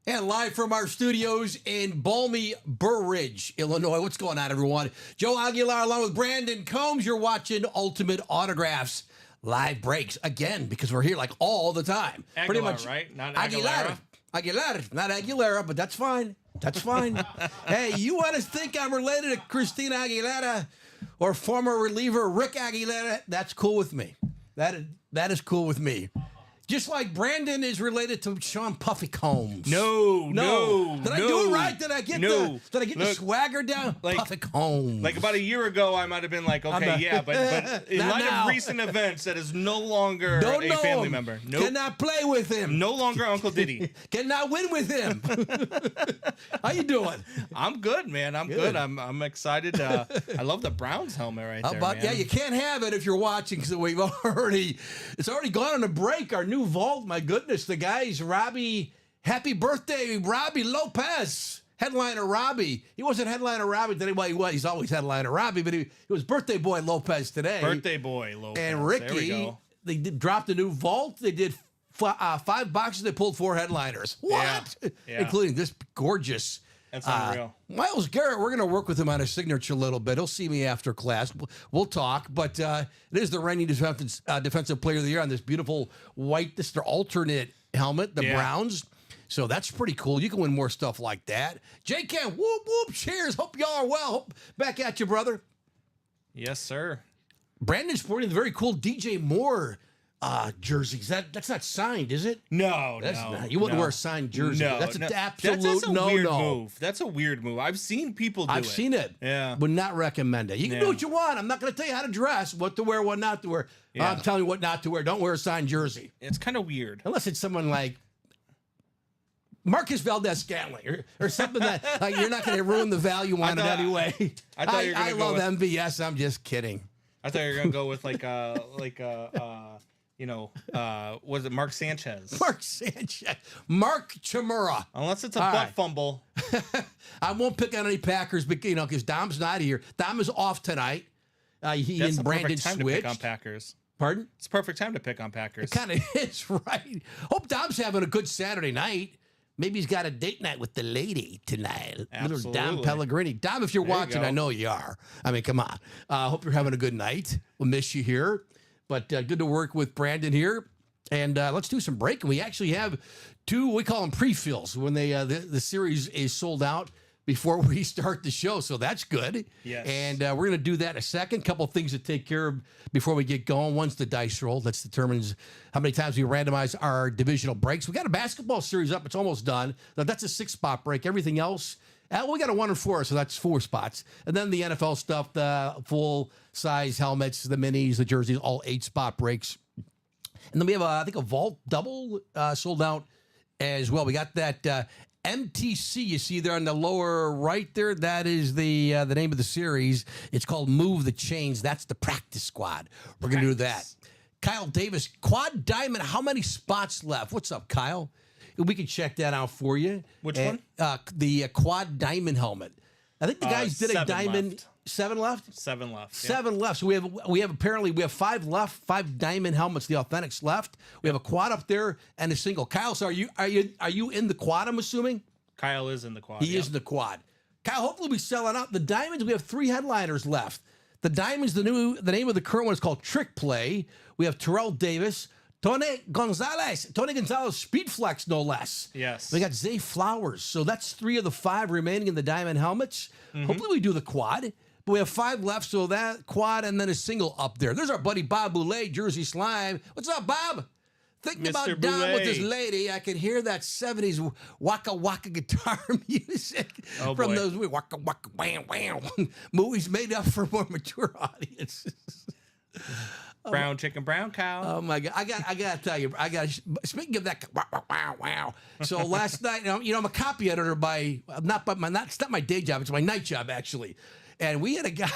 And live from our studios in balmy Burr Ridge, Illinois. What's going on, everyone? Joe Aguilar along with Brandon Combs. You're watching Ultimate Autographs live breaks again because we're here like all the time. Aguilar, pretty much, right? Not Aguilera. Aguilera, not Aguilera, but that's fine. That's fine. Hey, you want to think I'm related to Christina Aguilera or former reliever Rick Aguilera? That's cool with me. That is cool with me. Just like Brandon is related to Sean Puffy Combs. No. Did I do it right? Did I get the swagger down? Like, Puffy Combs. Like about a year ago, I might have been like, okay, yeah, but in light of recent events, that is no longer a family member. Nope. Cannot play with him. No longer Uncle Diddy. Cannot win with him. How you doing? I'm good, man. I'm good. I'm excited. I love the Browns helmet right there, man. Yeah, you can't have it if you're watching because it's already gone on a break. Our new vault, my goodness, the guys, Robbie, happy birthday, Robbie Lopez, headliner Robbie. He wasn't headliner Robbie today. Well, he's always headliner Robbie, but he was birthday boy Lopez today. Birthday boy Lopez. And Ricky, they dropped a new vault. They did 5 boxes. They pulled 4 headliners. What? Yeah. Including this gorgeous. That's unreal. Myles Garrett, we're going to work with him on his signature a little bit. He'll see me after class. We'll talk. But it is the reigning defensive player of the year on this beautiful white, this is their alternate helmet, the Browns. So that's pretty cool. You can win more stuff like that. J-Cam, whoop, whoop, cheers. Hope y'all are well. Back at you, brother. Yes, sir. Brandon's sporting the very cool DJ Moore jerseys. That's not signed, is it? No, not. You wouldn't wear a signed jersey. No, that's an absolute that's a weird move. That's a weird move. I've seen people do it. I've seen it. Yeah. Would not recommend it. You can do what you want. I'm not going to tell you how to dress, what to wear, what not to wear. Yeah. I'm telling you what not to wear. Don't wear a signed jersey. It's kind of weird. Unless it's someone like Marcus Valdez-Scantling or something that like you're not going to ruin the value on it anyway. I love MVS. I'm just kidding. I thought you were going to go with was it Mark Sanchez? Mark Chmura. Unless it's a butt fumble. I won't pick on any Packers, but because Dom's not here. Dom is off tonight. He and Brandon switched. To pick on Packers. Pardon? It's a perfect time to pick on Packers. It kind of is, right? Hope Dom's having a good Saturday night. Maybe he's got a date night with the lady tonight. Absolutely. Little Dom Pellegrini. Dom, if you're watching, I know you are. I mean, come on. Hope you're having a good night. We'll miss you here. But good to work with Brandon here. And let's do some breaking. We actually have 2, we call them pre-fills, when the series is sold out before we start the show. So that's good. Yes. And we're going to do that in a second. Couple of things to take care of before we get going. One's the dice roll. That determines how many times we randomize our divisional breaks. We got a basketball series up. It's almost done. Now, that's a 6-spot break. Everything else, we got a 1 and 4, so that's 4 spots. And then the NFL stuff, the full-size helmets, the minis, the jerseys, all 8-spot breaks. And then we have, I think, a vault double sold out as well. We got that MTC you see there on the lower right there. That is the name of the series. It's called Move the Chains. That's the practice squad. We're going to do that. Kyle Davis, quad diamond. How many spots left? What's up, Kyle? We can check that out for you. Which one? The quad diamond helmet. I think the guys did a diamond. Left. 7 left? 7 left. 7 left. So we have 5 left, 5 diamond helmets, the authentics left. We have a quad up there and a single. Kyle, so are you in the quad, I'm assuming? Kyle is in the quad. He is in the quad. Kyle, hopefully we selling out. The diamonds, we have 3 headliners left. The diamonds, the name of the current one is called Trick Play. We have Terrell Davis, Tony Gonzalez, Speed Flex, no less. Yes. We got Zay Flowers. So that's 3 of the 5 remaining in the diamond helmets. Mm-hmm. Hopefully we do the quad. But we have 5 left, so that quad and then a single up there. There's our buddy Bob Boulay, Jersey Slime. What's up, Bob? Thinking Mr. about down with this Boulay. lady. I can hear that 70s waka waka guitar music from those waka waka wham wham movies made up for more mature audiences. Brown chicken, brown cow. Oh my God! I got to tell you, speaking of that, wow. So last night, I'm a copy editor it's not my day job. It's my night job actually. And we had a guy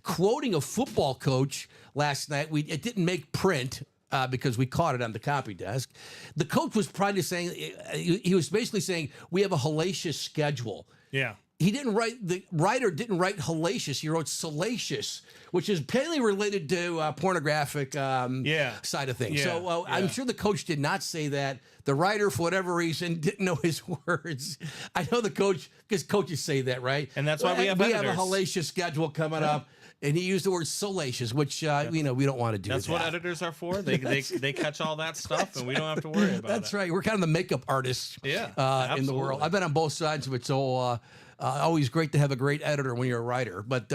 quoting a football coach last night. It didn't make print because we caught it on the copy desk. The coach was probably saying, he was basically saying, we have a hellacious schedule. Yeah. the writer didn't write hellacious. He wrote salacious, which is apparently related to pornographic side of things. Yeah. So I'm sure the coach did not say that. The writer, for whatever reason, didn't know his words. I know the coach, because coaches say that, right? And that's why we have a editors. hellacious schedule coming up. And he used the word salacious, which we don't want to do. That's what editors are for. They catch all that stuff, and we don't have to worry about it. That's right. We're kind of the makeup artists in the absolutely. world. I've been on both sides of it, so always great to have a great editor when you're a writer. But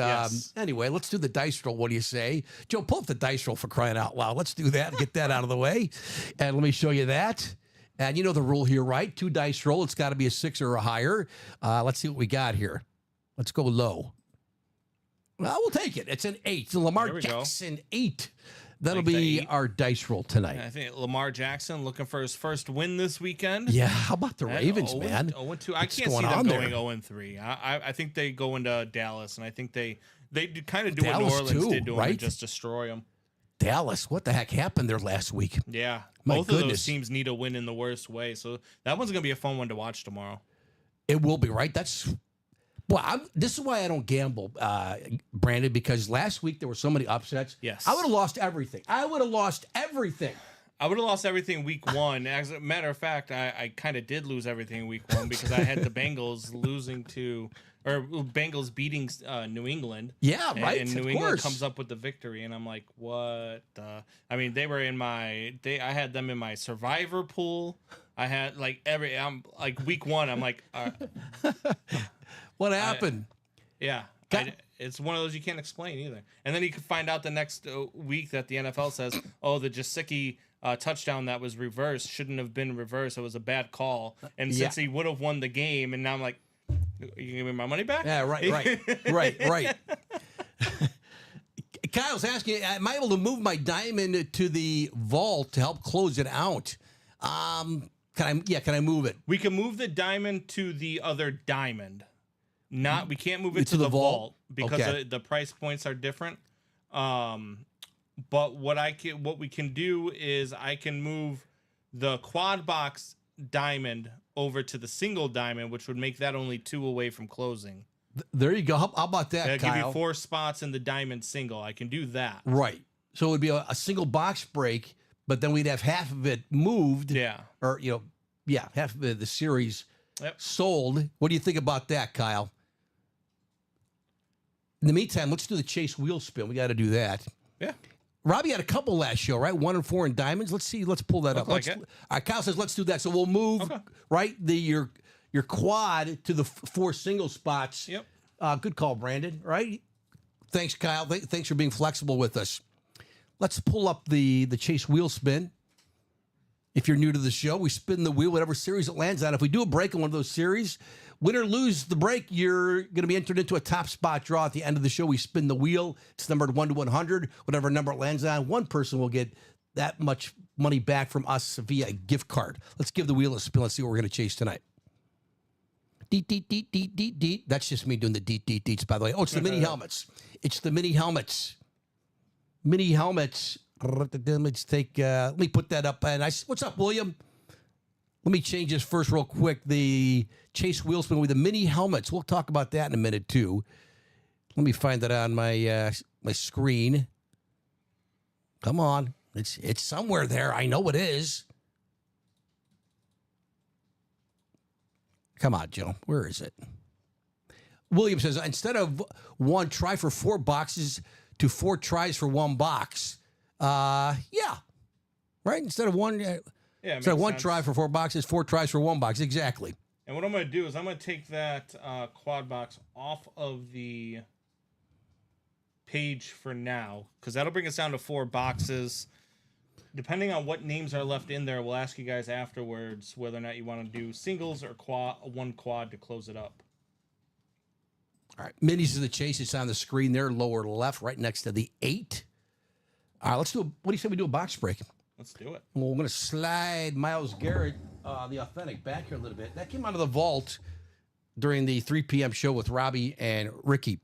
anyway, let's do the dice roll. What do you say? Joe, pull up the dice roll for crying out loud. Let's do that. Get that out of the way. And let me show you that. And you know the rule here, right? 2 dice roll. It's got to be a 6 or a higher. Let's see what we got here. Let's go low. Well, we'll take it. It's an 8. Lamar Jackson, 8. That'll be our dice roll tonight. I think Lamar Jackson looking for his first win this weekend. Yeah, how about the Ravens, man? 0-2. I can't see them going 0-3. I think they go into Dallas, and I think they kind of do what New Orleans did to them and just destroy them. Dallas, what the heck happened there last week? Yeah, both of those teams need a win in the worst way. So that one's going to be a fun one to watch tomorrow. It will be, right? This is why I don't gamble, Brandon, because last week there were so many upsets. Yes. I would have lost everything. I would have lost everything week 1. As a matter of fact, I kind of did lose everything week 1 because I had the Bengals Bengals beating New England. Yeah, right. And New England comes up with the victory, and I'm like, what? I mean, they were I had them in my survivor pool. I had I'm like week 1. I'm like, what happened? It's one of those you can't explain either. And then you can find out the next week that the NFL says, oh, the Gesicki touchdown that was reversed shouldn't have been reversed. It was a bad call. And since he would have won the game, and now I'm like, you give me my money back? Yeah, right. Kyle's asking, am I able to move my diamond to the vault to help close it out? Can I move it? We can move the diamond to the other diamond. We can't move it to the vault because the price points are different. But what we can do is I can move the quad box diamond over to the single diamond, which would make that only 2 away from closing. There you go. How about that, Kyle? Give you 4 spots in the diamond single. I can do that. Right. So it would be a single box break, but then we'd have half of it moved. Yeah. Or, half of the series sold. What do you think about that, Kyle? In the meantime, let's do the Chase wheel spin. We got to do that. Yeah. Robbie had a couple last show, right? 1 and 4 in diamonds. Let's see. Let's pull that up. Kyle says, let's do that. So we'll move, your quad to the 4 single spots. Yep. Good call, Brandon. Right? Thanks, Kyle. Thanks for being flexible with us. Let's pull up the Chase wheel spin. If you're new to the show, we spin the wheel, whatever series it lands on. If we do a break on one of those series, win or lose the break, you're going to be entered into a top spot draw at the end of the show. We spin the wheel. It's numbered 1 to 100. Whatever number it lands on, one person will get that much money back from us via a gift card. Let's give the wheel a spin. Let's see what we're going to chase tonight. Deet, deet, deet, deet, deet, deet. That's just me doing the deet, deet, deets, by the way. Oh, it's the mini helmets. It's the mini helmets. Mini helmets. Let's take, let me put that up. And what's up, William? Let me change this first real quick. The Chase wheel spin with the mini helmets. We'll talk about that in a minute, too. Let me find that on my my screen. Come on. It's somewhere there. I know it is. Come on, Joe. Where is it? William says, instead of 1 try for 4 boxes to 4 tries for 1 box. Right? Instead of 1 try for 4 boxes, 4 tries for 1 box. Exactly. And what I'm going to do is I'm going to take that quad box off of the page for now, because that'll bring us down to 4 boxes. Depending on what names are left in there, we'll ask you guys afterwards whether or not you want to do singles or one quad to close it up. All right. Minis of the Chase. It's on the screen there, lower left, right next to the 8. All right, let's do what do you say we do a box break? Let's do it. Well, we're going to slide Myles Garrett, the authentic, back here a little bit. That came out of the vault during the 3 p.m. show with Robbie and Ricky.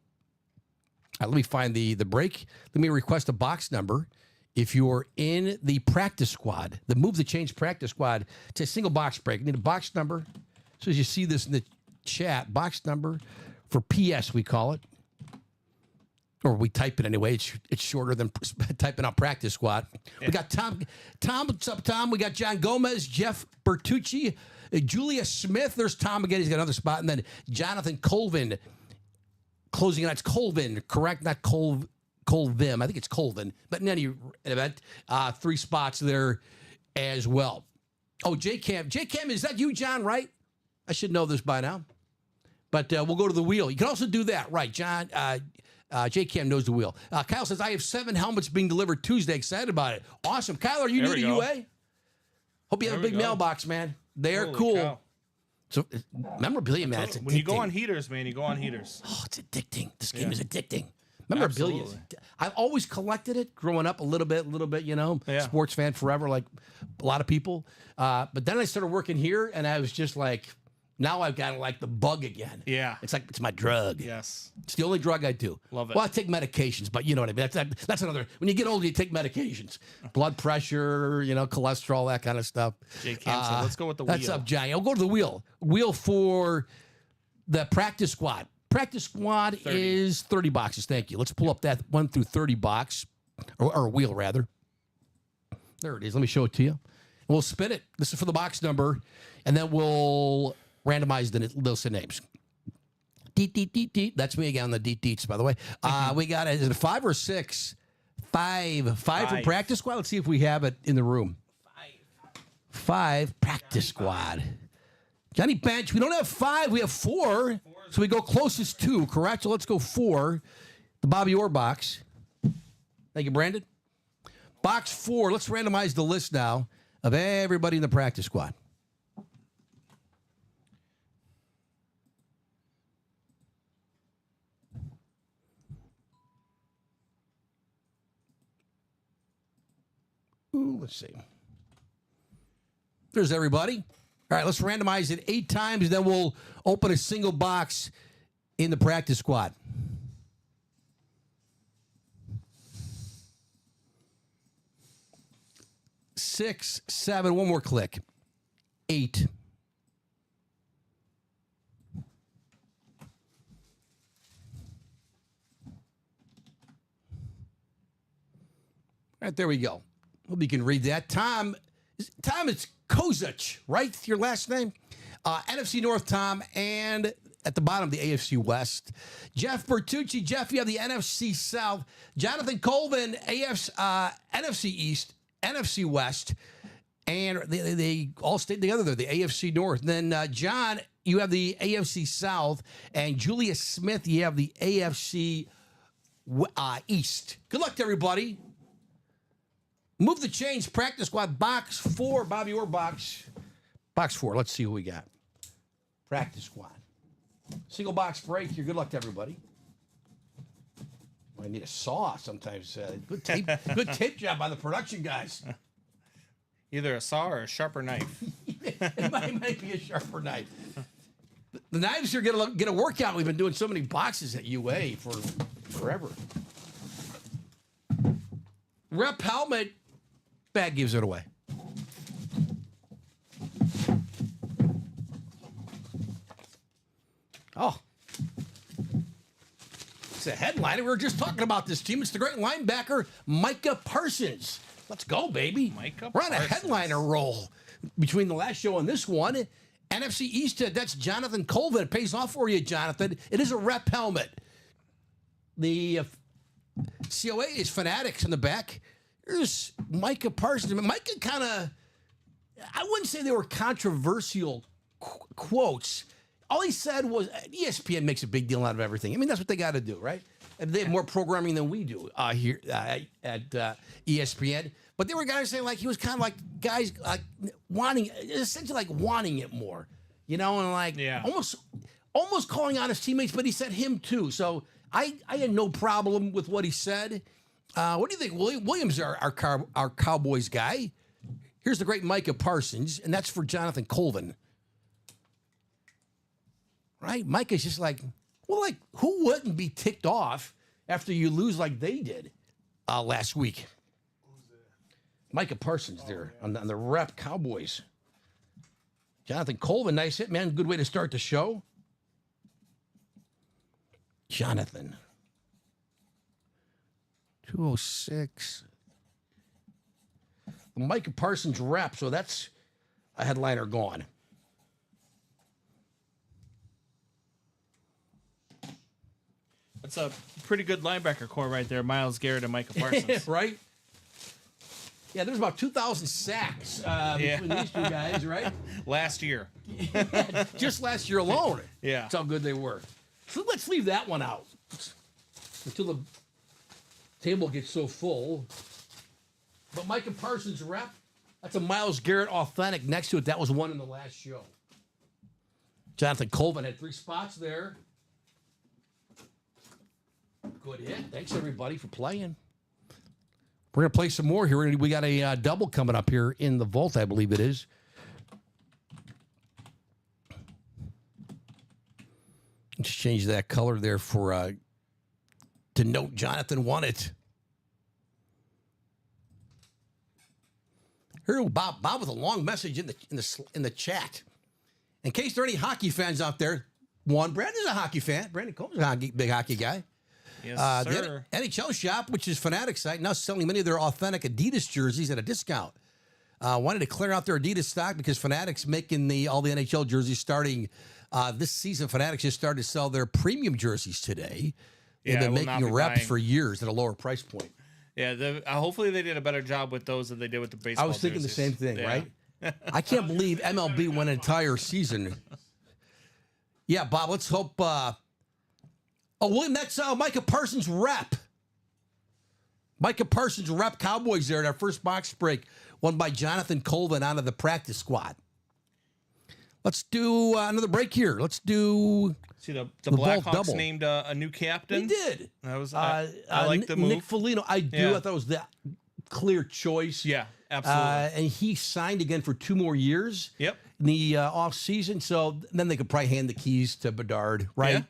Let me find the break. Let me request a box number. If you're in the practice squad, the Move the Change practice squad, it's a single box break. You need a box number. So as you see this in the chat, box number for PS, we call it. Or we type it anyway. It's shorter than typing out practice squad. Yeah. We got Tom. What's up, Tom? We got John Gomez, Jeff Bertucci, Julia Smith. There's Tom again. He's got another spot. And then Jonathan Colvin. Closing out. It's Colvin, correct? Not Colvim. I think it's Colvin. But in any event, 3 spots there as well. Oh, J-Cam. J-Cam, is that you, John, right? I should know this by now. But we'll go to the wheel. You can also do that, right, John? J-Cam knows the wheel. Kyle says, I have 7 helmets being delivered Tuesday. Excited about it. Awesome. Kyle, are you new to UA? Hope you have a big mailbox, man. They are cool. Cow. So, memorabilia, man. It's addicting. When you go on heaters, man, you go on heaters. Oh, it's addicting. This game is addicting. Memorabilia. I've always collected it growing up a little bit, you know. Yeah. Sports fan forever, like a lot of people. But then I started working here, and I was just like, now I've got like the bug again. Yeah. It's like, it's my drug. Yes. It's the only drug I do. Love it. Well, I take medications, but you know what I mean? That's another, when you get older, you take medications. Blood pressure, you know, cholesterol, that kind of stuff. J-Cam said, let's go with the wheel. That's up, Johnny. I'll go to the wheel. Wheel for the practice squad. Practice squad 30. Is 30 boxes. Thank you. Let's pull up that 1 through 30 box, or wheel, rather. There it is. Let me show it to you. We'll spin it. This is for the box number, and then we'll randomize the list of names. Deet, deet, deet, deet. That's me again on the deet deets, by the way. We got, is it 5 or 6? 5 for practice squad. Let's see if we have it in the room. 5 practice squad. Johnny Bench. We don't have 5. We have 4. So we go closest to, correct? So let's go 4. The Bobby Orr box. Thank you, Brandon. Box 4. Let's randomize the list now of everybody in the practice squad. Ooh, let's see. There's everybody. All right, let's randomize it 8 times, then we'll open a single box in the practice squad. Six, 7, one more click. 8. All right, there we go. Hope you can read that. Tom, it's Kozuch, right? Your last name? NFC North, Tom, and at the bottom, the AFC West. Jeff Bertucci. Jeff, you have the NFC South. Jonathan Colvin, NFC East, NFC West. And they all stayed together there, the AFC North. And then, John, you have the AFC South. And Julia Smith, you have the AFC East. Good luck to everybody. Move the chains, practice squad, box 4, Bobby Orr box. Box 4, let's see who we got. Practice squad. Single box break here. Good luck to everybody. I need a saw sometimes. Good tape job by the production guys. Either a saw or a sharper knife. It might be a sharper knife. The knives here get a workout. We've been doing so many boxes at UA for forever. Rep helmet. Bag gives it away. Oh. It's a headliner. We were just talking about this team. It's the great linebacker, Micah Parsons. Let's go, baby. We're on a headliner roll between the last show and this one. NFC East, that's Jonathan Colvin. It pays off for you, Jonathan. It is a rep helmet. The COA is Fanatics in the back. There's Micah Parsons. Micah kind of, I wouldn't say they were controversial quotes. All he said was, ESPN makes a big deal out of everything. I mean, that's what they got to do, right? And they have more programming than we do here at ESPN. But there were guys saying, like, he was kind of like guys like wanting, essentially like wanting it more, you know, and like almost calling out his teammates, but he said him too. So I had no problem with what he said. What do you think? Williams, our Cowboys guy. Here's the great Micah Parsons, and that's for Jonathan Colvin. Right? Micah's just like, well, like, who wouldn't be ticked off after you lose like they did last week? Micah Parsons there on the rep Cowboys. Jonathan Colvin, nice hit, man. Good way to start the show. Jonathan. 206. The Micah Parsons rep, so that's a headliner gone. That's a pretty good linebacker core right there. Myles Garrett and Micah Parsons. Right? Yeah, there's about 2,000 sacks between these two guys, right? Last year. Just last year alone. Yeah. That's how good they were. So let's leave that one out until the table gets so full. But Micah Parsons rep, that's a Myles Garrett authentic next to it. That was one in the last show. Jonathan Colvin had 3 spots there. Good hit. Thanks, everybody, for playing. We're going to play some more here. We got a double coming up here in the vault, I believe it is. Just change that color there for to note Jonathan won it. Here, Bob with a long message in the chat. In case there are any hockey fans out there, Brandon's a hockey fan. Brandon Combs is a big hockey guy. Yes, sir. The NHL shop, which is Fanatics site, now selling many of their authentic Adidas jerseys at a discount. Wanted to clear out their Adidas stock because Fanatics making all the NHL jerseys starting this season. Fanatics just started to sell their premium jerseys today. They've been making reps for years at a lower price point. Yeah, hopefully they did a better job with those than they did with the baseball. I was thinking jerseys. the same thing, right? I can't believe MLB went an entire season. Yeah, Bob, let's hope. William, that's Micah Parsons' rep. Micah Parsons' rep Cowboys there in our first box break, won by Jonathan Colvin out of the practice squad. Let's do another break here. Let's do. See, the Vault Blackhawks double. named a new captain. He did. That was I like the move. Nick Foligno, I do. Yeah. I thought it was the clear choice. Yeah, absolutely. And he signed again for 2 more years. Yep. In the off season, so then they could probably hand the keys to Bedard, right?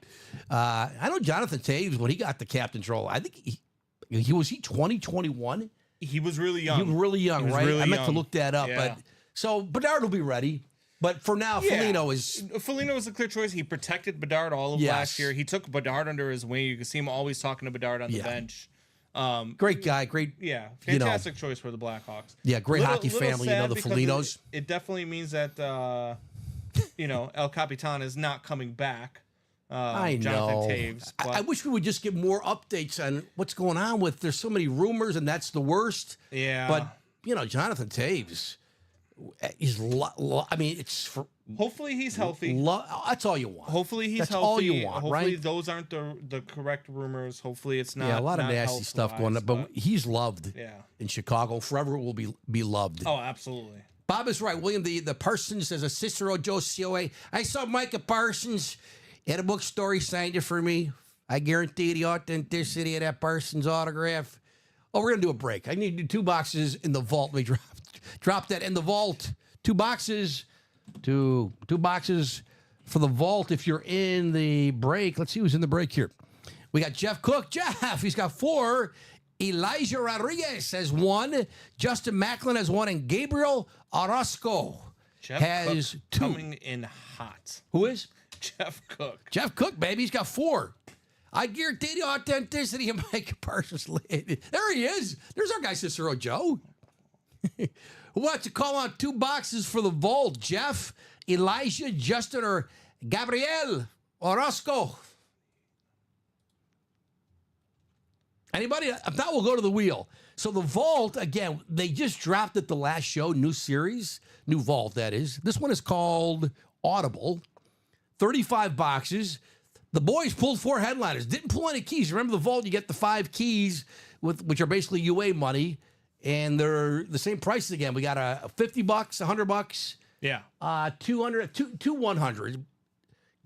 I know Jonathan Taves when he got the captain's role. I think he was 2021. He was really young. He was really young, right? Really I meant to young. look that up, Yeah. but so Bedard will be ready. But for now, Foligno is. Foligno was a clear choice. He protected Bedard all of last year. He took Bedard under his wing. You can see him always talking to Bedard on the bench. Great guy, great. Yeah, fantastic choice for the Blackhawks. Yeah, great hockey family. sad The because Folignos. It definitely means that El Capitan is not coming back. I Jonathan know. Taves. I wish we would just get more updates on what's going on with. There's so many rumors, and that's the worst. Yeah. But Jonathan Taves is. I mean, it's for. Hopefully he's healthy. That's all you want. Hopefully he's That's healthy. all you want, Hopefully right? those aren't the correct rumors. Hopefully it's not. Yeah, a lot of not nasty stuff going on, but he's loved yeah. in Chicago. Forever will be loved. Oh, absolutely. Bob is right. William, the Parsons as a Cicero Joe COA. I saw Micah Parsons at a bookstore. He signed it for me. I guarantee the authenticity of that Parsons autograph. Oh, we're going to do a break. I need to do 2 boxes in the vault. We drop that in the vault. 2 boxes. Two boxes for the vault if you're in the break. Let's see who's in the break here. We got Jeff Cook. Jeff, he's got 4. Elijah Rodriguez has 1. Justin Macklin has 1. And Gabriel Orozco Jeff has Cook 2. coming in hot. Who is? Jeff Cook. Jeff Cook, baby. He's got 4. I guarantee the authenticity of Micah Parsons. There he is. There's our guy, Cicero Joe. Who wants to call on 2 boxes for the vault? Jeff, Elijah, Justin, or Gabriel Orozco? Anybody? If not, we'll go to the wheel. So the vault, again, they just dropped it the last show, new series, new vault, that is. This one is called Audible. 35 boxes. The boys pulled 4 headliners. Didn't pull any keys. Remember the vault, you get the 5 keys, which are basically UA money. And they're the same prices again. We got a $50, $100, Yeah. 200, two 100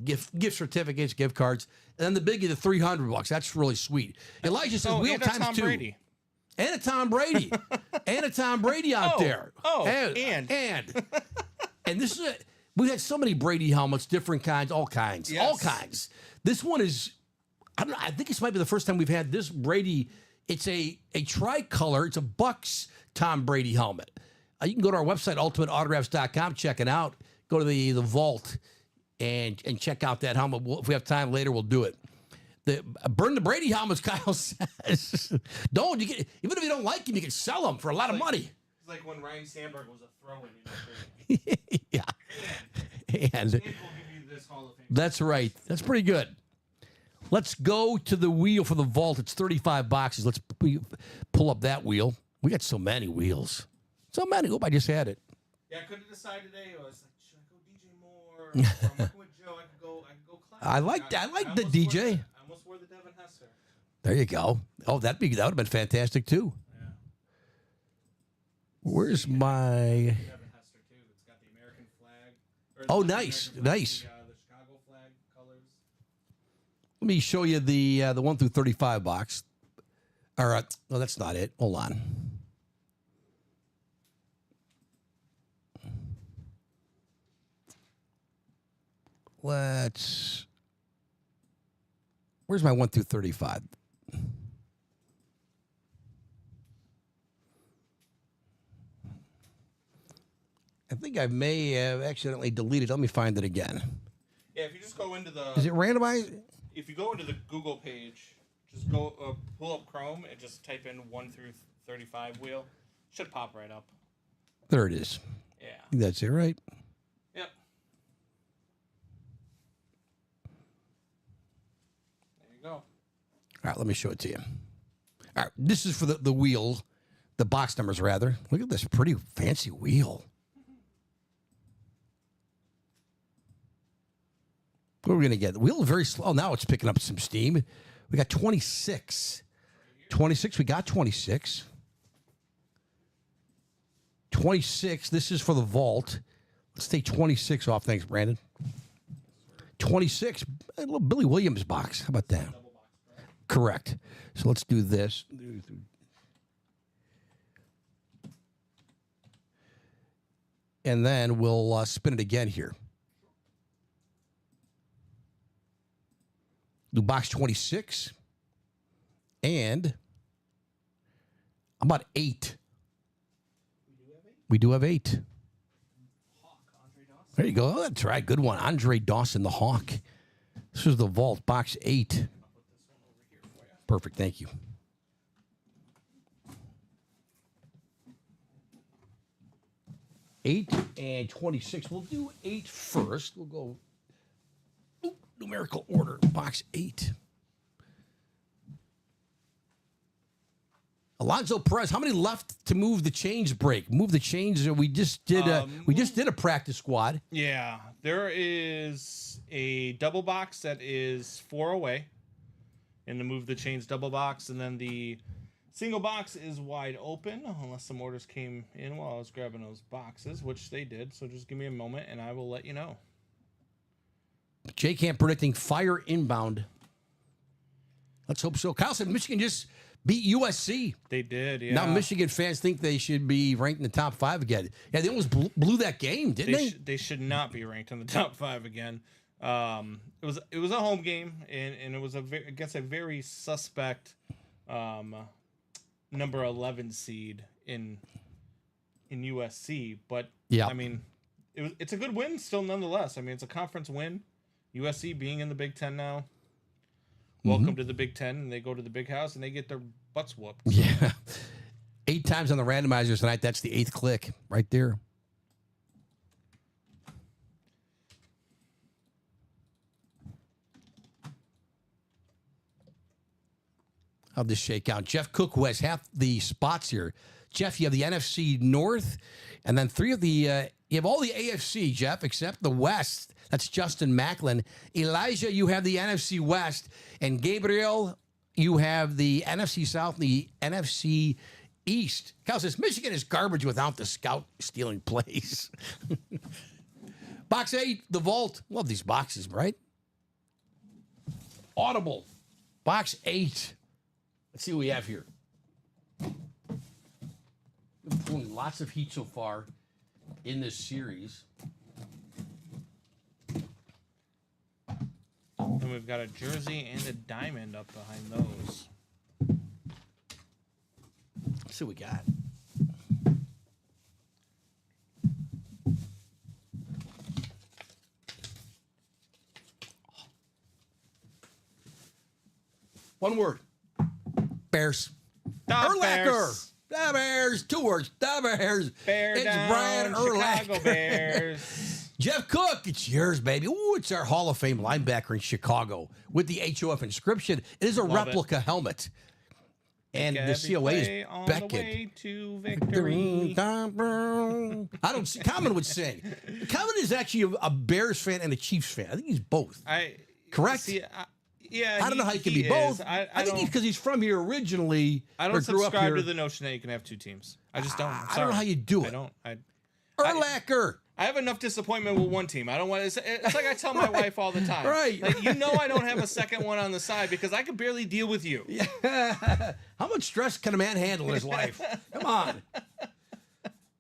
gift certificates, gift cards, and then the biggie, the $300. That's really sweet. Elijah says wheel and a times Tom 2. Brady. And a Tom Brady, and a Tom Brady out there. And this is we had so many Brady helmets, different kinds, all kinds, Yes. all kinds. This one is, I don't know. I think this might be the first time we've had this Brady. It's a tricolor. It's a Bucks Tom Brady helmet. You can go to our website, ultimateautographs.com, check it out. Go to the vault and check out that helmet. If we have time later, we'll do it. Burn the Brady helmets, Kyle says. Don't. You get, even if you don't like him, you can sell them for a lot of money. It's like when Ryan Sandberg was a throw-in. Yeah. And We'll give you this Hall of Fame. that's right. That's pretty good. Let's go to the wheel for the vault. It's 35 boxes. Let's pull up that wheel. We got so many wheels. So many. Hope I just had it. Yeah, I couldn't decide today. I was like, should I go DJ Moore? Or I'm working with Joe. I could go classic. I like the almost DJ. I almost wore the Devin Hester. There you go. Oh, that would have been fantastic too. Yeah. Where's my? Devin Hester too. It's got the American flag. Oh, nice, nice. The Chicago flag colors. Let me show you the 1 through 35 box. All right. No, that's not it. Hold on. Where's my 1 through 35? I think I may have accidentally deleted. Let me find it again. Yeah, if you just go into the. Is it randomized? If you go into the Google page, just go pull up Chrome and just type in 1 through 35 wheel. Should pop right up. There it is. Yeah. That's it, right? Yep. There you go. All right, let me show it to you. All right, this is for the wheel, the box numbers, rather. Look at this pretty fancy wheel. What are we going to get? The wheel is very slow. Now it's picking up some steam. We got 26. 26, we got 26. 26, this is for the vault. Let's take 26 off. Thanks, Brandon. 26, a little Billy Williams box. How about that? Correct. So let's do this. And then we'll spin it again here. Do box 26. And how about 8? We do have 8. There you go. Oh, that's right. Good one. Andre Dawson, the Hawk. This is the vault, box 8. Perfect. Thank you. Eight and 26. We'll do 8 first. We'll go numerical order. Box 8. Alonzo Perez. How many left to move the chains break? Move the chains. We just did. We just did a practice squad. Yeah, there is a double box that is 4 away, and to move the chains double box, and then the single box is wide open unless some orders came in while I was grabbing those boxes, which they did. So just give me a moment, and I will let you know. Jay Camp predicting fire inbound. Let's hope so. Kyle said Michigan just beat USC. They did, yeah. Now Michigan fans think they should be ranked in the top 5 again. Yeah, they almost blew that game, didn't they? They should not be ranked in the top 5 again. It was a home game, and it was against a very suspect number 11 seed in USC. But yeah, I mean, it's a good win still nonetheless. I mean, it's a conference win. USC being in the Big Ten now. Welcome to the Big Ten, and they go to the Big House, and they get their butts whooped. So. Yeah. 8 times on the randomizers tonight. That's the 8th click right there. How'd this shake out? Jeff Cook, who has half the spots here. Jeff, you have the NFC North, and then 3 of the you have all the AFC, Jeff, except the West. That's Justin Macklin. Elijah, you have the NFC West, and Gabriel, you have the NFC South and the NFC East. Kyle says Michigan is garbage without the scout stealing plays. Box 8, the vault. Love these boxes, right? Audible. Box 8. Let's see what we have here. We're pulling lots of heat so far in this series. And we've got a jersey and a diamond up behind those. Let's see what we got. One word. Bears. The Urlacher. Bears. The Bears. 2 words. The Bears. Bear it's down, Brian Urlacher. Chicago Bears. Jeff Cook, it's yours, baby. Ooh, it's our Hall of Fame linebacker in Chicago with the HOF inscription. It is a Love replica helmet. And the COA is on Beckett. the way to victory. I don't see. Common would sing. Common is actually a Bears fan and a Chiefs fan. I think he's both. Correct? See, yeah, I don't know how you can be both. I think don't, because he's from here originally. I or don't grew up subscribe here. to the notion that you can have 2 teams. I just don't. I don't know how you do it. I don't. Urlacher. I have enough disappointment with one team. I don't want. It's like I tell my wife all the time. Right. Like, you know, I don't have a second one on the side because I can barely deal with you. Yeah. How much stress can a man handle in his life? Come on.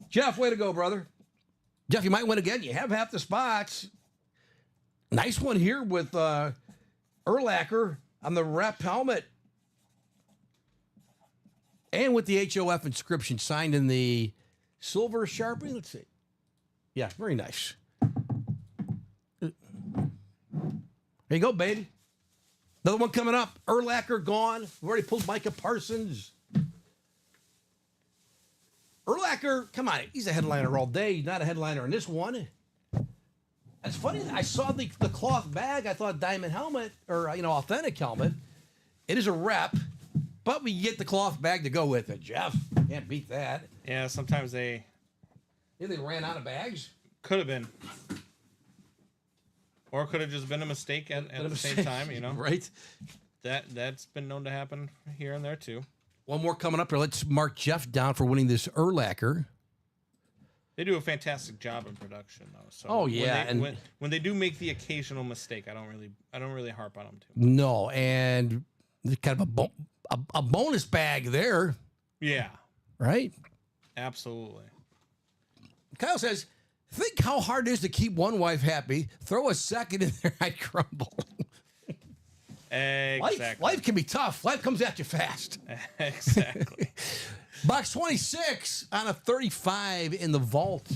Jeff, way to go, brother. Jeff, you might win again. You have half the spots. Nice one here with Urlacher on the rep helmet. And with the HOF inscription signed in the silver Sharpie. Let's see. Yeah, very nice. There you go, baby. Another one coming up. Urlacher gone. We've already pulled Micah Parsons. Urlacher, come on. He's a headliner all day. He's not a headliner in this one. It's funny. I saw the cloth bag. I thought diamond helmet or, authentic helmet. It is a rep, but we get the cloth bag to go with it, Jeff. Can't beat that. Yeah, sometimes they ran out of bags. could have been. Or could have just been a mistake at the same time, you know? Right. That's been known to happen here and there, too. One more coming up here. Let's mark Jeff down for winning this Urlacher. They do a fantastic job in production, though. So Oh, yeah, when they do make the occasional mistake, I don't really harp on them too. No, and kind of a bonus bag there, Yeah, right? absolutely. Kyle says, think how hard it is to keep one wife happy. Throw a second in there, I'd crumble. Exactly. Life can be tough. Life comes at you fast. Exactly. Box 26 on a 35 in the vault.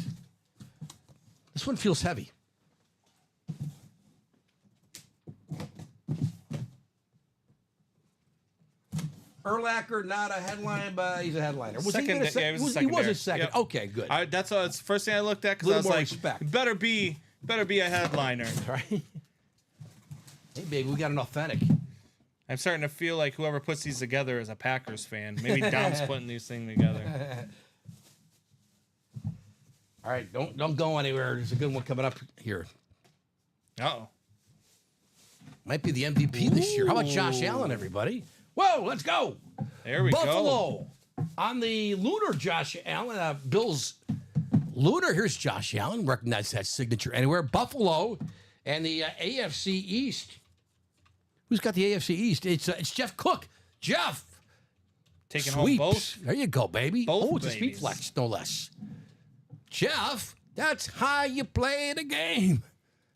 This one feels heavy. Urlacher, not a headline, but he's a headliner. Was Second, he, yeah, he was a he was secondary. a second. Yep. Okay, good. That's the first thing I looked at because Little I was more like, respect. better be a headliner. Right? Hey, baby, we got an authentic. I'm starting to feel like whoever puts these together is a Packers fan. Maybe Dom's putting these things together. All right, don't go anywhere. There's a good one coming up here. Uh-oh. Might be the MVP this year. How about Josh Allen, everybody? Whoa, let's go. There we go. Buffalo on the Lunar Josh Allen. Bills Lunar. Here's Josh Allen. Recognize that signature anywhere. Buffalo and the AFC East. Who's got the AFC East? It's Jeff Cook. Jeff. Taking Sweeps. home both. There you go, baby. Both it's a speed babies. flex, no less. Jeff, that's how you play the game.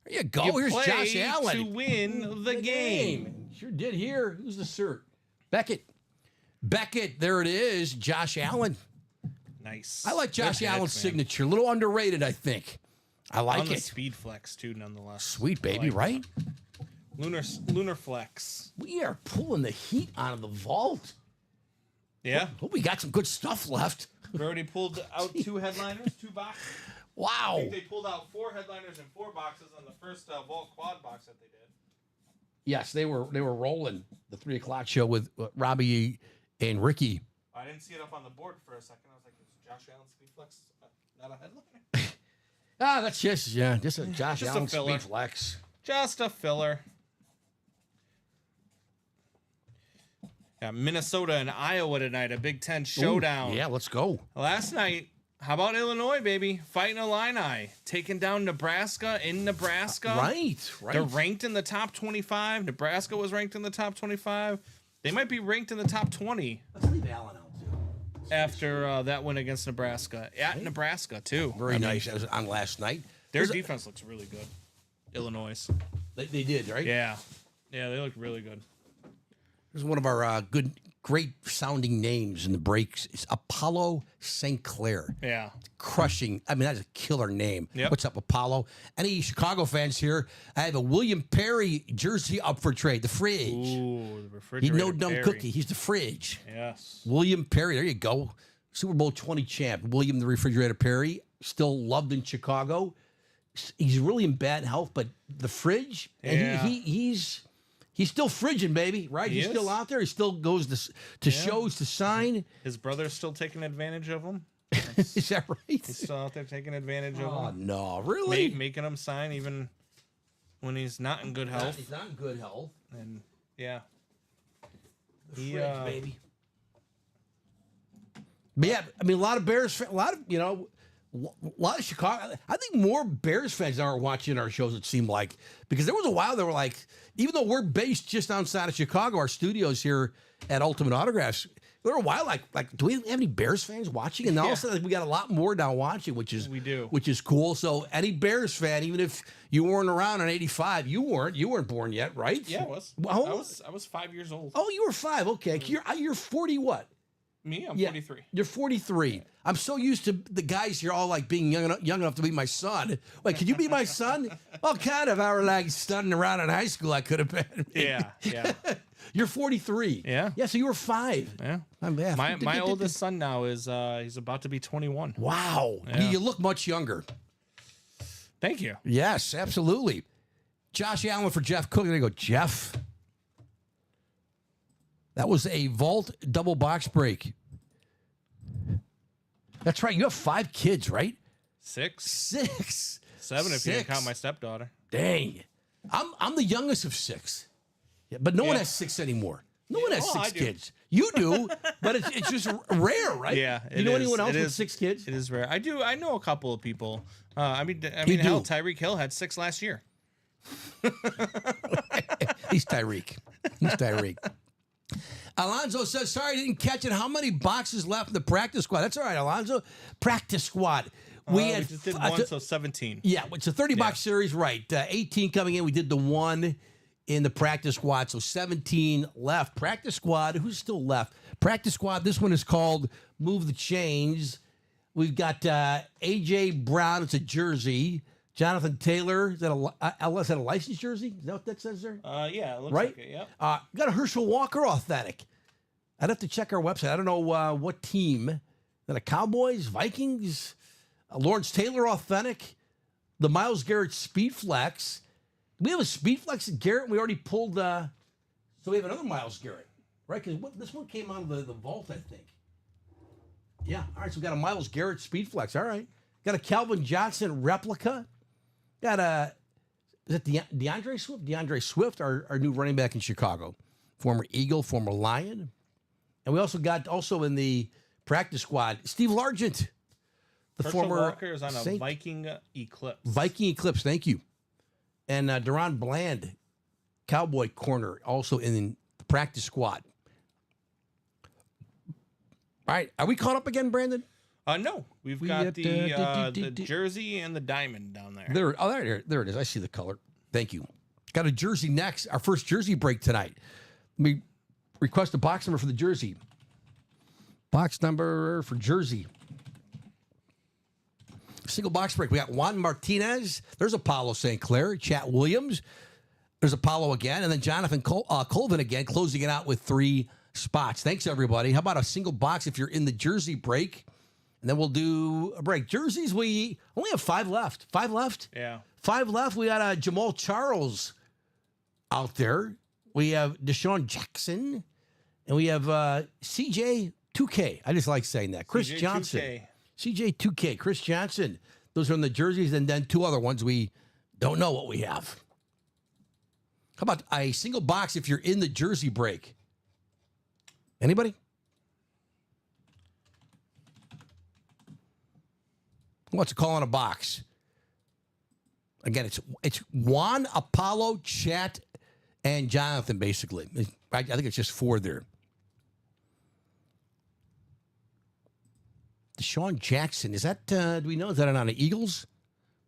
There you go. You Here's play Josh Allen. to win the game. Sure did here. Who's the cert? Beckett, there it is. Josh Allen. Nice. I like Josh Good Allen's hits, man. signature. A little underrated, I think. I like On the it. speed flex too, nonetheless. Sweet, baby, I like right? that. Lunar flex. We are pulling the heat out of the vault. Yeah. Hope we got some good stuff left. We already pulled out 2 headliners, 2 boxes. I Wow. think they pulled out 4 headliners and 4 boxes on the first Vault quad box that they did. Yes, they were rolling the 3 o'clock show with Robbie and Ricky. I didn't see it up on the board for a second. I was like, is Josh Allen speed flex not a headliner? That's just a Josh Just a Allen filler. speed flex. Just a filler. Yeah, Minnesota and Iowa tonight, a Big Ten showdown. Ooh, yeah, let's go. Last night, how about Illinois, baby? Fighting Illini, taking down Nebraska in Nebraska. Right. They're ranked in the top 25. Nebraska was ranked in the top 25. They might be ranked in the top 20 Let's leave Allen out too. after that win against Nebraska. At Nebraska, too. Very nice. That was on last night. Their defense looks really good. Illinois. They did, right? Yeah. Yeah, they look really good. There's one of our good great sounding names in the breaks. It's Apollo St. Clair. Yeah. Crushing. I mean, that's a killer name. Yep. What's up, Apollo? Any Chicago fans here? I have a William Perry jersey up for trade. The fridge. Ooh, the He's refrigerator. no dumb Perry. cookie. He's the fridge. Yes. William Perry. There you go. Super Bowl 20 champ. William the Refrigerator Perry. Still loved in Chicago. He's really in bad health, but the fridge. And Yeah. he's still frigid, baby. Right? He He's is. still out there. He still goes to shows to sign. His brother's still taking advantage of him. Is that right? He's still out there taking advantage of Oh him. no, really? Making him sign even when he's not in good health. He's not in good health. And yeah. The He, fridge, baby. But yeah, I mean, a lot of Bears, a lot of Chicago. I think more Bears fans are watching our shows. It seemed like because there was a while they were like, even though we're based just outside of Chicago, our studios here at Ultimate Autographs. There were a while like, do we have any Bears fans watching? And all of a sudden, we got a lot more now watching, which is We do. which is cool. So any Bears fan, even if you weren't around in '85, you weren't born yet, right? Yeah, I was. Well, I was 5 years old. Oh, you were 5. Okay, you're 40. What? Me, I'm Yeah, 43. You're 43. I'm so used to the guys here all like being young enough to be my son. Wait, could you be my son? Well, kind of. I were like studying around in high school. I could have been. Yeah, yeah, You're 43. Yeah. Yeah. So you were 5. yeah. My oldest son now is he's about to be 21. Wow. Yeah. You look much younger. Thank you. Yes, absolutely. Josh Allen for Jeff Cook. There you go, Jeff. That was a vault double box break. That's right. You have 5 kids, right? 6, 6. 7 if you 6. can count my stepdaughter. Dang. I'm the youngest of 6. Yeah, but no one Yeah. has 6 anymore. No one has well, 6 I do. kids. You do, but it's just rare, right? Yeah, You it know is. anyone else It with is. 6 kids? It is rare. I do. I know a couple of people. I mean, You hell, do. Tyreek Hill had 6 last year. He's Tyreek. Alonzo says, sorry, I didn't catch it. How many boxes left in the practice squad? That's all right, Alonzo. Practice squad. We just did one, so 17. Yeah, it's a 30-box series, right. 18 coming in. We did the 1 in the practice squad, so 17 left. Practice squad, who's still left? Practice squad, this one is called Move the Chains. We've got A.J. Brown. It's a jersey. Jonathan Taylor. Is that a licensed jersey? Is that what that says there? Yeah, it looks Right? like it. Yep. Got a Herschel Walker authentic. I'd have to check our website. I don't know what team. Is that a Cowboys, Vikings, Lawrence Taylor authentic, the Myles Garrett Speed Flex. We have a Speed Flex at Garrett. We already pulled. So we have another Myles Garrett, right? Because this one came out of the vault, I think. Yeah. All right. So we got a Myles Garrett Speed Flex. All right. Got a Calvin Johnson replica. Got a. Is it DeAndre Swift? DeAndre Swift, our new running back in Chicago, former Eagle, former Lion, and we also got in the practice squad Steve Largent, the Herschel former Walker is on a Viking Eclipse. Viking Eclipse. Thank you, and Deron Bland, Cowboy corner, also in the practice squad. All right, are we caught up again, Brandon? No, we've We got got, the jersey and the diamond down there. There it is. I see the color. Thank you. Got a jersey next. Our first jersey break tonight. Let me request a box number for the jersey. Box number for jersey. Single box break. We got Juan Martinez. There's Apollo St. Clair. Chat Williams. There's Apollo again. And then Jonathan Colvin again, closing it out with 3 spots. Thanks, everybody. How about a single box if you're in the jersey break? And then we'll do a break. Jerseys, we only have 5 left. 5 left? Yeah. 5 left. We got Jamal Charles out there. We have Deshaun Jackson. And we have CJ 2K. I just like saying that. Chris CJ Johnson. 2K. CJ 2K. Chris Johnson. Those are in the jerseys. And then 2 other ones we don't know what we have. How about a single box if you're in the jersey break? Anybody? Who wants to call in a box? Again, it's Juan, Apollo, Chat, and Jonathan, basically. I think it's just 4 there. Deshaun Jackson, is that, do we know, is that on the Eagles?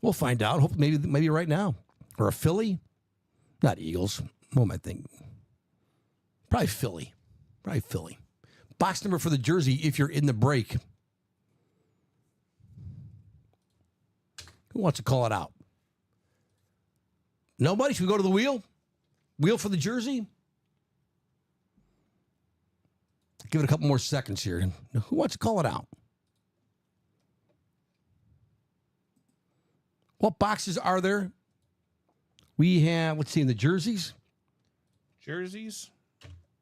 We'll find out. Hope maybe right now. Or a Philly? Not Eagles. What am I thinking? Probably Philly. Box number for the jersey if you're in the break. Who wants to call it out? Nobody? Should we go to the wheel? Wheel for the jersey? Give it a couple more seconds here. Who wants to call it out? What boxes are there? We have, let's see, in the jerseys. Jerseys.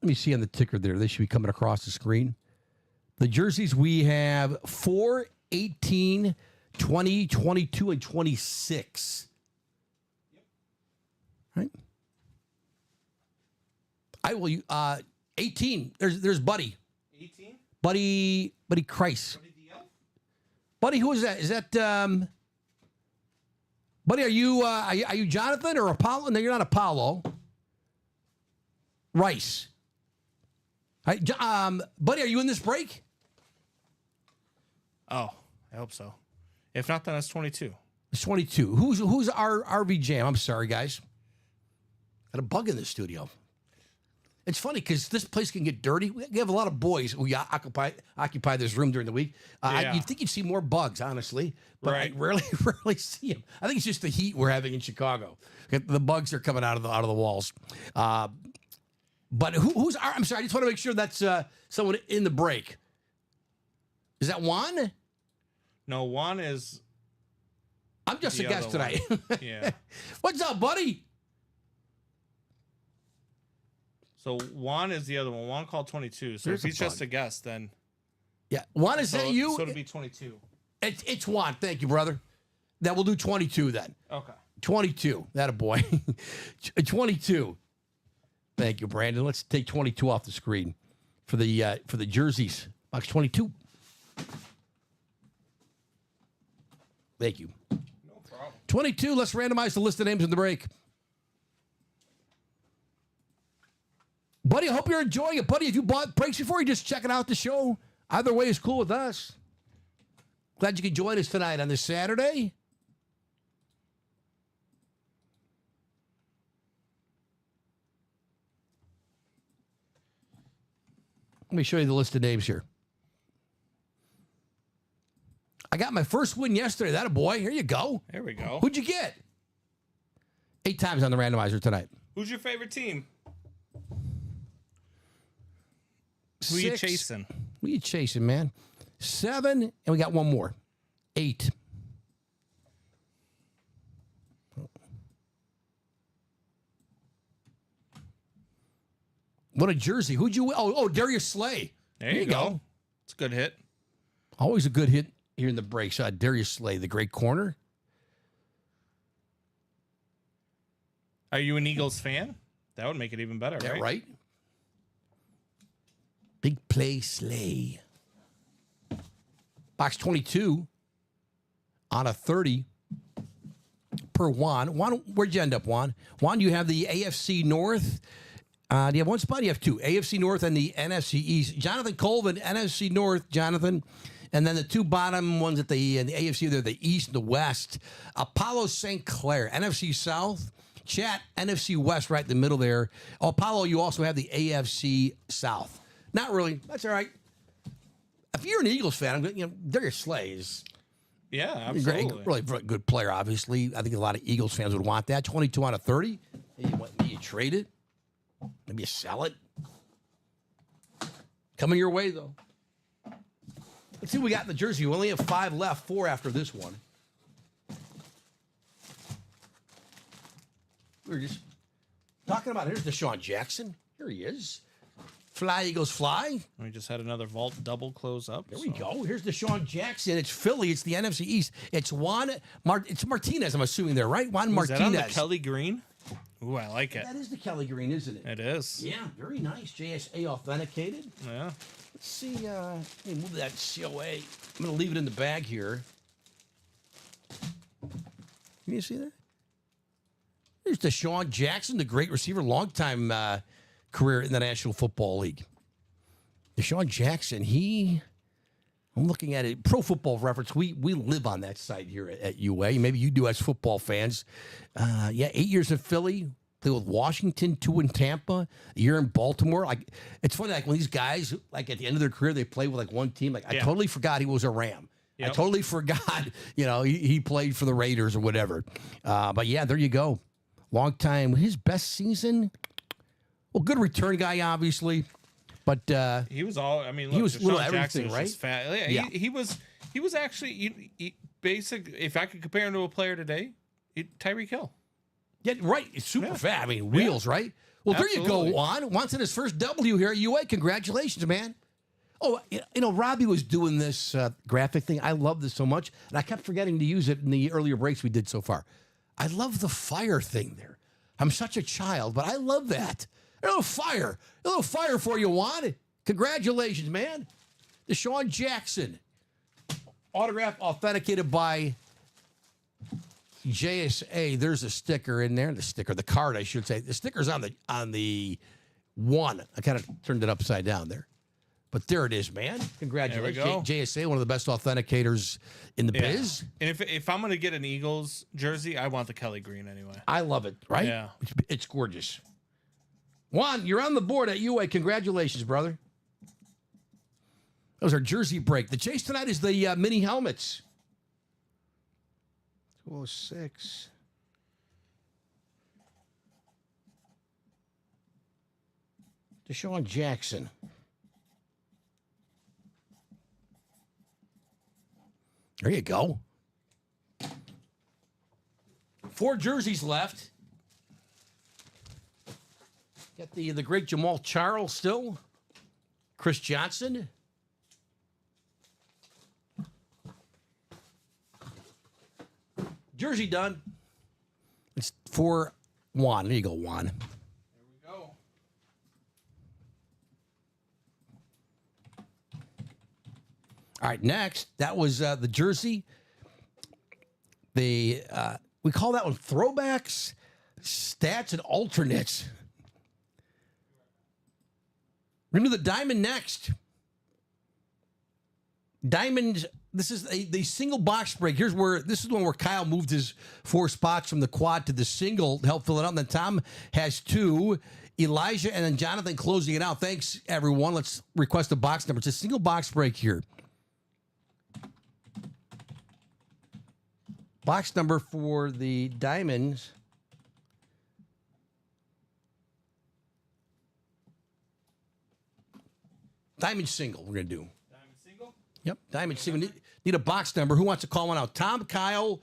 Let me see on the ticker there. They should be coming across the screen. The jerseys, we have 4, 18, 20, 22, and 26. Right? I will, 18. There's Buddy. 18. Buddy Christ. Buddy, who is that? Is that, Buddy, are you Jonathan or Apollo? No, you're not Apollo. Rice. Right, Buddy, are you in this break? Oh, I hope so. If not, then it's 22. It's 22. Who's our RV Jam? I'm sorry, guys. Got a bug in the studio. It's funny because this place can get dirty. We have a lot of boys who occupy this room during the week. You'd think you'd see more bugs, honestly, but right. I rarely see them. I think it's just the heat we're having in Chicago. The bugs are coming out of the walls. But who's our? I'm sorry. I just want to make sure that's someone in the break. Is that Juan? No, Juan is. I'm just a guest tonight. Yeah. What's up, buddy? So Juan is the other one. Juan called 22. So Here's if he's a just bug. a guest, then Yeah, Juan, is that you? So it'll be 22. It's Juan. Thank you, brother. That we'll do 22 then. Okay. 22. That a boy. 22. Thank you, Brandon. Let's take 22 off the screen for the jerseys. Box 22. Thank you. No problem. 22. Let's randomize the list of names in the break. Buddy, I hope you're enjoying it. Buddy, if you bought breaks before, you're just checking out the show. Either way is cool with us. Glad you could join us tonight on this Saturday. Let me show you the list of names here. I got my first win yesterday. That a boy. Here you go. There we go. Who'd you get? 8 times on the randomizer tonight. Who's your favorite team? Who you 6. chasing? Who you chasing, man? 7, and we got one more. 8. What a jersey. Who'd you... Oh, Darius Slay. There you go. It's a good hit. Always a good hit here in the breaks. Darius Slay, the great corner. Are you an Eagles fan? That would make it even better, Yeah, right? right? Big play Slay. Box 22 on a 30 per Juan. Juan, where'd you end up, Juan? Juan, you have the AFC North. Do you have one spot? You have 2. AFC North and the NFC East. Jonathan Colvin, NFC North, Jonathan. And then the 2 bottom ones at in the AFC, they're the East and the West. Apollo St. Clair, NFC South. Chat, NFC West right in the middle there. Apollo, you also have the AFC South. Not really. That's all right. If you're an Eagles fan, Darius Slay is Yeah, a absolutely. really good player, obviously. I think a lot of Eagles fans would want that. 22 out of 30. Maybe you trade it. Maybe you sell it. Coming your way, though. Let's see what we got in the jersey. We only have 5 left, 4 after this one. We were just talking about, here's Deshaun Jackson. Here he is. Fly, Eagles, fly. We just had another vault double close up. There we go. Here's Deshaun Jackson. It's Philly. It's the NFC East. It's it's Martinez, I'm assuming there, right? Juan Martinez. Is that on the Kelly Green? Ooh, I like it. That is the Kelly Green, isn't it? It is. Yeah, very nice. JSA authenticated. Yeah. Let's see. Let me move that COA. I'm going to leave it in the bag here. Can you see that? There's Deshaun Jackson, the great receiver, longtime career in the National Football League. Deshaun Jackson, I'm looking at it. Pro Football Reference. We live on that site here at UA. Maybe you do as football fans. 8 years in Philly. Play with Washington, 2 in Tampa. You're in Baltimore. Like, it's funny, like when these guys, like at the end of their career, they play with like one team. Like, I totally forgot he was a Ram. I totally forgot, he played for the Raiders or whatever. But yeah, there you go. Long time. His best season. Well, good return guy, obviously. But he was all. I mean, look, he was Deshaun little Jackson everything, was right? just fat. Yeah, he was actually basic. If I could compare him to a player today, Tyreek Hill. Yeah, right. It's super fat. I mean, wheels, right? Well, Absolutely. there you go, Juan. Juan's in his first W here at UA. Congratulations, man. Oh, Robbie was doing this graphic thing. I love this so much, and I kept forgetting to use it in the earlier breaks we did so far. I love the fire thing there. I'm such a child, but I love that. A little fire for you, Juan. Congratulations, man. Deshaun Jackson. Autograph authenticated by JSA. There's a sticker in there. The card, I should say. The sticker's on the one. I kind of turned it upside down there. But there it is, man. Congratulations. There we go. JSA, one of the best authenticators in the biz. And if I'm going to get an Eagles jersey, I want the Kelly Green anyway. I love it, right? Yeah. It's gorgeous. Juan, you're on the board at UA. Congratulations, brother. That was our jersey break. The chase tonight is the mini helmets. 206. Deshaun Jackson. There you go. 4 jerseys left. Got the great Jamal Charles still. Chris Johnson. Jersey done. It's for Juan. There you go, Juan. There we go. All right, next, that was the jersey. We call that one throwbacks, stats, and alternates. We're going to do the diamond next. Diamond, this is the single box break. This is the one where Kyle moved his 4 spots from the quad to the single to help fill it out. And then Tom has 2. Elijah and then Jonathan closing it out. Thanks, everyone. Let's request a box number. It's a single box break here. Box number for the diamonds. Diamond single, we're going to do. Diamond single? Yep, diamond single. Need a box number. Who wants to call one out? Tom, Kyle,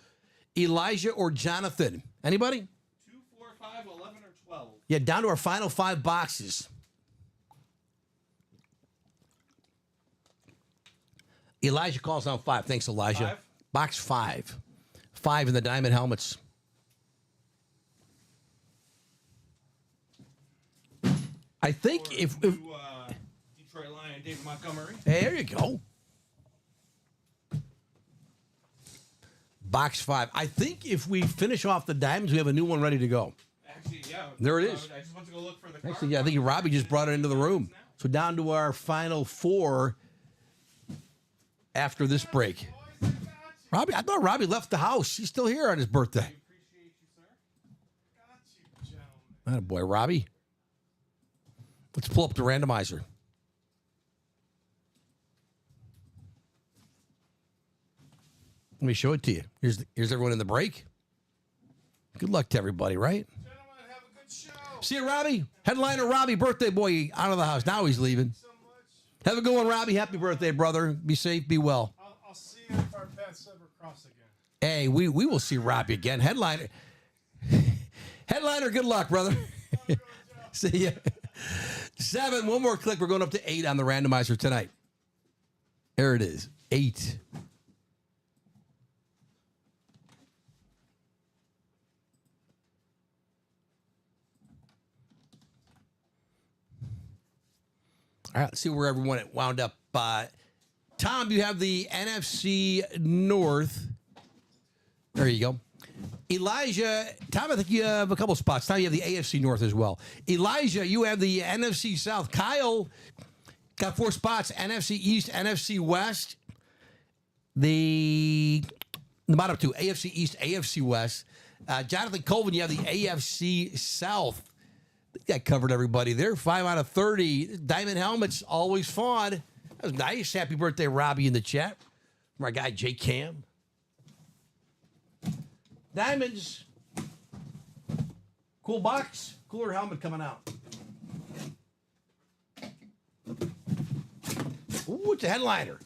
Elijah, or Jonathan? Anybody? 2, 4, 5, 11, or 12. Yeah, down to our final 5 boxes. Elijah calls out 5. Thanks, Elijah. 5? Box 5. 5 in the diamond helmets. I think if Detroit Lion, David Montgomery. hey, there you go. Box 5. I think if we finish off the diamonds, we have a new one ready to go. Actually, yeah. There it is. I just went to go look for the card. Actually, yeah, I think Robbie just brought it into the room. So down to our final 4 after this break. Robbie, I thought Robbie left the house. He's still here on his birthday. Appreciate you, sir. Got you, gentlemen. Atta boy, Robbie. Let's pull up the randomizer. Let me show it to you. Here's everyone in the break. Good luck to everybody, right? Gentlemen, have a good show. See you, Robbie. Headliner Robbie, birthday boy, out of the house. Now he's leaving. So much. Have a good one, Robbie. Happy birthday, brother. Be safe, be well. I'll see you if our paths ever cross again. Hey, we will see Robbie again. Headliner, good luck, brother. See ya. 7, one more click. We're going up to 8 on the randomizer tonight. There it is, 8. All right, let's see where everyone wound up. Tom, you have the NFC North. There you go. Elijah, Tom, I think you have a couple spots. Tom, you have the AFC North as well. Elijah, you have the NFC South. Kyle got 4 spots. NFC East, NFC West. The bottom 2, AFC East, AFC West. Jonathan Colvin, you have the AFC South. That covered everybody there. 5 out of 30. Diamond helmets, always fun. That was nice. Happy birthday, Robbie, in the chat. From our guy, J Cam. Diamonds. Cool box. Cooler helmet coming out. Ooh, it's a headliner.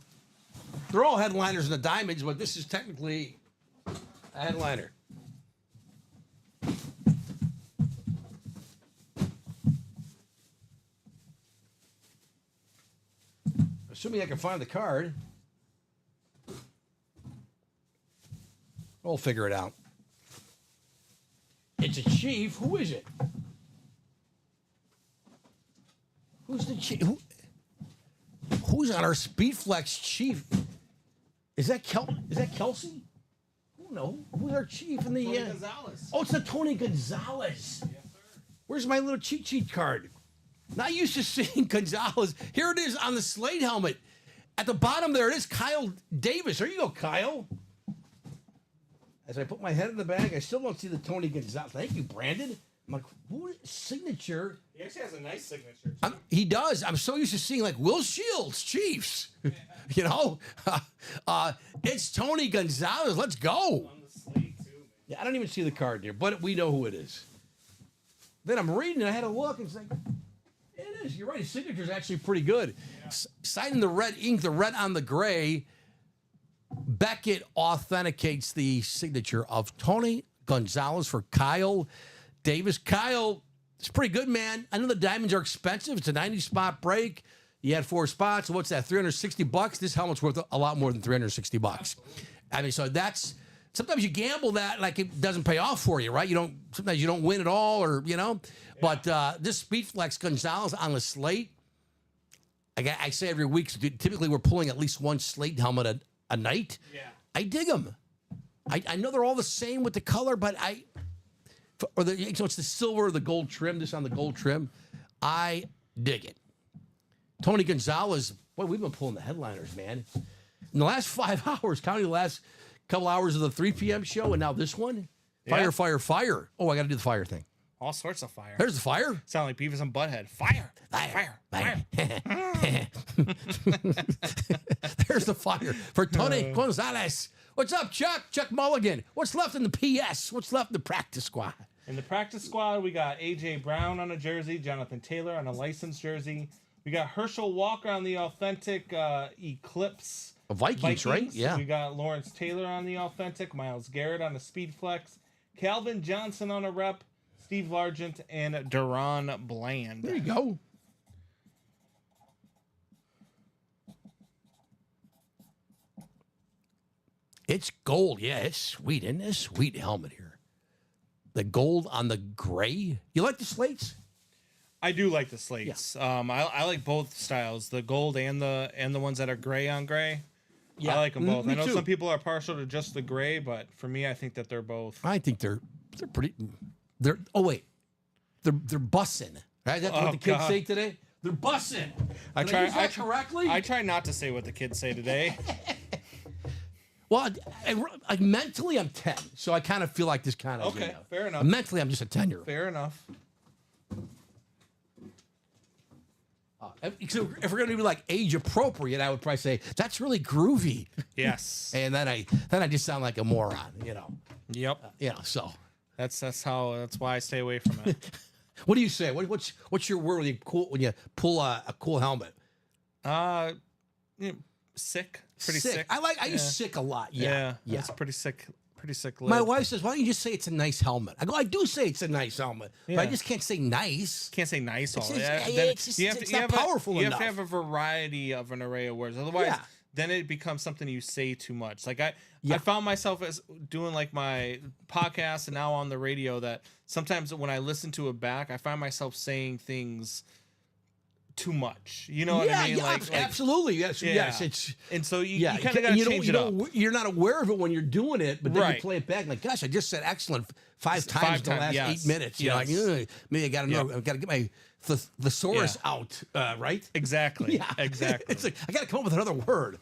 They're all headliners in the diamonds, but this is technically a headliner. Assuming I can find the card. We'll figure it out. It's a chief. Who is it? Who's the chief? Who's on our Speedflex chief? Is that Kelsey? No. Who's our chief in the? Tony Gonzalez. Oh, it's the Tony Gonzalez. Yes, sir. Where's my little cheat sheet card? Not used to seeing Gonzalez. Here it is on the Slade helmet. At the bottom there it is, Kyle Davis. There you go, Kyle. As I put my head in the bag, I still don't see the Tony Gonzalez. Thank you, Brandon. I'm like, who signature? He actually has a nice signature. He does. I'm so used to seeing like Will Shields, Chiefs. You know, it's Tony Gonzalez. Let's go. On the slate too, man. Yeah, I don't even see the card there, but we know who it is. Then I'm reading, and I had a look, and it's like, it is. You're right. His signature is actually pretty good. Yeah. Signing the red ink, the red on the gray. Beckett authenticates the signature of Tony Gonzalez for Kyle Davis. Kyle, it's pretty good, man. I know the diamonds are expensive. It's a 90-spot break. You had 4 spots. What's that, $360? This helmet's worth a lot more than $360. I mean, so that's, sometimes you gamble that like it doesn't pay off for you, right? Sometimes you don't win at all or, you know. Yeah. But this Speedflex Gonzalez on the slate, I say every week, typically we're pulling at least one slate helmet a night. Yeah. I dig them. I know they're all the same with the color, but so it's the silver or the gold trim, this on the gold trim. I dig it. Tony Gonzalez, boy, we've been pulling the headliners, man. In the last 5 hours, counting the last couple hours of the 3 p.m. show, and now this one, fire, fire, fire. Oh, I got to do the fire thing. All sorts of fire. There's the fire. Sound like Beavis and Butthead. Fire, fire, fire. There's the fire for Tony Gonzalez. What's up, Chuck? Chuck Mulligan. What's left in the PS? What's left in the practice squad? In the practice squad, we got A.J. Brown on a jersey, Jonathan Taylor on a licensed jersey. We got Herschel Walker on the authentic Eclipse. Vikings, right? Yeah. We got Lawrence Taylor on the authentic, Myles Garrett on a Speedflex, Calvin Johnson on a rep, Steve Largent, and Duron Bland. There you go. It's gold. Yeah, it's sweet. Isn't it? Sweet helmet here. The gold on the gray. You like the slates? I do like the slates. Yeah. I like both styles, the gold and the ones that are gray on gray. Yeah, I like them both. I know some people are partial to just the gray, but for me, I think that they're both. I think they're pretty. They're bussing. Right? That's what the kids say today. They're bussing. I try not to say what the kids say today. Well, mentally, I'm 10, so I kind of feel like this kind of. Okay, fair enough. Mentally, I'm just a 10-year-old. Fair enough. So if we're going to be like age appropriate, I would probably say that's really groovy. Yes. And then I just sound like a moron, you know. Yep. So that's why I stay away from it. What do you say? What's your word when you pull a cool helmet? Sick. Pretty sick. I use sick a lot. Yeah. That's pretty sick. Pretty sick lid. My wife says, "Why don't you just say it's a nice helmet?" I go, "I do say it's a nice helmet, but I just can't say nice. Can't say nice all. It's not powerful enough. You have to have a variety of an array of words. Otherwise, then it becomes something you say too much. Like I found myself as doing like my podcast and now on the radio that sometimes when I listen to it back, I find myself saying things too much. You know what I mean? Like, absolutely. Yes. It's and so you kind of got to change it up. You're not aware of it when you're doing it, but then you play it back like, gosh, I just said excellent five times in the last 8 minutes. You're like, maybe I got to know. I've got to get my thesaurus out, right? Exactly. Yeah. Exactly. It's like I got to come up with another word.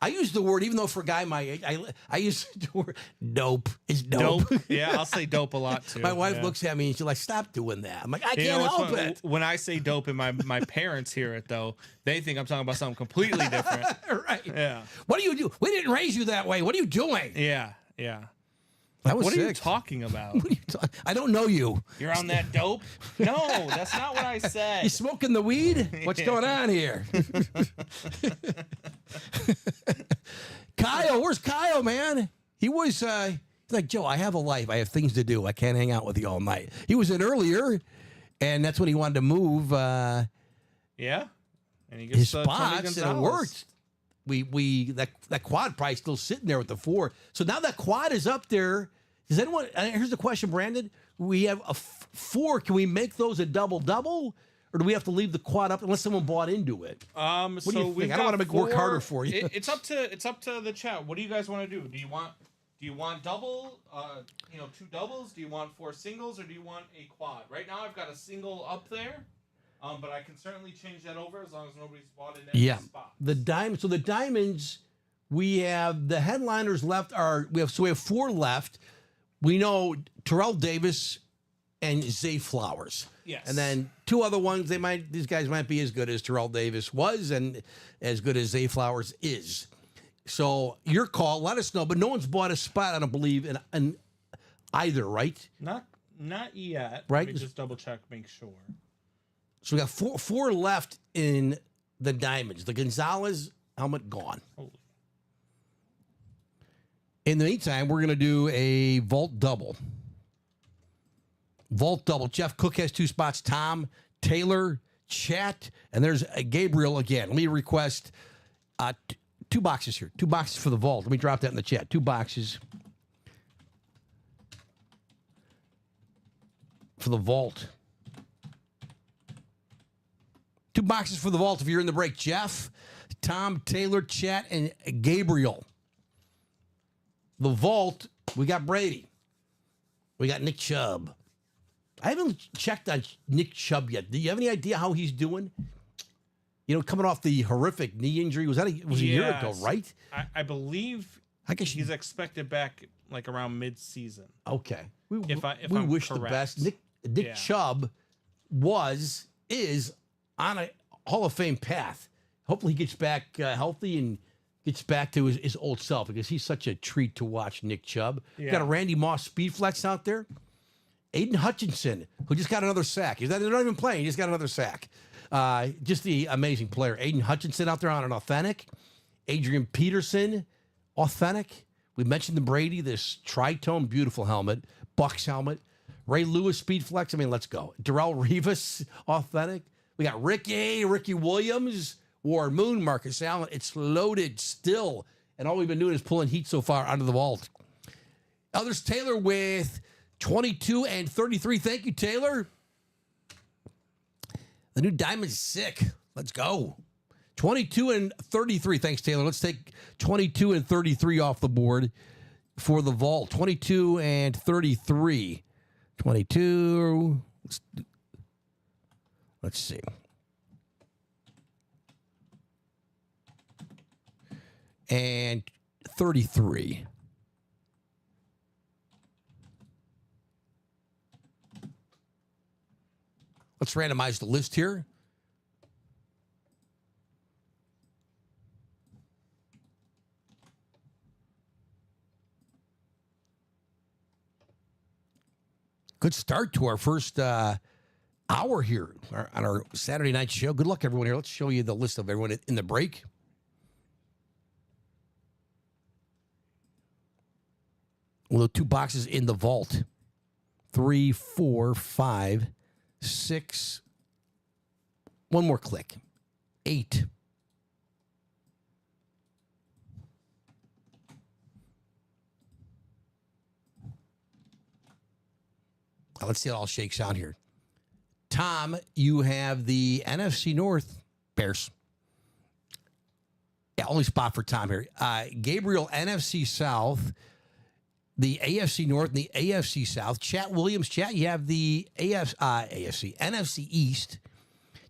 I use the word, even though for a guy my age, I use the word dope. It's dope. Dope. Yeah, I'll say dope a lot too. My wife yeah. looks at me and she's like, "Stop doing that." I'm like, "I You know can't what's help funny? it." When I say dope and my parents hear it though, they think I'm talking about something completely different. Right. Yeah. What do you do? We didn't raise you that way. What are you doing? Yeah. Yeah. That was What are you sick. talking about? What are you I don't know you. You're on that dope? No, that's not what I You said. smoking the weed? What's going on here? Kyle, where's Kyle, man? He was he's like, Joe, I have a life. I have things to do. I can't hang out with you all night. He was in earlier, and that's when he wanted to move Yeah. And he his gets Tony spots, and it Gonzalez. worked. We that quad price still sitting there with the 4. So now that quad is up there. Does anyone? Here's the question, Brandon. We have a 4. Can we make those a double, or do we have to leave the quad up unless someone bought into it? So do you we've think? I don't got wanna make work 4 harder for you. It's up to the chat. What do you guys want to do? Do you want double? 2 doubles? Do you want 4 singles, or do you want a quad? Right now, I've got a single up there. But I can certainly change that over as long as nobody's bought in any spot. The diamond. So the diamonds, we have the headliners left. We have 4 left. We know Terrell Davis and Zay Flowers. Yes. And then 2 other ones. These guys might be as good as Terrell Davis was and as good as Zay Flowers is. So your call. Let us know. But no one's bought a spot, I don't believe, in either, right? Not yet. Right. Let me just double check, make sure. So we got 4 left in the diamonds. The Gonzalez helmet gone. Holy. In the meantime, we're going to do a vault double. Vault double. Jeff Cook has 2 spots. Tom, Taylor, Chat, and there's Gabriel again. Let me request 2 boxes here. 2 boxes for the vault. Let me drop that in the chat. 2 boxes for the vault. 2 boxes for the vault if you're in the break. Jeff, Tom, Taylor, Chat, and Gabriel. The vault, we got Brady. We got Nick Chubb. I haven't checked on Nick Chubb yet. Do you have any idea how he's doing? You know, coming off the horrific knee injury. Was a year ago, right? I believe I guess he's expected back like around mid-season. Okay. We I'm wish the correct. best. Nick Chubb is on a Hall of Fame path. Hopefully he gets back healthy and gets back to his old self because he's such a treat to watch, Nick Chubb. Yeah. Got a Randy Moss speed flex out there. Aiden Hutchinson, who just got another sack. They're not even playing. He just got another sack. Just the amazing player. Aiden Hutchinson out there on an authentic. Adrian Peterson, authentic. We mentioned the Brady, this Tritone, beautiful helmet. Bucks helmet. Ray Lewis, speed flex. I mean, let's go. Darrell Rivas, authentic. We got Ricky Williams, Warren Moon, Marcus Allen. It's loaded still. And all we've been doing is pulling heat so far out of the vault. Others, Taylor with 22 and 33. Thank you, Taylor. The new diamond's sick. Let's go. 22 and 33. Thanks, Taylor. Let's take 22 and 33 off the board for the vault. 22 and 33. 22. Let's see. And 33. Let's randomize the list here. Good start to our first hour here on our Saturday night show. Good luck, everyone here. Let's show you the list of everyone in the break. Well, 2 boxes in the vault. 3, 4, 5, 6. One more click. 8. Let's see how it all shakes out here. Tom, you have the NFC North Bears. Yeah, only spot for Tom here. Gabriel, NFC South, the AFC North, and the AFC South. Chat Williams, Chat, you have the NFC East.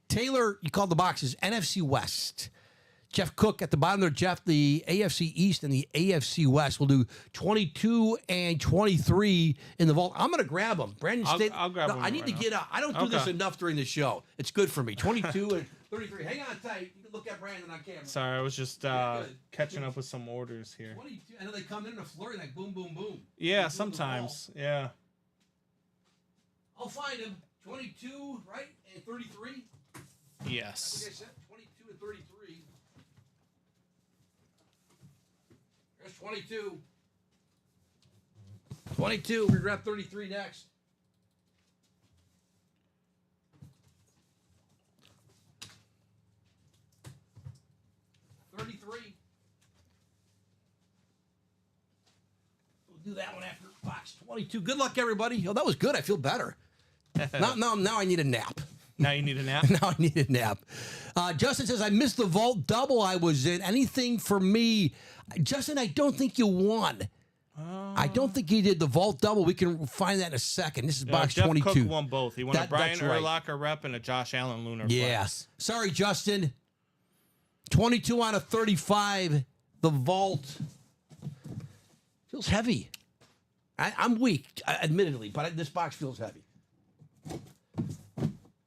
Taylor, you called the boxes NFC West. Jeff Cook at the bottom there. Jeff, the AFC East and the AFC West will do 22 and 23 in the vault. I'm going to grab them. Brandon, I'll grab them I need right to now. get out. I don't do this Okay. enough during the show. It's good for me. 22 and 33. Hang on tight. You can look at Brandon on camera. Sorry, I was just good. catching up with some orders here. 22. I know they come in a flurry like boom, boom, boom. Yeah, Boom, boom, sometimes. boom. Yeah. I'll find him. 22, right? And 33. Yes. That's what I said. 22 and 33. There's 22. 22. We're grab 33 next. We'll do that one after box 22. Good luck, everybody. Oh, that was good. I feel better. Now I need a nap. Now you need a nap? Now I need a nap. Justin says, I missed the vault double I was in. Anything for me? Justin, I don't think you won. I don't think you did the vault double. We can find that in a second. This is box Jeff 22. Cook won both. He won a Brian that's right. Urlacher rep and a Josh Allen Lunar Yeah. Flex. Sorry, Justin. 22 out of 35. The vault feels heavy. I'm weak, admittedly, but this box feels heavy.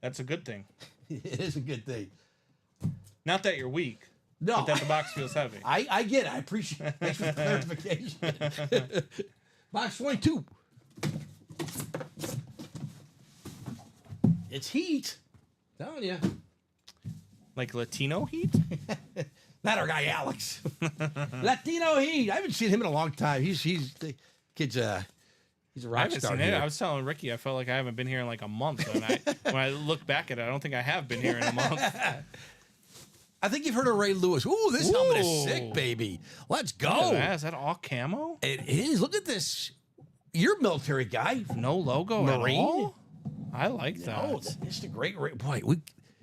That's a good thing. It is a good thing. Not that you're weak, No, but that the box feels heavy. I get it. I appreciate it. Thanks for the clarification. Box 22. It's heat. Telling you. Like Latino heat? Not our guy Alex. Latino heat. I haven't seen him in a long time. He's the kid's he's a I rock haven't star. seen it. Here. I was telling Ricky, I felt like I haven't been here in like a month. And when I look back at it, I don't think I have been here in a month. I think you've heard of Ray Lewis. Ooh, this helmet is Ooh. sick, baby. Let's Look at go. that. Is that all camo? It is. Look at this. You're a military guy. No logo Marine? at all? I like that. Oh, this is a great. Boy,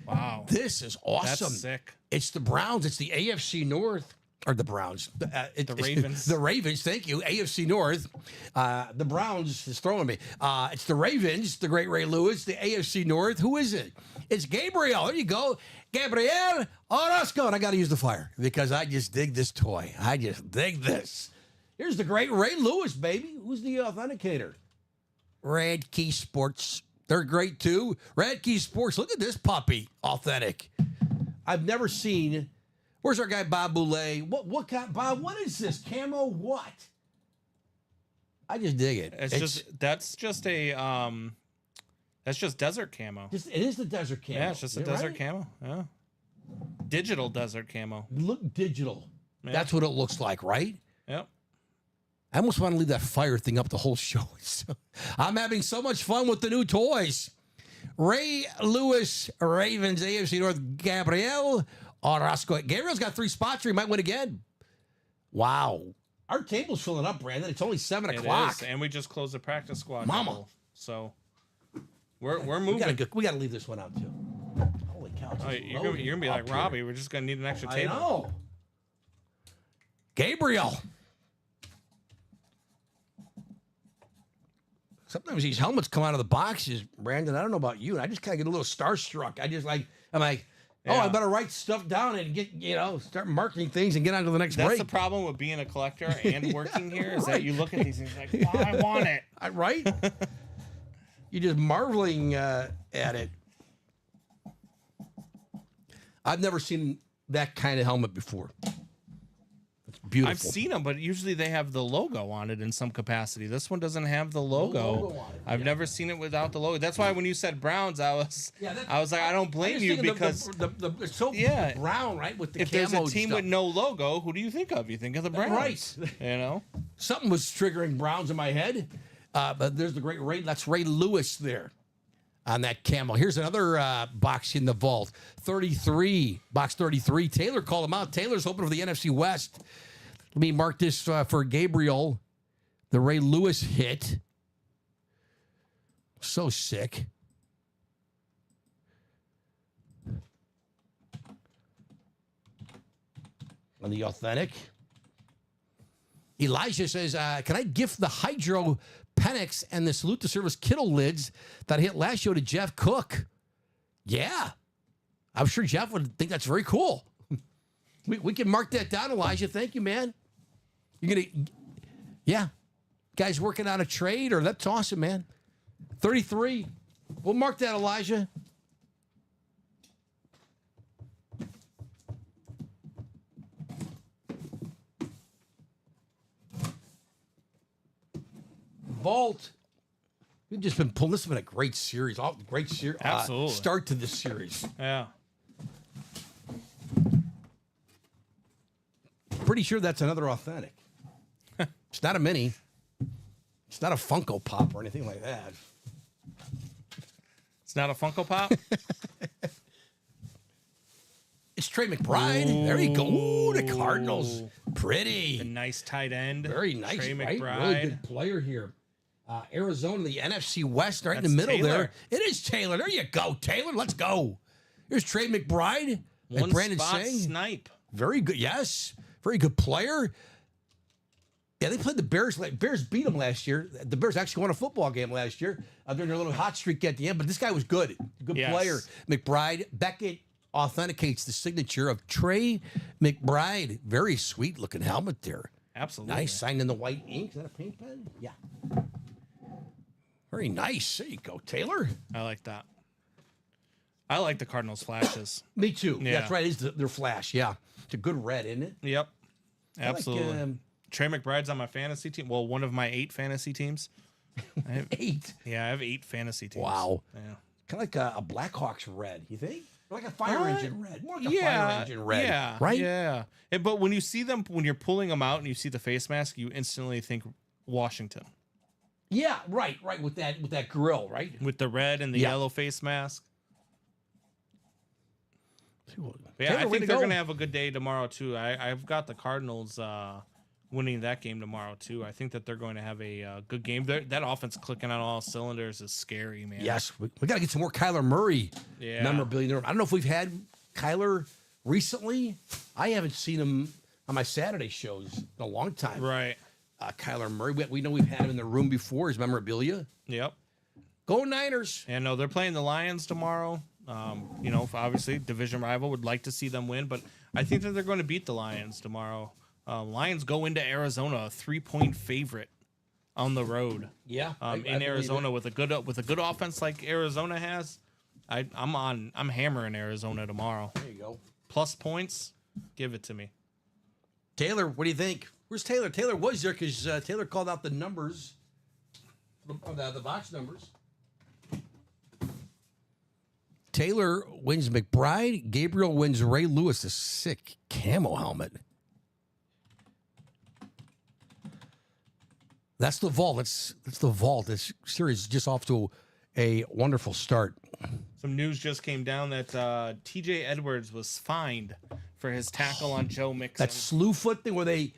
Wow. this is awesome. That's sick. It's the Browns. It's the AFC North. Or the Browns. The Ravens. The Ravens, thank you. AFC North. The Browns is throwing me. It's the Ravens, the great Ray Lewis, the AFC North. Who is it? It's Gabriel. There you go. Gabriel Orozco. And I got to use the fire because I just dig this toy. I just dig this. Here's the great Ray Lewis, baby. Who's the authenticator? Radkey Sports. They're great too. Radkey Sports. Look at this puppy. Authentic. I've never seen. Where's our guy Bob Boulay? What Bob? What is this camo? What? I just dig it. That's just desert camo. It is the desert camo. Yeah, it's just a You're desert right. camo. Yeah. Digital desert camo. Look digital. Yeah. That's what it looks like, right? Yep. I almost want to leave that fire thing up the whole show. I'm having so much fun with the new toys. Ray Lewis, Ravens, AFC North, Gabriel Orozco. Gabriel's got 3 spots, or he might win again. Wow. Our table's filling up, Brandon. It's only 7 It o'clock. is, and we just closed the practice squad. Mama. double. So we're We moving. gotta leave this one out too. Holy cow! Oh, you're gonna be like Robbie. We're just gonna need an extra I table. know. Gabriel. Sometimes these helmets come out of the boxes, Brandon. I don't know about you, and I just kind of get a little starstruck. I'm like, oh, I Yeah. better write stuff down and get, start marking things and get on to the next That's break. the problem with being a collector and working here is right. that you look at these things like, oh, I want it. Right? You're just marveling at it. I've never seen that kind of helmet before. It's beautiful. I've seen them, but usually they have the logo on it in some capacity. This one doesn't have the logo. logo on it, I've yeah. never seen it without the logo. That's why when you said Browns, I was like, I don't blame just you think of because it's so Yeah. brown, right? With the if there's a camo team stuff. with no logo, who do you think of? You think of the Browns, Right. You know. Something was triggering Browns in my head. But there's the great Ray. That's Ray Lewis there on that camo. Here's another box in the vault. 33, box 33. Taylor called him out. Taylor's hoping for the NFC West. Let me mark this for Gabriel. The Ray Lewis hit. So sick. On the authentic. Elijah says, can I gift the Hydro Penix and the Salute to Service Kittle lids that I hit last show to Jeff Cook? Yeah. I'm sure Jeff would think that's very cool. We can mark that down, Elijah. Thank you, man. You're gonna, yeah. Guys working on a trade, or that's awesome, man. 33. We'll mark that, Elijah. Vault. We've just been pulling. This has been a great series. Great series. Absolutely. Start to this series. Yeah. Pretty sure that's another authentic. It's not a mini. It's not a Funko Pop or anything like that. It's not a Funko Pop. It's Trey McBride. Ooh. There you go. Ooh, the Cardinals. A Pretty. nice tight end. Very nice. Trey Right? McBride. Really good player here. Arizona, the NFC West, right in the That's middle Taylor. there. It is Taylor. There you go, Taylor. Let's go. Here's Trey McBride. One And Brandon spot Singh. snipe. Very good. Yes. Very good player. Yeah, they played the Bears. Bears beat them last year. The Bears actually won a football game last year during their little hot streak at the end. But this guy was good. Good Yes. player. McBride. Beckett authenticates the signature of Trey McBride. Very sweet looking helmet there. Absolutely. Nice. Signed in the white ink. Is that a paint pen? Yeah. Very nice. There you go, Taylor. I like that. I like the Cardinals flashes. Me too. Yeah. That's right. It's their flash. Yeah. It's a good red, isn't it? Yep. I like, Absolutely. Trey McBride's on my fantasy team. Well, one of my 8 fantasy teams. I have, 8. yeah, I have 8 fantasy teams. Wow. Yeah. Kind of like a Blackhawks red, you think? Or like a fire engine red. More like a Yeah, fire engine red. yeah, Right? Yeah. But when you see them, when you're pulling them out and you see the face mask, you instantly think Washington Yeah, right. With that grill, right? with the red and the Yeah. yellow face mask. But yeah, Taylor, I way think to they're go. going to have a good day tomorrow too. I've got the Cardinals winning that game tomorrow too. I think that they're going to have a good game. That offense clicking on all cylinders is scary, man. Yes, we got to get some more Kyler Murray Yeah. memorabilia. I don't know if we've had Kyler recently. I haven't seen him on my Saturday shows in a long time. Right. Kyler Murray, we know we've had him in the room before, his memorabilia. Yep. Go Niners. And no, they're playing the Lions tomorrow. You know, obviously division rival, would like to see them win, but I think that they're going to beat the Lions tomorrow. Lions go into Arizona, a 3-point favorite on the road. Yeah. In Arizona with a good offense like Arizona has. I'm hammering Arizona tomorrow. There you go. Plus points, give it to me. Taylor, what do you think? Where's Taylor? Taylor was there because Taylor called out the numbers, the box numbers. Taylor wins McBride. Gabriel wins Ray Lewis, a sick camo helmet. That's the vault. That's the vault. This series is just off to a wonderful start. Some news just came down that T.J. Edwards was fined for his tackle on Joe Mixon. That slew foot thing where they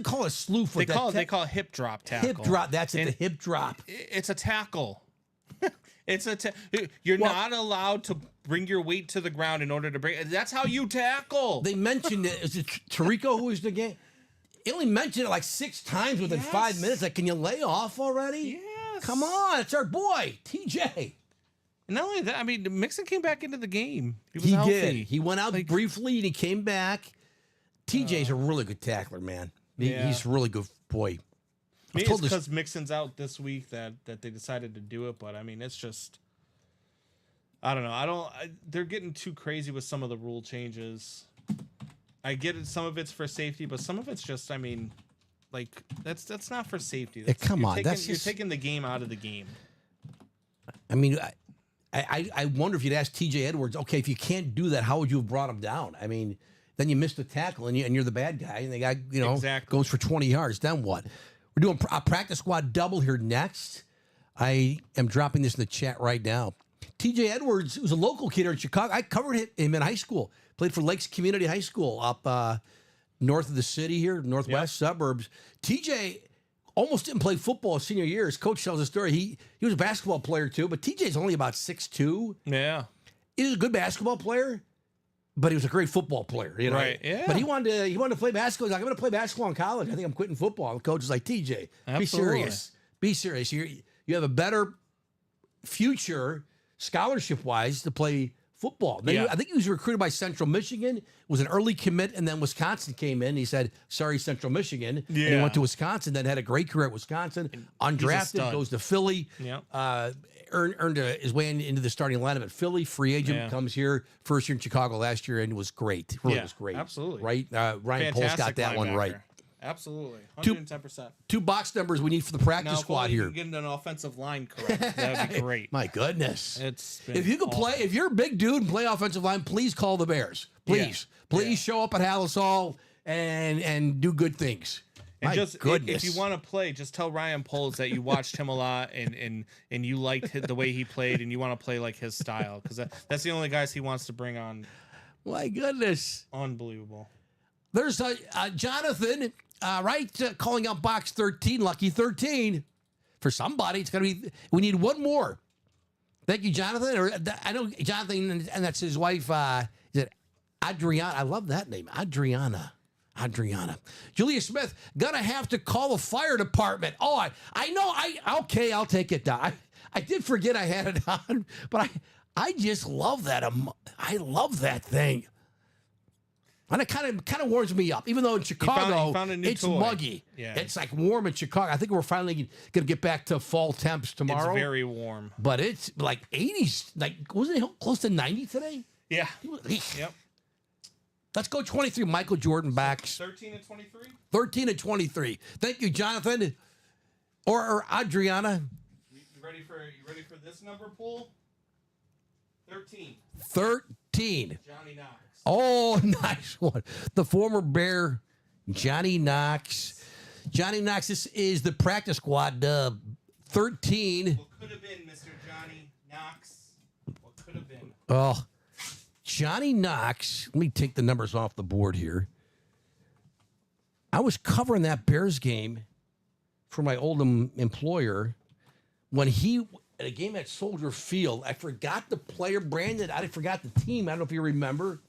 call it slew foot. They call it hip drop tackle. hip drop. That's it. And The hip drop. It's a tackle. You're not allowed to bring your weight to the ground in order to bring. That's how you tackle. They mentioned it. Is it Tarico who was the game? He only mentioned it like 6 times within 5 minutes. Like, can you lay off already? Yes. Come on, it's our boy TJ. And not only that, I mean, Mixon came back into the game. He was He healthy. did. He went out briefly and he came back. TJ's a really good tackler, man. Yeah. He's a really good boy. Maybe told it's this- because Mixon's out this week that they decided to do it, but I mean, it's just, I don't know. They're getting too crazy with some of the rule changes. I get it. Some of it's for safety, but some of it's just, I mean, like that's not for safety. Come on, you're taking the game out of the game. I mean, I wonder if you'd ask TJ Edwards, okay, if you can't do that, how would you have brought him down? I mean, then you missed the tackle and you're the bad guy, and the guy, Exactly. goes for 20 yards. Then what? We're doing a practice squad double here next. I am dropping this in the chat right now. TJ Edwards was a local kid here in Chicago. I covered him in high school. Played for Lakes Community High School up north of the city here, northwest suburbs. TJ almost didn't play football his senior year. His coach tells a story. He was a basketball player too, but TJ's only about 6'2". Yeah. He was a good basketball player, but he was a great football player. Right, yeah. But he wanted to play basketball. He's like, I'm going to play basketball in college. I think I'm quitting football. The coach is like, TJ, Absolutely. be serious. Be serious. You have a better future scholarship-wise to play football. Then Yeah. I think he was recruited by Central Michigan, was an early commit, and then Wisconsin came in. He said, sorry, Central Michigan. And he Yeah. went to Wisconsin, then had a great career at Wisconsin. Undrafted, stud. goes to Philly. Yeah. Earned his way into the starting lineup at Philly. Free agent, Yeah. comes here. First year in Chicago last year, and was great. Really Yeah, was great. absolutely. Right? Ryan Poles got Fantastic that one linebacker. right. Absolutely. Two- 110%. 2 box numbers we need for the practice Now, squad if you here. can get an offensive line correct, that would be great. My goodness. It's been If you can awesome. play, if you're a big dude and play offensive line, please call the Bears. Please, please Yeah. show up at Hallis Hall and do good things. And My just goodness. if you want to play, just tell Ryan Poles that you watched him a lot and you liked the way he played and you want to play like his style because that's the only guys he wants to bring on. My goodness. Unbelievable. There's Jonathan, calling out box 13, lucky 13. For somebody, it's going to be, we need one more. Thank you, Jonathan. I know Jonathan, and that's his wife, is it Adriana? I love that name, Adriana. Julia Smith, gonna have to call the fire department. Oh, I know. Okay, I'll take it down. I did forget I had it on, but I just love that. I love that thing. And it kind of warms me up, even though in Chicago he found a new it's toy. muggy. Yeah. It's like warm in Chicago. I think we're finally going to get back to fall temps tomorrow. It's very warm. But it's like 80s. Like, wasn't it close to 90 today? Yeah. Yep. Let's go 23. Michael Jordan backs. 13 and 23. 13 and 23. Thank you, Jonathan. Or Adriana. You ready for this number pool? 13. 13. Johnny Knox. Oh, nice one. The former Bear, Johnny Knox. Johnny Knox, this is the practice squad. 13. What could have been, Mr. Johnny Knox? What could have been? Oh, Johnny Knox. Let me take the numbers off the board here. I was covering that Bears game for my old employer when he, at a game at Soldier Field, I forgot the player, Brandon. I forgot the team. I don't know if you remember.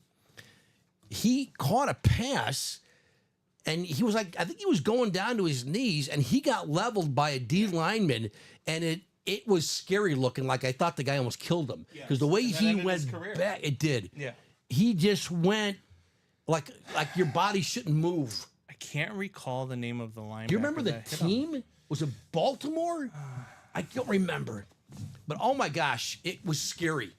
He caught a pass, and he was like, I think he was going down to his knees, and he got leveled by a D lineman, and it was scary looking. Like I thought the guy almost killed him because the way And that he ended went his career. back, it did. Yeah. He just went like your body shouldn't move. I can't recall the name of the linebacker. Do you remember the that hit him. team? Was it Baltimore? I don't remember. But oh my gosh, it was scary.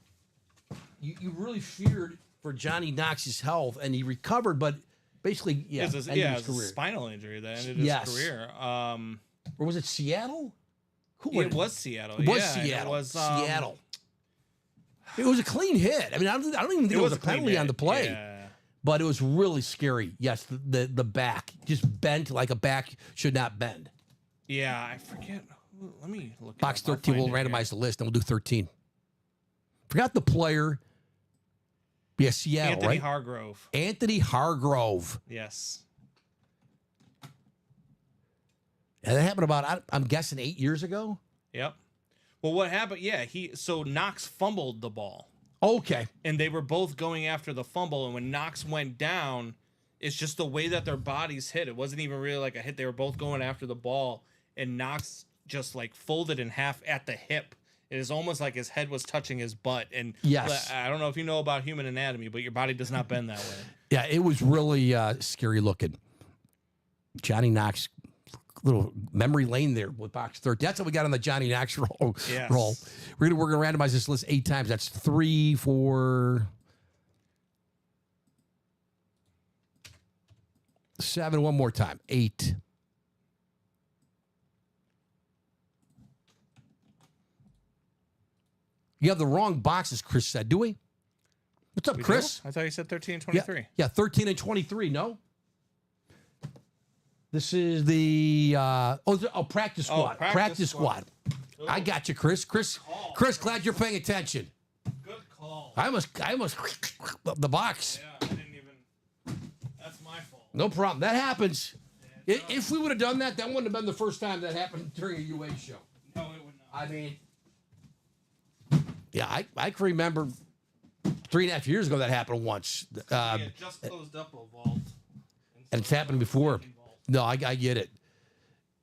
You really feared for Johnny Knox's health, and he recovered, but basically, It was ended a his career. spinal injury that ended his Yes. career. Or was it Seattle? It was Seattle. It was Yeah, Seattle. It was Seattle. It was a clean hit. I mean, I don't even think it was a clean penalty hit. on the play. Yeah. But it was really scary. Yes, the back just bent like a back should not bend. Yeah, I forget. Let me look. it Box up. I'll 13, we'll find it randomize the list, and we'll do 13. Forgot the player. Yeah, here. Seattle, Anthony right? Hargrove. Anthony Hargrove. Yes. And that happened about, I'm guessing, 8 years ago. Yep. Well, what happened? Yeah, so Knox fumbled the ball, Okay. and they were both going after the fumble. And when Knox went down, it's just the way that their bodies hit. It wasn't even really like a hit. They were both going after the ball, and Knox just like folded in half at the hip. It is almost like his head was touching his butt. And Yes. I don't know if you know about human anatomy, but your body does not bend that way. Yeah, it was really scary looking. Johnny Knox, little memory lane there with box 13. That's what we got on the Johnny Knox roll. Yes. We're gonna randomize this list 8 times. That's 3, 4, 7. One more time. 8. You have the wrong boxes, Chris said. Do we? What's up, We Chris? do? I thought you said 13 and Yeah, 23. yeah, 13 and 23. No. This is the practice squad. practice squad. I got you, Chris. Chris, glad you're paying attention. Good call. I almost the box. Yeah, I didn't even. That's my fault. No problem. That happens. If we would have done that, that wouldn't have been the first time that happened during a UA show. No, it would not. I mean, yeah, I can remember 3.5 years ago that happened once. We had just closed up a vault. And it's happened before. No, I get it.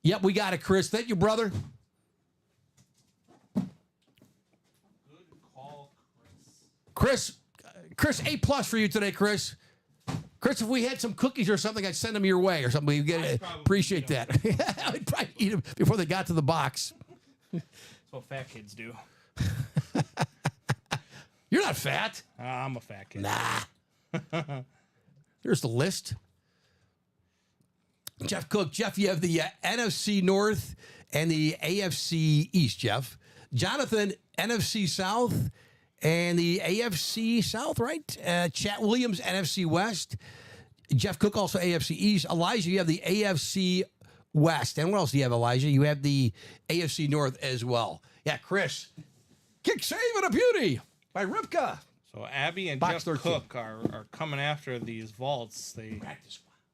Yep, we got it, Chris. Thank you, brother. Good call, Chris. Chris, A+ for you today, Chris. Chris, if we had some cookies or something, I'd send them your way or something. You get appreciate that. I'd probably eat them before they got to the box. That's what fat kids do. You're not fat. I'm a fat kid. Nah. Here's the list. Jeff Cook. Jeff, you have the NFC North and the AFC East, Jeff. Jonathan, NFC South and the AFC South, right? Chat Williams, NFC West. Jeff Cook, also AFC East. Elijah, you have the AFC West. And what else do you have, Elijah? You have the AFC North as well. Yeah, Chris. Kick Save and a Beauty by Ripka. So Abby and Box Jeff 13. Cook are coming after these vaults.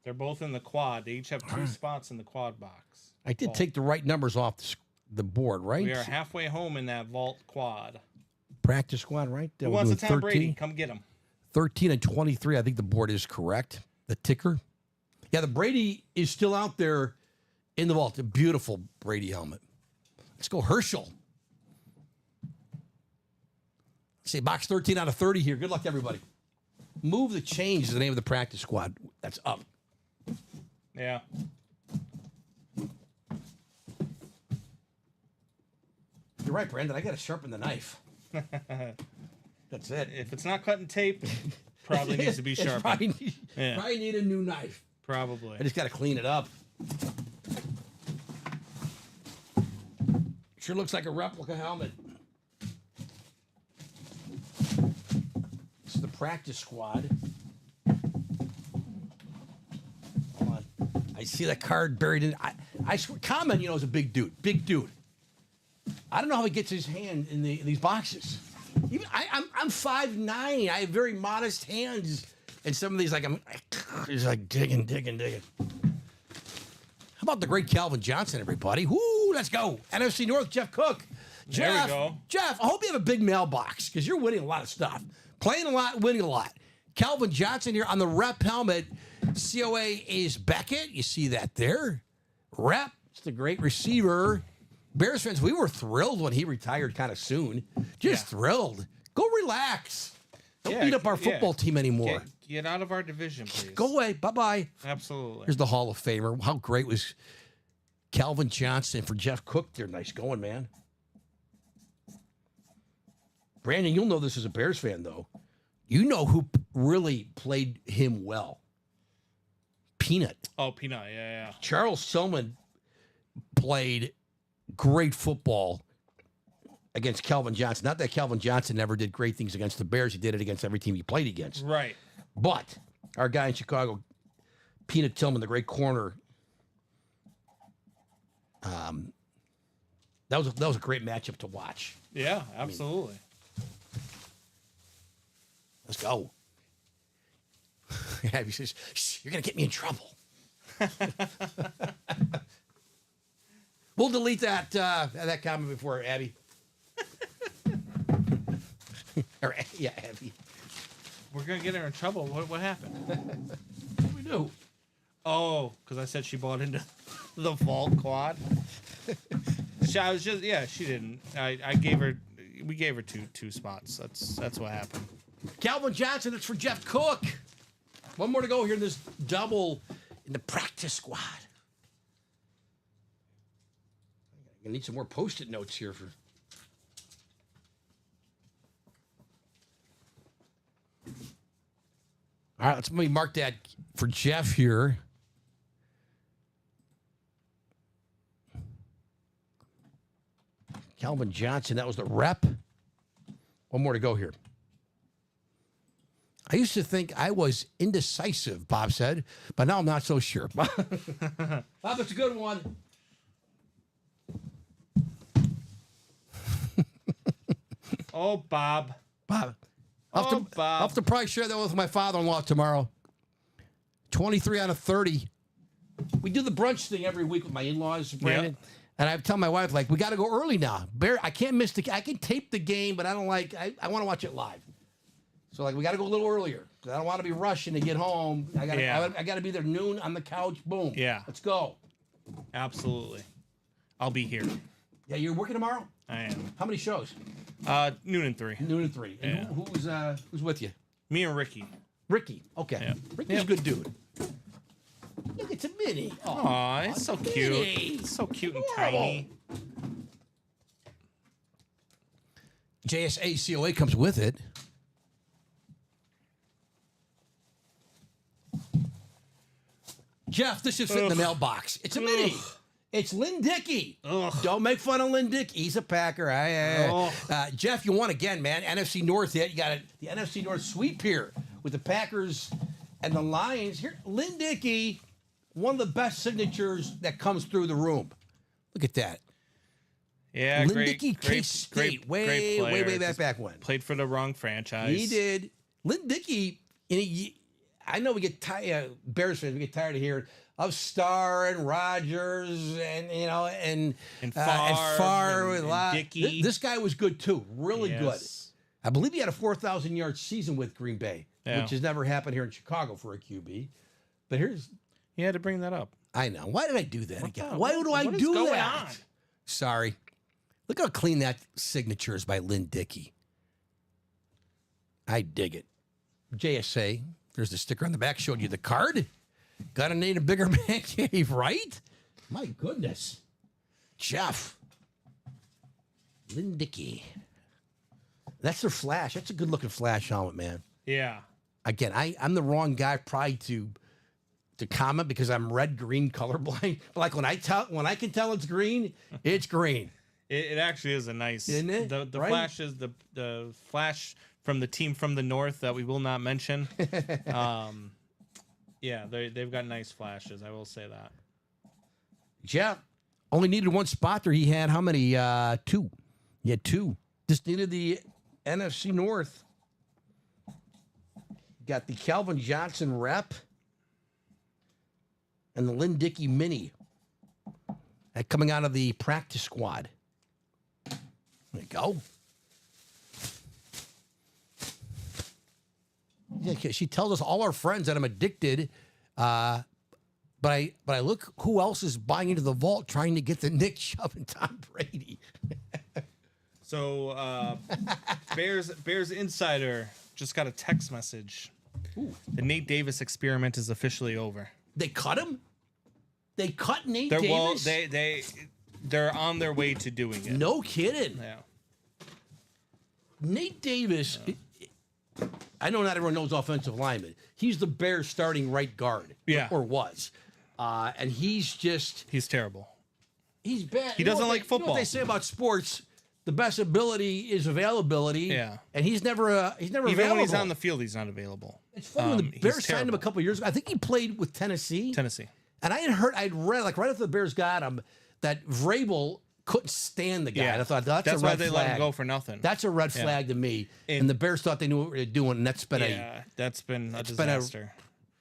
They're both in the quad. They each have 2 spots in the quad box. I did vault. take the right numbers off the board, right? We are halfway home in that vault quad. Practice squad, right? Who wants a Tom Brady? Come get him. 13 and 23. I think the board is correct. The ticker. Yeah, the Brady is still out there in the vault. A beautiful Brady helmet. Let's go Herschel. Let's say box 13 out of 30 here. Good luck, everybody. Move the Change is the name of the practice squad. That's up. Yeah. You're right, Brandon. I got to sharpen the knife. That's it. If it's not cutting tape, probably needs to be sharpened. Probably need a new knife. Probably. I just got to clean it up. Sure looks like a replica helmet. This is the practice squad. Hold on. I see that card buried in. I swear, Common, is a big dude. Big dude. I don't know how he gets his hand in these boxes. Even I'm 5'9". I have very modest hands, and some of these he's like digging. How about the great Calvin Johnson, everybody? Woo, let's go. NFC North, Jeff Cook. There we go. Jeff, I hope you have a big mailbox because you're winning a lot of stuff. Playing a lot, winning a lot. Calvin Johnson here on the rep helmet. COA is Beckett. You see that there. Rep, it's the great receiver. Bears fans, we were thrilled when he retired kind of soon. Just thrilled. Go relax. Don't beat up our football team anymore. Get out of our division, please. Go away. Bye-bye. Absolutely. Here's the Hall of Famer. How great was Calvin Johnson for Jeff Cook there? Nice going, man. Brandon, you'll know this as a Bears fan, though. You know who really played him well. Peanut. Oh, Peanut. Yeah. Charles Tillman played great football against Calvin Johnson. Not that Calvin Johnson never did great things against the Bears. He did it against every team he played against. Right. But our guy in Chicago, Peanut Tillman, the great corner, that was a great matchup to watch. Yeah, absolutely. Let's go. Abby says, you're going to get me in trouble. We'll delete that comment before, Abby. Yeah, Abby. We're going to get her in trouble. What happened? What do we do? Oh, because I said she bought into the vault quad. She didn't. We gave her two spots. That's what happened. Calvin Johnson, it's for Jeff Cook. One more to go here in this double in the practice squad. I'm going to need some more Post-it notes here for... All right, let's maybe mark that for Jeff here. Calvin Johnson, that was the rep. One more to go here. I used to think I was indecisive, Bob said, but now I'm not so sure. Bob, it's a good one. Oh, Bob. Bob. I'll have to probably share that with my father-in-law tomorrow. 23 out of 30. We do the brunch thing every week with my in-laws, Brandon. Yep. And I tell my wife, we got to go early now. I can't miss I can tape the game, but I don't I want to watch it live. So, we got to go a little earlier. Because I don't want to be rushing to get home. I got to be there noon on the couch. Boom. Yeah. Let's go. Absolutely. I'll be here. Yeah, you're working tomorrow? I am. How many shows? Noon and 3. Noon and 3. And Yeah. who's with you? Me and Ricky. Ricky. Okay. Yeah. Ricky's a good dude. Look, it's a mini. Aw, it's so cute. Minnie. It's so cute and Adorable. tiny. JSA COA comes with it. Jeff, this should fit in the Ugh. mailbox. It's a mini. Ugh. It's Lynn Dickey. Ugh. Don't make fun of Lynn Dickey. He's a Packer. Jeff, you won again, man. NFC North hit. You got the NFC North sweep here with the Packers and the Lions. Here, Lynn Dickey, one of the best signatures that comes through the room. Look at that. Yeah, Lynn great. Dickey, great, K-State, great way player. back Just when. Played for the wrong franchise. He did. Lynn Dickey, I know we get tired, Bears fans, we get tired of hearing of Starr and Rodgers and, and Favre with a and lot. Dickey. This guy was good too, really good. Yes. I believe he had a 4,000-yard season with Green Bay, Yeah. which has never happened here in Chicago for a QB. But He had to bring that up. I know. Why did I do that again? the- Why do I what is do going that? on? Sorry. Look how clean that signature is by Lynn Dickey. I dig it. JSA. There's the sticker on the back showing you the card. Gotta need a bigger man cave, right? My goodness. Jeff. Lynn Dickey. That's their flash. That's a good looking flash helmet, man. Yeah. Again, I'm the wrong guy probably to comment because I'm red-green colorblind. But like when I can tell it's green, it's green. It actually is a nice. Isn't it? The Right? flash is the flash from the team from the north that we will not mention. Yeah, they've got nice flashes. I will say that. Jeff only needed one spot there. He had how many? 2. He had 2. Just needed the NFC North. Got the Calvin Johnson rep and the Lynn Dickey mini. That coming out of the practice squad. There you go. Yeah, she tells us all our friends that I'm addicted. But I look who else is buying into the vault trying to get the Nick Chubb and Tom Brady. So Bears Insider just got a text message. The Nate Davis experiment is officially over. They cut him? They cut Nate They're Davis? they're on their way to doing it. No kidding. Yeah. Nate Davis, I know not everyone knows offensive lineman. He's the Bears starting right guard. Yeah. Or was. And he's Terrible. he's bad. He You know doesn't what like You know football. what they say about sports? The best ability is availability. Yeah. And he's never Even available. when he's on the field, he's not available. It's funny when the He's Bears signed him terrible. a couple years ago. I think he played with Tennessee. And I'd read, like right after the Bears got him, that Vrabel couldn't stand the guy. Yeah. And I thought that's a That's red why they flag. let him go for nothing. That's a red flag to me. And the Bears thought they knew what they were doing, and that's been that's been a been disaster.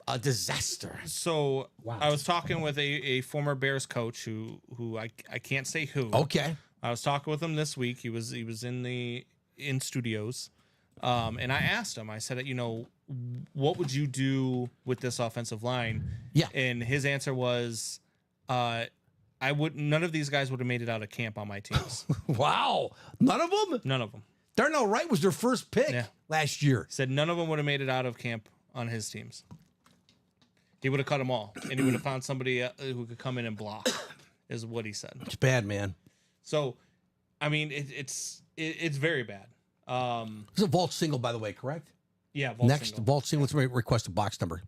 a disaster. So Wow. I was talking with a former Bears coach who I can't say who. Okay. I was talking with him this week. He was in studios, and I asked him. I said, what would you do with this offensive line? Yeah. And his answer was, none of these guys would have made it out of camp on my teams. Wow. None of them? None of them. Darnell Wright was their first pick Yeah. last year. Said none of them would have made it out of camp on his teams. He would have cut them all, and he would have found somebody who could come in and block, is what he said. It's bad, man. So, I mean, it's very bad. It's a vault single, by the way, correct? Yeah. Vault Next, single. vault single. Let's request a box number.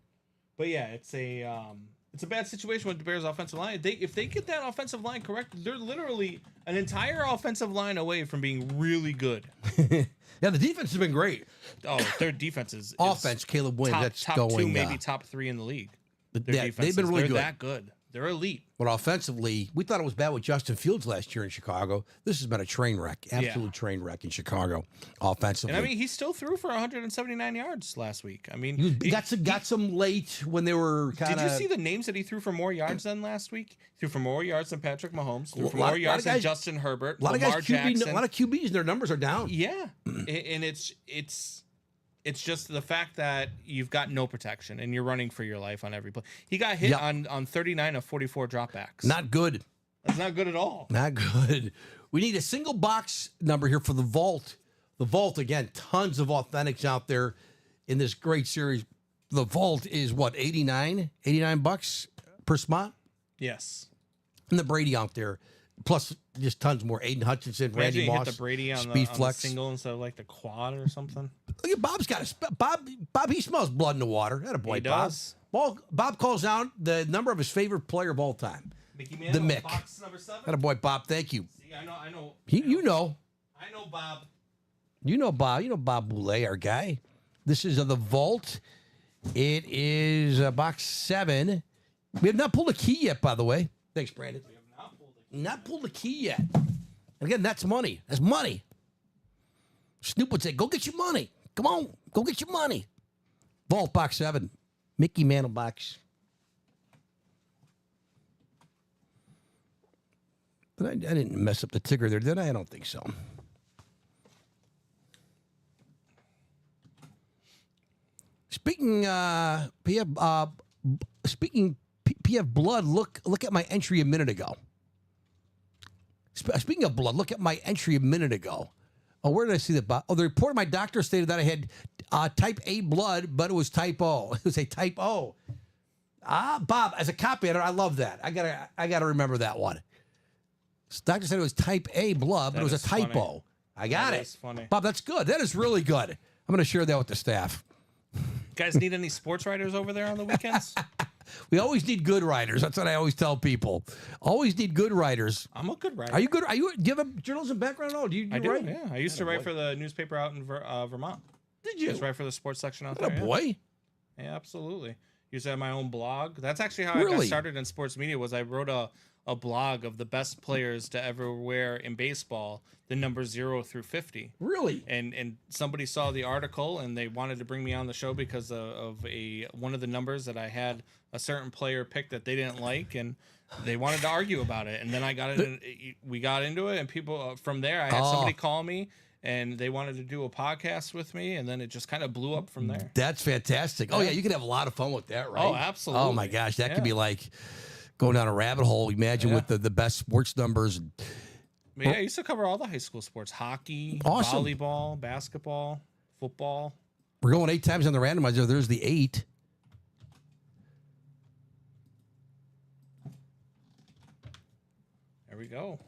But yeah, it's a bad situation with the Bears' offensive line. If they get that offensive line correct, they're literally an entire offensive line away from being really good. Yeah, the defense has been great. Oh, their defense is Offense, Caleb Williams, that's top going. 2, maybe top 3 in the league. Their yeah, they've been defenses, really they're good. that good. They're elite. But offensively, we thought it was bad with Justin Fields last year in Chicago. This has been a train wreck, absolute train wreck in Chicago offensively. And I mean, he still threw for 179 yards last week. I mean, he got some late when they were kind of. Did you see the names that he threw for more yards than last week? He threw for more yards than Patrick Mahomes. Threw for A lot- more yards lot of than guys- Justin Herbert. A lot of Lamar guys, QB, Jackson. a lot of QBs, their numbers are down. Yeah, and it's just the fact that you've got no protection and you're running for your life on every play. He got hit Yep. on 39 of 44 dropbacks. Not good. That's not good at all. Not good. We need a single box number here for the vault. The vault, again, tons of authentics out there in this great series. The vault is what, 89 bucks per spot? Yes. And the Brady out there, plus just tons more. Aiden Hutchinson, Imagine Randy you Moss, hit the Brady on Speed the Flex. single instead of like the quad or something. Look at Bob's got a Bob. He smells blood in the water. That a boy, He Bob. does. Bob calls out the number of his favorite player of all time. Mickey The Mick. box number 7. That a boy, Bob. Thank you. See, I know. You know. I know Bob. You know Bob. You know Bob Boulay, our guy. This is the vault. It is box 7. We have not pulled a key yet, by the way. Thanks, Brandon. We have not pulled it. Not pulled a key yet. And again, that's money. That's money. Snoop would say, "Go get your money. Come on, go get your money." Vault box 7, Mickey Mantle box. But I didn't mess up the ticker there, did I? I don't think so. Speaking PF Blood, look at my entry a minute ago. Speaking of blood, look at my entry a minute ago. Oh, where did I see that? Oh, the report of my doctor stated that I had type A blood, but it was type O. It was a type O. Bob, as a copy editor, I love that. I gotta remember that one. Doctor said it was type A blood, but That it was a is funny. typo. I got That it. is funny. Bob, that's good. That is really good. I'm going to share that with the staff. Guys, need any sports writers over there on the weekends? We always need good writers. That's what I always tell people. Always need good writers. I'm a good writer. Are you good? Do you have a journalism background at all? Do you I do, write? yeah. I used to write for the newspaper out in Vermont. Did you? Just write for the sports section out What there. a boy. Yeah, absolutely. Used to have my own blog. That's actually how I Really? got started in sports media. Was I wrote a blog of the best players to ever wear in baseball, the number 0 through 50. Really? And somebody saw the article and they wanted to bring me on the show because of one of the numbers that I had a certain player picked that they didn't like, and they wanted to argue about it. And then I got it. We got into it, and people from there, I had somebody call me. And they wanted to do a podcast with me, and then it just kind of blew up from there. That's fantastic. Oh, yeah, you could have a lot of fun with that, right? Oh, absolutely. Oh, my gosh. That could Yeah. be like going down a rabbit hole. Imagine Yeah. with the best sports numbers. But yeah, I used to cover all the high school sports: hockey, Awesome. volleyball, basketball, football. We're going 8 times on the randomizer. There's the 8. There we go.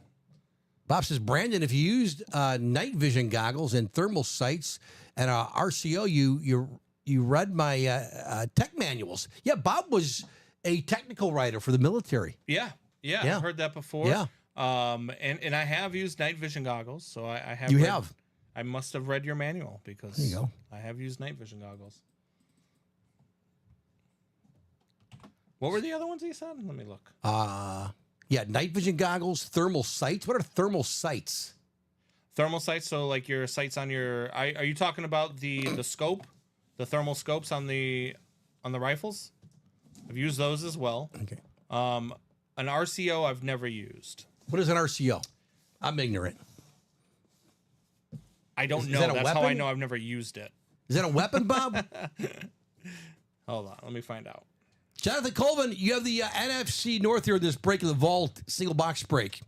Bob says, Brandon, if you used night vision goggles and thermal sights and RCO, you read my tech manuals. Yeah, Bob was a technical writer for the military. Yeah, Yeah. I've heard that before. Yeah. And I have used night vision goggles, so I have. You read- have? I must have read your manual because There you go. I have used night vision goggles. What were the other ones he said? Let me look. Yeah, night vision goggles, thermal sights. What are thermal sights? Thermal sights, so like your sights on your. Are you talking about the scope, the thermal scopes on the rifles? I've used those as well. Okay. An RCO I've never used. What is an RCO? I'm ignorant. I don't Is know. that a That's how I weapon? know I've never used it. Is that a weapon, Bob? Hold on, let me find out. Jonathan Colvin, you have the NFC North here in this break of the vault, single box break.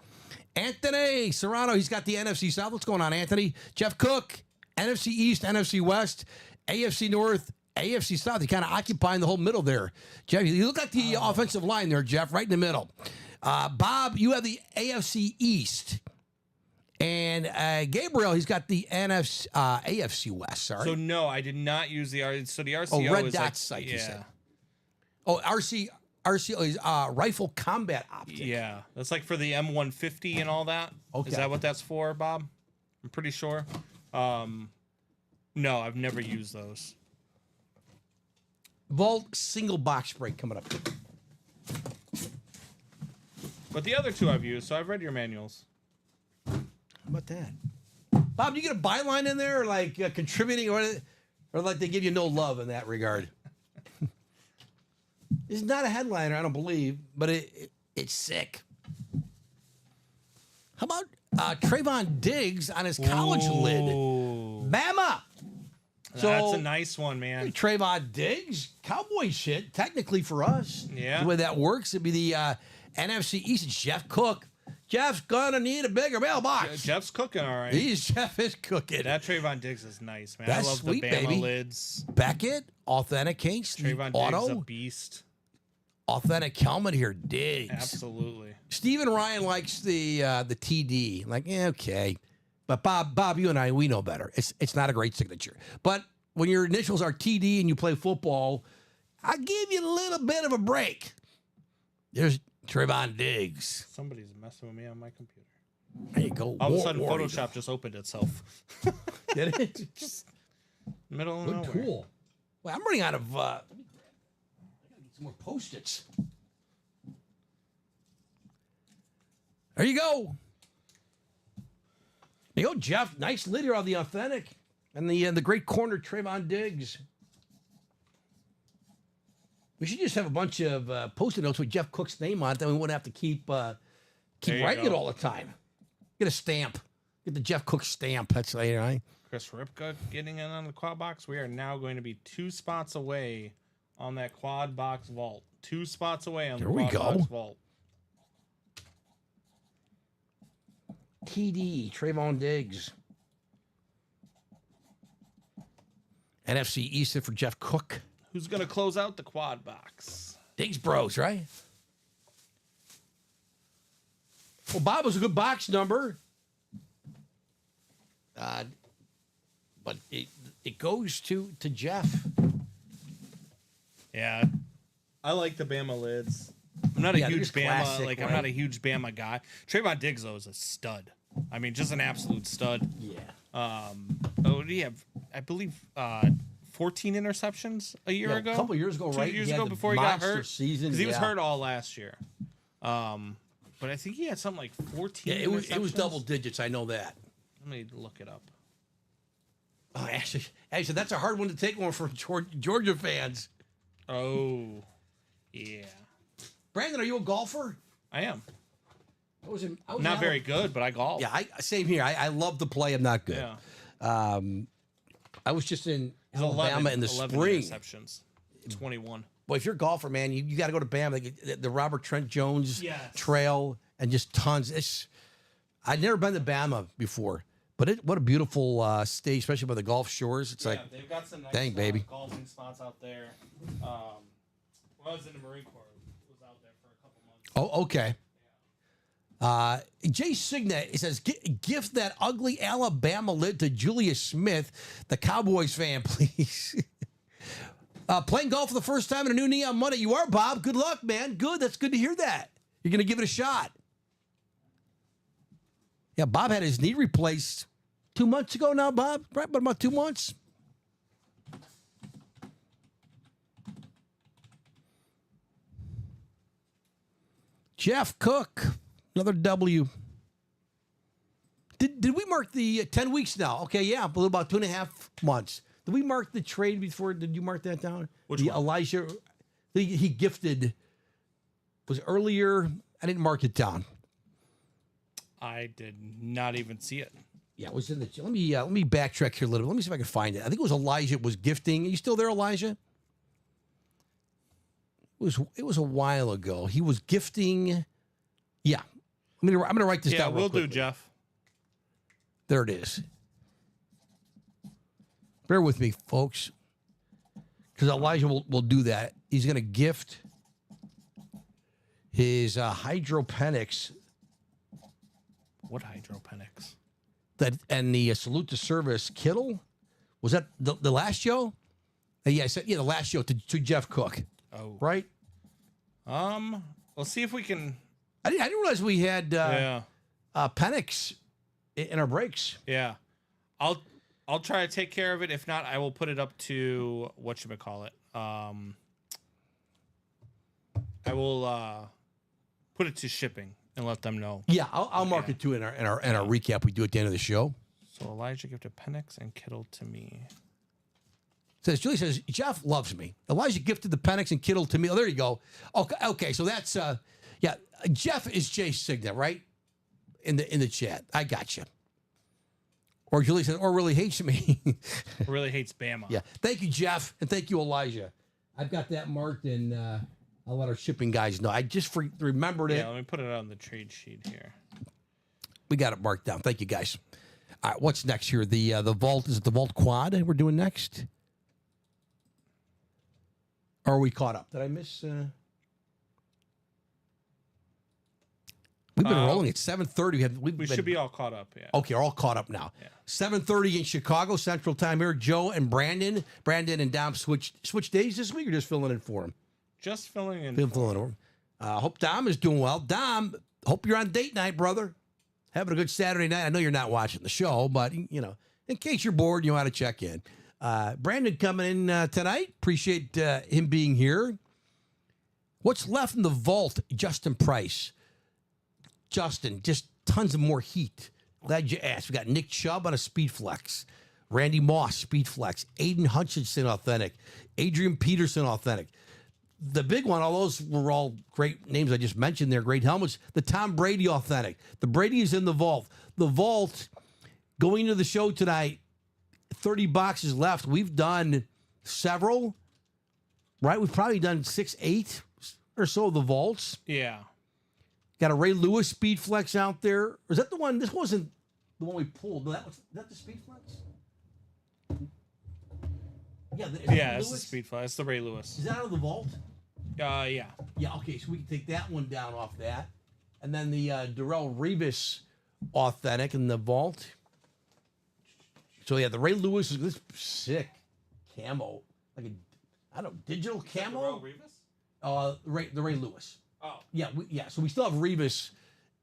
Anthony Serrano, he's got the NFC South. What's going on, Anthony? Jeff Cook, NFC East, NFC West, AFC North, AFC South. You're kind of occupying the whole middle there. Jeff, you look like the offensive line there, Jeff, right in the middle. Bob, you have the AFC East. And Gabriel, he's got the AFC West. Sorry. So no, I did not use the So the RCO red is dot like, sight, yeah, you said. RCO is Rifle Combat Optic. yeah. That's like for the M150 and all that. Okay. Is that what that's for, Bob? I'm pretty sure. No, I've never used those. Vault single box break coming up. But the other two I've used, so I've read your manuals. How about that? Bob, do you get a byline in there, or like contributing, or like they give you no love in that regard? It's not a headliner, I don't believe, but it's sick. How about Trayvon Diggs on his college lid? Ooh. Bama! So That's a nice one, man. Trayvon Diggs, Cowboy shit, technically for us. Yeah. The way that works, it'd be the NFC East. It's Jeff Cook. Jeff's gonna need a bigger mailbox. Jeff's cooking all right. Jeff is cooking. That Trayvon Diggs is nice, man. That's I love sweet, the Bama baby. lids. Beckett authenticates the Trayvon Diggs a auto beast. authentic helmet here. Diggs. Absolutely. Steven Ryan likes the TD. Like, yeah, okay. But Bob, you and I, we know better. It's not a great signature. But when your initials are TD and you play football, I give you a little bit of a break. There's Trayvon Diggs. Somebody's messing with me on my computer. There you go. All of a sudden, Photoshop just opened itself. Did it? Just middle of Good nowhere. tool. Well, I'm running out of. Let me grab. I gotta get some more Post-its. There you go. There you go, Jeff. Nice lid here on the authentic and the great corner Trayvon Diggs. We should just have a bunch of Post-it notes with Jeff Cook's name on it. Then we wouldn't have to keep There you writing go. it all the time. Get a stamp. Get the Jeff Cook stamp. That's right. Chris Ripka getting in on the quad box. We are now going to be 2 spots away on that quad box vault. 2 spots away on There the we quad go. box vault. TD, Trayvon Diggs. NFC East for Jeff Cook. Who's going to close out the quad box? Diggs Bros, right? Well, Bob was a good box number. But it goes to Jeff. Yeah. I like the Bama lids. I'm not a Yeah, they're huge just Bama, classic, like I'm right? not a huge Bama guy. Trayvon Diggs though is a stud. I mean, just an absolute stud. Yeah. Oh, do you have? I believe 14 interceptions a year ago. A couple years ago, 2 right? years He had ago the before he got monster hurt. season, Because he was yeah. hurt all last year. But I think he had something like 14. Yeah, it was interceptions. double digits. I know that. Let me look it up. Oh, actually, that's a hard one to take one for Georgia fans. Oh, yeah. Brandon, are you a golfer? I am I was not very good, but I golf. Yeah, same here. I love to play. I'm not good. Yeah. I was just in He's Alabama 11, in the 11 spring. interceptions. 21. Well, if you're a golfer, man, you got to go to Bama. The Robert Trent Jones Yes. Trail and just tons. I'd never been to Bama before, but what a beautiful stage, especially by the Gulf Shores. It's like, they've got some nice dang, baby. golfing spots out there. When I was in the Marine Corps, I was out there for a couple months. oh, okay. Jay Signet, it says, gift that ugly Alabama lid to Julius Smith, the Cowboys fan, please. Playing golf for the first time in a new Neon Monday. You are, Bob. Good luck, man. Good. That's good to hear that. You're going to give it a shot. Yeah, Bob had his knee replaced 2 months ago now, Bob. Right, but about 2 months. Jeff Cook, another W. Did we mark the 10 weeks now? Okay, yeah, about 2.5 months. Did we mark the trade before? Did you mark that down? Which the one? Elijah, he gifted was earlier. I didn't mark it down. I did not even see it. Yeah, it was in the. Let me backtrack here a little bit. Let me see if I can find it. I think it was Elijah was gifting. Are you still there, Elijah? It was a while ago. He was gifting. Yeah, I'm gonna write this Yeah, down. Real we'll do, quickly. Jeff. There it is. Bear with me, folks, because Elijah will do that. He's going to gift his hydroponics What hydroponics? and the salute to service Kittle. Was that the last show? Yeah, I said the last show to Jeff Cook. Oh, Right. We'll see if we can. I didn't realize we had Yeah, Penix in our breaks. yeah. I'll try to take care of it. If not, I will put it up to whatchamacallit. I will put it to shipping and let them know. Yeah, I'll mark it too in our recap we do at the end of the show. So Elijah gifted Penix and Kittle to me. Julie says, Jeff loves me. Elijah gifted the Penix and Kittle to me. Oh, there you go. Okay, so that's Jeff is Jay Signet, right? In the chat. I got you. Or Julie says, or really hates me. Really hates Bama. Yeah. Thank you, Jeff, and thank you, Elijah. I've got that marked, and I'll let our shipping guys know. I just remembered it. Yeah, let me put it on the trade sheet here. We got it marked down. Thank you, guys. All right, what's next here? The vault, is it the vault quad we're doing next? Or are we caught up? Did I miss? We've been rolling at 7:30. We should be all caught up. Yeah. Okay, we're all caught up now. Yeah. 7:30 in Chicago Central Time here. Joe and Brandon. Brandon and Dom switch days this week, or just filling in for him? Just filling in. Filling in for him. Hope Dom is doing well. Dom, hope you're on date night, brother. Having a good Saturday night. I know you're not watching the show, but in case you're bored, you want to check in. Brandon coming in tonight. Appreciate him being here. What's left in the vault? Justin Price. Justin, just tons of more heat. Glad you asked. We got Nick Chubb on a Speed Flex. Randy Moss, Speed Flex. Aiden Hutchinson, Authentic. Adrian Peterson, Authentic. The big one, all those were all great names I just mentioned there, great helmets. The Tom Brady Authentic. The Brady is in the vault. The vault, going into the show tonight, 30 boxes left. We've done several, right? We've probably done 6, 8 or so of the vaults. Yeah. Got a Ray Lewis Speed Flex out there. Or is that the one? This wasn't the one we pulled. No, is that the Speed Flex? Yeah, It's the Speed Flex. It's the Ray Lewis. Is that out of the vault? Yeah. Yeah, okay, so we can take that one down off that. And then the Darrell Revis Authentic in the vault. So, yeah, the Ray Lewis is this sick camo. Like a, digital camo? Revis? The Ray Lewis. Oh. Yeah, so we still have Revis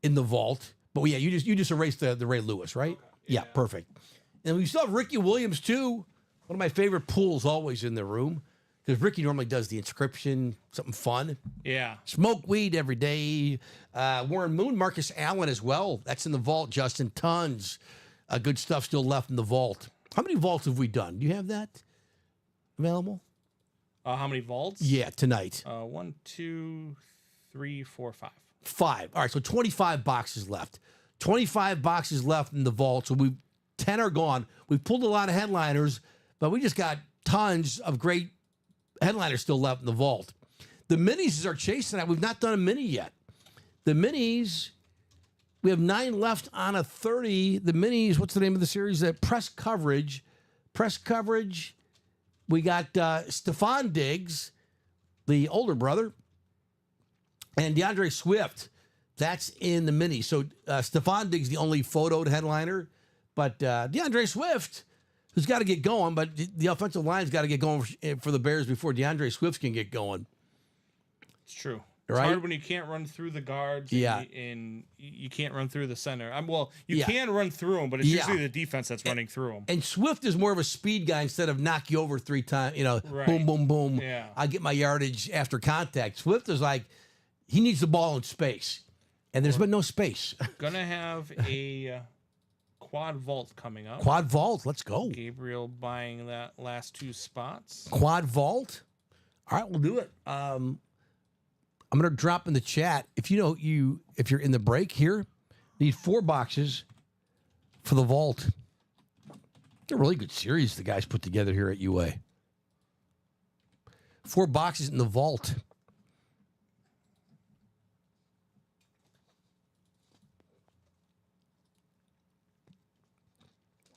in the vault. But, yeah, you just erased the Ray Lewis, right? Okay. Yeah, perfect. And we still have Ricky Williams, too. One of my favorite pools always in the room. Because Ricky normally does the inscription, something fun. Yeah. Smoke weed every day. Warren Moon, Marcus Allen as well. That's in the vault, Justin. Tons of good stuff still left in the vault. How many vaults have we done? Do you have that available? How many vaults? Yeah, tonight. 1, 2, 3, 4, 5. 5. All right, so 25 boxes left. 25 boxes left in the vault. So 10 are gone. We've pulled a lot of headliners, but we just got tons of great headliners still left in the vault. The minis is our chase tonight. We've not done a mini yet. The minis, we have 9 left on a 30. The minis, what's the name of the series? Press Coverage. Press Coverage. We got Stephon Diggs, the older brother, and DeAndre Swift. That's in the mini. So Stephon Diggs, the only photoed headliner. But DeAndre Swift, who's got to get going, but the offensive line's got to get going for the Bears before DeAndre Swift can get going. It's true. Right? It's hard when you can't run through the guards. And you can't run through the center. You can run through them, but it's usually the defense that's running through them. And Swift is more of a speed guy instead of knock you over 3 times. Right. Boom, boom, boom. Yeah. I get my yardage after contact. Swift is like, he needs the ball in space, and there's been no space. Gonna have a quad vault coming up. Quad vault, let's go. Gabriel buying that last 2 spots. Quad vault. All right, we'll do it. I'm gonna drop in the chat if if you're in the break here, need 4 boxes for the vault. They're a really good series the guys put together here at UA. 4 boxes in the vault.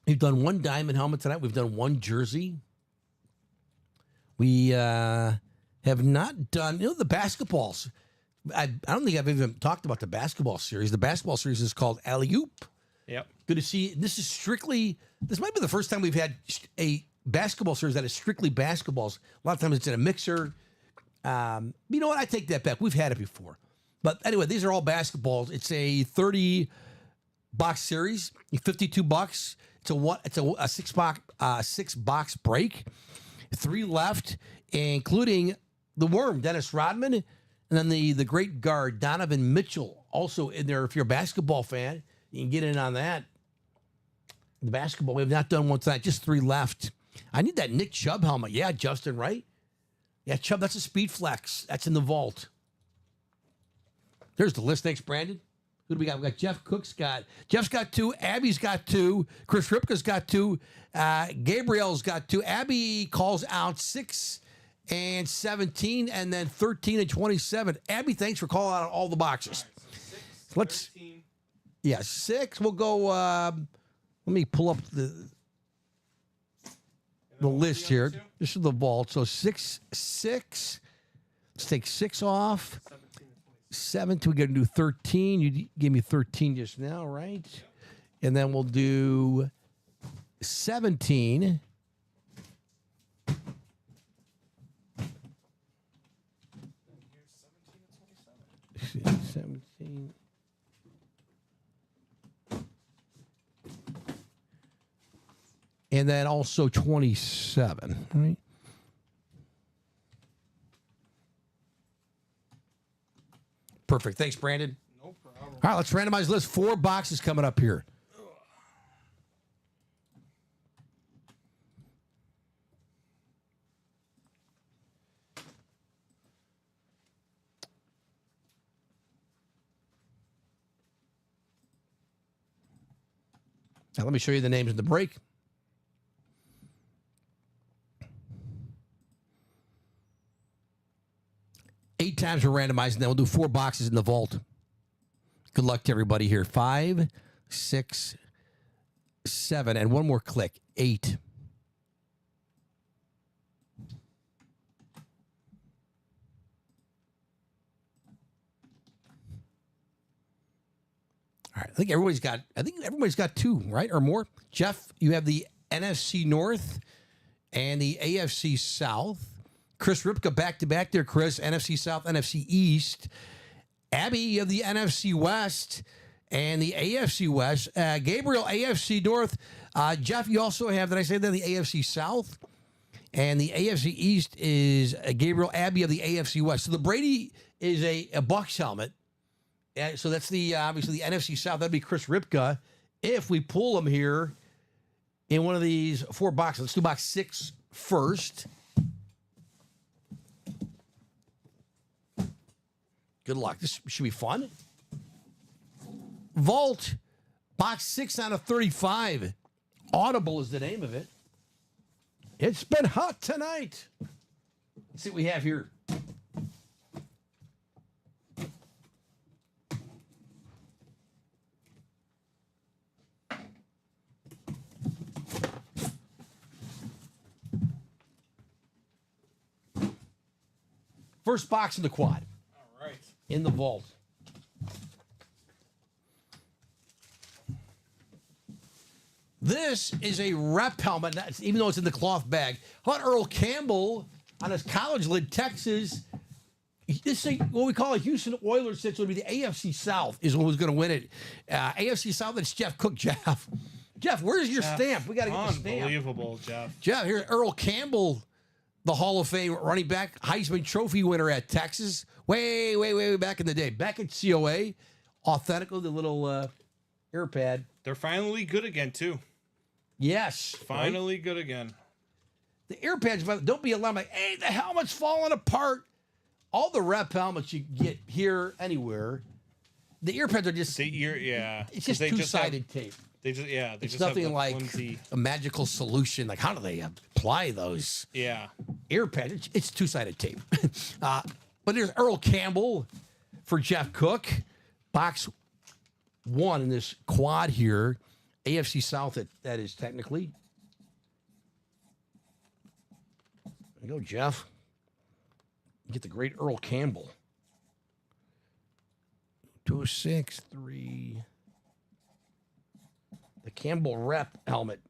We've done 1 diamond helmet tonight. We've done 1 jersey. We have not done, the basketballs. I don't think I've even talked about the basketball series. The basketball series is called Alley Oop. Yep. Good to see. This might be the first time we've had a basketball series that is strictly basketballs. A lot of times it's in a mixer. You know what? I take that back. We've had it before. But anyway, these are all basketballs. It's a 30-box series, $52. It's a 6-box break. 3 left, including the Worm, Dennis Rodman, and then the great guard, Donovan Mitchell, also in there. If you're a basketball fan, you can get in on that. The basketball, we have not done one tonight, just 3 left. I need that Nick Chubb helmet. Yeah, Justin, right? Yeah, Chubb, that's a Speed Flex. That's in the vault. There's the list. Thanks, Brandon. Who do we got? We got Jeff's got 2. Abby's got 2. Chris Ripka's got 2. Gabriel's got 2. Abby calls out 6 and 17, and then 13 and 27. Abby, thanks for calling out all the boxes. All right, so 6, Let's 13, Yeah, 6. We'll go. Let me pull up the list here. This is the vault. So 6, 6. Let's take 6 off. 7. We got to do 13. You gave me 13 just now, right? And then we'll do 17. Let's see, 17. And then also 27, right? Perfect. Thanks, Brandon. No problem. All right, let's randomize list. 4 boxes coming up here. Now, let me show you the names in the break. Eight times we're randomizing, then we'll do 4 boxes in the vault. Good luck to everybody here. 5, 6, 7, and one more click. 8. All right, I think everybody's got 2, right, or more. Jeff, you have the NFC North and the AFC South. Chris Ripka back to back there, Chris. NFC South, NFC East. Abby, you have the NFC West and the AFC West. Gabriel, AFC North. Jeff, you also have, did I say that, the AFC South? And the AFC East is Gabriel. Abby of the AFC West. So the Brady is a Bucs helmet. So that's the obviously the NFC South. That'd be Chris Ripka. If we pull him here in one of these 4 boxes, let's do box 6 first. Good luck. This should be fun. Vault, box 6 out of 35. Audible is the name of it. It's been hot tonight. Let's see what we have here. First box in the quad. All right. In the vault. This is a rep helmet, even though it's in the cloth bag. How about Earl Campbell on his college lid, Texas? This is what we call a Houston Oilers sitch. Would be the AFC South is who's going to win it. AFC South, it's Jeff Cook. Jeff, where's your stamp? We got to get the stamp. Unbelievable, Jeff. Jeff, here's Earl Campbell, the Hall of Fame running back, Heisman Trophy winner at Texas. Way back in the day. Back at COA. Authentical, the little air pad. They're finally good again, too. Yes. Finally good again. The air pads, don't be alarmed. Like, hey, the helmet's falling apart. All the rep helmets you get here, anywhere, the ear pads are just... It's just two-sided tape. It's nothing have like flimsy... a magical solution. Like, how do they apply those ear pads? It's two-sided tape. But there's Earl Campbell for Jeff Cook. Box 1 in this quad here. AFC South, that is technically. There you go, Jeff. You get the great Earl Campbell. 206, 3. The Campbell rep helmet.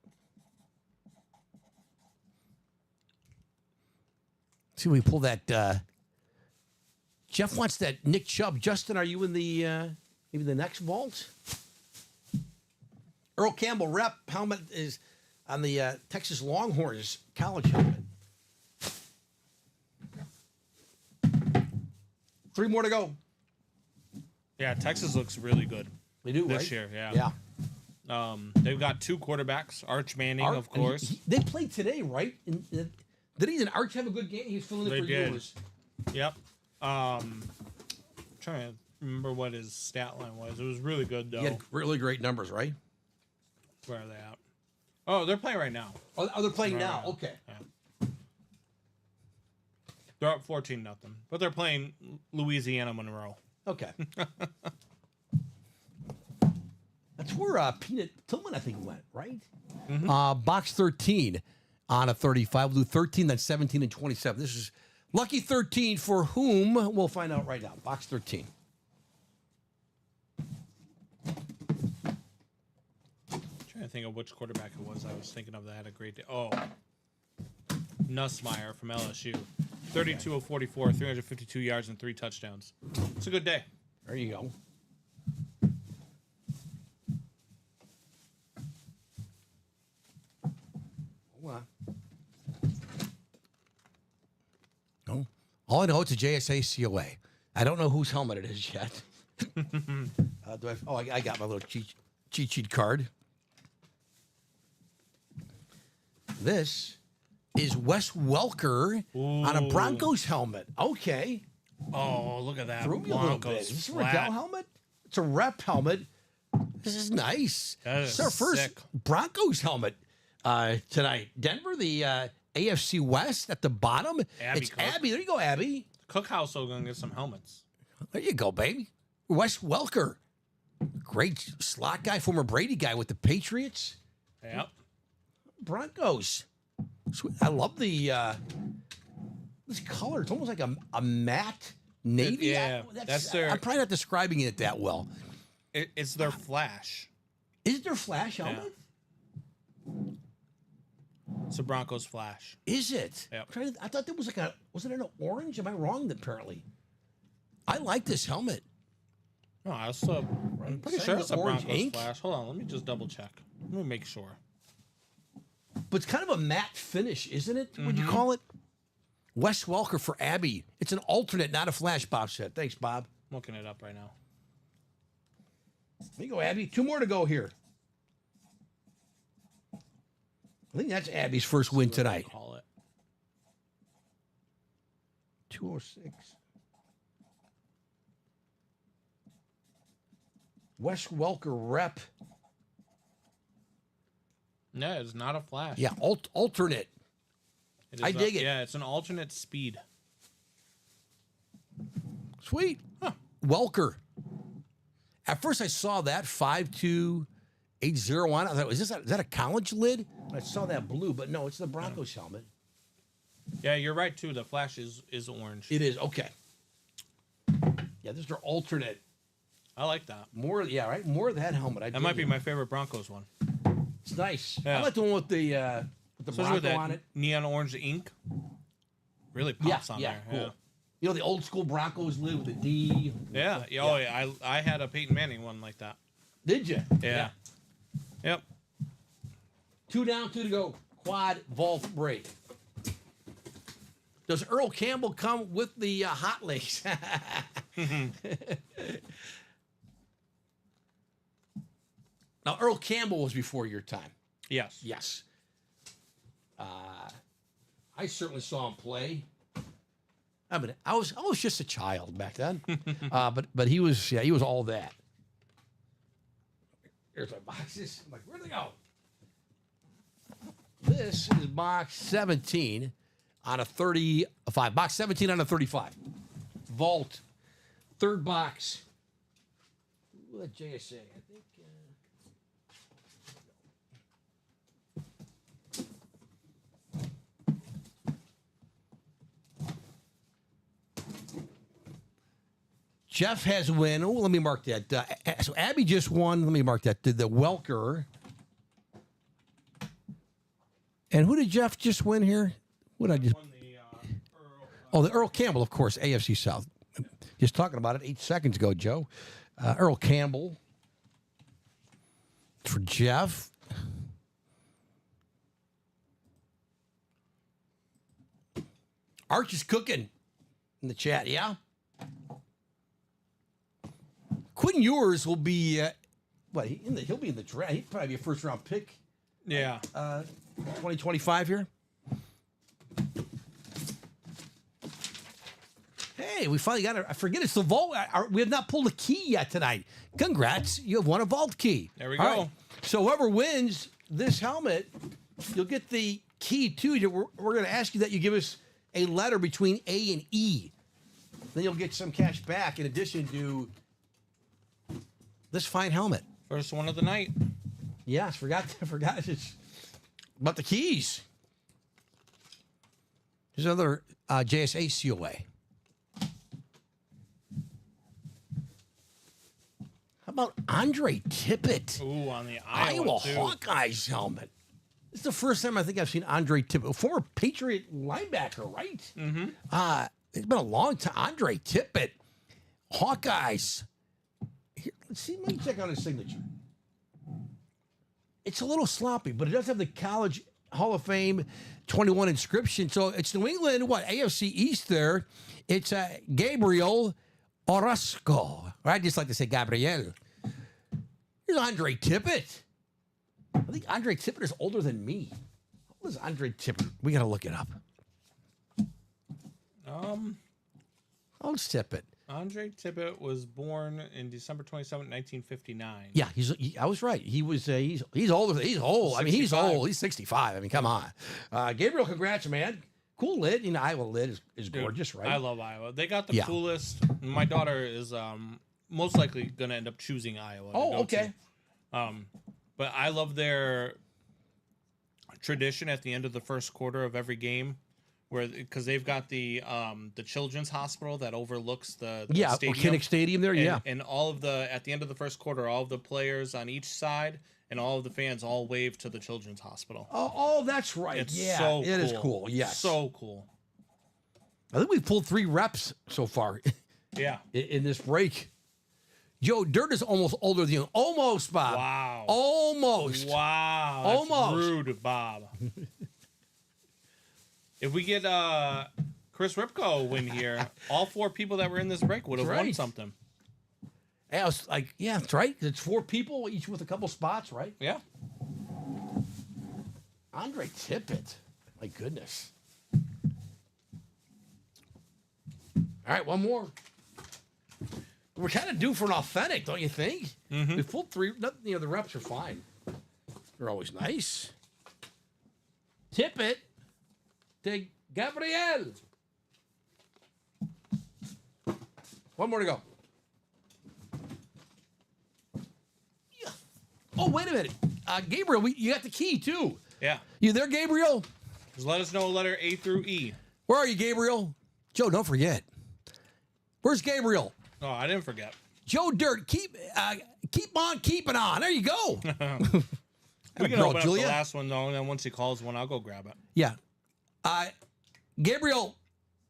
See, we pull that. Jeff wants that Nick Chubb. Justin, are you in the maybe the next vault? Earl Campbell rep helmet is on the Texas Longhorns college helmet. 3 more to go. Yeah, Texas looks really good. They do, this right? year, Yeah. They've got 2 quarterbacks. Arch Manning, of course. They played today, right? Did Arch have a good game? He's filling in for yours. Yep. Trying to remember what his stat line was. It was really good, though. He had really great numbers, right? Where are they at? Oh, they're playing right now. Oh, they're playing Right now. now. Okay. Yeah. They're up 14-0, but they're playing Louisiana Monroe. Okay. That's where Peanut Tillman, I think, went, right? Box 13 on a 35. We'll do 13, then 17, and 27. This is lucky 13 for whom? We'll find out right now. Box 13. Trying to think of which quarterback it was. I was thinking of that had a great day. Oh, Nussmeier from LSU. 32 of 44, 352 yards and 3 touchdowns. It's a good day. There you go. Hold on. No. All I know, it's a JSA COA. I don't know whose helmet it is yet. I got my little cheat sheet card. This is Wes Welker on a Broncos helmet. Okay. Oh, look at that. Threw me a little bit. Is this a Riddell helmet? It's a rep helmet. This is nice. That This is our first sick. Broncos helmet tonight. Denver, the AFC West at the bottom. Abby It's Cook. Abby. There you go, Abby. Cookhouse will go and get some helmets. There you go, baby. Wes Welker. Great slot guy, former Brady guy with the Patriots. Yep. Broncos. Sweet. I love the this color. It's almost like a matte navy. Yeah, that's their- I'm probably not describing it that well. It's their flash. Is there flash helmet? It's a Broncos flash. Is it? Yep. I thought there was was it an orange? Am I wrong? Apparently, I like this helmet. No, I'm pretty Same sure with it's a orange Broncos ink. flash. Hold on, let me just double check. Let me make sure. But it's kind of a matte finish, isn't it? Would you call it? Wes Welker for Abby. It's an alternate, not a flash, Bob said. Thanks, Bob. I'm looking it up right now. There you go, Abby. 2 more to go here. I think that's Abby's first win tonight. Call it. 206. Wes Welker rep. No, it's not a flash. Yeah, alternate. It is I dig it. Yeah, it's an alternate speed. Sweet. Welker. At first I saw that 5280 on it. I thought, is that a college lid? I saw that blue, but no, it's the Broncos helmet. Yeah, you're right too. The flash is orange. It is, okay. Yeah, this is their alternate. I like that. More, yeah, right? More of that helmet. That might be my favorite Broncos one. It's nice. Yeah. I like the one with the Especially with Bronco that on it. neon orange ink. Really pops on there. cool. Yeah. You know, the old school Broncos lid with the D. Yeah. Oh, yeah. I had a Peyton Manning one like that. Did you? Yeah. Yep. 2 down, 2 to go. Quad vault break. Does Earl Campbell come with the hot legs? Now, Earl Campbell was before your time. Yes. Yes. I certainly saw him play. I mean, I was just a child back then, but he was all that. Here's my boxes. I'm like, where'd they go? This is box 17 on a 35. Box 17 on a 35. Vault. Third box. Ooh, that JSA. I think. Jeff has a win. Oh, let me mark that. So Abby just won. Let me mark that. Did the Welker. And who did Jeff just win here? What did I just? Won the Earl, Oh, the Earl Campbell, of course, AFC South. Just talking about it 8 seconds ago, Joe. Earl Campbell for Jeff. Arch is cooking in the chat, yeah? Quinn Ewers will be, he'll be in the draft. He'd probably be a first-round pick. Yeah. 2025 here. Hey, we finally got it. I forget it's the vault. We have not pulled a key yet tonight. Congrats. You have won a vault key. There we All go. right. So whoever wins this helmet, you'll get the key too. We're going to ask you that you give us a letter between A and E. Then you'll get some cash back in addition to this fine helmet. First one of the night. Yes, forgot it's about the keys. There's another JSA COA. How about Andre Tippett? Ooh, on the Iowa too. Hawkeyes helmet. This is the first time I think I've seen Andre Tippett, former Patriot linebacker, right? Mm-hmm. It's been a long time. Andre Tippett, Hawkeyes. Here, let's see. Let me check on his signature. It's a little sloppy, but it does have the College Hall of Fame 21 inscription. So it's New England, AFC East there. It's Gabriel Orozco. Or I just like to say Gabriel. Here's Andre Tippett. I think Andre Tippett is older than me. How old is Andre Tippett? We got to look it up. How old is Tippett? Andre Tippett was born in December 27, 1959. Yeah, I was right. He was. He's older. He's old. I mean, he's 65. old. He's 65. I mean, come on. Gabriel, congrats, man. Cool lid. You know, Iowa lid is Dude, gorgeous, right? I love Iowa. They got the coolest. My daughter is most likely going to end up choosing Iowa. Oh, okay. But I love their tradition at the end of the first quarter of every game, because they've got the children's hospital that overlooks the stadium. Kinnick Stadium there. And, and all of at the end of the first quarter, all of the players on each side and all of the fans all wave to the children's hospital. Oh, that's right. It's yeah, so it cool. is cool. Yes, so cool. I think we've pulled 3 reps so far. Yeah, in this break. Joe Dirt is almost older than you. Almost, Bob. Wow. Almost. Wow. That's Almost. rude, Bob. If we get Chris Ripko win here, all 4 people that were in this break would have That's won right. something. I was like, yeah, that's right. It's 4 people, each with a couple spots, right? Yeah. Andre Tippett. My goodness. All right, one more. We're kind of due for an authentic, don't you think? Mm-hmm. We pulled 3. The reps are fine. They're always nice. Tippett to Gabriel. One more to go. Yeah. Oh, wait a minute. Gabriel, you got the key, too. Yeah. You there, Gabriel? Just let us know letter A through E. Where are you, Gabriel? Joe, don't forget. Where's Gabriel? Oh, I didn't forget. Joe Dirt, keep on keeping on. There you go. We can girl, open Julia. up the last one, though, and then once he calls one, I'll go grab it. Yeah. Gabriel,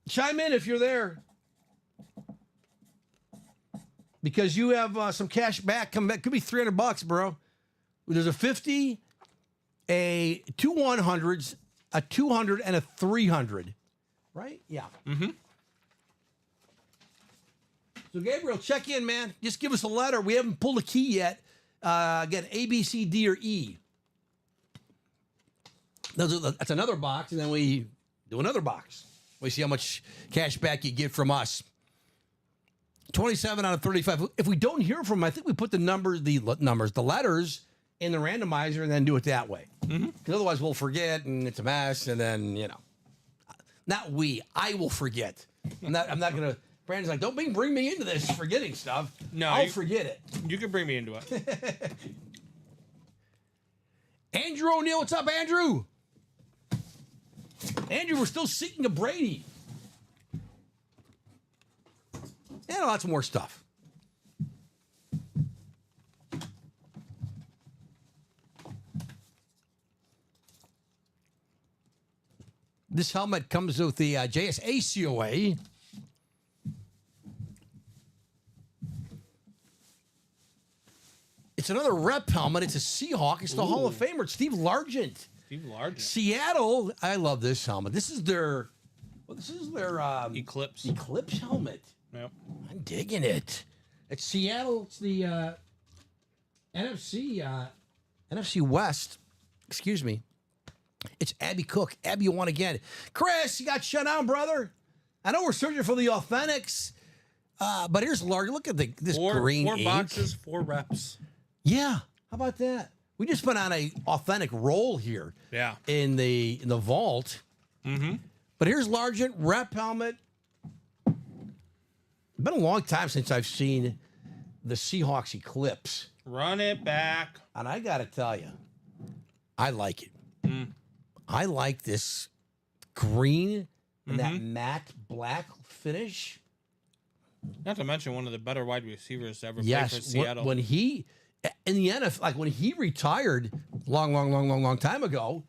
chime in if you're there. Because you have some cash back coming back. Could be $300, bro. There's a 50, a 2 100s, a 200, and a 300. Right? Yeah. Mm-hmm. So, Gabriel, check in, man. Just give us a letter. We haven't pulled a key yet. Again, A, B, C, D, or E. That's another box, and then we do another box. We see how much cash back you get from us. 27 out of 35. If we don't hear from them, I think we put the letters in the randomizer, and then do it that way. Because otherwise, we'll forget, and it's a mess, and then, not we. I will forget. I'm not going to. Brandon's like, don't bring me into this forgetting stuff. No, I'll forget it. You can bring me into it. Andrew O'Neill, what's up, Andrew? Andrew, we're still seeking a Brady. And lots more stuff. This helmet comes with the JSA COA. It's another rep helmet. It's a Seahawk. It's the Hall of Famer. It's Steve Largent. Steve Largent. Seattle. I love this helmet. This is their Eclipse. Eclipse helmet. Yep. I'm digging it. It's Seattle. It's the NFC West. Excuse me. It's Abby Cook. Abby, you won again. Chris, you got shut down, brother. I know we're searching for the authentics, but here's large. Look at this green four ink. boxes, 4 reps. Yeah, how about that? We just been on a authentic roll here. Yeah. In the vault. Mm-hmm. But here's Largent rep helmet. Been a long time since I've seen the Seahawks Eclipse. Run it back. And I got to tell you, I like it. I like this green and that matte black finish. Not to mention one of the better wide receivers to ever play for Yes, Seattle. when he in the NFL, like when he retired long time ago,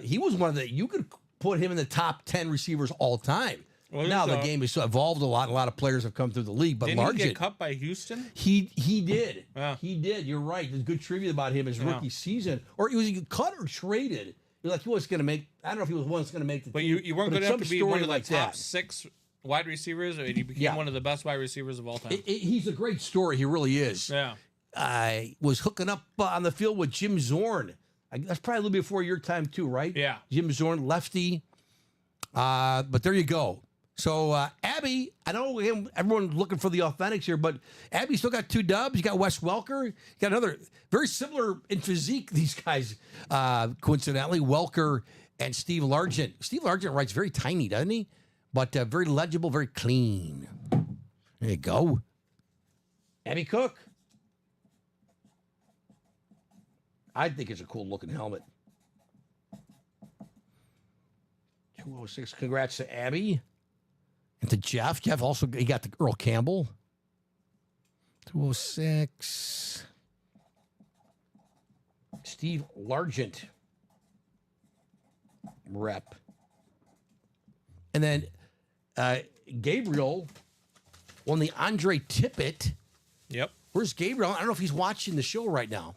he was one of the you could put him in the top 10 receivers all time. Well, now the game has evolved a lot. A lot of players have come through the league, but didn't he Largent, get cut by Houston? he did. Yeah. He did. You're right. There's good trivia about him his rookie season. Or he was cut or traded. You're like he was going to make. I don't know if he was once going to make the But team. you weren't but good it's enough to some be one story of the like top that. 6 wide receivers, and you became Yeah. one of the best wide receivers of all time. He's a great story. He really is. Yeah. I was hooking up on the field with Jim Zorn. That's probably a little before your time too, right? Yeah. Jim Zorn, lefty. But there you go. So Abby, I know everyone's looking for the authentics here, but Abby still got 2 dubs. You got Wes Welker. You got another very similar in physique. These guys, coincidentally, Welker and Steve Largent. Steve Largent writes very tiny, doesn't he? But very legible, very clean. There you go. Abby Cook. I think it's a cool looking helmet. 206. Congrats to Abby. And to Jeff. Jeff also, he got the Earl Campbell. 206. Steve Largent. Rep. And then Gabriel won the Andre Tippett. Yep. Where's Gabriel? I don't know if he's watching the show right now.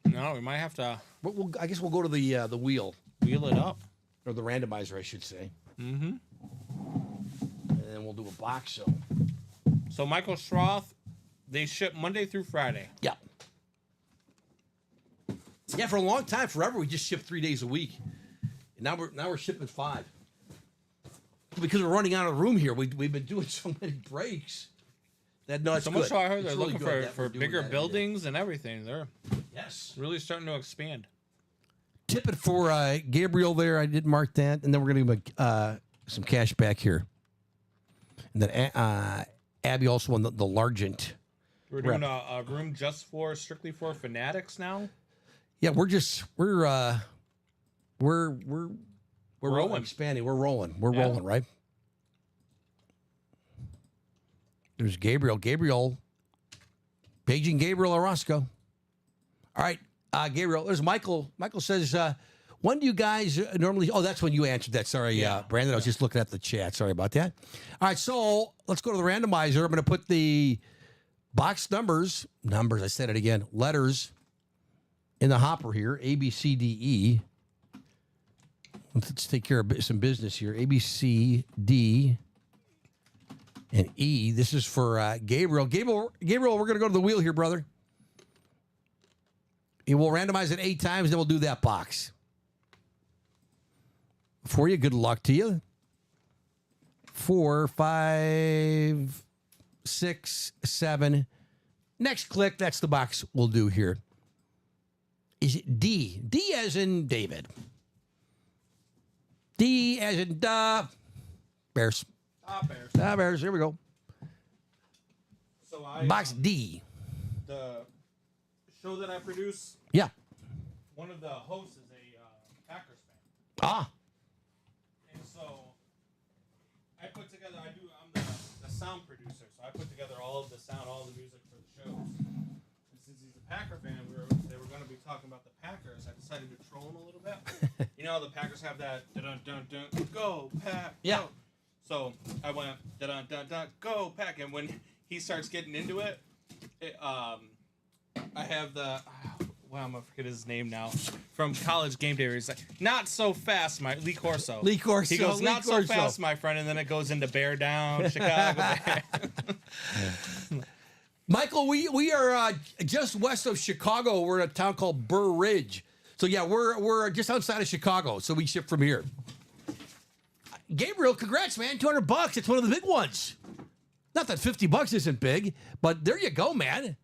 No, we might have to But I guess we'll go to the wheel. wheel it up. Or the randomizer, I should say. Mm-hmm. And then we'll do a box show. So Michael Stroth, they ship Monday through Friday. Yeah. Yeah, for a long time, forever, we just shipped 3 days a week. And now we're shipping 5. Because we're running out of room here. We've been doing so many breaks. That no, it's So good. much so I heard It's they're really looking good that for we're doing bigger that. buildings and everything. They're Yes. really starting to expand. Tip it for Gabriel there. I did mark that. And then we're going to give him some cash back here. And then Abby also won the Largent. We're doing a room just strictly for fanatics now. Yeah, we're Rolling. expanding. We're rolling. We're rolling, right? There's Gabriel. Paging Gabriel Orozco. All right, Gabriel. There's Michael. Michael says, when do you guys normally... Oh, that's when you answered that. Sorry, Brandon. I was just looking at the chat. Sorry about that. All right, so let's go to the randomizer. I'm going to put the box numbers. I said it again. Letters in the hopper here. A, B, C, D, E. Let's take care of some business here. A, B, C, D, and E. This is for Gabriel. Gabriel, we're going to go to the wheel here, brother. And we'll randomize it 8 times, then we'll do that box. For you, good luck to you. 4, 5, 6, 7. Next click, that's the box we'll do here. Is it D? D as in David. D as in Bears. Bears. Bears. Here we go. So I Box D. the show that I produce, Yeah. one of the hosts is a Packers fan, Ah. and so I put together. I'm the sound producer, so I put together all of the sound, all the music for the shows. And since he's a Packer fan, they were going to be talking about the Packers. I decided to troll him a little bit. You know, the Packers have that dun dun dun go Pack. Yeah. Go. So I went dun dun dun go Pack, and when he starts getting into it, I have the I'm gonna forget his name now from College Game Day. Where he's like, "Not so fast, Lee Corso." Lee Corso. He goes, Lee "Not Corso. so fast, my friend," and then it goes into Bear Down, Chicago. Bear. Michael, we are just west of Chicago. We're in a town called Burr Ridge. So yeah, we're just outside of Chicago. So we ship from here. Gabriel, congrats, man! $200. It's one of the big ones. Not that $50 isn't big, but there you go, man.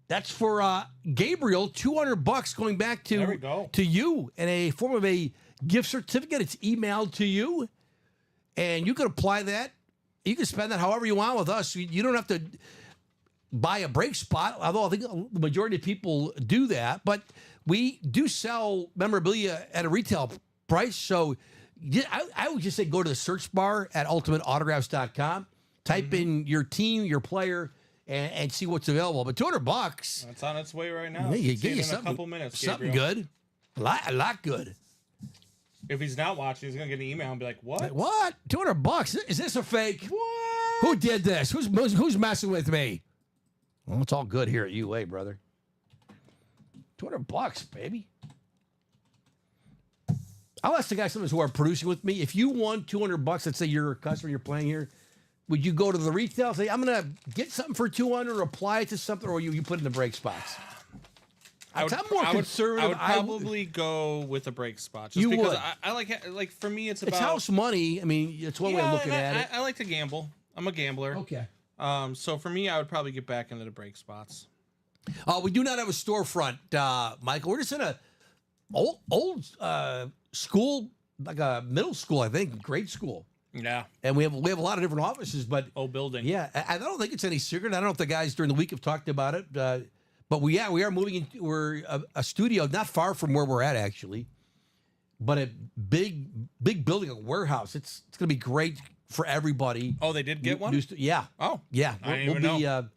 That's for Gabriel. $200 going back There we go. to you in a form of a gift certificate. It's emailed to you, and you can apply that. You can spend that however you want with us. You don't have to buy a brake spot, although I think the majority of people do that. But we do sell memorabilia at a retail price. So I would just say go to the search bar at ultimateautographs.com, type in your team, your player, and see what's available. But $200. It's on its way right now. Yeah, you See get it you in something, a couple minutes. something Gabriel. good. A lot good. If he's not watching, he's gonna get an email and be like, "What? Like, what? $200? Is this a fake? What? Who did this? Who's messing with me? Well, it's all good here at UA, brother. $200, baby. I'll ask the guys sometimes who are producing with me. If you won $200, let's say you're a customer, you're playing here, would you go to the retail and say, I'm gonna get something for $200, apply it to something, or you put it in the brake spots? I'm more conservative. I would probably go with a brake spot. Just You because would. I like for me it's It's about house money. I mean, it's one way of looking at it. I like to gamble. I'm a gambler. Okay. So for me, I would probably get back into the brake spots. We do not have a storefront, Michael. We're just in a old school, like a middle school, I think, grade school, Yeah. and we have a lot of different offices. But Old building. yeah, I don't think it's any secret. I don't know if the guys during the week have talked about it, but we are moving into we're a studio not far from where we're at actually, but a big building, a warehouse. It's going to be great for everybody. Oh, they did get one. Yeah. Oh, Yeah, I didn't even know.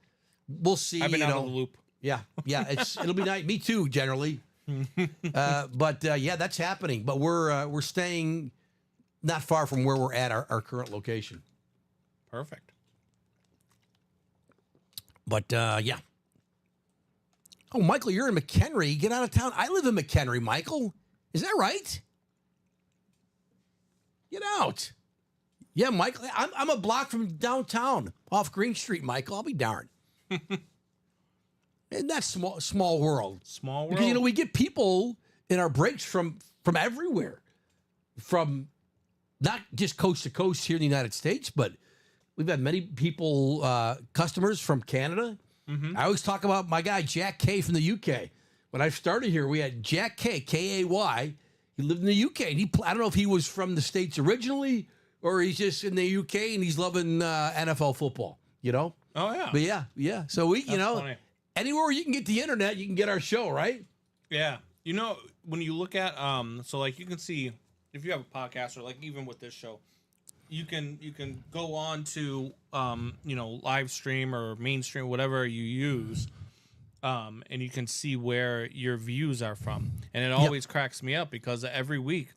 We'll see. I've been out of the loop. Yeah, it'll be nice. Me too, generally. But yeah, that's happening. But we're staying not far from where we're at our current location. Perfect. But yeah. Oh, Michael, you're in McHenry. Get out of town. I live in McHenry, Michael. Is that right? Get out. Yeah, Michael. I'm a block from downtown, off Green Street, Michael. I'll be darned. And that's small world. Small world. Because we get people in our breaks from everywhere, from not just coast to coast here in the United States, but we've had many people, customers from Canada. I always talk about my guy Jack Kay from the UK. When I started here, we had Jack Kay, Kay. He lived in the UK, and I don't know if he was from the States originally or he's just in the UK and he's loving NFL football. Oh yeah. But yeah. So we, funny. anywhere you can get the internet, you can get our show, right? Yeah. When you look at so like you can see if you have a podcast or like even with this show, you can go on to live stream or mainstream, whatever you use, and you can see where your views are from. And it always cracks me up because every week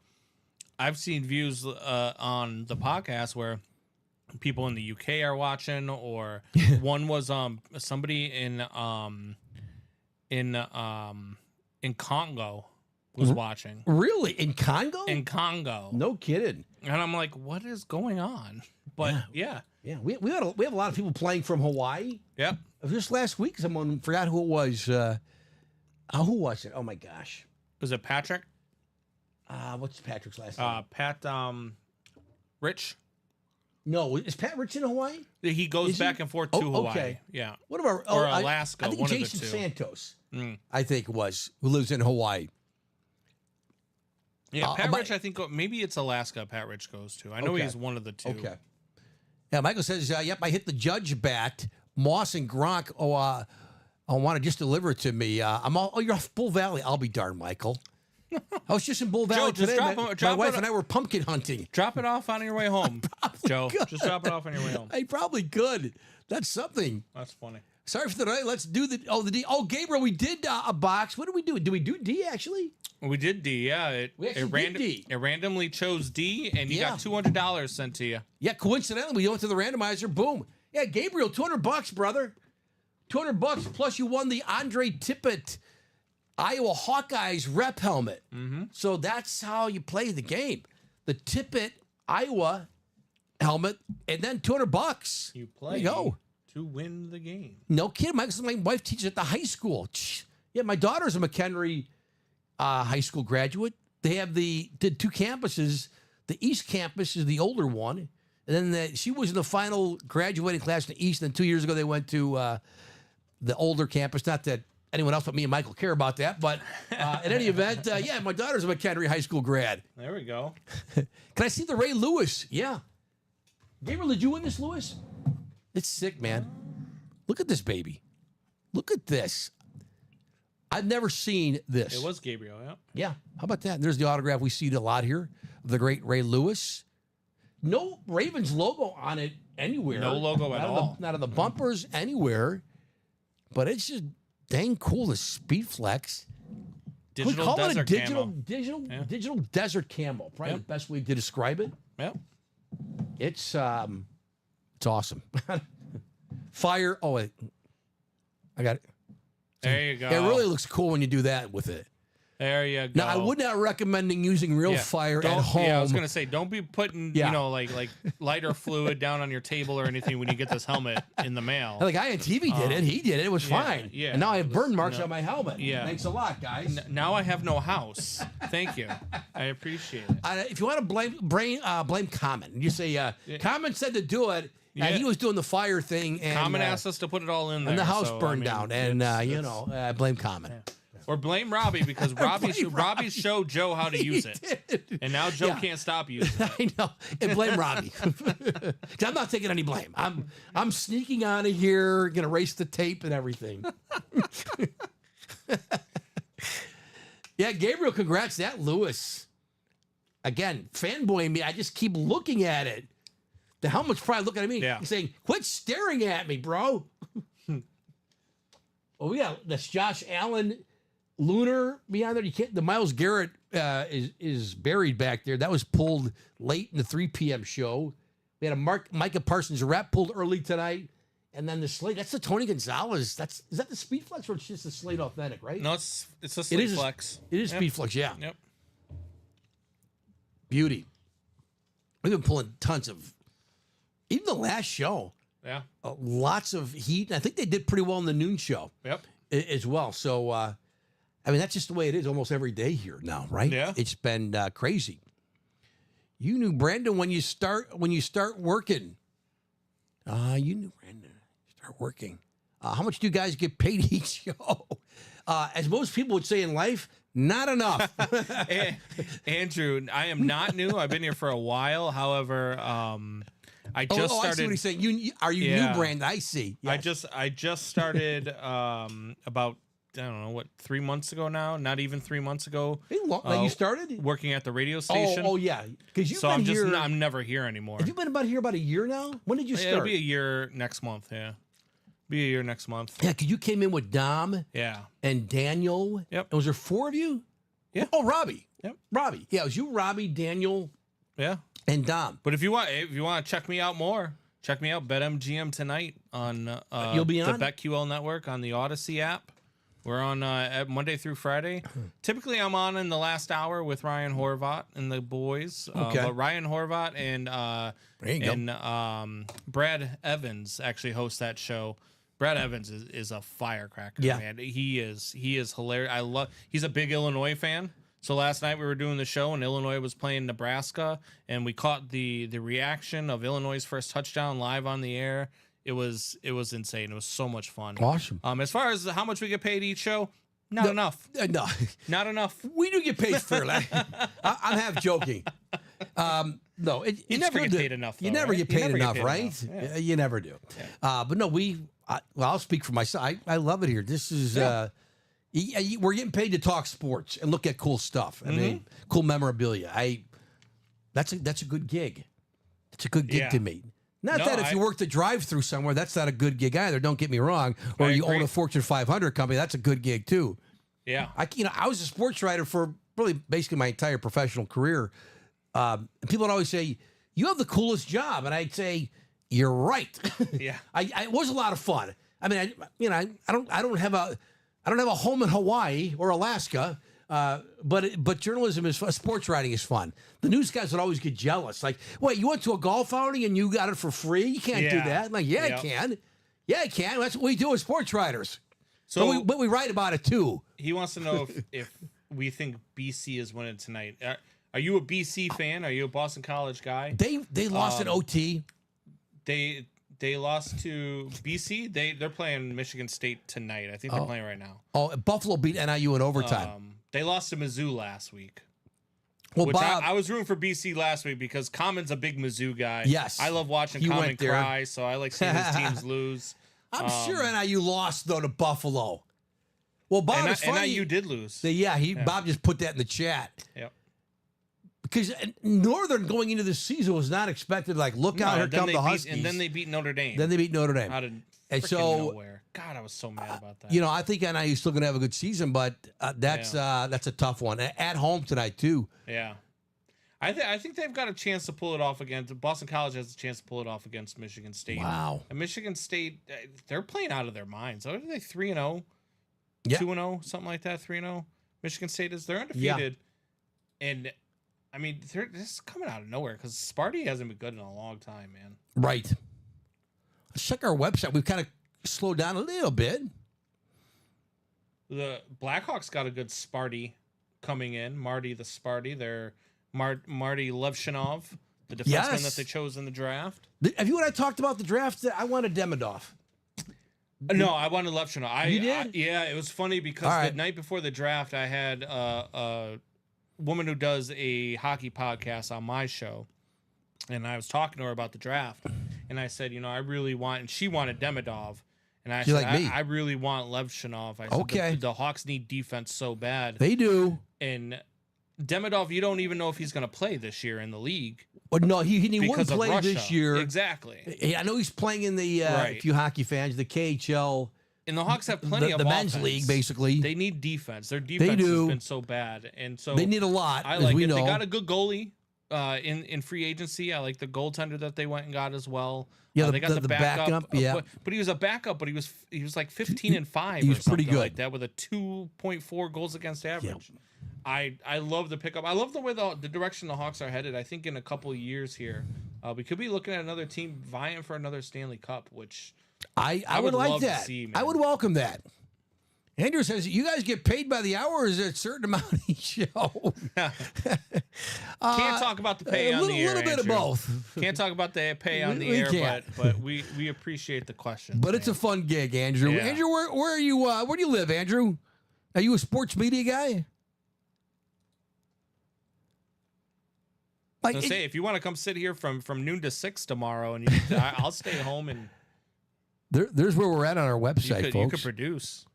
I've seen views on the podcast where people in the UK are watching, or one was somebody in Congo was watching. Really? In Congo? In Congo. No kidding. And I'm like, what is going on? But yeah. Yeah, we have a lot of people playing from Hawaii. Yep. Just last week, someone forgot who it was. Who was it? Oh my gosh. Was it Patrick? What's Patrick's last name? Pat Rich. No, is Pat Rich in Hawaii? He goes back and forth to Hawaii. Okay. Yeah. One of our Or Alaska, I think one of the Jason two. Santos. I think it was who lives in Hawaii. Yeah, Pat Rich, I think maybe it's Alaska Pat Rich goes to. I know Okay. he's one of the two. Okay. Yeah, Michael says, yep, I hit the judge bat. Moss and Gronk. I want to just deliver it to me. You're off Bull Valley. I'll be darned, Michael. I was just in Bull Valley just today. drop My it wife and I were pumpkin hunting. Drop it off on your way home, Joe. could. Just drop it off on your way home. I probably could. That's something. That's funny. Sorry for the night. Let's do the D. Oh, Gabriel, we did a box. What did we do? Did we do D actually? We did D, yeah. We actually did D. It randomly chose D, and you Yeah. got $200 sent to you. Yeah, coincidentally, we went to the randomizer. Boom. Yeah, Gabriel, $200, brother. $200 plus you won the Andre Tippett Iowa Hawkeyes rep helmet. So that's how you play the game. The Tippett Iowa helmet, and then $200. You play There you go. to win the game. No kid. My wife teaches at the high school. Yeah, my daughter's a McHenry high school graduate. They have did two campuses. The East campus is the older one, and then she was in the final graduating class in the East. And then 2 years ago, they went to the older campus. Not that anyone else but me and Michael care about that, but in any event, yeah, my daughter's a McHenry high school grad. There we go. Can I see the Ray Lewis? Yeah. Gabriel, did you win this, Lewis? It's sick, man. Look at this baby. Look at this. I've never seen this. It was Gabriel, yeah. Yeah. How about that? There's the autograph we see a lot here of the great Ray Lewis. No Ravens logo on it anywhere. No logo at all. Not on the bumpers anywhere. But it's just dang cool. The Speed Flex. Digital call it a desert digital desert camo. Probably the best way to describe it. Yeah. It's awesome. Fire. Oh wait, I got it. There you go. It really looks cool when you do that with it. There you go. Now, I would not recommending using real fire at home. Yeah, I was gonna say, don't be putting like lighter fluid down on your table or anything when you get this helmet in the mail. The guy on TV did it. He did it. It was fine. Yeah. And now I have burn marks on my helmet. Yeah. Thanks a lot, guys. Now I have no house. Thank you. I appreciate it. If you want to blame Common, you say Common said to do it. Yeah. He was doing the fire thing, and Common asked us to put it all in there, and the house burned down. And I blame Common. Yeah. Or blame Robbie because Robbie showed Joe how to use it, and now Joe can't stop using it. I know, and blame Robbie. 'Cause I'm not taking any blame. I'm sneaking out of here, gonna erase the tape and everything. Yeah, Gabriel, congrats. That Lewis. Again, fanboying me. I just keep looking at it. The helmet's probably looking at me. Yeah. He's saying, "Quit staring at me, bro." Oh yeah, that's Josh Allen. Lunar beyond there, you can't. The Myles Garrett is buried back there. That was pulled late in the 3 p.m. show. We had a Micah Parsons rep pulled early tonight, and then the Slate. That's the Tony Gonzalez. Is that the Speed Flex or it's just the Slate Authentic, right? No, it's a Slate Flex. It is Speed Flex, yeah. Yep. Beauty. We've been pulling tons of. Even the last show, Yeah. lots of heat. And I think they did pretty well in the noon show. Yep. As well. So. I mean, that's just the way it is almost every day here now, right? Yeah. It's been crazy. You knew Brandon when you start working. You knew Brandon. Start working. How much do you guys get paid each show? As most people would say in life, not enough. Andrew, I am not new. I've been here for a while. However, I just started. I see what he's saying. You new, Brandon? I see. Yes. I just started about. I don't know, 3 months ago now? Not even 3 months ago. Like you started working at the radio station. Oh yeah, because you've so been I'm here. I'm never here anymore. Have you been about a year now? When did you start? It'll be a year next month. Yeah, be a year next month. Yeah, because you came in with Dom. Yeah. And Daniel. Yep. And was there 4 of you? Yeah. Oh, Robbie. Yep. Robbie. Yeah, it was you, Robbie, Daniel. Yeah. And Dom. But if you want to check me out more, check me out BetMGM tonight on You'll be on the BetQL network on the Odyssey app. We're on Monday through Friday. Typically, I'm on in the last hour with Ryan Horvat and the boys. Okay. But Ryan Horvat and Brad Evans actually host that show. Brad Evans is a firecracker, man. He is hilarious. He's a big Illinois fan. So last night we were doing the show and Illinois was playing Nebraska, and we caught the reaction of Illinois' first touchdown live on the air. It was insane. It was so much fun. Awesome. As far as how much we get paid each show, not enough. No, not enough. We do get paid fairly. I'm half joking. No, you never get paid enough. You never get paid enough, right? Yeah. You never do. Yeah. But no, I'll speak for myself. I love it here. This is we're getting paid to talk sports and look at cool stuff. I mean, cool memorabilia. That's a good gig. It's a good gig to me. Not that if you work the drive-through somewhere, that's not a good gig either. Don't get me wrong. Or you own a Fortune 500 company, that's a good gig too. Yeah. I was a sports writer for really basically my entire professional career. And people would always say, "You have the coolest job," and I'd say, "You're right." Yeah. It was a lot of fun. I mean, I don't have a home in Hawaii or Alaska. But journalism is fun. Sports writing is fun. The news guys would always get jealous. Like, wait, you went to a golf outing and you got it for free? You can't do that. I'm like, I can. Yeah, I can. That's what we do as sports writers. So, but we write about it too. He wants to know if we think BC is winning tonight. Are you a BC fan? Are you a Boston College guy? They lost in OT. They lost to BC. They're playing Michigan State tonight. I think they're playing right now. Oh, Buffalo beat NIU in overtime. They lost to Mizzou last week. Well, Bob, I was rooting for BC last week because Common's a big Mizzou guy. Yes. I love watching Common cry, so I like seeing his teams lose. I'm sure NIU lost though to Buffalo. Well, Bob, And it's funny. NIU did lose. Bob just put that in the chat. Yep. Because Northern going into the season was not expected. Like, look out, here come the Huskies. And then they beat Notre Dame. Then they beat Notre Dame. Out of And freaking so- nowhere. God, I was so mad about that. You know, I think NIU's still going to have a good season, but that's a tough one. At home tonight, too. Yeah. I think they've got a chance to pull it off against Boston College has a chance to pull it off against Michigan State. Wow. And Michigan State, they're playing out of their minds. Are they 3-0? Yeah. 2-0, something like that, 3-0. Michigan State they're undefeated. And I mean, this is coming out of nowhere because Sparty hasn't been good in a long time, man. Right. Let's check our website. We've kind of slowed down a little bit. The Blackhawks got a good Sparty coming in. Marty the Sparty. They're Marty Levshinov, the defenseman that they chose in the draft. Have you and I talked about the draft? I wanted Demidov. No, I wanted Levshinov. You did? Yeah, it was funny because the night before the draft, I had a woman who does a hockey podcast on my show, and I was talking to her about the draft, and I said, I really want, and she wanted Demidov, and I said, like me. I really want Levshinov. I said, Okay. the Hawks need defense so bad, They do. and Demidov, you don't even know if he's going to play this year in the league. But no, he wouldn't Because of play Russia. this year. Exactly. I know he's playing in the, if you hockey fans, the KHL, And the Hawks have plenty of the men's offense. league, basically. They need defense. Their defense do. has been so bad, and so They need a lot, I as like we it. know. They got a good goalie in free agency. I like the goaltender that they went and got as well. Yeah, they got the backup. yeah. But he was a backup. But he was like 15-5. He was or something pretty good. like that with a 2.4 goals against average. I love the pickup. I love the way the direction the Hawks are headed. I think in a couple of years here, we could be looking at another team vying for another Stanley Cup, which I would would like love to that. see, man. I would welcome that. Andrew says, you guys get paid by the hour, or is it a certain amount each show? Can't talk about the pay on the air. A little bit of Andrew. both. Can't talk about the pay on the We air, can't. but we appreciate the question. But it's a fun gig, Andrew. Yeah. Andrew, where are you? Where do you live, Andrew? Are you a sports media guy? I was gonna say, if you want to come sit here from noon to 6 tomorrow, and I'll stay home, and there's where we're at on our website, you folks. could produce.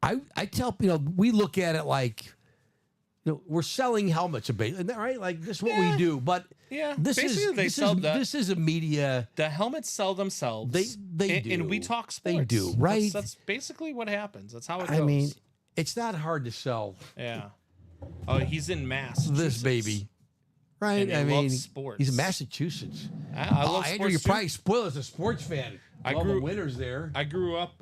I tell we look at it like we're selling helmets a bit, isn't that right? Like this is what we do, but Yeah, this basically is they this is a media. The helmets sell themselves. They and we do. talk sports. They do, right? That's basically what happens. That's how it goes. I mean, it's not hard to sell yeah. Oh, he's in Massachusetts. this baby, right? And he I mean, loves sports. he's in Massachusetts. I love Andrew, sports you're too. probably spoiled as a sports fan. I All grew- the winners there. I grew up,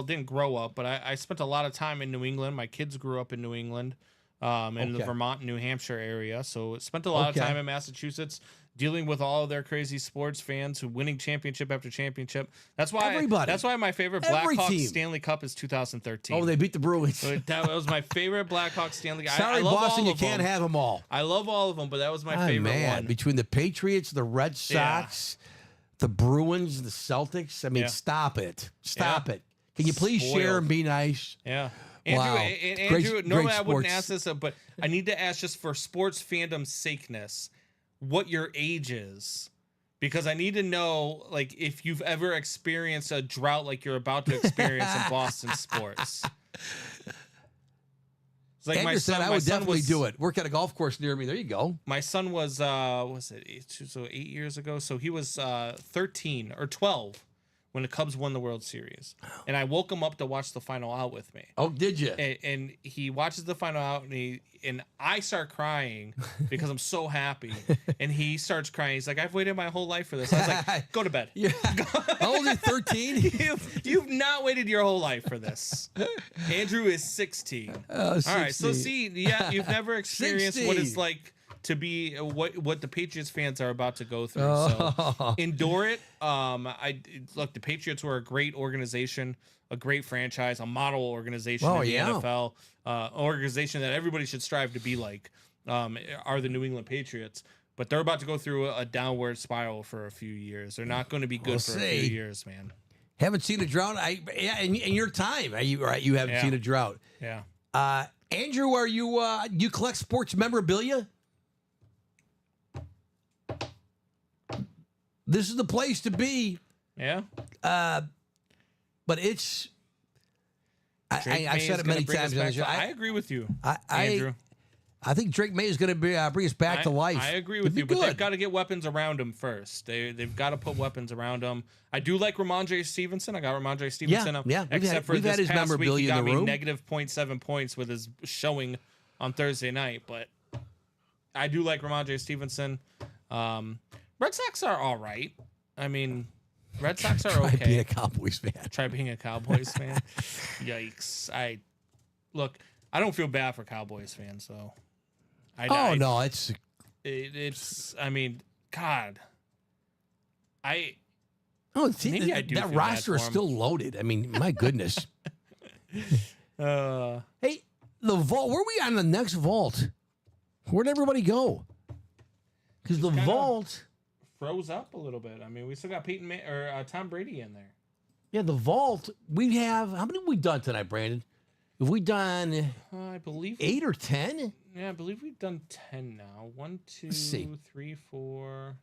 didn't grow up, but I spent a lot of time in New England. My kids grew up in New England, in the Okay. Vermont, New Hampshire area. So spent a lot of Okay. time in Massachusetts dealing with all of their crazy sports fans who winning championship after championship. That's why Everybody. That's why my favorite Every Blackhawks team. Stanley Cup is 2013. Oh, they beat the Bruins. So that was my favorite Blackhawks Stanley Cup. Sorry, I love Boston, all you of can't them. have them all. I love all of them, but that was my Oh, favorite man, one. between the Patriots, the Red Sox, the Bruins, the Celtics. I mean, Yeah. stop it. Stop Yeah. it. Can you please share Spoiled. and be nice? Yeah. Andrew, Wow. Andrew Great- normally great I wouldn't sports. ask this, but I need to ask just for sports fandom's sakeness, what your age is. Because I need to know, like, if you've ever experienced a drought like you're about to experience in Boston sports. It's like Andrew said I would definitely was, do it. Work at a golf course near me. There you go. My son was 8 years ago, so he was 13 or 12 when the Cubs won the World Series, and I woke him up to watch the final out with me. Oh, did you? And he watches the final out, and I start crying because I'm so happy, and he starts crying. He's like, "I've waited my whole life for this." I was like, "Go to bed. Yeah. How old is he? 13? You've not waited your whole life for this." Andrew is 16. Oh, All right, so 16. see, yeah, you've never experienced what 16. it's like to be what the Patriots fans are about to go through. Oh. So endure it. Look, the Patriots were a great organization, a great franchise, a model organization Oh, in the yeah. NFL, organization that everybody should strive to be like. Are the New England Patriots? But they're about to go through a downward spiral for a few years. They're not going to be good We'll for a see. few years, man. Haven't seen a drought. In your time, you haven't Yeah. seen a drought. Yeah. Andrew, are you you collect sports memorabilia? This is the place to be. Yeah. But it's. I've May said is it many gonna bring us times. On the back show. to- I agree with you, I Andrew. think Drake May is going to bring us back to life. I agree with It'd be you, but good. they've got to get weapons around him first. They've got to put weapons around him. I do like Ramondre Stevenson. I got Ramondre Stevenson. Yeah. Except for we've this had his past week, he memorabilia got in the me room. negative 0.7 points with his showing on Thursday night. But I do like Ramondre Stevenson. Red Sox are all right. I mean, Red Sox are Try okay. being a Cowboys fan. Try being a Cowboys fan. Yikes! I don't feel bad for Cowboys fans though. No, it's It's. I mean, God. maybe I do that feel roster bad is for 'em. still loaded. I mean, my goodness. Hey, the vault. Where are we on the next vault? Where'd everybody go? Because the kinda- vault. Froze up a little bit. I mean, we still got Tom Brady in there. Yeah, the vault. We have how many have we done tonight, Brandon? Have we done I believe 8 or 10? Yeah, I believe we've done 10 now. 1, 2, Let's see. 3, 4,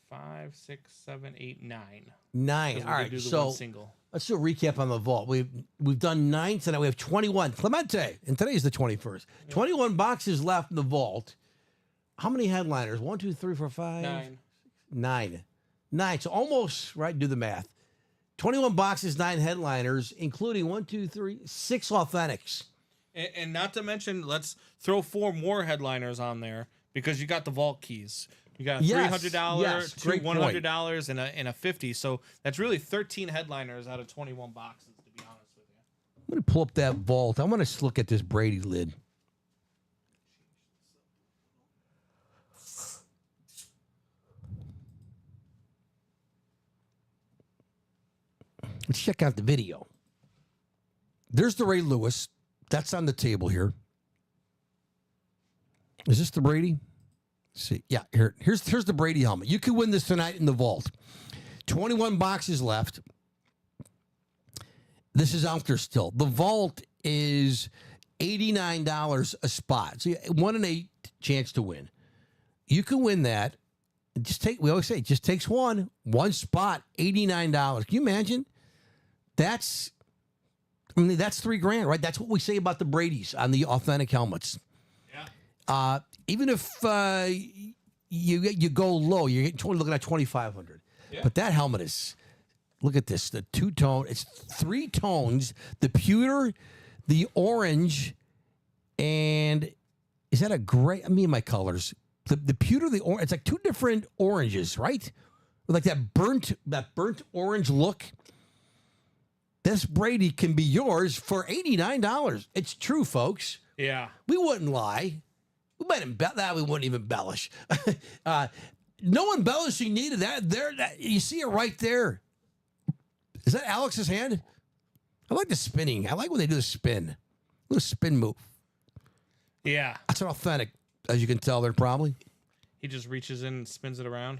5, 6, 7, 8, 9. 9. 'Cause we All did right, do the so one single. let's do a recap on the vault. We've done 9 tonight. We have 21. Clemente, and today's the 21st. 21 boxes left in the vault. How many headliners? 1, 2, 3, 4, 5. 9. 9. So almost right. Do the math. 21 boxes, 9 headliners, including 1, 2, 3, 6 authentics. And not to mention, let's throw 4 more headliners on there because you got the vault keys. You got a Yes, $300, yes, two great point. $100, and a 50. So that's really 13 headliners out of 21 boxes, to be honest with you. I'm going to pull up that vault. I want to look at this Brady lid. Let's check out the video. There's the Ray Lewis. That's on the table here. Is this the Brady? Let's see. Yeah, here's the Brady helmet. You could win this tonight in the vault. 21 boxes left. This is out there still. The vault is $89 a spot. So 1 in 8 chance to win. You can win that. We always say, it just takes one spot, $89. Can you imagine? That's $3,000, right? That's what we say about the Bradys on the authentic helmets. Yeah. Even if you go low, you're looking at $2,500. Yeah. But that helmet is, look at this, the two-tone. It's 3 tones: the pewter, the orange, and is that a gray? Me and my colors. The pewter, the orange. It's like 2 different oranges, right? With like that burnt orange look. This Brady can be yours for $89. It's true, folks. Yeah. We wouldn't lie. We might we wouldn't even embellish. No embellishing needed. You see it right there. Is that Alex's hand? I like the spinning. I like when they do the spin. Little spin move. Yeah. That's an authentic, as you can tell there probably. He just reaches in and spins it around.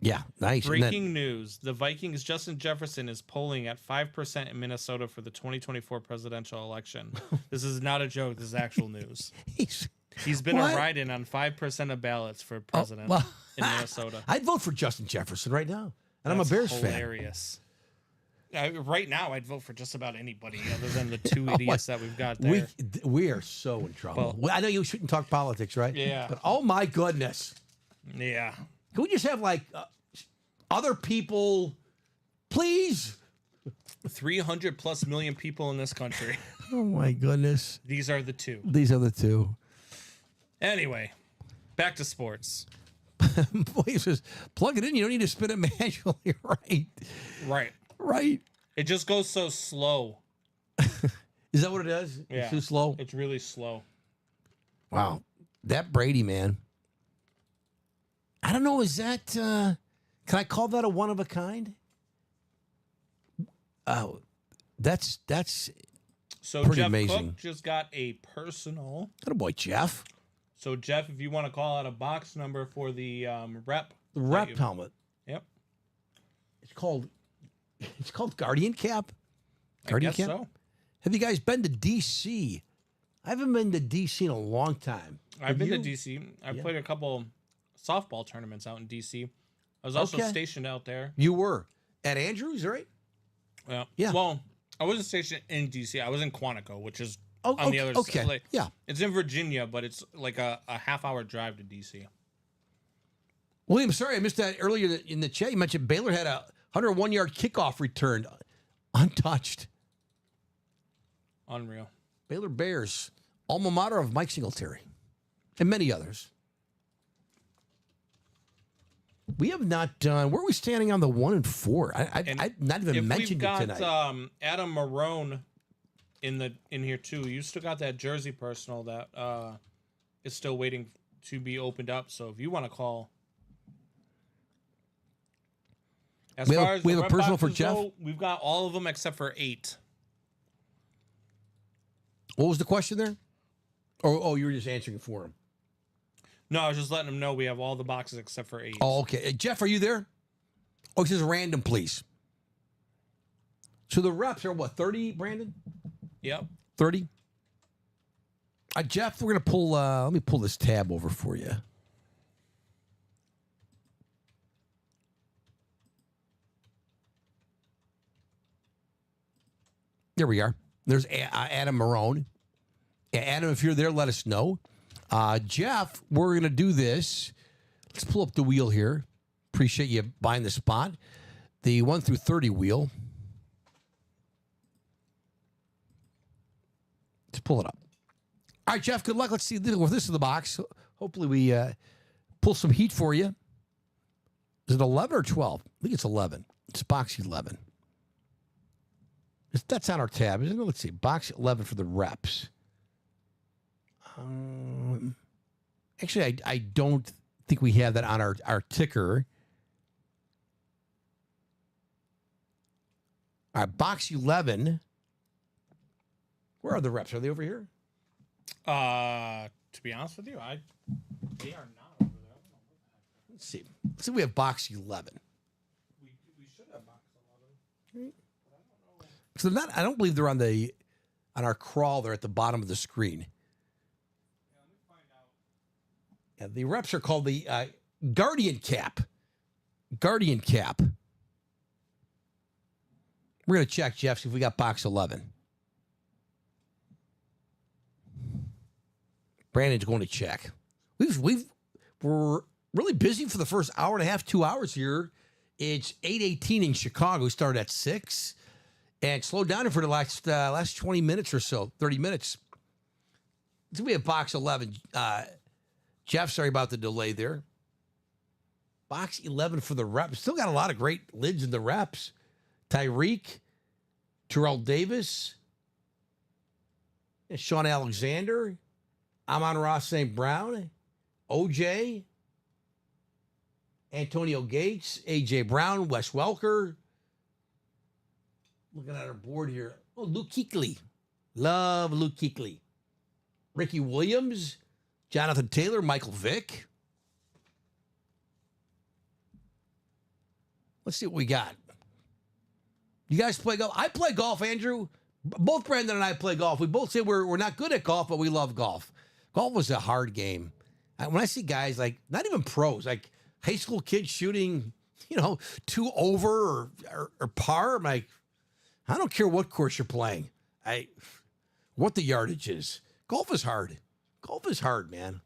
Yeah, nice. And then- Breaking news. The Vikings' Justin Jefferson is polling at 5% in Minnesota for the 2024 presidential election. This is not a joke. This is actual news. He's been What? a write-in on 5% of ballots for president well, in Minnesota. I'd vote for Justin Jefferson right now. And I'm a That's Bears fan. hilarious. Right now, I'd vote for just about anybody other than the 2 idiots that we've got there. We are so in trouble. I know you shouldn't talk politics, right? Yeah. But oh my goodness. Yeah. Can we just have like other people, please? 300 plus million people in this country. Oh my goodness. These are the 2. These are the 2. Anyway, back to sports. Boy, he says, plug it in. You don't need to spin it manually, right? Right. Right. It just goes so slow. Is that what it is? Yeah. It's too slow? It's really slow. Wow. That Brady, man. I don't know. Is that, can I call that a one of a kind? Oh, that's So pretty Jeff amazing. Cook just got a personal. Good boy, Jeff. So Jeff, if you want to call out a box number for the rep. The rep helmet. Yep. It's called Guardian Cap. I guess Cap. so. Have you guys been to DC I haven't been to DC in a long time. I've been you? to DC. I've Yeah. played a couple softball tournaments out in DC. I was also Okay. stationed out there. You were at Andrews, right? Yeah. Yeah. Well, I wasn't stationed in DC. I was in Quantico, which is Oh, on the other okay. side. Like, Yeah. it's in Virginia, but it's like a half-hour drive to DC. William, sorry I missed that earlier in the chat. You mentioned Baylor had a 101-yard kickoff return, untouched. Unreal. Baylor Bears, alma mater of Mike Singletary, and many others. We have not done. Where are we standing on the 1 and 4? I've not even If mentioned we've got it tonight. Adam Marone in here too, you still got that jersey personal that is still waiting to be opened up. So if you want to call, as We have a- far as we the have a red personal for boxes Jeff? go, we've got all of them except for 8. What was the question there? Oh, you were just answering for him. No, I was just letting them know we have all the boxes except for 8. Oh, okay. Jeff, are you there? Oh, it says random, please. So the reps are what, 30, Brandon? Yep. 30? Jeff, we're going to pull, let me pull this tab over for you. There we are. There's Adam Marone. Yeah, Adam, if you're there, let us know. Jeff, we're going to do this. Let's pull up the wheel here. Appreciate you buying the spot. The 1 through 30 wheel. Let's pull it up. All right, Jeff, good luck. Let's see. This is the box. Hopefully we pull some heat for you. Is it 11 or 12? I think it's 11. It's box 11. That's on our tab, isn't it? Let's see. Box 11 for the reps. Actually, I don't think we have that on our ticker. All right, box 11. Where are the reps? Are they over here? To be honest with you, they are not over there. Let's see. Let's see if we have box 11. We should have box 11. So they're not, I don't believe they're on our crawl. They're at the bottom of the screen. Yeah, let me find out. Yeah, the reps are called the Guardian Cap. Guardian Cap. We're going to check, Jeff, see if we got box 11. Brandon's going to check. We're really busy for the first hour and a half, 2 hours here. It's 8:18 in Chicago. We started at 6 and slowed down for the last 20 minutes or so, 30 minutes. So we have box 11. Jeff, sorry about the delay there. Box 11 for the reps. Still got a lot of great lids in the reps. Tyreek, Terrell Davis, and Sean Alexander, Amon-Ra St. Brown, OJ, Antonio Gates, AJ Brown, Wes Welker. Looking at our board here. Oh, Luke Kuechly. Love Luke Kuechly. Ricky Williams, Jonathan Taylor, Michael Vick. Let's see what we got. You guys play golf? I play golf, Andrew. Both Brandon and I play golf. We both say we're not good at golf, but we love golf. Golf was a hard game. When I see guys like, not even pros, like high school kids shooting, 2 over or par, I'm like, I don't care what course you're playing. What the yardage is. Golf is hard. Golf is hard, man.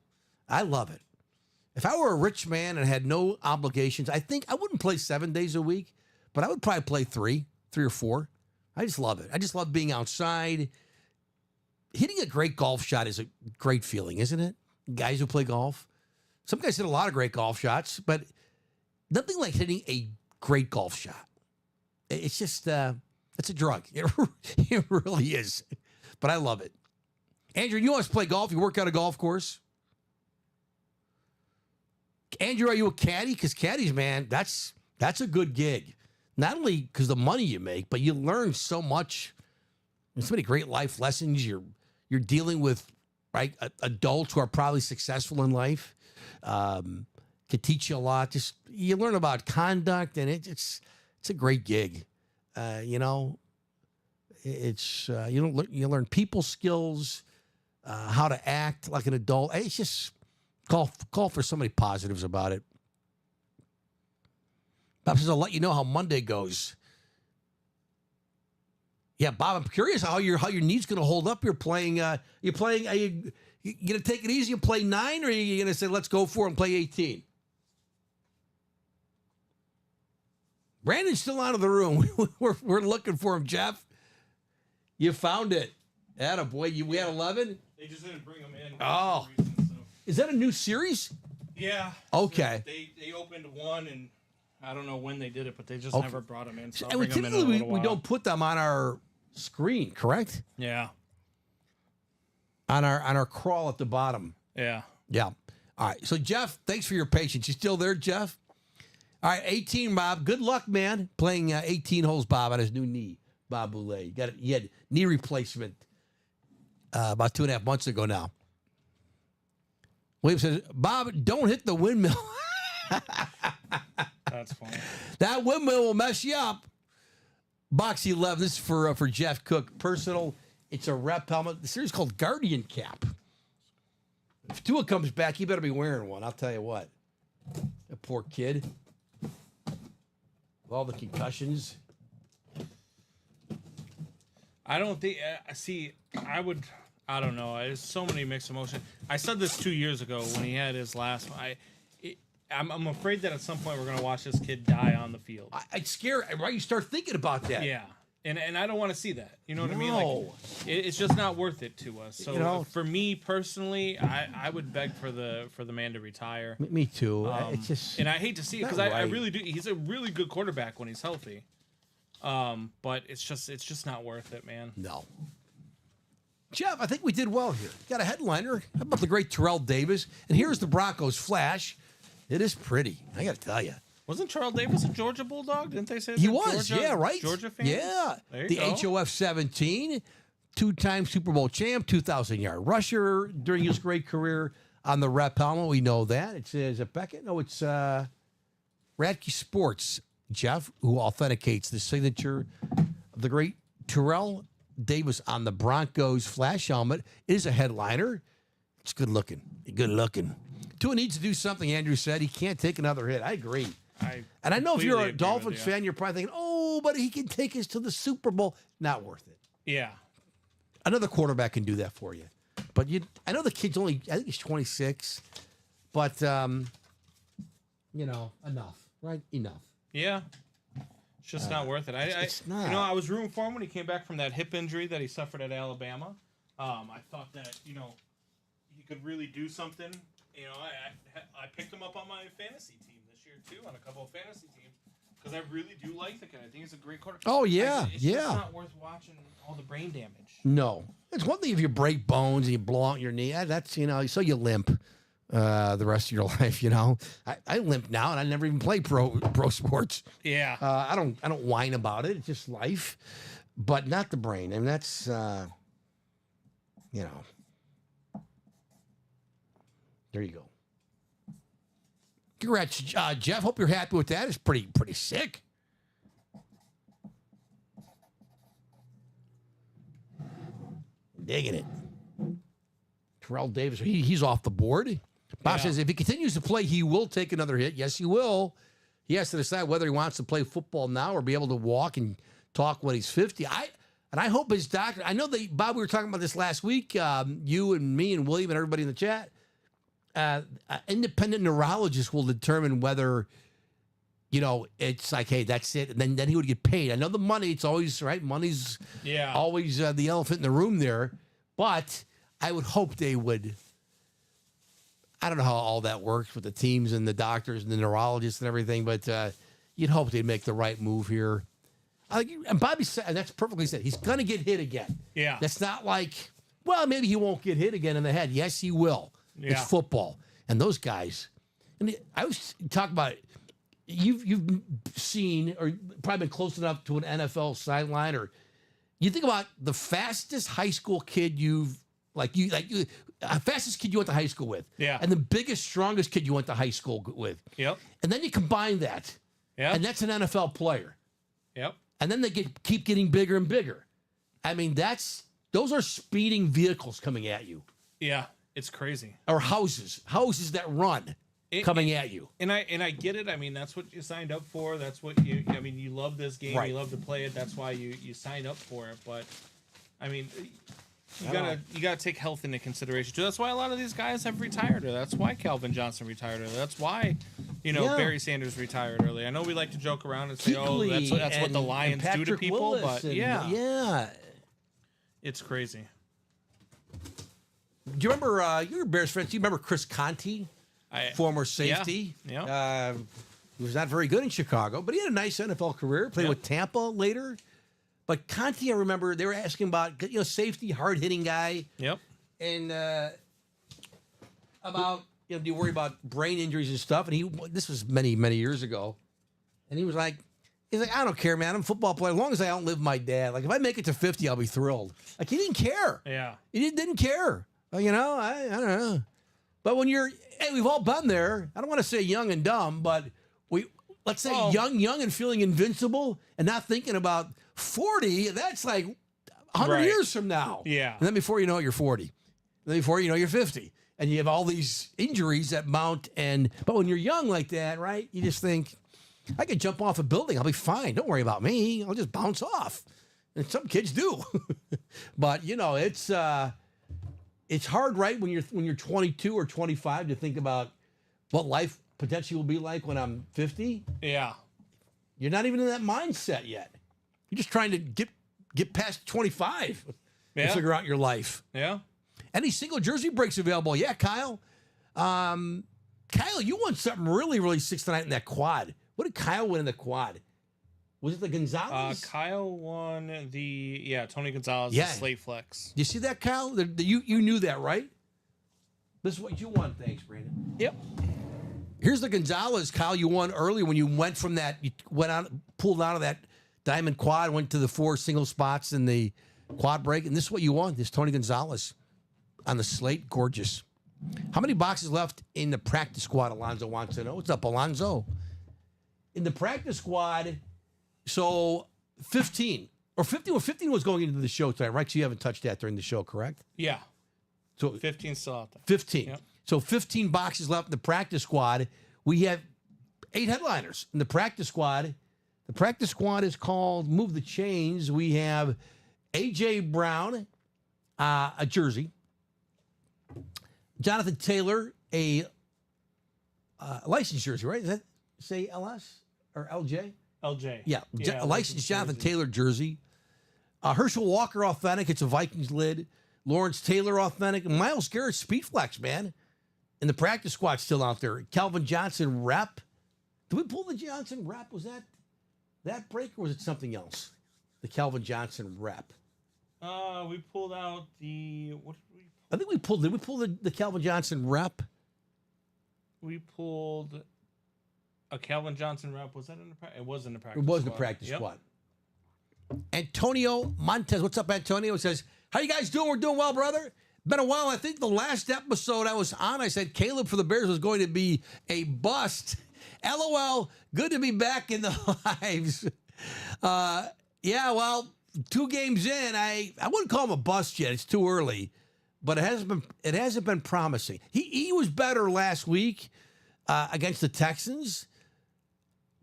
I love it. If I were a rich man and had no obligations, I think I wouldn't play 7 days a week, but I would probably play 3 or 4. I just love it. I just love being outside. Hitting a great golf shot is a great feeling, isn't it? Guys who play golf. Some guys hit a lot of great golf shots, but nothing like hitting a great golf shot. It's just, it's a drug. It really is. But I love it. Andrew, you want to play golf? You work out a golf course? Andrew, are you a caddy? Because caddies, man, that's a good gig. Not only because the money you make, but you learn so much. There's so many great life lessons. You're dealing with adults who are probably successful in life. Can teach you a lot. Just you learn about conduct, and it's a great gig. You learn people skills. how to act like an adult. It's just call for so many positives about it. Bob says, I'll let you know how Monday goes. Yeah, Bob, I'm curious how your knee's going to hold up. You're playing. Are you going to take it easy and play 9, or are you going to say let's go for it and play 18? Brandon's still out of the room. we're looking for him, Jeff. You found it. Attaboy. We had 11. They just didn't bring them in. Oh, for some reason, so. Is that a new series? Yeah. Okay. So they opened one, and I don't know when they did it, but they just Okay. never brought them in. So And we typically we don't put them on our screen, correct? Yeah. On our crawl at the bottom. Yeah. Yeah. All right. So Jeff, thanks for your patience. You still there, Jeff? All right, 18, Bob. Good luck, man. Playing 18 holes, Bob, on his new knee. Bob Boulay. He had knee replacement about 2.5 months ago now. William says, Bob, don't hit the windmill. That's funny. That windmill will mess you up. Box 11. This is for Jeff Cook. Personal. It's a rep helmet. The series called Guardian Cap. If Tua comes back, he better be wearing one. I'll tell you what. That poor kid. With all the concussions. I don't think. I don't know. There's so many mixed emotions. I said this 2 years ago when he had his last. I'm afraid that at some point we're gonna watch this kid die on the field. It's scary, right? You start thinking about that. Yeah, and I don't want to see that. You know what I mean? No. Like, it's just not worth it to us. So for me personally, I would beg for the man to retire. Me too. It's just, and I hate to see it because not I right. really do. He's a really good quarterback when he's healthy. But it's just not worth it, man. no. Jeff, I think we did well here. Got a headliner. How about the great Terrell Davis? And here's the Broncos flash. It is pretty. I got to tell you. Wasn't Terrell Davis a Georgia Bulldog? Didn't they say He that? was, Georgia, yeah, right? Georgia fan? Yeah. There you The go. HOF 17, 2-time Super Bowl champ, 2,000-yard rusher during his great career on the rep helmet. We know that. It says Beckett. No, it's Radke Sports, Jeff, who authenticates the signature of the great Terrell Davis on the Broncos flash helmet. It is a headliner. It's good looking. Good looking. Tua needs to do something, Andrew said. He can't take another hit. I agree. And I know if you're a Dolphins fan, you're probably thinking, oh, but he can take us to the Super Bowl. Not worth it. Yeah. Another quarterback can do that for you. But I know the kid's only, I think he's 26. But, enough, right? Enough. Yeah. It's just not worth it. It's not. I was rooting for him when he came back from that hip injury that he suffered at Alabama. I thought that, he could really do something. I picked him up on my fantasy team this year, too, on a couple of fantasy teams, because I really do like the kid. I think he's a great quarterback. Oh, yeah, It's just not worth watching all the brain damage. No. It's one thing if you break bones and you blow out your knee. That's, so you limp the rest of your life, I limp now, and I never even play pro sports. Yeah. I don't whine about it. It's just life, but not the brain. I mean, that's, there you go. Congrats, Jeff. Hope you're happy with that. It's pretty sick. Digging it. Terrell Davis, he's off the board. Bob says if he continues to play, he will take another hit. Yes, he will. He has to decide whether he wants to play football now or be able to walk and talk when he's 50. I hope his doctor, I know that, Bob, we were talking about this last week, you and me and William and everybody in the chat. Independent neurologist will determine whether, it's like, hey, that's it. And then he would get paid. I know the money, it's always, right? Money's always the elephant in the room there. But I would hope they would, I don't know how all that works with the teams and the doctors and the neurologists and everything, but you'd hope they'd make the right move here. And Bobby said, and that's perfectly said, he's going to get hit again. Yeah. That's not like, well, maybe he won't get hit again in the head. Yes, he will. Yeah. It's football. And those guys, and I was talking about, you've seen or probably been close enough to an NFL sideline, or you think about the fastest high school kid fastest kid you went to high school with. Yeah. And the biggest, strongest kid you went to high school with. Yep. And then you combine that. Yep. And that's an NFL player. Yep. And then they keep getting bigger and bigger. I mean, those are speeding vehicles coming at you. Yeah, it's crazy. or houses that run coming at you. And I get it. I mean, that's what you signed up for. That's what you love this game. Right. You love to play it. That's why you signed up for it. But I mean, you gotta take health into consideration too. That's why a lot of these guys have retired early. That's why Calvin Johnson retired early. That's why Barry Sanders retired early. I know we like to joke around and say, Kuechly that's what the Lions do to Patrick people, Willis but yeah. it's crazy. Do you remember, you're a Bears fan, do you remember Chris Conti, former safety? Yeah. He was not very good in Chicago, but he had a nice NFL career, played with Tampa later. But Conti, I remember, they were asking about, safety, hard-hitting guy. Yep. And about, do you worry about brain injuries and stuff? And this was many, many years ago. And he's like, I don't care, man. I'm a football player. As long as I outlive my dad. Like, if I make it to 50, I'll be thrilled. Like, he didn't care. Yeah. He didn't care. I don't know. But when we've all been there. I don't want to say young and dumb, but let's say young and feeling invincible and not thinking about 40. That's like 100 years from now. Yeah. And then before you know it, you're 40. And then before you know, you're 50. And you have all these injuries that mount. But when you're young like that, right, you just think, I could jump off a building. I'll be fine. Don't worry about me. I'll just bounce off. And some kids do. But, it's hard, right, when you're 22 or 25 to think about what life potentially will be like when I'm 50. Yeah. You're not even in that mindset yet. You're just trying to get past 25 and figure out your life. Yeah. Any single jersey breaks available? Yeah, Kyle. Kyle, you won something really, really sick tonight in that quad. What did Kyle win in the quad? Was it the Gonzalez? Kyle won Tony Gonzalez, the Slate Flex. You see that, Kyle? You knew that, right? This is what you won. Thanks, Brandon. Yep. Here's the Gonzalez, Kyle. You won early when you went from that. You pulled out of that diamond quad, went to the 4 single spots in the quad break, and this is what you won. This Tony Gonzalez on the slate. Gorgeous. How many boxes left in the practice squad? Alonzo wants to know. What's up, Alonzo? In the practice squad. So 15 was going into the show tonight, right? So you haven't touched that during the show, correct? Yeah. So 15 still out there. 15. Yep. So 15 boxes left in the practice squad. We have 8 headliners in the practice squad. The practice squad is called Move the Chains. We have A.J. Brown, a jersey. Jonathan Taylor, a licensed jersey, right? Does that say LS or LJ? LJ. Yeah, a licensed Jonathan Taylor jersey. Herschel Walker authentic. It's a Vikings lid. Lawrence Taylor authentic. And Myles Garrett Speedflex, man. And the practice squad still out there. Calvin Johnson rep. Did we pull the Johnson rep? Was that break or was it something else? The Calvin Johnson rep. We pulled out the what did we? I think we pulled. Did we pull the Calvin Johnson rep? We pulled a Calvin Johnson rep. Was that in the practice? It was in the practice. It was squad. the practice squad. Antonio Montez. What's up, Antonio? Says, how you guys doing? We're doing well, brother. Been a while. I think the last episode I was on, I said Caleb for the Bears was going to be a bust. LOL. Good to be back in the lives. Yeah, well, 2 games in, I wouldn't call him a bust yet. It's too early, but it hasn't been promising. He was better last week against the Texans,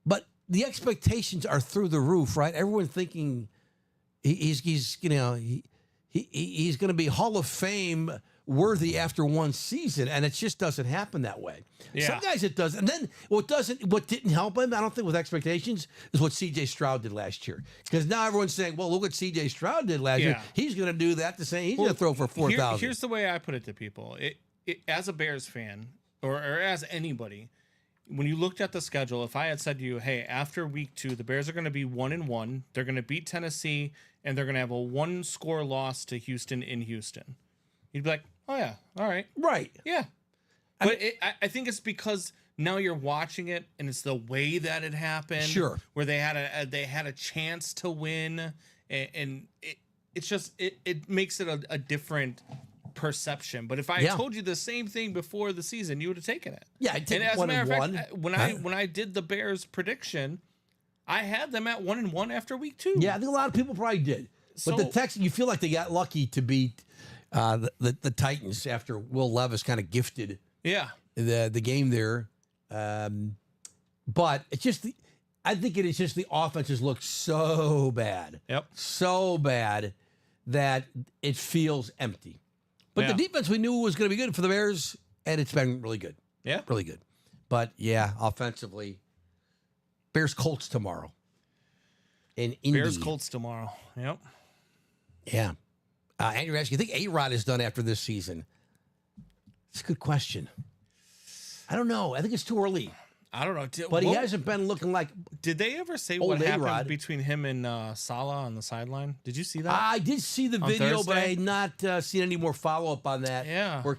but the expectations are through the roof, right? Everyone thinking he's going to be Hall of Fame worthy after one season, and it just doesn't happen that way. Yeah. Some guys it does, and then what didn't help him, I don't think, with expectations, is what C.J. Stroud did last year. Because now everyone's saying, well, look what C.J. Stroud did last year. He's going to do that the same. He's going to throw for 4,000. Here's the way I put it to people. It as a Bears fan, or as anybody, when you looked at the schedule, if I had said to you, hey, after week 2, the Bears are going to be 1-1, they're going to beat Tennessee, and they're going to have a 1-score loss to Houston in Houston, you'd be like, oh, yeah, all right. Right. Yeah. But I think it's because now you're watching it, and it's the way that it happened. Sure. Where they had a chance to win, and it makes it a different perception. But if I told you the same thing before the season, you would have taken it. Yeah, I'd take and as 1 a matter and of fact, 1. when I did the Bears prediction, I had them at 1-1 after week 2. Yeah, I think a lot of people probably did. But the Texans, you feel like they got lucky to beat the Titans after Will Levis kind of gifted Yeah. the game there. But it's just I think it is just the offenses look so bad. Yep. So bad that it feels empty. But Yeah. the defense we knew was going to be good for the Bears, and it's been really good. Yeah. Really good. But yeah, offensively, Bears Colts tomorrow. In Indy. Bears Colts tomorrow. Yep. Yeah. Andrew asks, you think A-Rod is done after this season? It's a good question. I don't know. I think it's too early. I don't know. But he hasn't been looking like. Did they ever say Old what happened A-Rod. between him and Salah on the sideline? Did you see that? I did see the On video, but I Thursday? had not seen any more follow up on that. Yeah. Where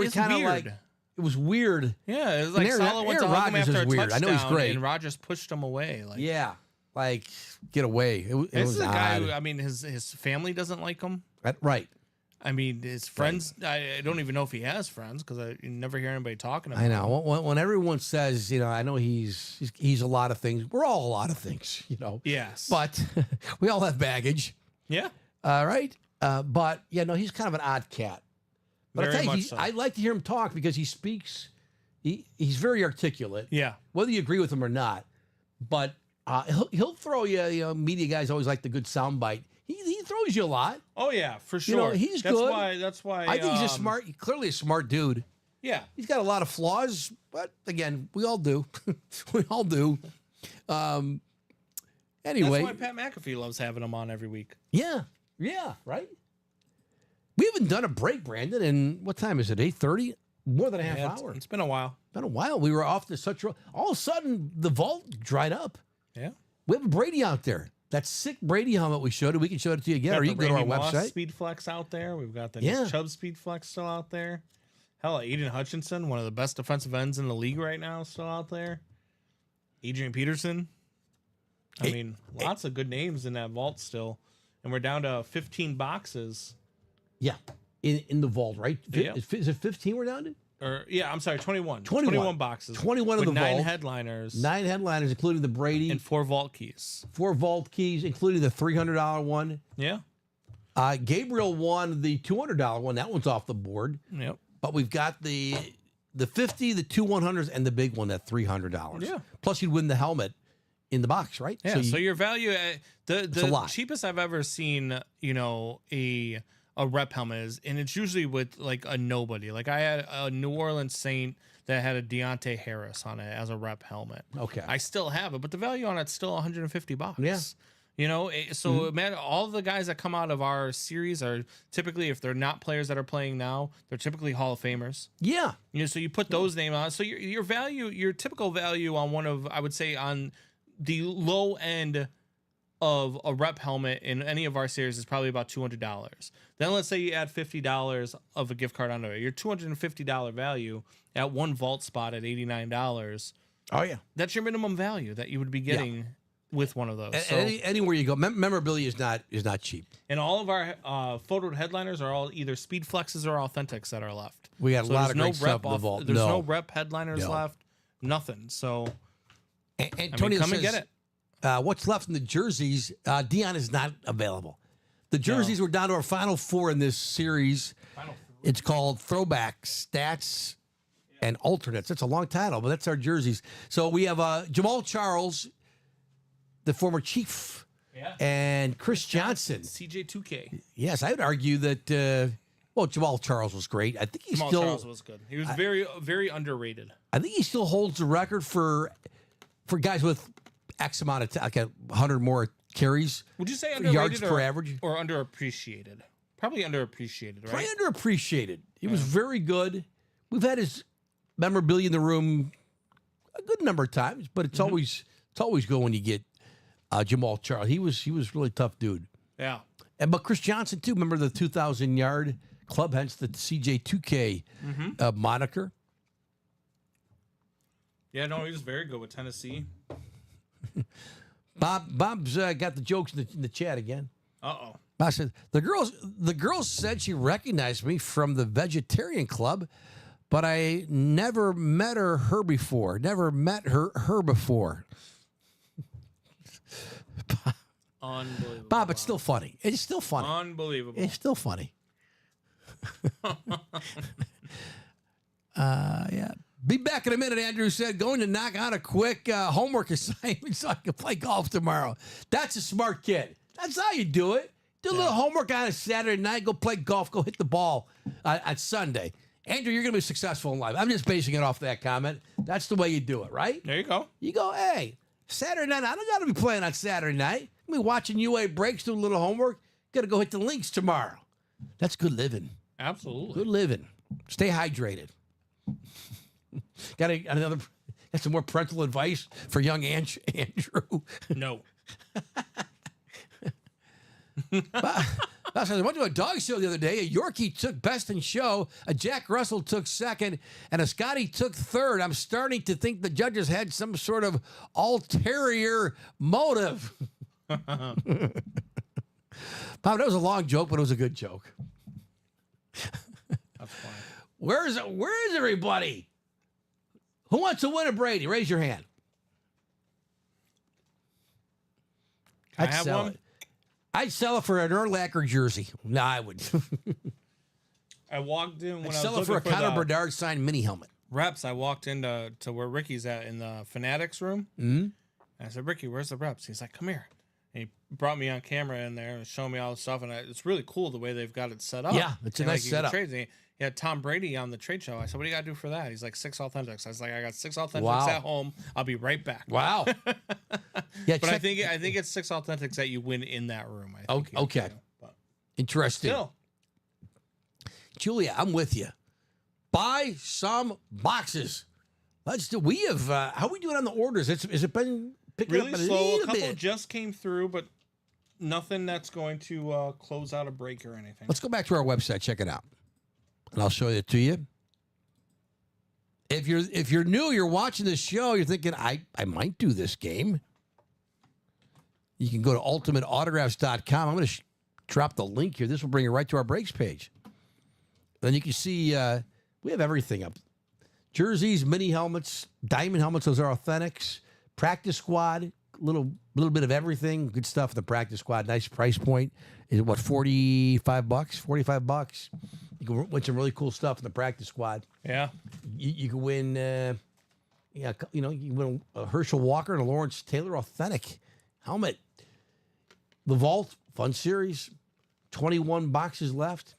It's kind of weird. like it was weird. Yeah, it was like Aaron- Salah went to Aaron hug him Rodgers after is a weird. I know he's touchdown, great. and Rodgers pushed him away. Like, Yeah, like get away. It this was is a guy odd. who, I mean, his family doesn't like him. Right. I mean, his friends. I don't even know if he has friends because you never hear anybody talking about I him. know. When everyone says, I know he's a lot of things. We're all a lot of things, Yes, But we all have baggage. yeah, All right. But he's kind of an odd cat. But I Very tell you, much so. I like to hear him talk because he speaks. He's very articulate. yeah, Whether you agree with him or not. But he'll throw you. Media guys always like the good soundbite. He throws you a lot. oh yeah, for sure. he's that's good. That's why. I think he's clearly a smart dude. Yeah, He's got a lot of flaws, but again, we all do. We all do. Anyway, that's why Pat McAfee loves having him on every week. yeah, right. We haven't done a break, Brandon. And what time is it? 8:30. More than a half Yeah, hour. it's been a while. Been a while. We were off to such a. All of a sudden, the vault dried up. Yeah, We have a Brady out there. That sick Brady helmet we showed it. We can show it to you again, got or you the can go to our Randy Moss website. Speed Flex out there. We've got the Yeah. Nick Chubb Speed Flex still out there. Hell, Aiden Hutchinson, one of the best defensive ends in the league right now, still out there. Adrian Peterson. I mean, lots of good names in that vault still, and we're down to 15 boxes. Yeah, in the vault, right? Yeah. Is it 15 we're down to? Or yeah, I'm sorry, 21. 21 boxes. 21 of with the 9 vault. headliners 9 headliners, including the Brady, and 4 vault keys. 4 vault keys, including the $300 one. Yeah. Gabriel won the $200 one. That one's off the board. Yep. But we've got the 50, the 2 100s, and the big one, that $300. Yeah. Plus, you'd win the helmet in the box, right? Yeah. So, you- your value, a the lot. cheapest I've ever seen, a rep helmet is, and it's usually with like a nobody. Like I had a New Orleans Saint that had a Deontay Harris on it as a rep helmet. Okay. I still have it, but the value on it's still $150. Yeah. So man, all the guys that come out of our series are typically, if they're not players that are playing now, they're typically Hall of Famers. yeah. So you put those names on. So your value, your typical value on one of, I would say, on the low end of a rep helmet in any of our series is probably about $200. Then let's say you add $50 of a gift card onto it. Your $250 value at one vault spot at $89. Oh, yeah. That's your minimum value that you would be getting with one of those. So, Anywhere you go, memorabilia is not cheap. and all of our photoed headliners are all either speed flexes or authentics that are left. We got a So lot there's of no great stuff rep in the vault. There's no No. rep headliners No. left. Nothing. So Antonio come says, and get it. What's left in the jerseys? Dion is not available. The jerseys were down to our final 4 in this series. It's called Throwback Stats and Alternates. That's a long title, but that's our jerseys. So we have Jamal Charles, the former Chief, Yeah. and Chris Johnson. CJ2K. Yes, I would argue that. Well, Jamal Charles was great. I think Jamal Charles was good. He was very, very underrated. I think he still holds the record for guys with X amount of like 100 more carries. Would you say For underrated yards per average? or underappreciated? Probably underappreciated, right? Probably underappreciated. He was very good. We've had his memorabilia in the room a good number of times, but it's always good when you get Jamal Charles. He was really tough dude. Yeah. But Chris Johnson too. Remember the 2,000-yard club, hence the CJ2K moniker. Yeah, no, he was very good with Tennessee. Bob's got the jokes in the chat again. Uh-oh. Bob said the girls said she recognized me from the vegetarian club, but I never met her before. Never met her before. Unbelievable. Bob, it's still funny. It's still funny. Unbelievable. It's still funny. Yeah. Be back in a minute, Andrew said. Going to knock out a quick homework assignment so I can play golf tomorrow. That's a smart kid. That's how you do it. Do a little homework on a Saturday night. Go play golf. Go hit the ball on Sunday. Andrew, you're going to be successful in life. I'm just basing it off that comment. That's the way you do it, right? There you go. You go, hey, Saturday night, I don't got to be playing on Saturday night. I'm be watching UA breaks, do a little homework. Got to go hit the links tomorrow. That's good living. Absolutely. Good living. Stay hydrated. Got some more parental advice for young Andrew? No. I went to a dog show the other day. A Yorkie took best in show, a Jack Russell took second, and a Scotty took third. I'm starting to think the judges had some sort of ulterior motive. Bob, that was a long joke, but it was a good joke. That's fine. Where is everybody? Who wants to win a Brady? Raise your hand. Can I have sell one? it. I'd sell it for an Urlacher jersey. No, I would. I walked in when I'd I sell was it for a looking for Connor the Bedard signed mini helmet. reps. I walked into where Ricky's at in the Fanatics room. Mm-hmm. And I said, Ricky, where's the reps? He's like, come here. And he brought me on camera in there and showed me all the stuff. And it's really cool the way they've got it set up. Yeah, it's a And, nice you can setup. trade. And he had Tom Brady on the trade show. I said, what do you got to do for that? He's like, 6 Authentics. I was like, I got 6 Authentics Wow. at home. I'll be right back. Wow. Yeah, But I think it's 6 Authentics that you win in that room. I think Okay. But Interesting. still, Julia, I'm with you. Buy some boxes. Let's do. We have. How are we doing on the orders? Has it been picking really up a slow. A little couple bit? just came through, but nothing that's going to close out a break or anything. Let's go back to our website. Check it out, and I'll show it to you. If you're new, you're watching this show, you're thinking I might do this game. You can go to ultimateautographs.com. I'm going to drop the link here. This will bring you right to our breaks page. Then you can see we have everything up. Jerseys, mini helmets, diamond helmets, those are authentics. Practice squad, little bit of everything. Good stuff in the practice squad. Nice price point. Is it what, $45? $45. You can win some really cool stuff in the practice squad. Yeah. You can win you can win a Herschel Walker and a Lawrence Taylor authentic helmet. The Vault, fun series. 21 boxes left.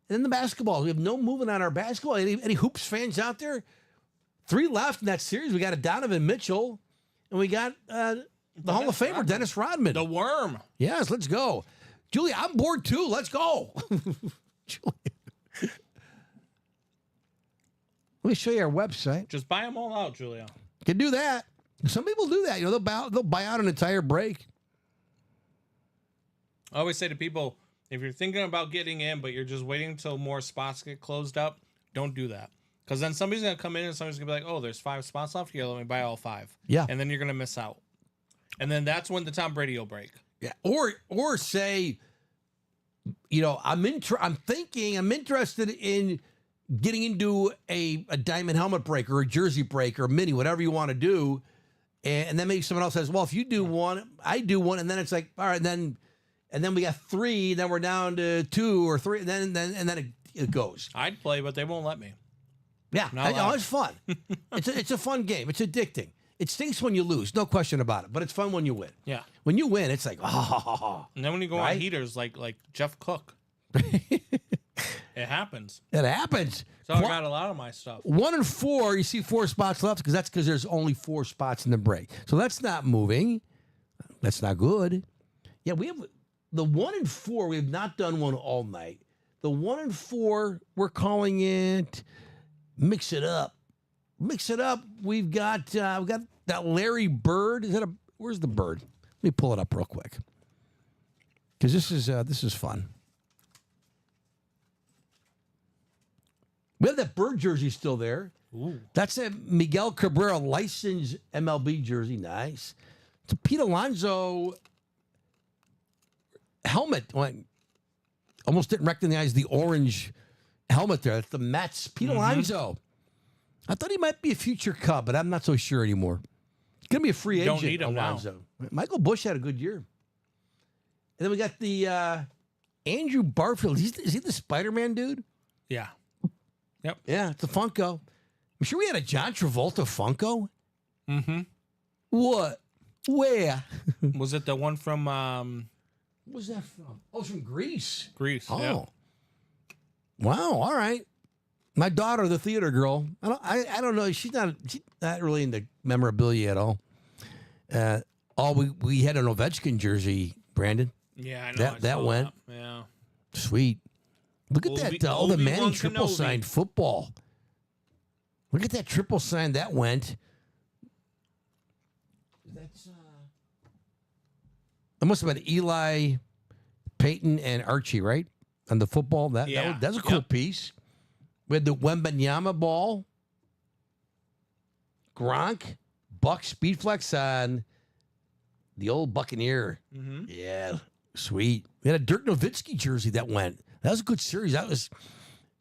And then the basketball. We have no movement on our basketball. Any hoops fans out there? 3 left in that series. We got a Donovan Mitchell, and we got the Hall of Famer, Dennis Rodman. The worm. Yes, let's go. Julia, I'm bored too. Let's go. Julia. Let me show you our website. Just buy them all out, Julia. You can do that. Some people do that. They'll buy out an entire break. I always say to people, if you're thinking about getting in, but you're just waiting until more spots get closed up, don't do that. Because then somebody's going to come in and somebody's going to be like, oh, there's 5 spots left here. Let me buy all 5. Yeah. And then you're going to miss out. And then that's when the Tom Brady will break. Yeah. Or say, I'm interested in getting into a diamond helmet break or a jersey break or a mini, whatever you want to do. And then maybe someone else says, well, if you do one, I do one. And then it's like, all right, and then we got 3, then we're down to 2 or 3, and then it goes. I'd play, but they won't let me. Yeah, Not allowed. it's fun. It's a fun game. It's addicting. It stinks when you lose, no question about it. But it's fun when you win. Yeah. When you win, it's like, oh. And then when you go Right? on heaters like Jeff Cook, it happens. It happens. So I got a lot of my stuff. 1 and 4, you see 4 spots left because there's only 4 spots in the break. So that's not moving. That's not good. Yeah, we have the 1 and 4. We have not done one all night. The 1 and 4, we're calling it Mix It Up. Mix It Up. We've got that Larry Bird. Where's the bird? Let me pull it up real quick because this is fun. We have that Bird jersey still there. Ooh. That's a Miguel Cabrera licensed MLB jersey. Nice. It's a Pete Alonso helmet. Almost didn't recognize the orange helmet there. That's the Mets. Pete Alonso. I thought he might be a future Cub, but I'm not so sure anymore. He's going to be a free agent, Don't need him Alonso. Michael Bush had a good year. And then we got the Andrew Barfield. Is he the Spider-Man dude? Yeah. Yeah, it's a Funko. I'm sure we had a John Travolta Funko. Mm-hmm. What? Where? Was it the one from What was that from? Oh, it's from Greece. Greece? Oh. Yeah. Wow. All right. My daughter, the theater girl. I don't know. She's not really into memorabilia at all. We had an Ovechkin jersey, Brandon. Yeah, I know. That went. Yeah. Sweet. Look at that. The Obi-Wan Manning triple Kenobi. signed football. Look at that triple sign that went. That's that must have been Eli, Peyton, and Archie, right? On the football. That's a cool piece. We had the Wembanyama ball. Gronk, Buck Speedflex on the old Buccaneer. Mm-hmm. Yeah, sweet. We had a Dirk Nowitzki jersey that went. That was a good series.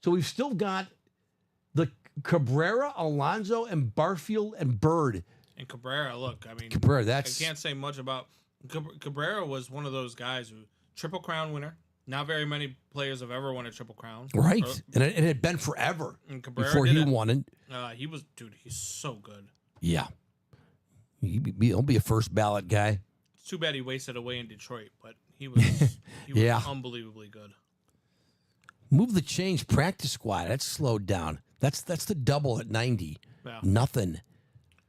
So we've still got the Cabrera, Alonso, and Barfield and Bird. And Cabrera, look, I mean, Cabrera, I that's can't say much about Cabrera. Was one of those guys who Triple Crown winner. Not very many players have ever won a Triple Crown. right, and it had been forever And Cabrera before did he it. won it. He's so good. Yeah, he'll be a first ballot guy. It's too bad he wasted away in Detroit, but he was Yeah. unbelievably good. Move the change practice squad. That's slowed down. That's the double at 90. Yeah. Nothing.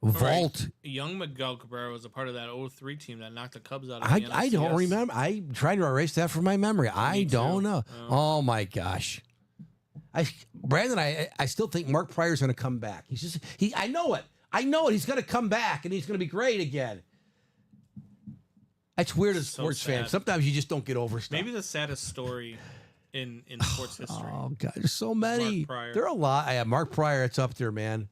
Vault. Young Miguel Cabrera was a part of that 03 team that knocked the Cubs out of I the don't NLCS. remember. I tried to erase that from my memory. I Me don't too. know. Oh my gosh. Brandon, I still think Mark Pryor's going to come back. I know it. He's going to come back and he's going to be great again. That's weird as a So sports fan. sad. Sometimes you just don't get over stuff. Maybe the saddest story in sports history. Oh God, there's so many. Mark Pryor. There are a lot. I have Mark Pryor. It's up there, man.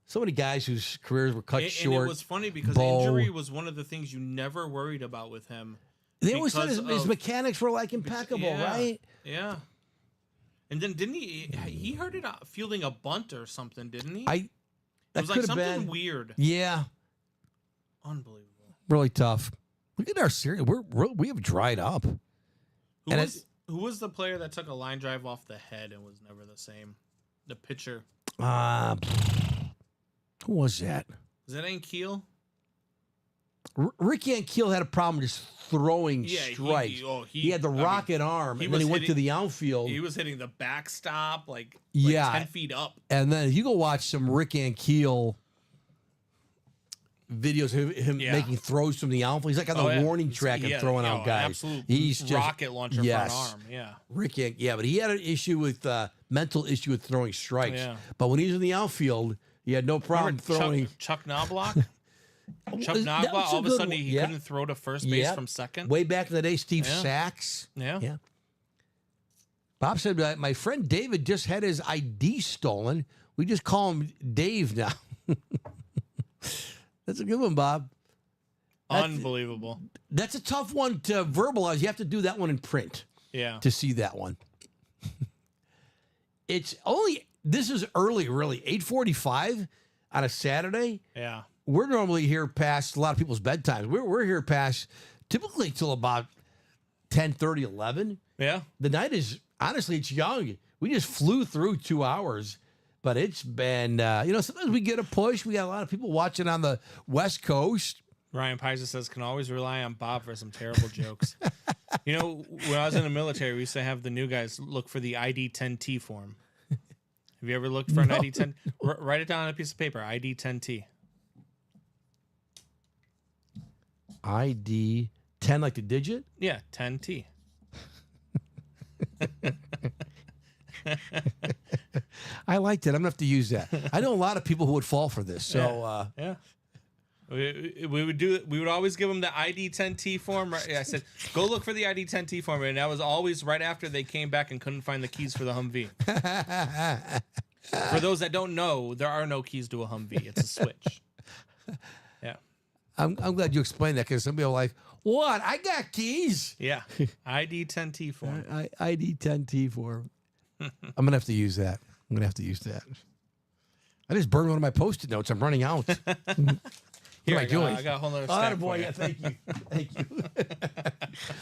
So many guys whose careers were cut And short. it was funny because Bo. injury was one of the things you never worried about with him. They always said because his of- mechanics were like impeccable, Yeah, right? Yeah. And then didn't he hurt it out fielding a bunt or something, didn't he? That it was like could have something been. weird. Yeah, Unbelievable. really tough. Look at our series. We have dried up. Who was the player that took a line drive off the head and was never the same? The pitcher. Who was that? Is that Ankiel? Ricky Ankiel had a problem just throwing Yeah, strikes. He had the rocket arm, and then he went to the outfield. He was hitting the backstop like Yeah. 10 feet up. And then you go watch some Rick Ankiel videos of him Yeah. making throws from the outfield. He's like on the warning track and throwing out guys. Absolute He's just rocket launcher yes. front arm. Yeah. But he had an issue with mental issue with throwing strikes. Yeah. But when he was in the outfield, he had no problem Remember throwing. Chuck Knobloch? Chuck That Knobloch, was all of a good sudden one. he Yeah. couldn't throw to first base Yeah. from second. Way back in the day, Steve Yeah. Sachs. Yeah. Yeah. Bob said, my friend David just had his ID stolen. We just call him Dave now. That's a good one, Bob. Unbelievable. That's a tough one to verbalize. You have to do that one in print Yeah. to see that one. This is early, really. 8:45 on a Saturday. Yeah. We're normally here past a lot of people's bedtimes. We're here past typically till about 10:30, 11. Yeah. The night is, honestly, it's young. We just flew through 2 hours, but it's been, sometimes we get a push. We got a lot of people watching on the West Coast. Ryan Pizer says, can always rely on Bob for some terrible jokes. When I was in the military, we used to have the new guys look for the ID-10T form. Have you ever looked for an ID-10? Write it down on a piece of paper, ID-10T. ID 10, like the digit? Yeah, 10T. I liked it. I'm going to have to use that. I know a lot of people who would fall for this. So, Yeah. We would always give them the ID-10T form. Right? I said, go look for the ID-10T form. And that was always right after they came back and couldn't find the keys for the Humvee. For those that don't know, there are no keys to a Humvee. It's a switch. Yeah. I'm glad you explained that because some people are like, what? I got keys. Yeah. ID-10T form. ID 10T form. I'm going to have to use that. I just burned one of my Post-it notes. I'm running out. What Here, am I doing? I got a whole other Oh, stack boy, for yeah, you. thank you.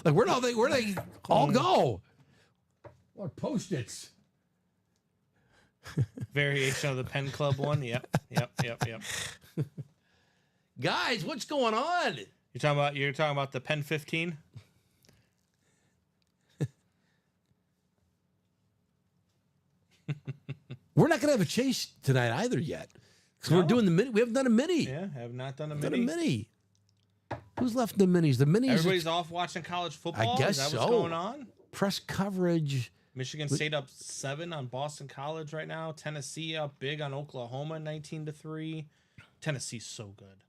Like, where do they all go? Or Post-its. Variation of the Pen Club one. Yep. Guys, what's going on? You're talking about the Pen 15. We're not going to have a chase tonight either yet. Because we're doing the mini. We haven't done a mini. Yeah, have not done a Done mini. a mini. Who's left in the minis? The minis. Everybody's off watching college football. I guess Is that so. what's going on? Press coverage. Michigan State up 7 on Boston College right now. Tennessee up big on Oklahoma 19-3. Tennessee's so good.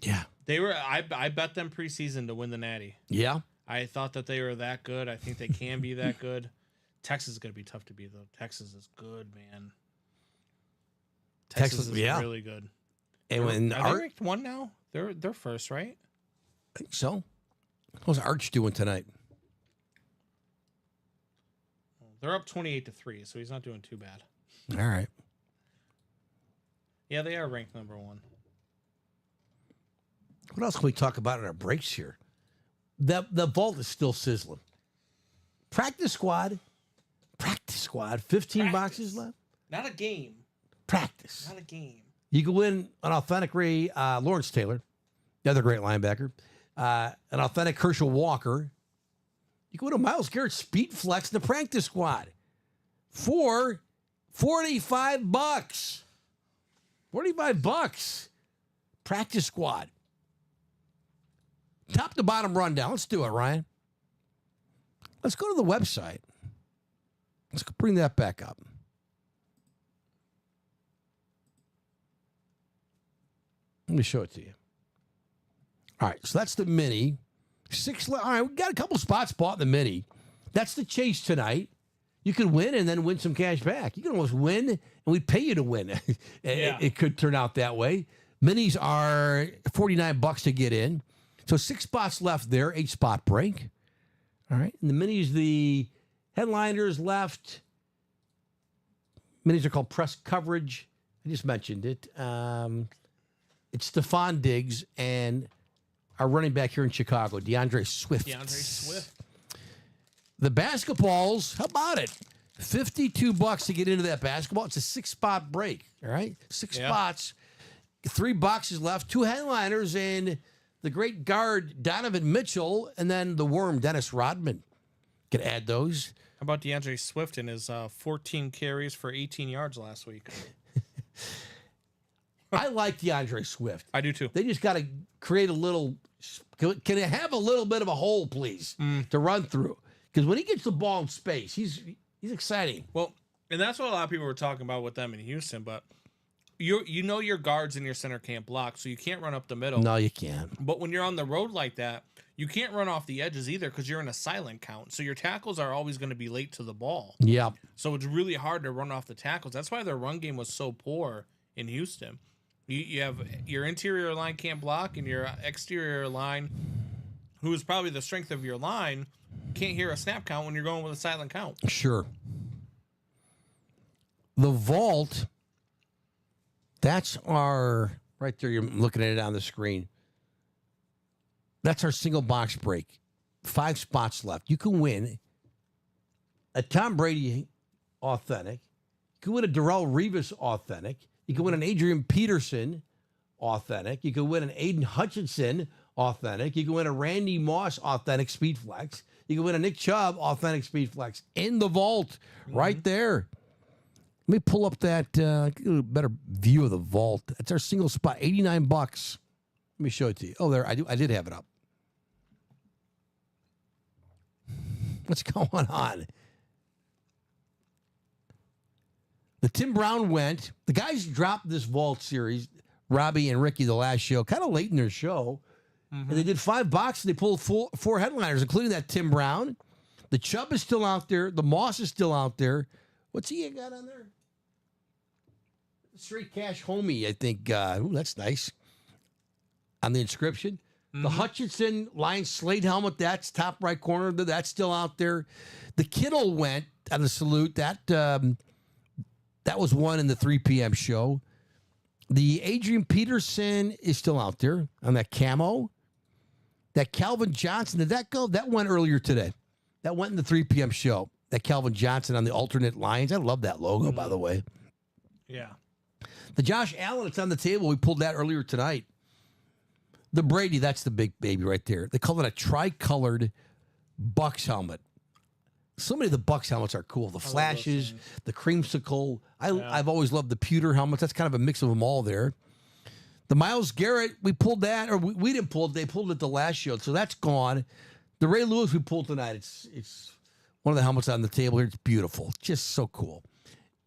Yeah. They were. I bet them preseason to win the Natty. Yeah. I thought that they were that good. I think they can be that good. Texas is going to be tough to beat, though. Texas is good, man. Texas is really good. And when Are they ranked 1 now? They're first, right? I think so. How's Arch doing tonight? They're up 28-3, so he's not doing too bad. All right. Yeah, they are ranked number 1. What else can we talk about in our breaks here? The vault is still sizzling. Practice squad. 15 boxes left. Not a game. Practice. Not a game. You can win an authentic Lawrence Taylor, the other great linebacker, an authentic Herschel Walker. You can win a Myles Garrett Speed Flex in the practice squad for $45. $45. Practice squad. Top to bottom rundown. Let's do it, Ryan. Let's go to the website. Let's bring that back up. Let me show it to you. All right, so that's the mini. All right, we got a couple spots bought in the mini. That's the chase tonight. You could win and then win some cash back. You can almost win, and we pay you to win. It could turn out that way. Minis are $49 to get in. So 6 spots left there, 8-spot break. All right, and the minis, the headliners left. Minis are called press coverage. I just mentioned it. It's Stephon Diggs and our running back here in Chicago, DeAndre Swift. The basketballs, how about it? $52 to get into that basketball. It's a 6-spot break. All right, 6 spots, 3 boxes left, 2 headliners, and the great guard Donovan Mitchell, and then the worm Dennis Rodman. Could add those. How about DeAndre Swift and his 14 carries for 18 yards last week? I like DeAndre Swift. I do too. They just got to create a little. Can it have a little bit of a hole, please, to run through? Because when he gets the ball in space, he's exciting. Well, and that's what a lot of people were talking about with them in Houston. But you know your guards and your center can't block, so you can't run up the middle. No, you can't. But when you're on the road like that, you can't run off the edges either because you're in a silent count. So your tackles are always going to be late to the ball. Yeah. So it's really hard to run off the tackles. That's why their run game was so poor in Houston. You have your interior line can't block, and your exterior line, who is probably the strength of your line, can't hear a snap count when you're going with a silent count. Sure. The vault, that's our, right there, you're looking at it on the screen. That's our single box break. 5 spots left. You can win a Tom Brady authentic. You can win a Darrelle Revis authentic. You can win an Adrian Peterson authentic. You can win an Aiden Hutchinson authentic. You can win a Randy Moss authentic Speed Flex. You can win a Nick Chubb authentic Speed Flex in the vault right there. Let me pull up that, get a better view of the vault. That's our single spot, $89. Let me show it to you. Oh, there, I did have it up. What's going on? The Tim Brown went. The guys dropped this vault series, Robbie and Ricky, the last show, kind of late in their show. And they did 5 boxes. They pulled 4 headliners, including that Tim Brown. The Chubb is still out there. The Moss is still out there. What's he got on there? Straight Cash Homie, I think. Ooh, that's nice. On the inscription. The Hutchinson Lion Slate helmet, that's top right corner. That's still out there. The Kittle went on the salute. That was one in the 3 p.m. show. The Adrian Peterson is still out there on that camo. That Calvin Johnson, did that go? That went earlier today. That went in the 3 p.m. show. That Calvin Johnson on the alternate lines. I love that logo, by the way. Yeah. The Josh Allen, it's on the table. We pulled that earlier tonight. The Brady, that's the big baby right there. They call it a tricolored Bucks helmet. So many of the Bucks helmets are cool. The flashes, the creamsicle. I've always loved the pewter helmets. That's kind of a mix of them all there. The Myles Garrett, we pulled that, or we didn't pull it. They pulled it the last show, so that's gone. The Ray Lewis we pulled tonight. It's one of the helmets on the table here. It's beautiful, just so cool.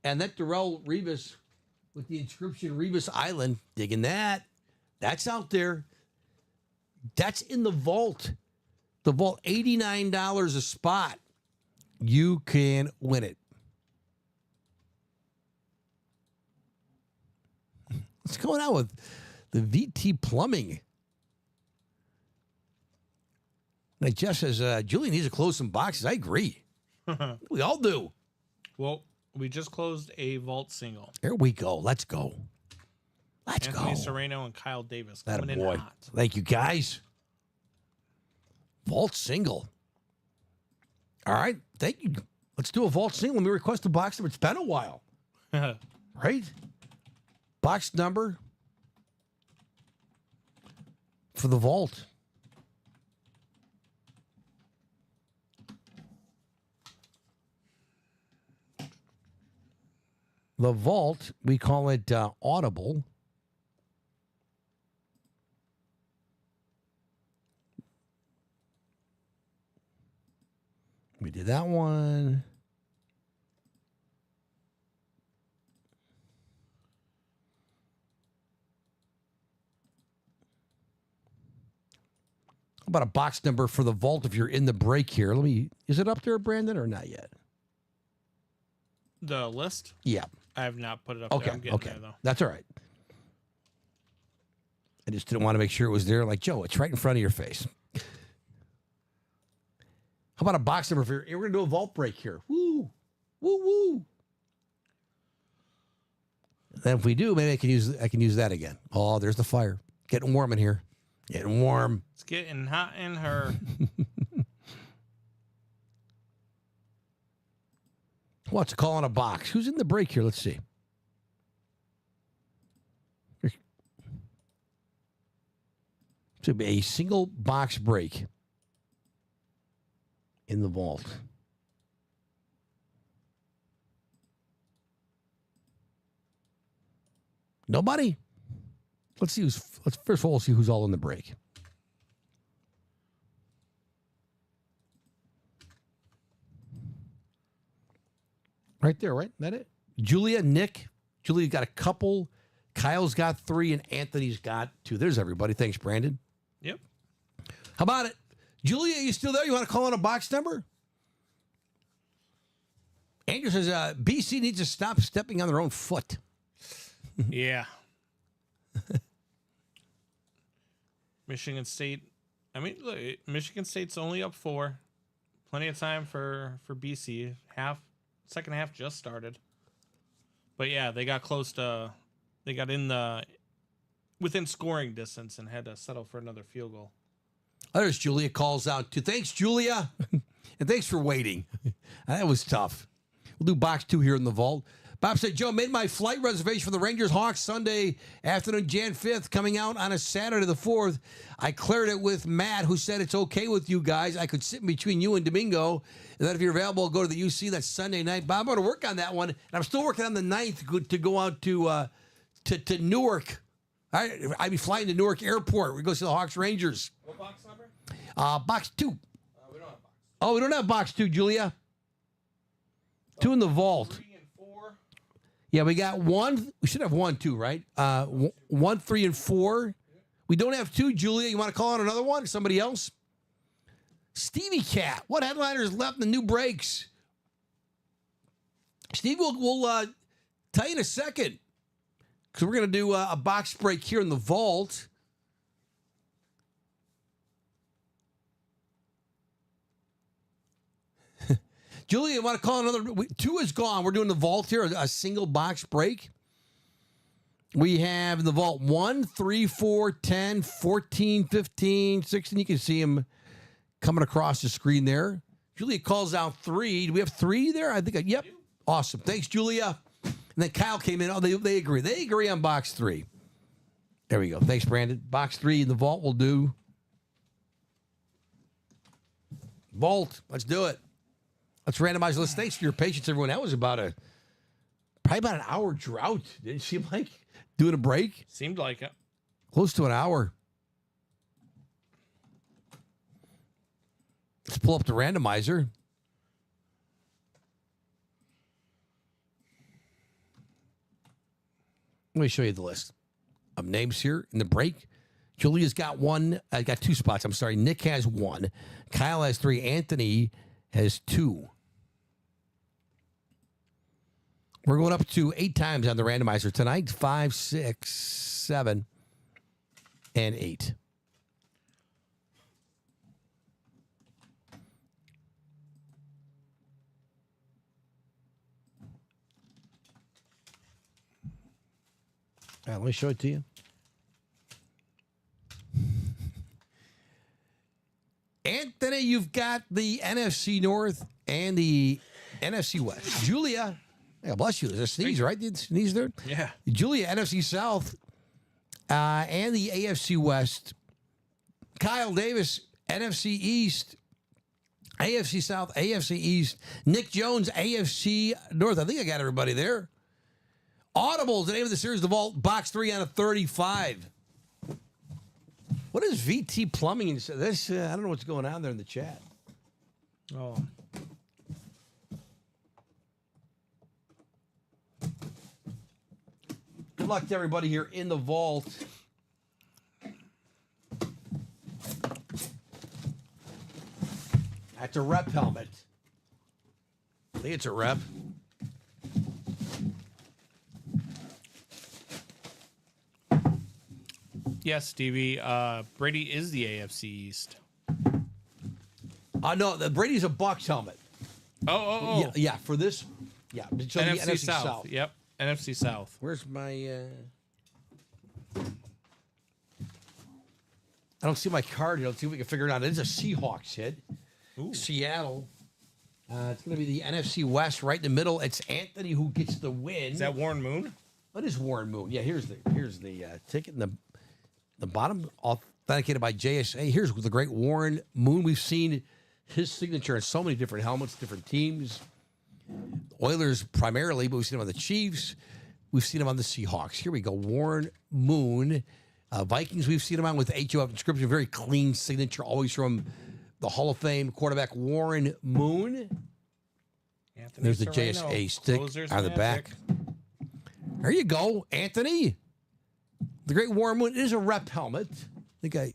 And that Darrell Revis with the inscription Revis Island, digging that. That's out there. That's in the vault. The vault, $89 a spot. You can win it. What's going on with the VT Plumbing? Like Jeff says, Julie needs to close some boxes. I agree. We all do. Well, we just closed a vault single. There we go. Let's go. Let's Anthony go. Serrano and Kyle Davis That a coming boy. in hot. Thank you, guys. Vault single. All right. Thank you. Let's do a vault single. Let me request a box number. It's been a while. Right? Box number for the vault. The vault, we call it Audible. We did that one. How about a box number for the vault if you're in the break here? Is it up there, Brandon, or not yet? The list? Yeah. I have not put it up Okay. there. I'm getting Okay. there, though. That's all right. I just didn't want to make sure it was there. Like, Joe, it's right in front of your face. How about a box number for we're going to do a vault break here. Woo. Woo, woo. Then if we do, maybe I can use that again. Oh, there's the fire. Getting warm in here. Getting warm. It's getting hot in her. What's calling a box? Who's in the break here? Let's see. To be a single box break in the vault. Nobody? Let's first of all see who's all in the break. Right there, right? Isn't that it? Julia, Nick. Julia got a couple. Kyle's got 3, and Anthony's got 2. There's everybody. Thanks, Brandon. Yep. How about it? Julia, you still there? You want to call on a box number? Andrew says BC needs to stop stepping on their own foot. Yeah. Michigan State. I mean, look, Michigan State's only up 4. Plenty of time for BC. Second half just started. But yeah, they got close to. They got within scoring distance and had to settle for another field goal. There's Julia calls out to. Thanks, Julia. And thanks for waiting. That was tough. We'll do box 2 here in the vault. Bob said, Joe, made my flight reservation for the Rangers-Hawks Sunday afternoon, Jan 5th, coming out on a Saturday the 4th. I cleared it with Matt, who said it's okay with you guys. I could sit in between you and Domingo. And then if you're available, go to the UC. That's Sunday night. Bob, I'm going to work on that one. And I'm still working on the 9th to go out to Newark. I'd be flying to Newark Airport. We go see the Hawks Rangers. What box number? Box 2. We don't have box. Oh, we don't have box 2, Julia. 2 in the vault. 3 and 4. Yeah, we got 1. We should have 1, 2, right? 1, 3, and 4. We don't have 2, Julia. You want to call on another one? Somebody else? Stevie Cat. What headliners left in the new breaks? Steve, we'll tell you in a second. Because we're going to do a box break here in the vault. Julia, you want to call another? 2 is gone. We're doing the vault here, a single box break. We have in the vault 1, 3, 4, 10, 14, 15, 16. You can see them coming across the screen there. Julia calls out 3. Do we have 3 there? I think, yep. Awesome. Thanks, Julia. And then Kyle came in. Oh, they agree. They agree on box 3. There we go. Thanks, Brandon. Box 3 in the vault will do. Vault. Let's do it. Let's randomize the list. Thanks for your patience, everyone. That was probably about an hour drought. Didn't it seem like doing a break? Seemed like it. Close to an hour. Let's pull up the randomizer. Let me show you the list of names here in the break. Julia's got 1. I got 2 spots. I'm sorry. Nick has 1. Kyle has 3. Anthony has 2. We're going up to 8 times on the randomizer tonight. 5, 6, 7, and 8. All right, let me show it to you. Anthony, you've got the NFC North and the NFC West. Julia, yeah, bless you. There's a sneeze, right? Did you sneeze there? Yeah. Julia, NFC South and the AFC West. Kyle Davis, NFC East, AFC South, AFC East. Nick Jones, AFC North. I think I got everybody there. Audible, the name of the series, the vault, box 3 out of 35. What is VT Plumbing? This I don't know what's going on there in the chat. Oh. Good luck to everybody here in the vault. That's a rep helmet. I think it's a rep. Yes, Stevie. Brady is the AFC East. No, the Brady's a Bucks helmet. Oh. Yeah, for this. Yeah, so the NFC South. Yep. NFC South. Where's my... I don't see my card here. Let's see if we can figure it out. It is a Seahawks hit. Ooh. Seattle. It's going to be the NFC West right in the middle. It's Anthony who gets the win. Is that Warren Moon? What is Warren Moon? Yeah, here's the ticket in the bottom, authenticated by JSA. Here's the great Warren Moon. We've seen his signature in so many different helmets, different teams. Oilers primarily, but we've seen him on the Chiefs. We've seen him on the Seahawks. Here we go. Warren Moon. Vikings, we've seen him on with HOF inscription. Very clean signature, always from the Hall of Fame quarterback Warren Moon. Anthony There's the Serrano. JSA stick Closers on the back. magic. There you go, Anthony. The great Warren Moon. It is a rep helmet. I think I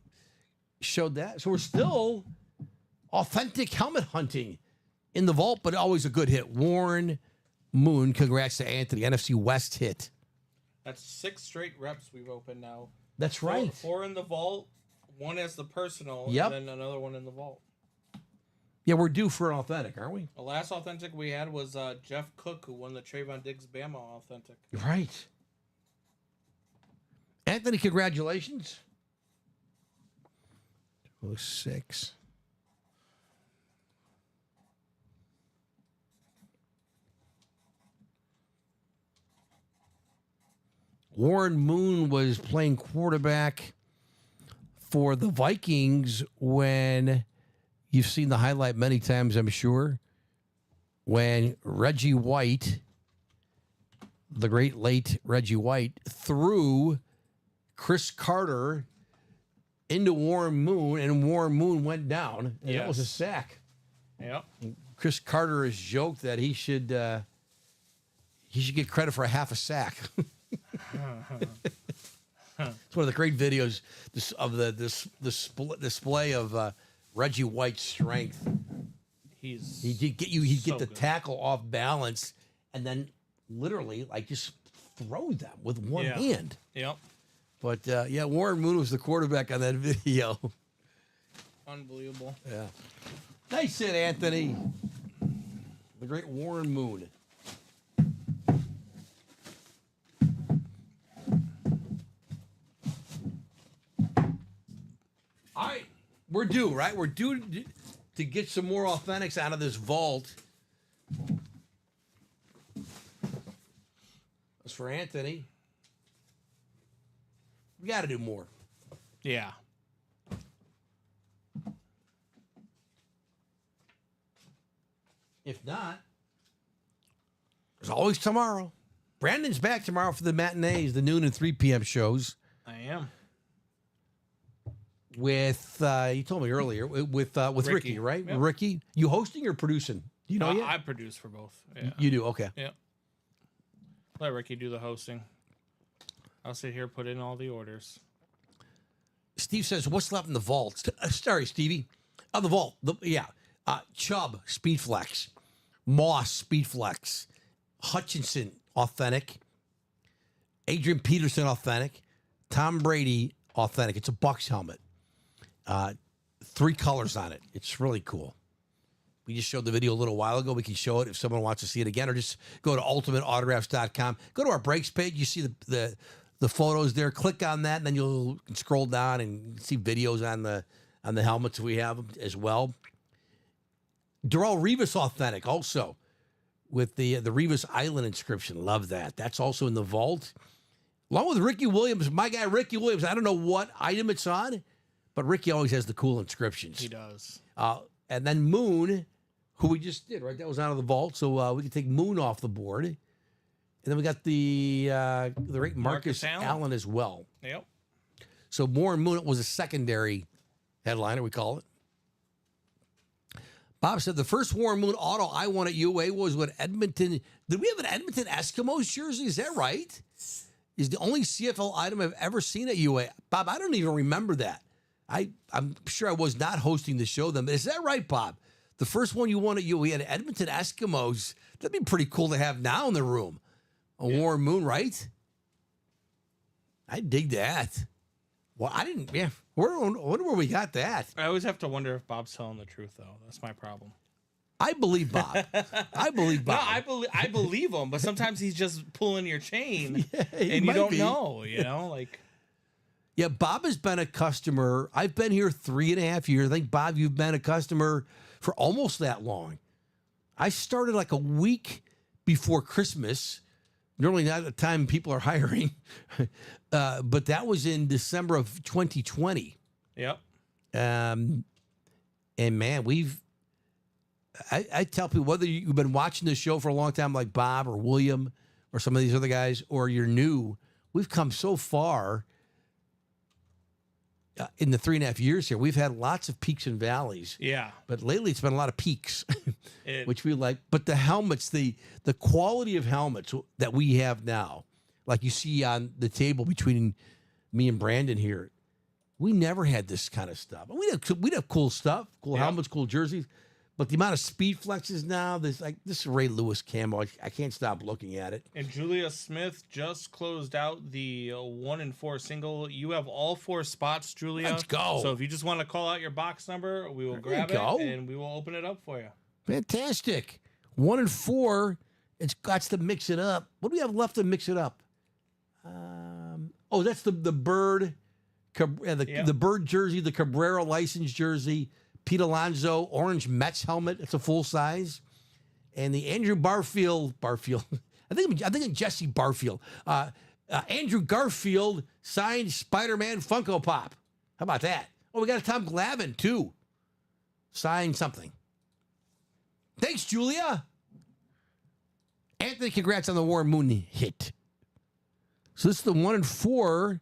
showed that. So we're still authentic helmet hunting in the vault, but always a good hit. Warren Moon. Congrats to Anthony. NFC West hit. That's 6 straight reps we've opened now. That's right. 4 in the vault, 1 as the personal, Yep. and then another 1 in the vault. Yeah, we're due for an authentic, aren't we? The last authentic we had was Jeff Cook, who won the Trayvon Diggs Bama authentic. Right. Anthony, congratulations. 06. Warren Moon was playing quarterback for the Vikings when you've seen the highlight many times, I'm sure, when Reggie White, the great late Reggie White, threw Chris Carter into Warren Moon, and Warren Moon went down, and that was a Yes. sack. Yep. Chris Carter has joked that he should get credit for a half a sack. It's one of the great videos of the display of Reggie White's strength. He'd get so the good. tackle off balance and then literally like just throw them with one hand. Yep. But yeah, Warren Moon was the quarterback on that video. Unbelievable. Yeah. Nice hit, Anthony. The great Warren Moon. We're due, right? We're due to get some more authentics out of this vault. As for Anthony, we got to do more. Yeah. If not, there's always tomorrow. Brandon's back tomorrow for the matinees, the noon and 3 p.m. shows. I am. With you told me earlier with Ricky, right? Yep. Ricky, you hosting or producing? Do you know yet? I produce for both. Yeah. You do, okay. Yeah. Let Ricky do the hosting. I'll sit here, put in all the orders. Steve says, "What's left in the vault?" Sorry, Stevie. Oh, the vault. Chubb Speedflex, Moss Speedflex, Hutchinson Authentic, Adrian Peterson Authentic, Tom Brady Authentic. It's a Bucks helmet. 3 colors on it. It's really cool. We just showed the video a little while ago. We can show it if someone wants to see it again, or just go to ultimateautographs.com. Go to our breaks page. You see the photos there. Click on that, and then you'll scroll down and see videos on the helmets we have as well. Darrelle Revis Authentic also with the Revis Island inscription. Love that. That's also in the vault. Along with Ricky Williams, my guy Ricky Williams. I don't know what item it's on, but Ricky always has the cool inscriptions. He does. And then Moon, who we just did, right? That was out of the vault, so we can take Moon off the board. And then we got the right Marcus Allen as well. Yep. So Warren Moon was a secondary headliner, we call it. Bob said the first Warren Moon auto I won at UA was with Edmonton. Did we have an Edmonton Eskimos jersey? Is that right? Is the only CFL item I've ever seen at UA. Bob, I don't even remember that. I'm sure I was not hosting the show then, but is that right, Bob? The first one you won at UA, we had Edmonton Eskimos. That'd be pretty cool to have now in the room. Warren Moon, right? I dig that. Well, I didn't. Yeah, I wonder where we got that. I always have to wonder if Bob's telling the truth, though. That's my problem. I believe Bob. I believe Bob. No, I believe him, but sometimes he's just pulling your chain, and you might don't be. know. You know, like. Yeah, Bob has been a customer. I've been here 3.5 years. I think, Bob, you've been a customer for almost that long. I started like a week before Christmas. Normally not the time people are hiring, but that was in December of 2020. Yep. And man, I tell people, whether you've been watching this show for a long time, like Bob or William or some of these other guys, or you're new, we've come so far in the 3.5 years here. We've had lots of peaks and valleys. Yeah. But lately it's been a lot of peaks, which we like. But the helmets, the quality of helmets that we have now, like you see on the table between me and Brandon here, we never had this kind of stuff. We'd have cool stuff, cool helmets, cool jerseys. But the amount of speed flexes now, this is Ray Lewis camo. I can't stop looking at it. And Julia Smith just closed out the 1 in 4 single. You have all 4 spots, Julia. Let's go. So if you just want to call out your box number, we will grab it and we will open it up for you. Fantastic. 1 in 4. It's got to mix it up. What do we have left to mix it up? That's the bird, the bird jersey, the Cabrera license jersey. Pete Alonso orange Mets helmet. It's a full size, and the Andrew Barfield. I think Jesse Barfield. Andrew Garfield signed Spider-Man Funko Pop. How about that? Oh, we got a Tom Glavine too. Signed something. Thanks, Julia. Anthony, congrats on the Warren Moon hit. So this is the 1 in 4.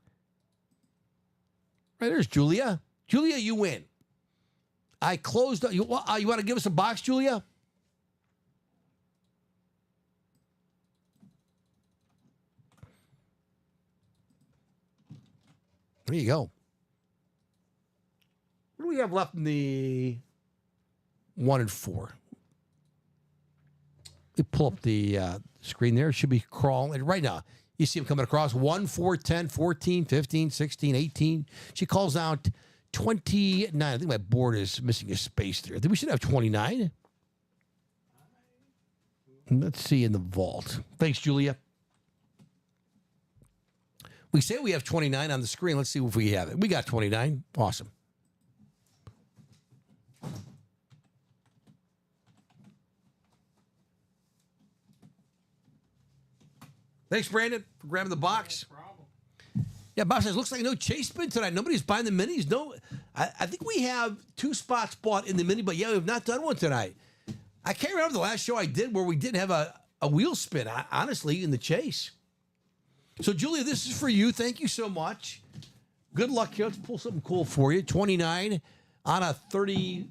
Right, there's Julia. Julia, you win. I closed. You want to give us a box, Julia? There you go. What do we have left in the 1 in 4? We pull up the screen there. It should be crawling right now. You see them coming across 1, 4, 10, 14, 15, 16, 18. She calls out 29. I think my board is missing a space there. I think we should have 29. Let's see in the vault. Thanks, Julia. We say we have 29 on the screen. Let's see if we have it. We got 29. Awesome. Thanks, Brandon, for grabbing the box. No problem. Yeah, Bob says, looks like no chase bin tonight. Nobody's buying the minis. No, I think we have 2 spots bought in the mini, but yeah, we've not done one tonight. I can't remember the last show I did where we didn't have a wheel spin, honestly, in the chase. So, Julia, this is for you. Thank you so much. Good luck here. Let's pull something cool for you. 29 on a 30,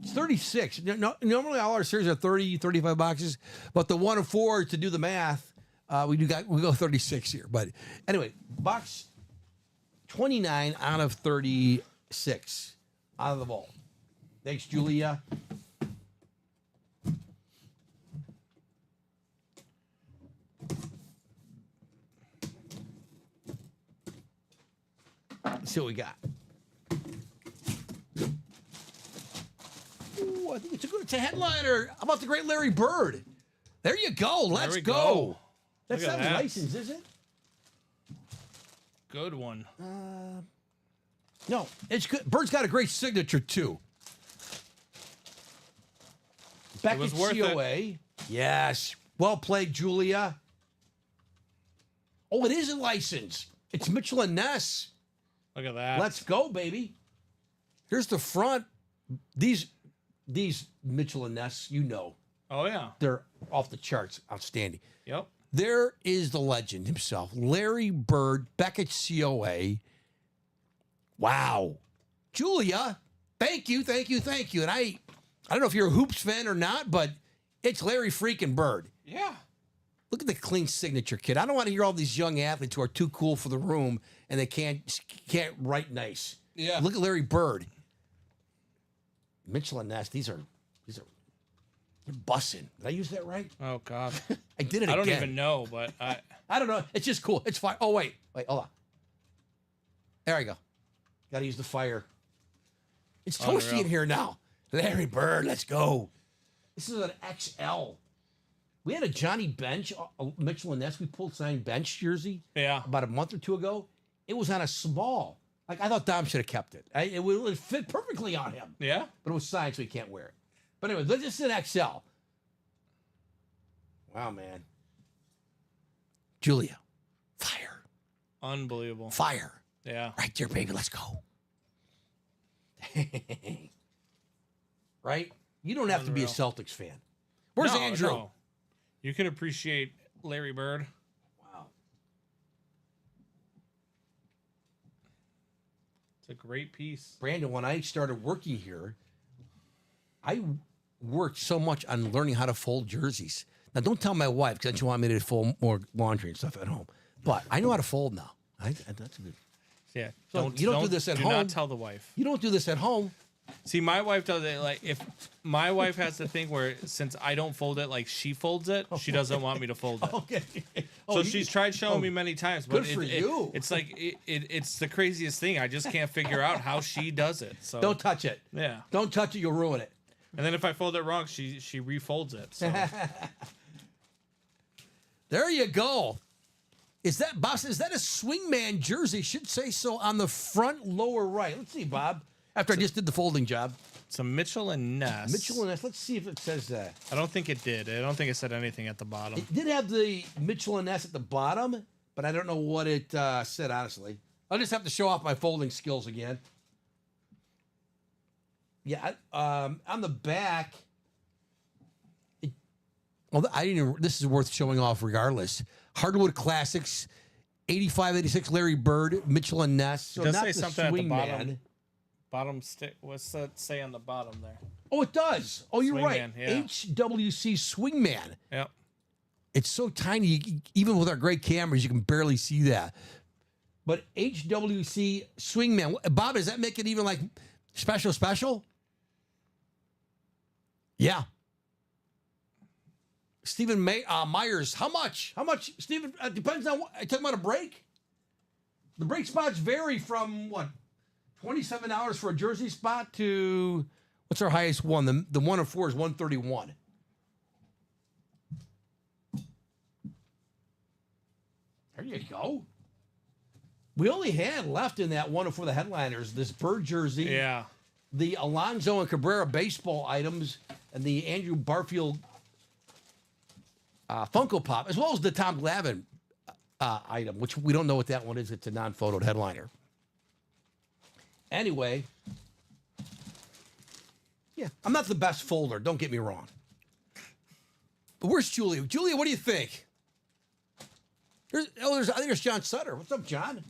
36. Normally, all our series are 30, 35 boxes, but the 1 and 4, to do the math, we go 36 here. But anyway, box 29 out of 36 out of the vault. Thanks, Julia. Let's see what we got. Ooh, I think it's a headliner. How about the great Larry Bird? There you go. Let's go. That's Look not at his that. license, is it? Good one. No, it's good. Bird's got a great signature too. Back was at worth COA. Yes. Well played, Julia. Oh, it is a license. It's Mitchell and Ness. Look at that. Let's go, baby. Here's the front. These Mitchell and Ness, you know, Oh yeah. they're off the charts. Outstanding. Yep. There is the legend himself, Larry Bird, Beckett COA. Wow. Julia, thank you. And I don't know if you're a Hoops fan or not, but it's Larry freaking Bird. Yeah. Look at the clean signature, kid. I don't want to hear all these young athletes who are too cool for the room and they can't write nice. Yeah. Look at Larry Bird. Mitchell and Ness, these are they're bussing. Did I use that right? Oh God. I did it I again. don't even know, but I don't know. It's just cool. It's fine. Oh, wait, hold on. There I go. Got to use the fire. It's toasty Unreal. in here now. Larry Bird, let's go. This is an XL. We had a Johnny Bench, a Mitchell and Ness. We pulled signed bench jersey yeah. about a month or two ago. It was on a small. Like, I thought Dom should have kept it. It would fit perfectly on him. Yeah. But it was signed, so he can't wear it. But anyway, this is an XL. Wow, man. Julia, fire. Unbelievable. Fire. Yeah. Right there, baby. Let's go. Right? You don't have to be a Unreal. Celtics fan. Where's No, Andrew? no. You can appreciate Larry Bird. Wow. It's a great piece. Brandon, when I started working here, I worked so much on learning how to fold jerseys. Now, don't tell my wife because she want me to fold more laundry and stuff at home. But I know how to fold now. That's a good. Yeah. So you don't do this at do home. not tell the wife. You don't do this at home. See, my wife does it like if my wife has the thing where since I don't fold it like she folds it, she doesn't want me to fold it. Okay. So she's tried showing me many times, but good for you. it's like it's the craziest thing. I just can't figure out how she does it. So Don't touch it. yeah. Don't touch it. You'll ruin it. And then if I fold it wrong, she refolds it. So There you go. Is that, Bob, is that a swingman jersey? Should say so on the front lower right. Let's see, Bob. After I just did the folding job. it's a Mitchell and Ness. Mitchell and Ness. Let's see if it says that. I don't think it did. I don't think it said anything at the bottom. It did have the Mitchell and Ness at the bottom, but I don't know what it said, honestly. I'll just have to show off my folding skills again. Yeah, on the back. Well, I didn't even, this is worth showing off regardless. Hardwood Classics, 85, 86, Larry Bird, Mitchell and Ness. So It does not say the something at the swing bottom. man. Bottom stick. What's that say on the bottom there? Oh, it does. Oh, you're right. Swingman, yeah. HWC Swingman. Yep. It's so tiny, even with our great cameras, you can barely see that. But HWC Swingman. Bob, does that make it even like special? Yeah. Stephen Myers, how much? Stephen, depends on what. I talking about a break? The break spots vary from what? $27 for a jersey spot to, what's our highest one? The 1 of 4 is $131. There you go. We only had left in that 1 of 4 the headliners, this Bird jersey, Yeah. the Alonso and Cabrera baseball items, and the Andrew Barfield Funko Pop, as well as the Tom Glavine item, which we don't know what that one is. It's a non-photoed headliner. Anyway, yeah, I'm not the best folder. Don't get me wrong. But where's Julia? Julia, what do you think? I think there's John Sutter. What's up, John?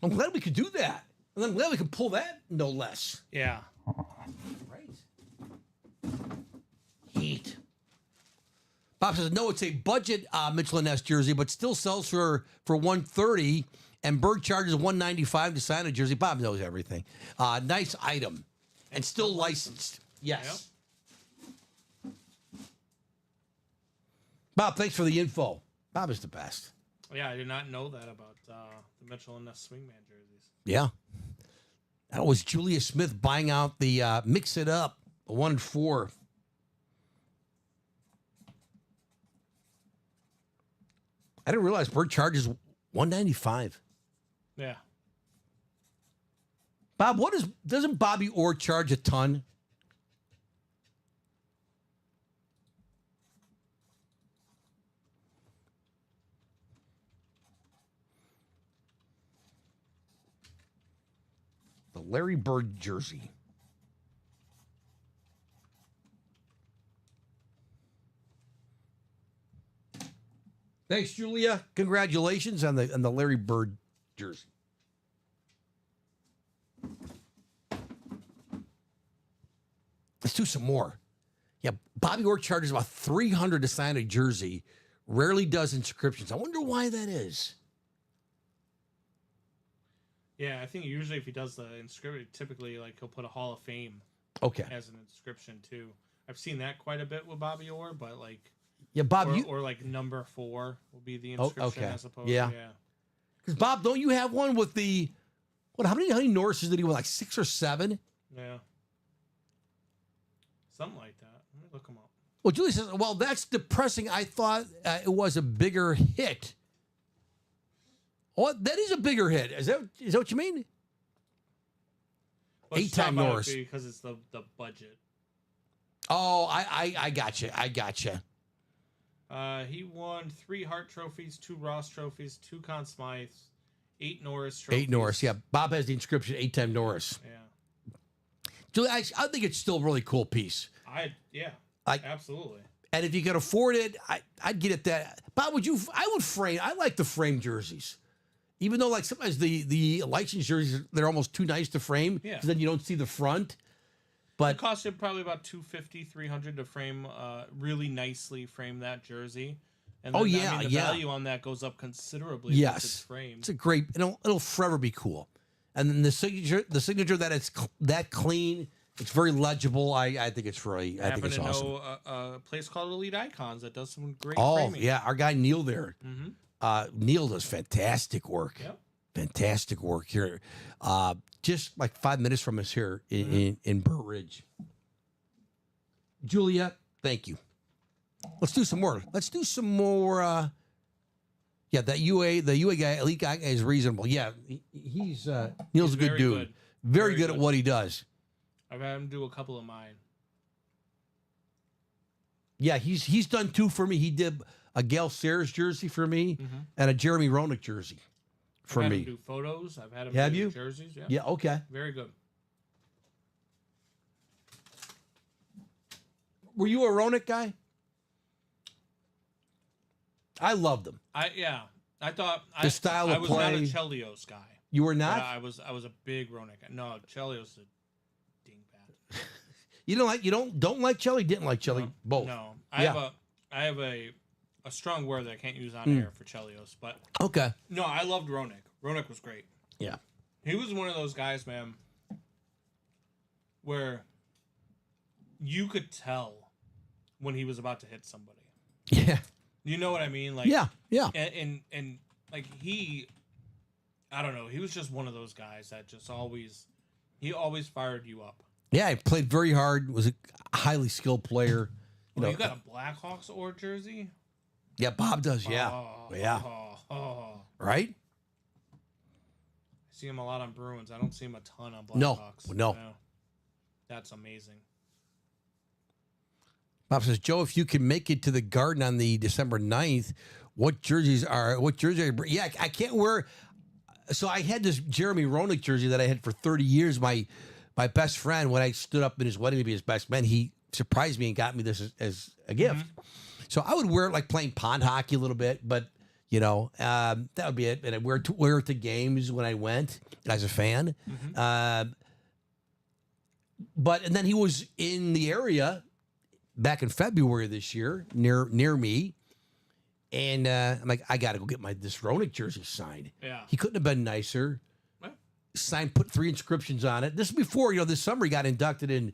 I'm glad we could do that. And I'm glad we could pull that, no less. Yeah. Right. Heat. Bob says, no, it's a budget Mitchell & Ness jersey, but still sells for $130, and Bird charges $195 to sign a jersey. Bob knows everything. Nice item, and still licensed. Yes. Yep. Bob, thanks for the info. Bob is the best. Yeah, I did not know that about the Mitchell & Ness Swingman jerseys. Yeah. That was Julia Smith buying out the Mix It Up, the 1-4. I didn't realize Bird charges $195. Yeah. Bob, doesn't Bobby Orr charge a ton? The Larry Bird jersey. Thanks, Julia. Congratulations on the Larry Bird jersey. Let's do some more. Yeah, Bobby Orr charges about $300 to sign a jersey. Rarely does inscriptions. I wonder why that is. Yeah, I think usually if he does the inscription, typically like he'll put a Hall of Fame as an inscription too. I've seen that quite a bit with Bobby Orr, but like yeah, Bob, or like number 4 will be the inscription, I suppose. Yeah. Because Bob, don't you have one with the what? How many Norrises did he win? Like 6 or 7? Yeah. Something like that. Let me look him up. Well, Julie says, well, that's depressing. I thought it was a bigger hit. Oh, that is a bigger hit. Is that what you mean? Let's 8-time talk about Norris. it because it's the budget. Oh, I got you. I got you. He won 3 Hart trophies, 2 Ross trophies, 2 Conn Smythes, 8 Norris trophies. 8 Norris, yeah. Bob has the inscription 8-time Norris. Yeah. Julie, I think it's still a really cool piece. Absolutely. And if you can afford it, I'd get it that. Bob, I would frame. I like the frame jerseys. Even though, like, sometimes the licensed jerseys, they're almost too nice to frame. Yeah. Because then you don't see the front. But it cost you probably about $250, $300 to frame, really nicely frame that jersey. And then, the value on that goes up considerably. Yes. Once it's framed. It's a great, it'll forever be cool. And then the signature that it's that clean, it's very legible. I think it's really, I think it's awesome. I happen to know a place called Elite Icons that does some great Oh, framing. yeah. Our guy Neil there. Mm-hmm. Neil does fantastic work. Yep. Fantastic work here. Just like 5 minutes from us here in Burr Ridge. Julia, thank you. Let's do some more. The UA guy, Elite guy is reasonable. Yeah, he's Neil's a good dude. Very good at what he does. I've had him do a couple of mine. Yeah, he's done 2 for me. He did a Gail Sayers jersey for me and a Jeremy Roenick jersey for I've had me. him do photos. I've had him Have do you? jerseys. Yeah. Yeah, okay. Very good. Were you a Roenick guy? I loved him. I thought The style of I was play. not a Chelios guy. You were But not? I was a big Roenick guy. No, Chelios is a dingbat. You don't like Chelly? Didn't like Chelly? No, Both. No, I have a strong word that I can't use on air for Chelios, but Okay. no, I loved Roenick. Roenick was great. Yeah. He was one of those guys, man, where you could tell when he was about to hit somebody. Yeah. You know what I mean? Like Yeah. and like I don't know, he was just one of those guys that just always fired you up. Yeah, he played very hard, was a highly skilled player. You got a Blackhawks or jersey? Yeah, Bob does, yeah. Right? I see him a lot on Bruins. I don't see him a ton on No, Blackhawks. no. Yeah. That's amazing. Bob says, Joe, if you can make it to the Garden on the December 9th, what jersey are you yeah, I can't wear. So I had this Jeremy Roenick jersey that I had for 30 years. My best friend, when I stood up in his wedding to be his best man, he surprised me and got me this as a gift. So I would wear it like playing pond hockey a little bit, but that would be it. And I'd wear it to games when I went as a fan. And then he was in the area back in February this year near me. And I'm like, I got to go get this Roenick jersey signed. Yeah. He couldn't have been nicer. Signed, put 3 inscriptions on it. This is before, this summer he got inducted into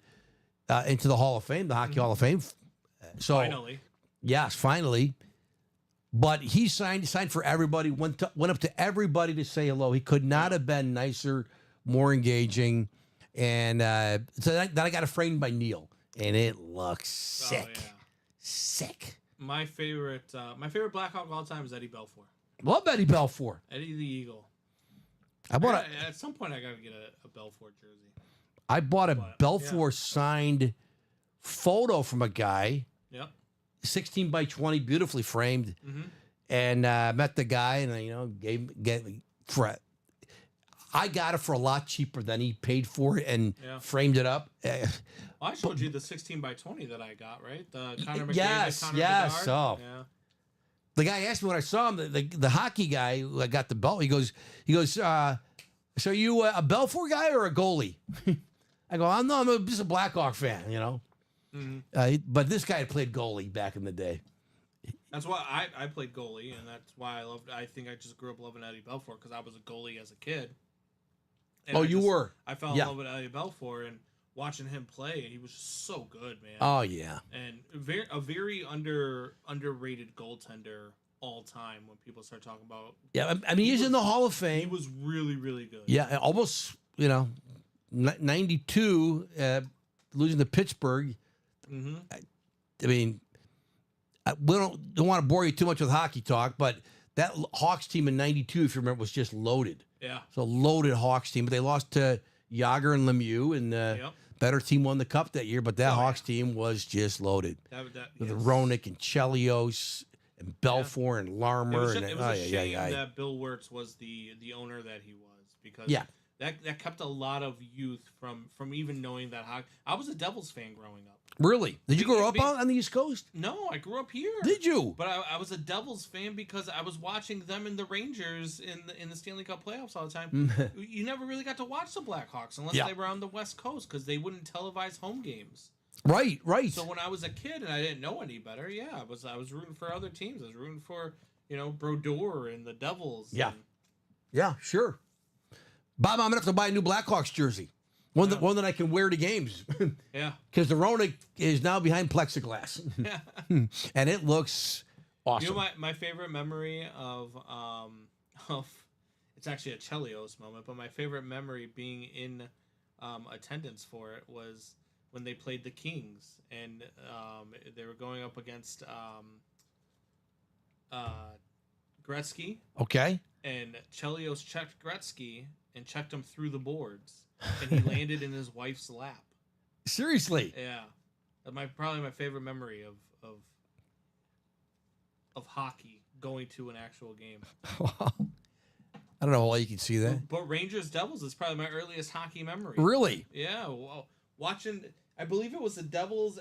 the Hall of Fame, the Hockey Hall of Fame. So Finally. Yes, finally. But he signed for everybody, went up to everybody to say hello. He could not have been nicer, more engaging. And so then I got it framed by Neil. And it looks sick. Oh, yeah. Sick. My favorite Blackhawk of all time is Eddie Belfour. Love Eddie Belfour. Eddie the Eagle. At some point, I got to get a Belfour jersey. I bought a Belfour signed photo from a guy. Yep. 16 by 20, beautifully framed. And met the guy, and I got it for a lot cheaper than he paid for it and framed it up. I showed you the 16 by 20 that I got, right? The Connor McDavid, yes. Bedard. Oh. Yeah. The guy asked me when I saw him, the hockey guy who got the belt. He goes, so you a Belfour guy or a goalie? I go, I'm just a Blackhawk fan, but this guy had played goalie back in the day. That's why I played goalie, and that's why I think I just grew up loving Eddie Belfour because I was a goalie as a kid. And you were? I fell in love with Eddie Belfour, and watching him play, he was just so good, man. Oh yeah, and a very underrated goaltender all time. When people start talking about, I mean he's in the Hall of Fame. He was really really good. Yeah, almost 92, losing to Pittsburgh. I mean, we don't want to bore you too much with hockey talk, but that Hawks team in 92, if you remember, was just loaded. Yeah, so loaded Hawks team, but they lost to Yager and Lemieux, and better team won the cup that year. But that Hawks team was just loaded with Roenick and Chelios and Belfour and Larmer. It was a shame that Bill Wirtz was the owner that he was, because that kept a lot of youth from even knowing that hockey. I was a Devils fan growing up. Really? Did you grow up on the East Coast? No, I grew up here. Did you? But I was a Devils fan because I was watching them and the Rangers in the Stanley Cup playoffs all the time. You never really got to watch the Blackhawks unless they were on the West Coast because they wouldn't televise home games. Right. So when I was a kid and I didn't know any better, I was rooting for other teams. I was rooting for Brodeur and the Devils. Yeah. Yeah, sure. Bob, I'm gonna have to buy a new Blackhawks jersey. One that I can wear to games. Yeah. Because the Roenick is now behind plexiglass. And it looks awesome. My favorite memory of it's actually a Chelios moment, but my favorite memory being in attendance for it was when they played the Kings and they were going up against Gretzky. Okay. And Chelios checked Gretzky and checked him through the boards. And he landed in his wife's lap. Seriously? Yeah. Probably my favorite memory of hockey, going to an actual game. I don't know how well you can see that. But Rangers Devils is probably my earliest hockey memory. Really? Yeah. Well, watching, I believe it was the Devils,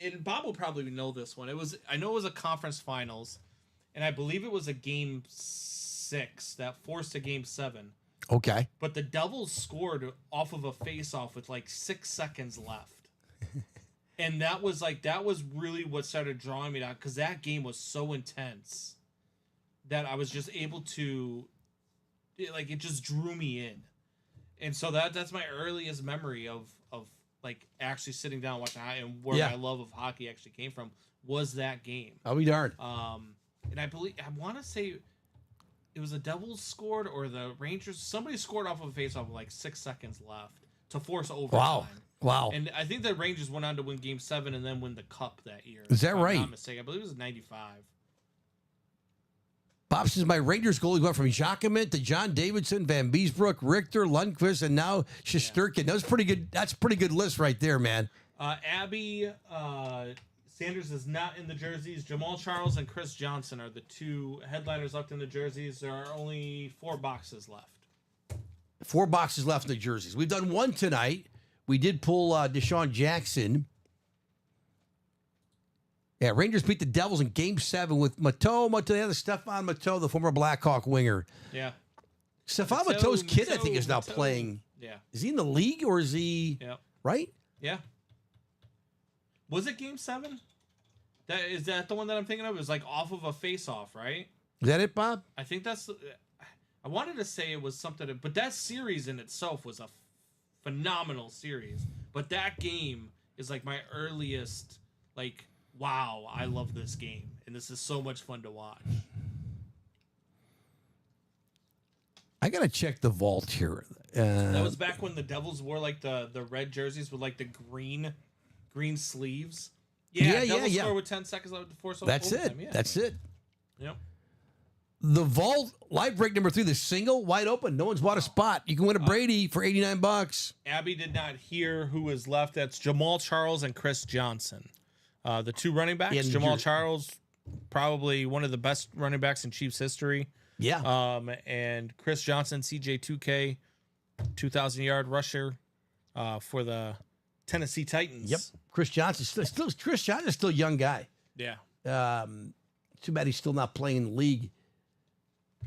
and Bob will probably know this one. I know it was a conference finals, and I believe it was a game 6 that forced a game 7. Okay. But the Devils scored off of a face-off with like 6 seconds left. And that was really what started drawing me down, because that game was so intense that I was just able to, it just drew me in. And so that's my earliest memory of like actually sitting down and watching hockey, and where my love of hockey actually came from was that game. I'll be darned. And I want to say it was the Devils scored or the Rangers. Somebody scored off of a faceoff with like 6 seconds left to force overtime. Wow. And I think the Rangers went on to win Game 7 and then win the Cup that year. Is that right? I'm not mistaken. I believe it was 95. Bob says my Rangers goalie went from Jacquemin to John Davidson, Van Beesbrook, Richter, Lundqvist, and now Shesterkin. That was pretty good. That's a pretty good list right there, man. Abby Sanders is not in the jerseys. Jamal Charles and Chris Johnson are the two headliners left in the jerseys. There are only 4 boxes left. 4 boxes left in the jerseys. We've done one tonight. We did pull Deshaun Jackson. Yeah, Rangers beat the Devils in Game 7 with Mateau, the other Stephon Mateau, the former Blackhawk winger. Yeah. Stephon Mateau's kid, I think, is now playing. Yeah. Is he in the league or is he? Yeah. Right? Yeah. Was it Game 7? Is that the one that I'm thinking of? It was like off of a face-off, right? Is that it, Bob? I think that's. I wanted to say it was something, but that series in itself was a phenomenal series. But that game is like my earliest, like, wow, I love this game, and this is so much fun to watch. I gotta check the vault here. That was back when the Devils wore like the red jerseys with like the green sleeves. Yeah, Devils score with 10 seconds left before That's overtime. it. Yeah. That's it. Yep. The vault live break number 3, the single wide open. No one's bought a spot. You can win a Brady for $89. Abby did not hear who was left. That's Jamal Charles and Chris Johnson. The 2 running backs. Yeah, Jamal Charles, probably one of the best running backs in Chiefs history. Yeah. And Chris Johnson, CJ2K, 2,000-yard rusher for the Tennessee Titans. Yep. Chris Johnson's still a young guy. Yeah. Too bad he's still not playing in the league.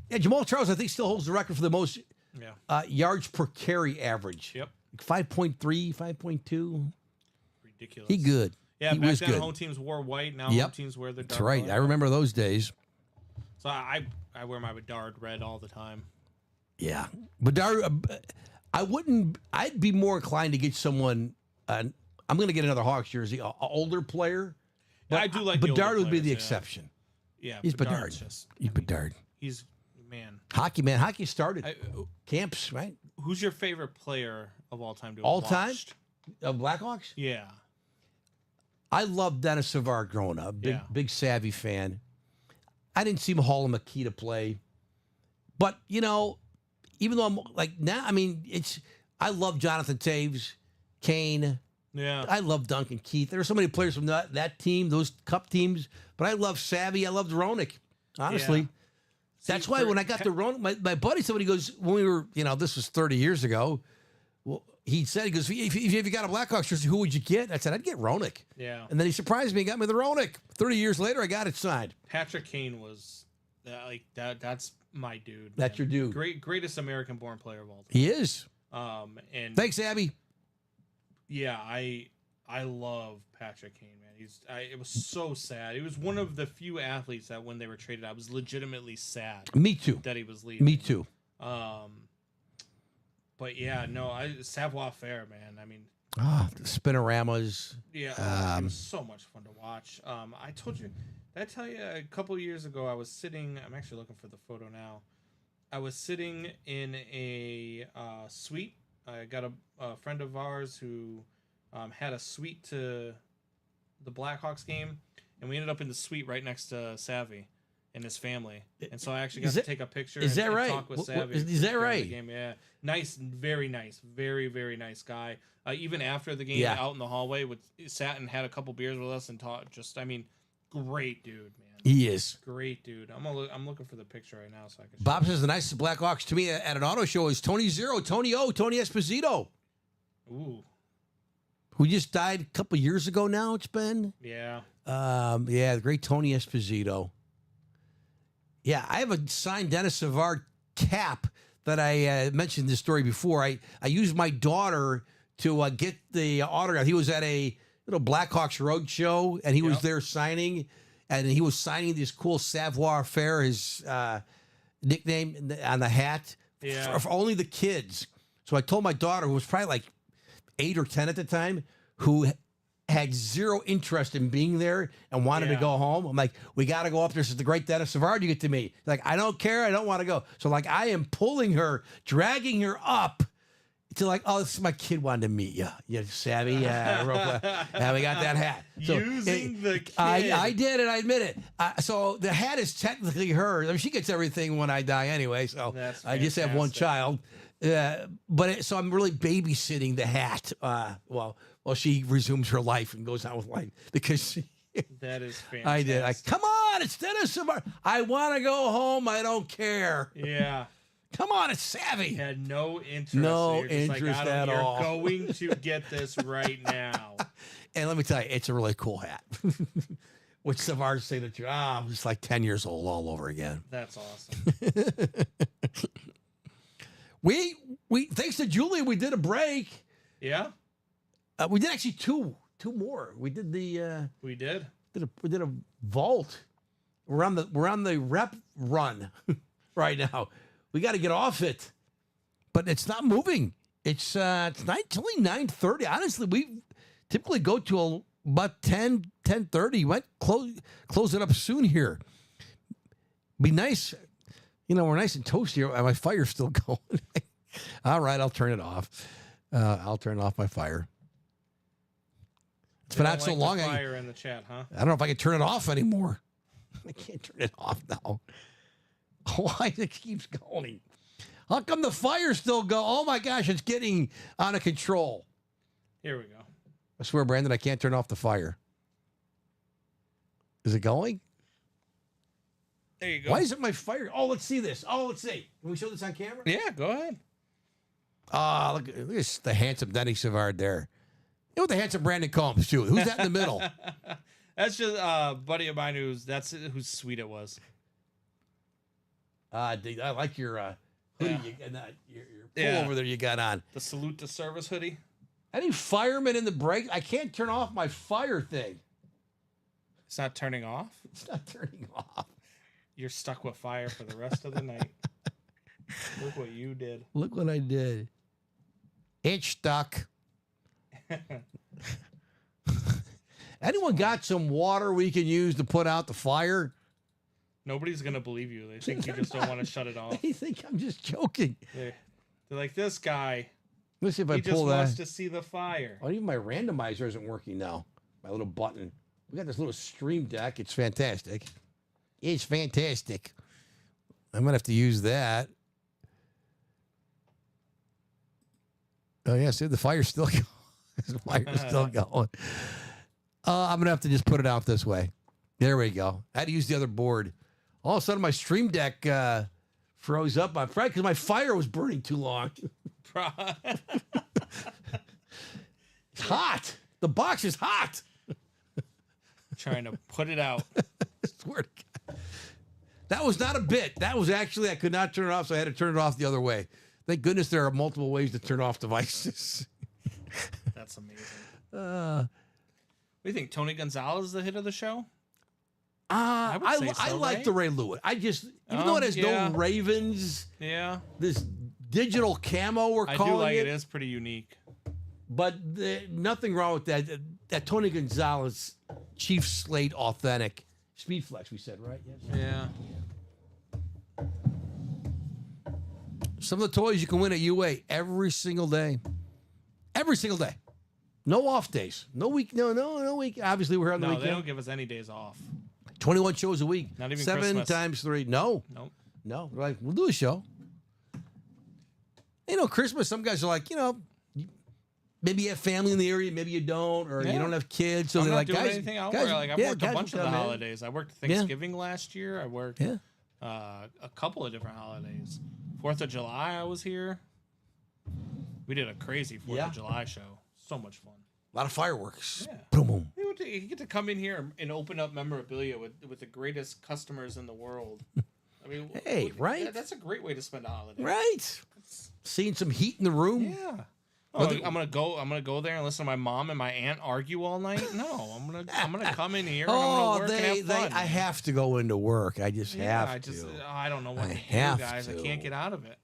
Yeah, Jamal Charles, I think, still holds the record for the most yards per carry average. Yep. 5.3, 5.2. Ridiculous. He good. Yeah, he back was then good. home teams wore white. Now Yep. home teams wear the dark That's right. color. I remember those days. So I wear my Bedard red all the time. Yeah. Bedard, I'd be more inclined to get someone, I'm going to get another Hawks jersey, an older player. But I do like the older Bedard would be players, the yeah. exception. Yeah, He's Bedard's Bedard. just- He's Bedard. He's, man. Hockey, man. Hockey started. Camps, right? Who's your favorite player of all time to have All time? watched? Blackhawks? Yeah. I loved Dennis Savard growing up. Big savvy fan. I didn't see Mahal and Makita play. But, even though I'm like now, I love Jonathan Taves, Kane. Yeah. I love Duncan Keith. There are so many players from that team, those cup teams. But I love Savvy. I loved Ronick, honestly. Yeah. That's See, why when I got to Ronick, my buddy, somebody goes, when we were, this was 30 years ago. Well, he goes, if you got a Blackhawks jersey, who would you get? I said, I'd get Ronick. Yeah. And then he surprised me and got me the Ronick. 30 years later, I got it signed. Patrick Kane was that's my dude. That's your dude. Greatest American born player of all time. He is. And Thanks, Abby. yeah, I love Patrick Kane, man. It was so sad. He was one of the few athletes that when they were traded, I was legitimately sad Me too. that he was leaving. Me too. But yeah, no, Savoir Faire, man. I mean, The Spinoramas. yeah, it was so much fun to watch. I told you, did I tell you a couple years ago? I was sitting. I'm actually looking for the photo now. I was sitting in a suite. I got a friend of ours who had a suite to the Blackhawks game, and we ended up in the suite right next to Savvy and his family. And so I actually got to take a picture. Is that and right? Talk with Savvy. Is that during the right? game. Yeah, nice, very nice, very very nice guy. Even after the game, Yeah. out in the hallway, sat and had a couple beers with us and talked. Great dude, man. He is. Great dude. I'm looking for the picture right now so I can. Bob says the nicest Blackhawks to me at an auto show is Tony Zero, Tony O, Tony Esposito, Ooh, who just died a couple years ago now, it's been. yeah. The great Tony Esposito. Yeah, I have a signed Dennis Savard cap that I mentioned this story before. I used my daughter to get the autograph. He was at a little Blackhawks road show, and he was there signing, and he was signing this cool Savoir Faire, his nickname on the hat, for only the kids. So I told my daughter, who was probably like 8 or 10 at the time, who had zero interest in being there and wanted to go home. I'm like, we got to go up there. This is the great Dennis Savard you get to meet. Like, I don't care. I don't want to go. So like, I am pulling her, dragging her up to like, oh, this is my kid wanted to meet you. You savvy? Yeah, we got that hat. So Using the kid. I did it. I admit it. So the hat is technically hers. I mean, she gets everything when I die anyway. So That's I just have one fantastic. child. So I'm really babysitting the hat. While she resumes her life and goes on with life because That is fantastic. I did. Come on, it's Dennis Savard. I want to go home. I don't care. Yeah. Come on, it's Savvy. Had no interest. No You're just interest like, at all. You're going to get this right now. And let me tell you, it's a really cool hat. Which Savard's signature. I'm just like 10 years old all over again. That's awesome. We thanks to Julia, we did a break. Yeah, We did actually two more. We did the we did. we did a vault. We're on the rep run right now. We got to get off it, but it's not moving. It's only 9:30. Honestly, we typically go to about 10:30. Might close it up soon here. Be nice. We're nice and toasty here. My fire's still going. All right, I'll turn it off. I'll turn off my fire. It's been out so long. Fire in the chat, huh? I don't know if I can turn it off anymore. I can't turn it off now. Why it keeps going? How come the fire still go? Oh my gosh, it's getting out of control. Here we go. I swear, Brandon, I can't turn off the fire. Is it going? There you go. Why isn't my fire? Oh, let's see this. Oh, let's see. Can we show this on camera? Yeah, go ahead. Look at this, the handsome Denny Savard there. With the handsome Brandon Combs, too. Who's that in the middle? That's just a buddy of mine whose sweet it was. I like your hoodie, Yeah. your pullover there you got on. The salute to service hoodie. Any firemen in the break? I can't turn off my fire thing. It's not turning off. It's not turning off. You're stuck with fire for the rest of the night. Look what you did. Look what I did. It's stuck. Anyone got some water we can use to put out the fire? Nobody's going to believe you. They think you just don't want to shut it off. They think I'm just joking. They're like, this guy, Let's see if I he just pull wants that. to see the fire. Oh, even my randomizer isn't working now. My little button. We got this little stream deck. It's fantastic. It's fantastic. I'm going to have to use that. Oh, yeah. See, the fire's still going. The fire's still going. I'm going to have to just put it out this way. There we go. I had to use the other board. All of a sudden, my stream deck froze up. I'm afraid because my fire was burning too long. It's hot. The box is hot. Trying to put it out. I swear to God. That was not a bit. That was actually, I could not turn it off, so I had to turn it off the other way. Thank goodness there are multiple ways to turn off devices. That's amazing. What do you think? Tony Gonzalez is the hit of the show? I so, like right? the Ray Lewis. Even though it has no Ravens, Yeah. this digital camo we're I calling do like it. it. It is pretty unique. But nothing wrong with that. That Tony Gonzalez Chief Slate authentic Speed Flex, we said, right? Yes. Yeah. Some of the toys you can win at UA every single day. Every single day. No off days. No week. No week. Obviously, we're here on the No, weekend. they don't give us any days off. 21 shows a week. Not even 7 Christmas. times 3. No. Nope. No. They're like, we'll do a show. Christmas, some guys are like, maybe you have family in the area, maybe you don't, or you Yeah. don't have kids. So I'm they're not like, doing guys, anything out guys, there. Like, I've yeah, worked guys a bunch of will the come in. holidays. I worked Thanksgiving last year. I worked Yeah. a couple of different holidays. 4th of July, I was here. We did a crazy 4th Yeah. of July show. So much fun. A lot of fireworks. Yeah. Boom, boom. You get to come in here and open up memorabilia with the greatest customers in the world. I mean, Hey, right? That's a great way to spend a holiday. Right. Seeing some heat in the room. Yeah. Oh, I'm gonna go there and listen to my mom and my aunt argue all night. No, I'm gonna come in here and I'm gonna work and have fun. I have to go into work. I just have I don't know what to do, have guys. I to. can't get out of it.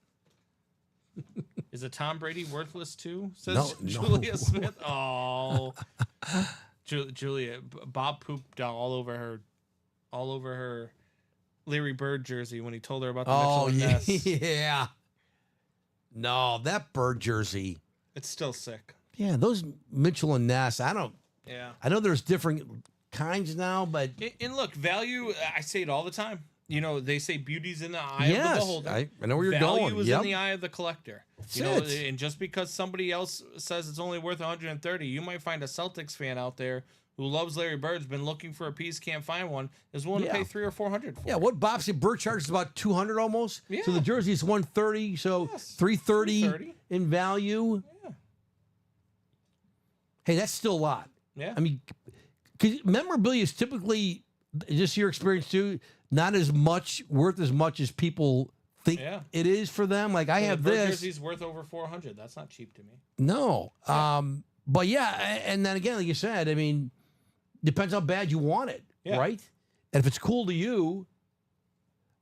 Is it Tom Brady worthless too? Says No. Julia Smith. Oh, Julia. Bob pooped all over her Larry Bird jersey when he told her about the Oh, Mitchell and Ness. yeah. No, that bird jersey. It's still sick. Yeah, those Mitchell and Ness. I know there's different kinds now, but And look, value. I say it all the time. They say beauty's in the eye of the yes, beholder. I know where you're Value going. is Yep. in the eye of the collector. That's And just because somebody else says it's only worth 130, you might find a Celtics fan out there who loves Larry Bird's been looking for a piece, can't find one, is willing to pay $300 or $400 for Yeah, it. what Bobsy Bird charges about 200 almost. Yeah. So the jersey is 130, so Yes, 330 $330. in value. Yeah. Hey, that's still a lot. Yeah. I mean, 'cause memorabilia is typically, just your experience too, not as much worth as much as people think Yeah. it is for them. Like I have the Bird this. jersey's worth over $400. That's not cheap to me. No. But yeah, and then again, like you said, I mean, depends how bad you want it, Yeah. right? And if it's cool to you,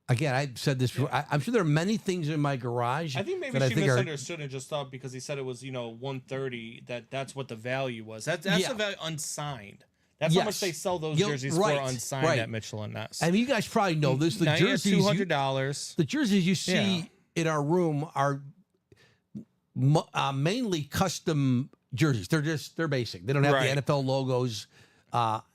again, I said this before. I'm sure there are many things in my garage. I think maybe that I she think are- misunderstood and just thought because he said it was, 130 that's what the value was. That's Yeah. the value unsigned. That's how much Yes. they sell those Yep, jerseys right, for unsigned right. at Mitchell and Ness. I mean, you guys probably know this. The now you have jerseys, $200. the jerseys you see Yeah. in our room are mainly custom jerseys. They're basic. They don't have Right. the NFL logos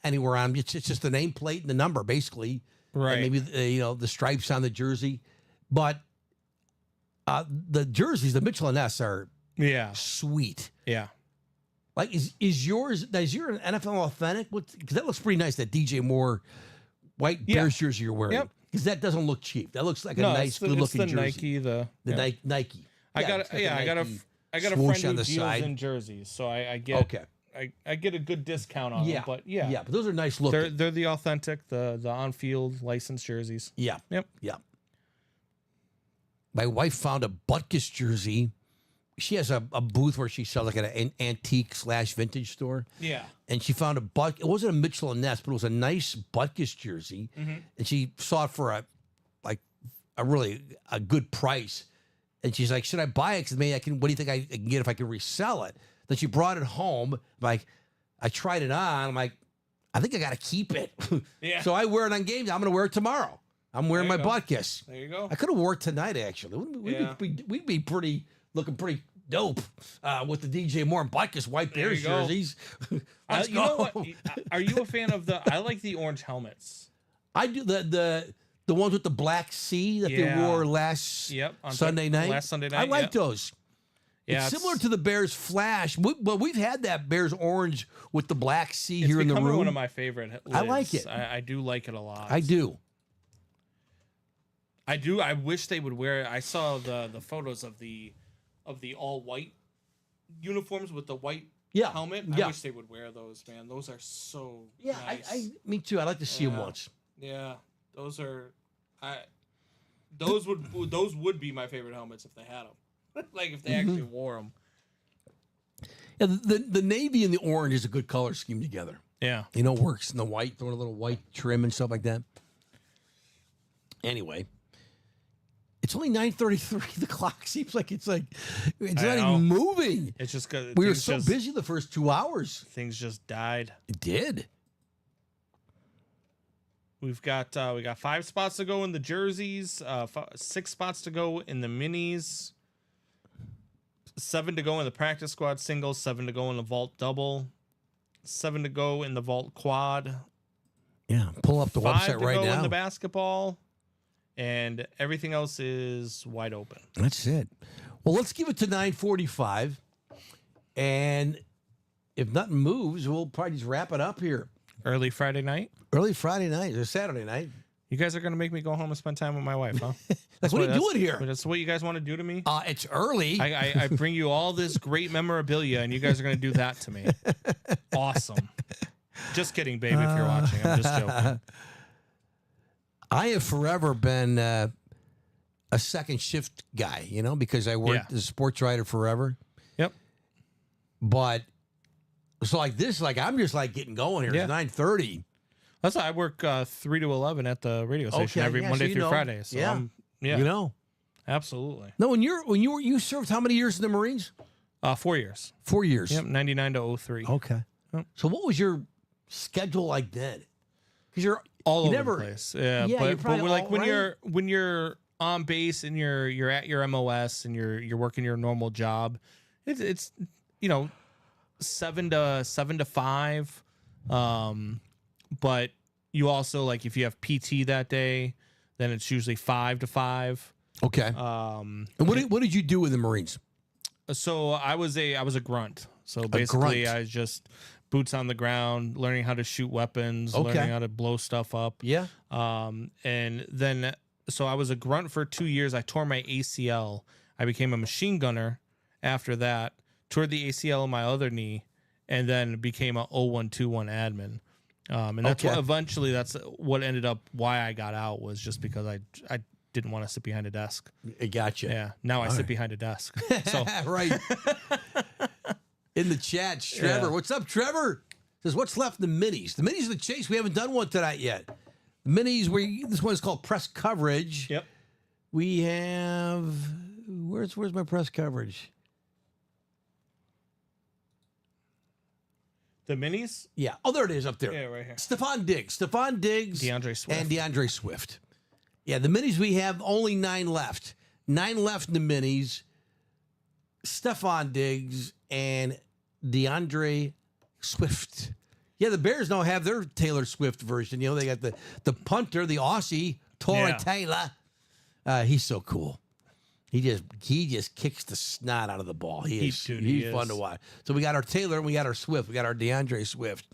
anywhere on. It's just the nameplate and the number, basically. Right. And maybe the stripes on the jersey, but the jerseys, the Mitchell and Ness, are Yeah. sweet. Yeah. Like is yours? Is your NFL authentic? Because that looks pretty nice. That DJ Moore white Yeah. Bears jersey you're wearing. Yep. Because that doesn't look cheap. That looks like a No, nice, it's the, good it's looking the jersey. Nike, the Nike. I Yeah, got it's got yeah, the I got a Nike I got a swoosh friend on who the deals side. in jerseys, so I get Okay. I get a good discount on Yeah. them. But yeah, Yeah, but those are nice looking. they're the authentic, the on field licensed jerseys. Yeah. Yep. Yeah. My wife found a Butkus jersey. She has a booth where she sells like an antique / vintage store. Yeah. And she found it wasn't a Mitchell and Ness, but it was a nice Butkus jersey. Mm-hmm. And she saw it for a really good price. And she's like, should I buy it? Because maybe what do you think I can get if I can resell it? Then she brought it home. Like, I tried it on. I'm like, I think I got to keep it. Yeah. So I wear it on game day. I'm going to wear it tomorrow. I'm wearing my There you go. Butkus. There you go. I could have wore it tonight, actually. Yeah. We'd be looking pretty dope with the DJ Moore and Butkus white There Bears you go. jerseys. Let's You know go. what? Are you a fan of I like the orange helmets. I do the ones with the black C that Yeah. they wore last Yep, on Sunday night. last Sunday I night, like yep. those. Yeah, It's similar to the Bears Flash. We've had that Bears orange with the black C here in the becoming room. one of my favorite lids. I like it. I do like it a lot. I do. I do. I wish they would wear it. I saw the photos of the all white uniforms with the white Yeah. helmet. Yeah. I wish they would wear those, man. Those are so Yeah, nice. me too. I'd like to see them Yeah. once. Yeah, those are. Those would be my favorite helmets if they had them. Like if they actually wore them. Yeah, the navy and the orange is a good color scheme together. Yeah. You know, it works in the white, throwing a little white trim and stuff like that. Anyway, it's only 9:33. The clock seems like it's not know. even moving. It's just because We were so busy the first 2 hours. Things just died. It did. We got 5 spots to go in the jerseys, 6 spots to go in the minis, 7 to go in the practice squad singles, 7 to go in the vault double, 7 to go in the vault quad, Yeah, pull up the 5 website to right go in now. the basketball, and everything else is wide open. That's it. Well, let's give it to 9:45, and if nothing moves, we'll probably just wrap it up here. Early Friday night. Early Friday night or Saturday night. You guys are gonna make me go home and spend time with my wife, huh? Like, what are you doing here? That's what you guys want to do to me. It's early. I bring you all this great memorabilia, and you guys are going to do that to me. Awesome. Just kidding, babe, if you're watching. I'm just joking. I have forever been a second shift guy, because I worked as a sports writer forever. Yep. But so like this, I'm just getting going here. Yeah. It's 9:30. That's why I work 3 to 11 at the radio station Okay, every yeah, Monday so you through know. Friday. So Yeah. yeah, absolutely. No, when you served how many years in the Marines? 4 years. 4 years. Yep, 99 to 03. Okay. Yep. So what was your schedule like then? Because you're All you over never, the place. Yeah, you're but probably we're like all when right. when you're on base and you're at your MOS and you're working your normal job, it's 7 to 5. But you also if you have PT that day, then it's usually 5 to 5. Okay. And what did you do with the Marines? So I was a grunt. So basically, grunt. I just boots on the ground, learning how to shoot weapons, Okay. learning how to blow stuff up. Yeah. And then, so I was a grunt for 2 years. I tore my ACL. I became a machine gunner after that, tore the ACL in my other knee, and then became a 0121 admin. And that's Okay. what eventually, that's what ended up why I got out, was just because I didn't want to sit behind a desk. I gotcha. Yeah. Now I sit behind a desk. So Right. In the chat, Trevor. Yeah. What's up, Trevor? Says, what's left in the minis? The minis of the chase, we haven't done one tonight yet. The minis, this one is called press coverage. yep. We have, where's my press coverage? The minis? Yeah. Oh, there it is up there. Yeah, right here. Stephon Diggs, DeAndre Swift. and DeAndre Swift. Yeah, the minis we have only 9 left. 9 left in the minis. Stephon Diggs and DeAndre Swift. Yeah, the Bears now have their Taylor Swift version. You know, they got the punter, the Aussie, Torrey Yeah. Taylor. He's so cool. He just kicks the snot out of the ball. He's fun to watch. So we got our Taylor and we got our Swift. We got our DeAndre Swift.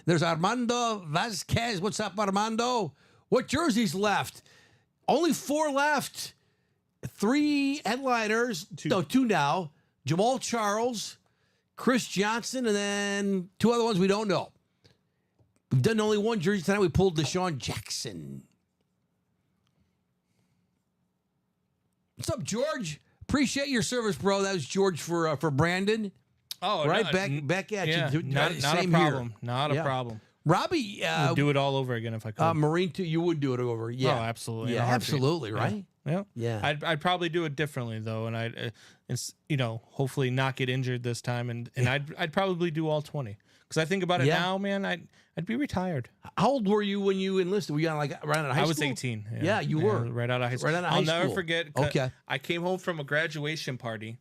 There's Armando Vasquez. What's up, Armando? What jerseys left? Only 4 left. 3 headliners. 2. No, 2 now. Jamal Charles, Chris Johnson, and then 2 other ones we don't know. We've done only 1 jersey tonight. We pulled Deshaun Jackson. What's up, George? Appreciate your service, bro. That was George for Brandon. Oh, Right, no, back at yeah, you. not Same a here. problem. Not a Yeah. problem. Robbie, I'd do it all over again if I could. Marine too. You would do it over. Yeah, Oh, absolutely. in Yeah, a heartbeat. absolutely. Right. Yeah. Yeah. I'd probably do it differently though, and hopefully not get injured this time, and I'd probably do all 20, because I think about it Yeah. now, man. I'd be retired. How old were you when you enlisted? Were you on right out of high school? I was 18. Yeah, you were. right out of high school. Right out of I'll high never school. forget. 'Cause Okay. I came home from a graduation party,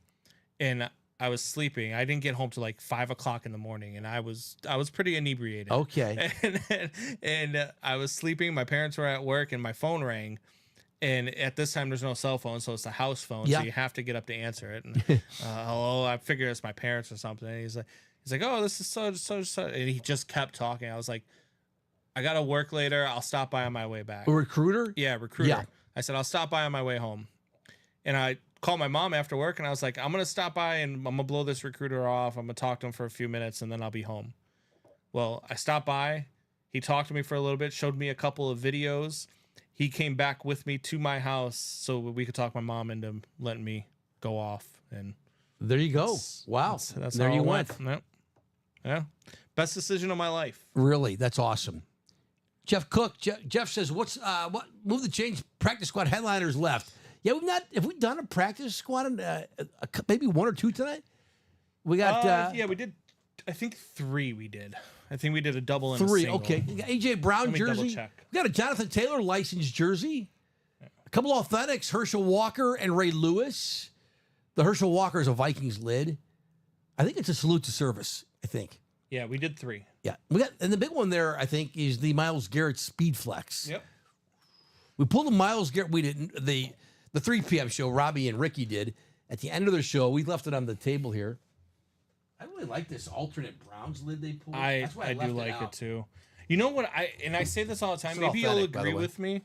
and I was sleeping. I didn't get home till like 5 o'clock in the morning, and I was pretty inebriated. Okay. And I was sleeping. My parents were at work, and my phone rang. And at this time, there's no cell phone, so it's a house phone. Yeah. So you have to get up to answer it. And hello, I figured it's my parents or something. And he's like, oh, this is so. And he just kept talking. I was like, I gotta work later. I'll stop by on my way back. A recruiter? Yeah, recruiter. Yeah. I said, I'll stop by on my way home. And I called my mom after work, and I was like, I'm going to stop by and I'm going to blow this recruiter off. I'm going to talk to him for a few minutes, and then I'll be home. Well, I stopped by. He talked to me for a little bit, showed me a couple of videos. He came back with me to my house so we could talk my mom into letting me go off. And There you go. Wow. that's there how you it went. Yep. Yeah. Best decision of my life. Really, that's awesome. Jeff Cook. Jeff says, "What move the change practice squad headliners left? Yeah, have we done a practice squad? Maybe 1 or 2 tonight. We got yeah, we did. I think 3 we did. I think we did a double and 3. a single. Okay, we got AJ Brown Let me double jersey. check. We got a Jonathan Taylor licensed jersey. A couple authentics: Herschel Walker and Ray Lewis. The Herschel Walker is a Vikings lid. I think it's a salute to service. I think. Yeah, we did 3. Yeah, we got, and the big one there, I think, is the Myles Garrett Speed Flex. Yep. We pulled the Myles Garrett. We didn't the 3 p.m. show. Robbie and Ricky did at the end of the show. We left it on the table here. I really like this alternate Browns lid they pulled. I That's why do left like it out. too. You know what? I say this all the time. It's Maybe you'll authentic, by the agree way. with me.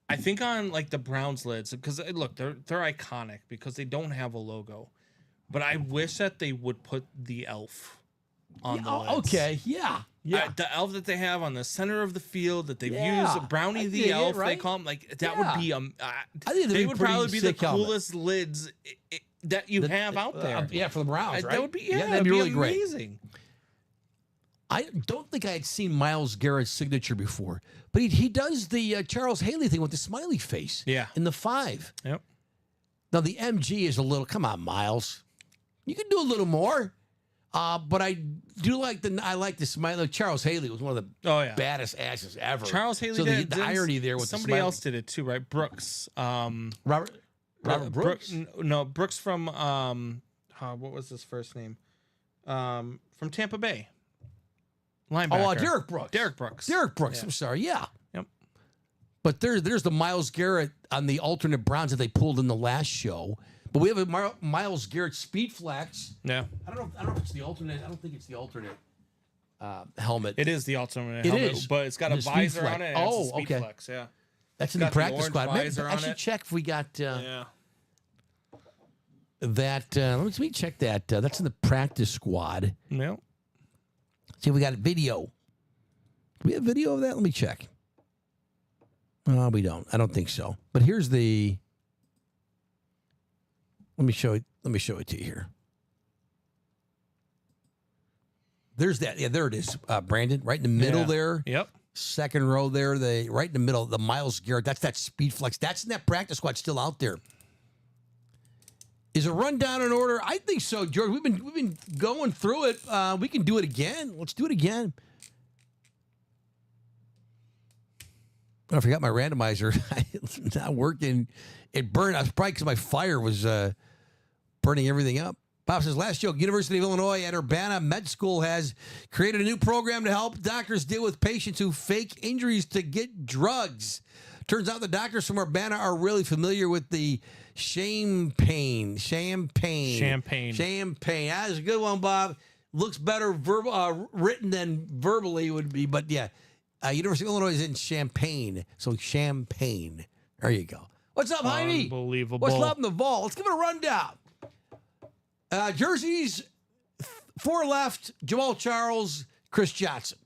I think on like the Browns lids, because look, they're iconic because they don't have a logo. But I wish that they would put the elf on the lids. Okay, yeah. The elf that they have on the center of the field that they've Yeah, used, Brownie I the dig it, elf, they right? call him, like that Yeah. would be I think they would probably be the sick helmet. coolest lids that you have out there. Yeah, for the Browns, right? That would be that'd be really great. amazing. I don't think I had seen Myles Garrett's signature before, but he does the Charles Haley thing with the smiley face. Yeah. In the 5. Yep. Now the MG is a little. Come on, Miles. You can do a little more. But I do like the smiley. Charles Haley was one of the baddest asses ever. Charles Haley So did the irony there with somebody the else did it too, right? Brooks. Robert Brooks. No, Brooks from what was his first name? From Tampa Bay. Linebacker. Derek Brooks. Derek Brooks. Derek Brooks. Yeah. I'm sorry. Yeah. Yep. But there's the Myles Garrett on the alternate Browns that they pulled in the last show. But we have a Myles Garrett Speed Flex. Yeah. I don't know if it's the alternate. I don't think it's the alternate. helmet. It is the alternate It helmet, is. but it's got a The Speed visor Flex. on it. And Oh, it's a Speed okay. Flex, yeah. That's in got the the practice orange squad. visor I on should it. check if we got Yeah. that. Let me check that. That's in the practice squad. Yep. See if we got a video. Do we have video of that? Let me check. No, we don't. I don't think so. But here's the. Let me show it. Let me show it to you here. There's that. Yeah, there it is, Brandon. Right in the middle Yeah. there. Yep. Second row there. The right in the middle. The Myles Garrett. That's that Speed Flex. That's in that practice squad still out there. Is a rundown in order? I think so, George. We've been going through it. We can do it again. Let's do it again. I forgot my randomizer. It's not working. It burned. I was probably because my fire was burning everything up. Bob says, last joke, University of Illinois at Urbana Med School has created a new program to help doctors deal with patients who fake injuries to get drugs. Turns out the doctors from Urbana are really familiar with the champagne. That is a good one, Bob. Looks better written than verbally would be, but yeah. University of Illinois is in Champaign, so Champagne. There you go. What's up, Heidi? Unbelievable. What's up in the vault? Let's give it a rundown. Jerseys, 4 left, Jamal Charles, Chris Johnson.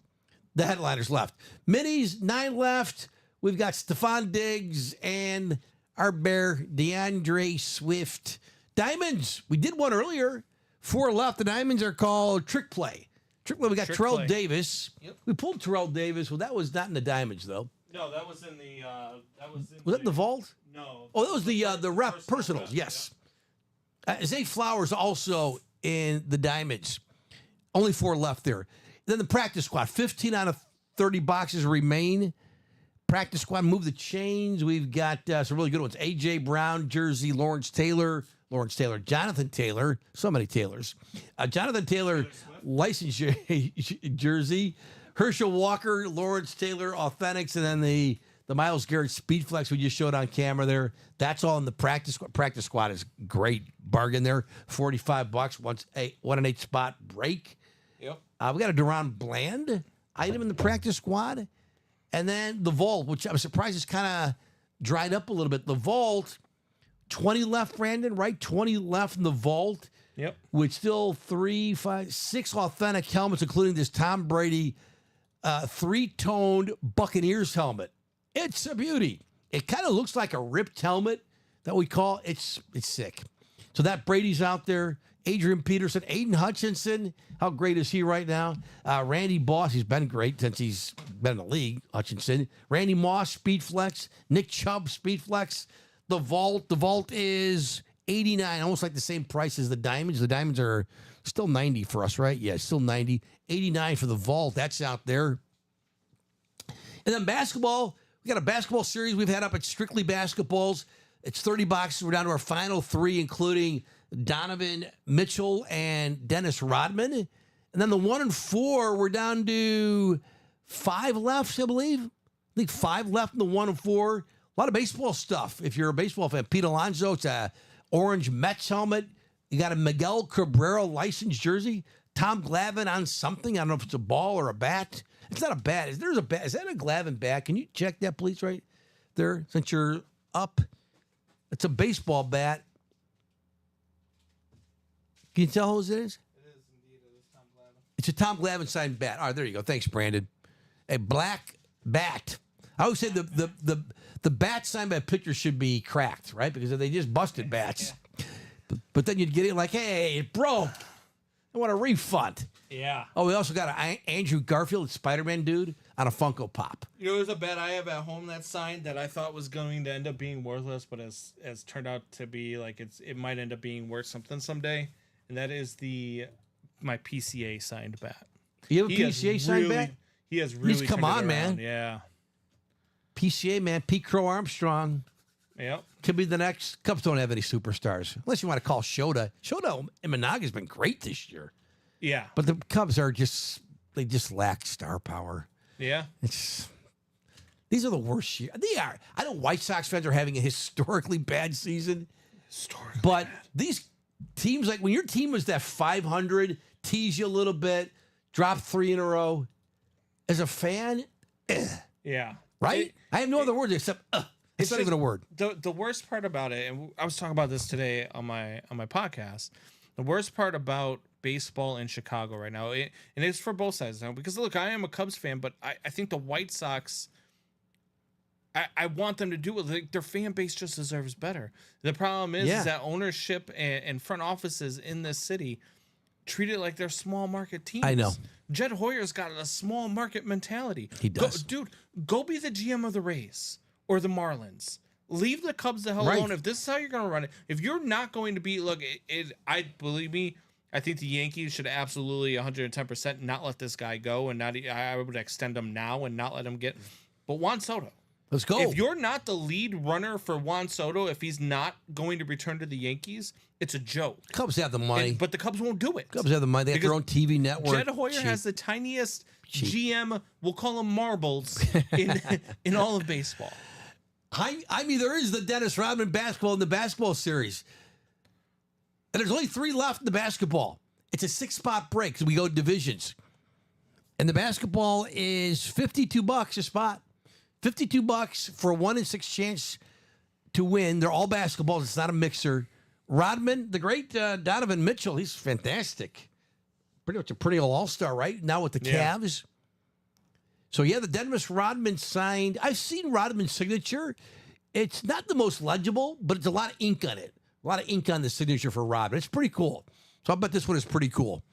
The headliners left. Minis, 9 left. We've got Stephon Diggs and our bear, DeAndre Swift. Diamonds, we did one earlier. 4 left. The diamonds are called Trick Play. Trick Play, we got Trick Terrell Play. Davis. Yep. We pulled Terrell Davis. Well, that was not in the diamonds, though. No, that was in the. Was that in the vault? No. Oh, that was the rep personals, rep, yes. Zay Flowers also in the diamonds. Only 4 left there. Then the practice squad, 15 out of 30 boxes remain. Practice squad, move the chains. We've got some really good ones. A.J. Brown jersey, Lawrence Taylor, Jonathan Taylor, so many Taylors. Jonathan Taylor license jersey, Herschel Walker, Lawrence Taylor Authentics, and then the Myles Garrett Speed Flex we just showed on camera there. That's all in the practice squad. Practice squad is great bargain there. $45, 1 and 8 spot break. Yep. We got a Deron Bland item in the practice squad. And then the vault, which I'm surprised is kind of dried up a little bit. The vault, 20 left, Brandon, right? 20 left in the vault. Yep. With still 3, 5, 6 authentic helmets, including this Tom Brady 3-toned Buccaneers helmet. It's a beauty. It kind of looks like a ripped helmet that we call it's sick. So that Brady's out there. Adrian Peterson, Aiden Hutchinson. How great is he right now? Randy Moss, he's been great since he's been in the league, Hutchinson. Randy Moss, Speed Flex. Nick Chubb, Speed Flex. The vault is 89, almost like the same price as the diamonds. The diamonds are still 90 for us, right? Yeah, still 90. 89 for the vault. That's out there. And then basketball, we got a basketball series we've had up at Strictly Basketballs. It's 30 boxes. We're down to our final 3, including Donovan Mitchell and Dennis Rodman. And then the 1 and 4, we're down to 5 left, I believe. I think 5 left in the 1 and 4. A lot of baseball stuff. If you're a baseball fan, Pete Alonso, it's a orange Mets helmet. You got a Miguel Cabrera licensed jersey. Tom Glavine on something. I don't know if it's a ball or a bat. It's not a bat. There's a bat. Is that a Glavine bat? Can you check that, please, right there, since you're up? It's a baseball bat. Can you tell whose it is? It is indeed. It is Tom Glavine. It's a Tom Glavine signed bat. All right, there you go. Thanks, Brandon. A black bat. I always say the bat signed by a pitcher should be cracked, right? Because they just busted bats. Yeah. But then you'd get it like, hey, it broke. I want a refund. Yeah. Oh, we also got an Andrew Garfield, Spider-Man dude, on a Funko Pop. You know, there's a bet I have at home that's signed that I thought was going to end up being worthless, but has turned out to be like it might end up being worth something someday, and that is my PCA signed bat. You have a PCA signed bat? He has really come turned it on, man. around. Yeah. PCA, man. Pete Crow Armstrong. Yep. Could be the next. Cubs don't have any superstars. Unless you want to call Shota. Shota Imanaga's been great this year. Yeah. But the Cubs are they just lack star power. Yeah. These are the worst years. They are. I know White Sox fans are having a historically bad season. But these teams, like when your team was that 500, tease you a little bit, dropped 3 in a row. As a fan, Yeah. right? I have no other words except it's not just- even a word. The worst part about it, and I was talking about this today on my podcast. The worst part about baseball in Chicago right now, and it's for both sides now, because look, I am a Cubs fan, but I think the White Sox, I want them to do it. Like, their fan base just deserves better. The problem is that ownership and front offices in this city treat it like they're small market teams. I know. Jed Hoyer's got a small market mentality. He does. Go be the GM of the Rays or the Marlins. Leave the Cubs the hell Right. alone. If this is how you're going to run it, if you're not going to be, look, I believe me, I think the Yankees should absolutely 110% not let this guy go, and I would extend him now and not let him get. But Juan Soto, Let's go. if you're not the lead runner for Juan Soto, if he's not going to return to the Yankees, it's a joke. Cubs have the money. But the Cubs won't do it. Cubs have the money. They have their own TV network. Jed Hoyer Cheap. has the tiniest GM, we'll call him marbles, in all of baseball. I mean, there is the Dennis Rodman basketball in the basketball series. And there's only 3 left in the basketball. It's a 6-spot break because we go divisions. And the basketball is $52 a spot. $52 for a 1 in 6 chance to win. They're all basketballs. It's not a mixer. Rodman, the great Donovan Mitchell, he's fantastic. Pretty much a perennial all-star, right? Now with the Yeah. Cavs. So, yeah, the Dennis Rodman signed. I've seen Rodman's signature. It's not the most legible, but it's a lot of ink on it. A lot of ink on the signature for Rodman. It's pretty cool. So I bet this one is pretty cool.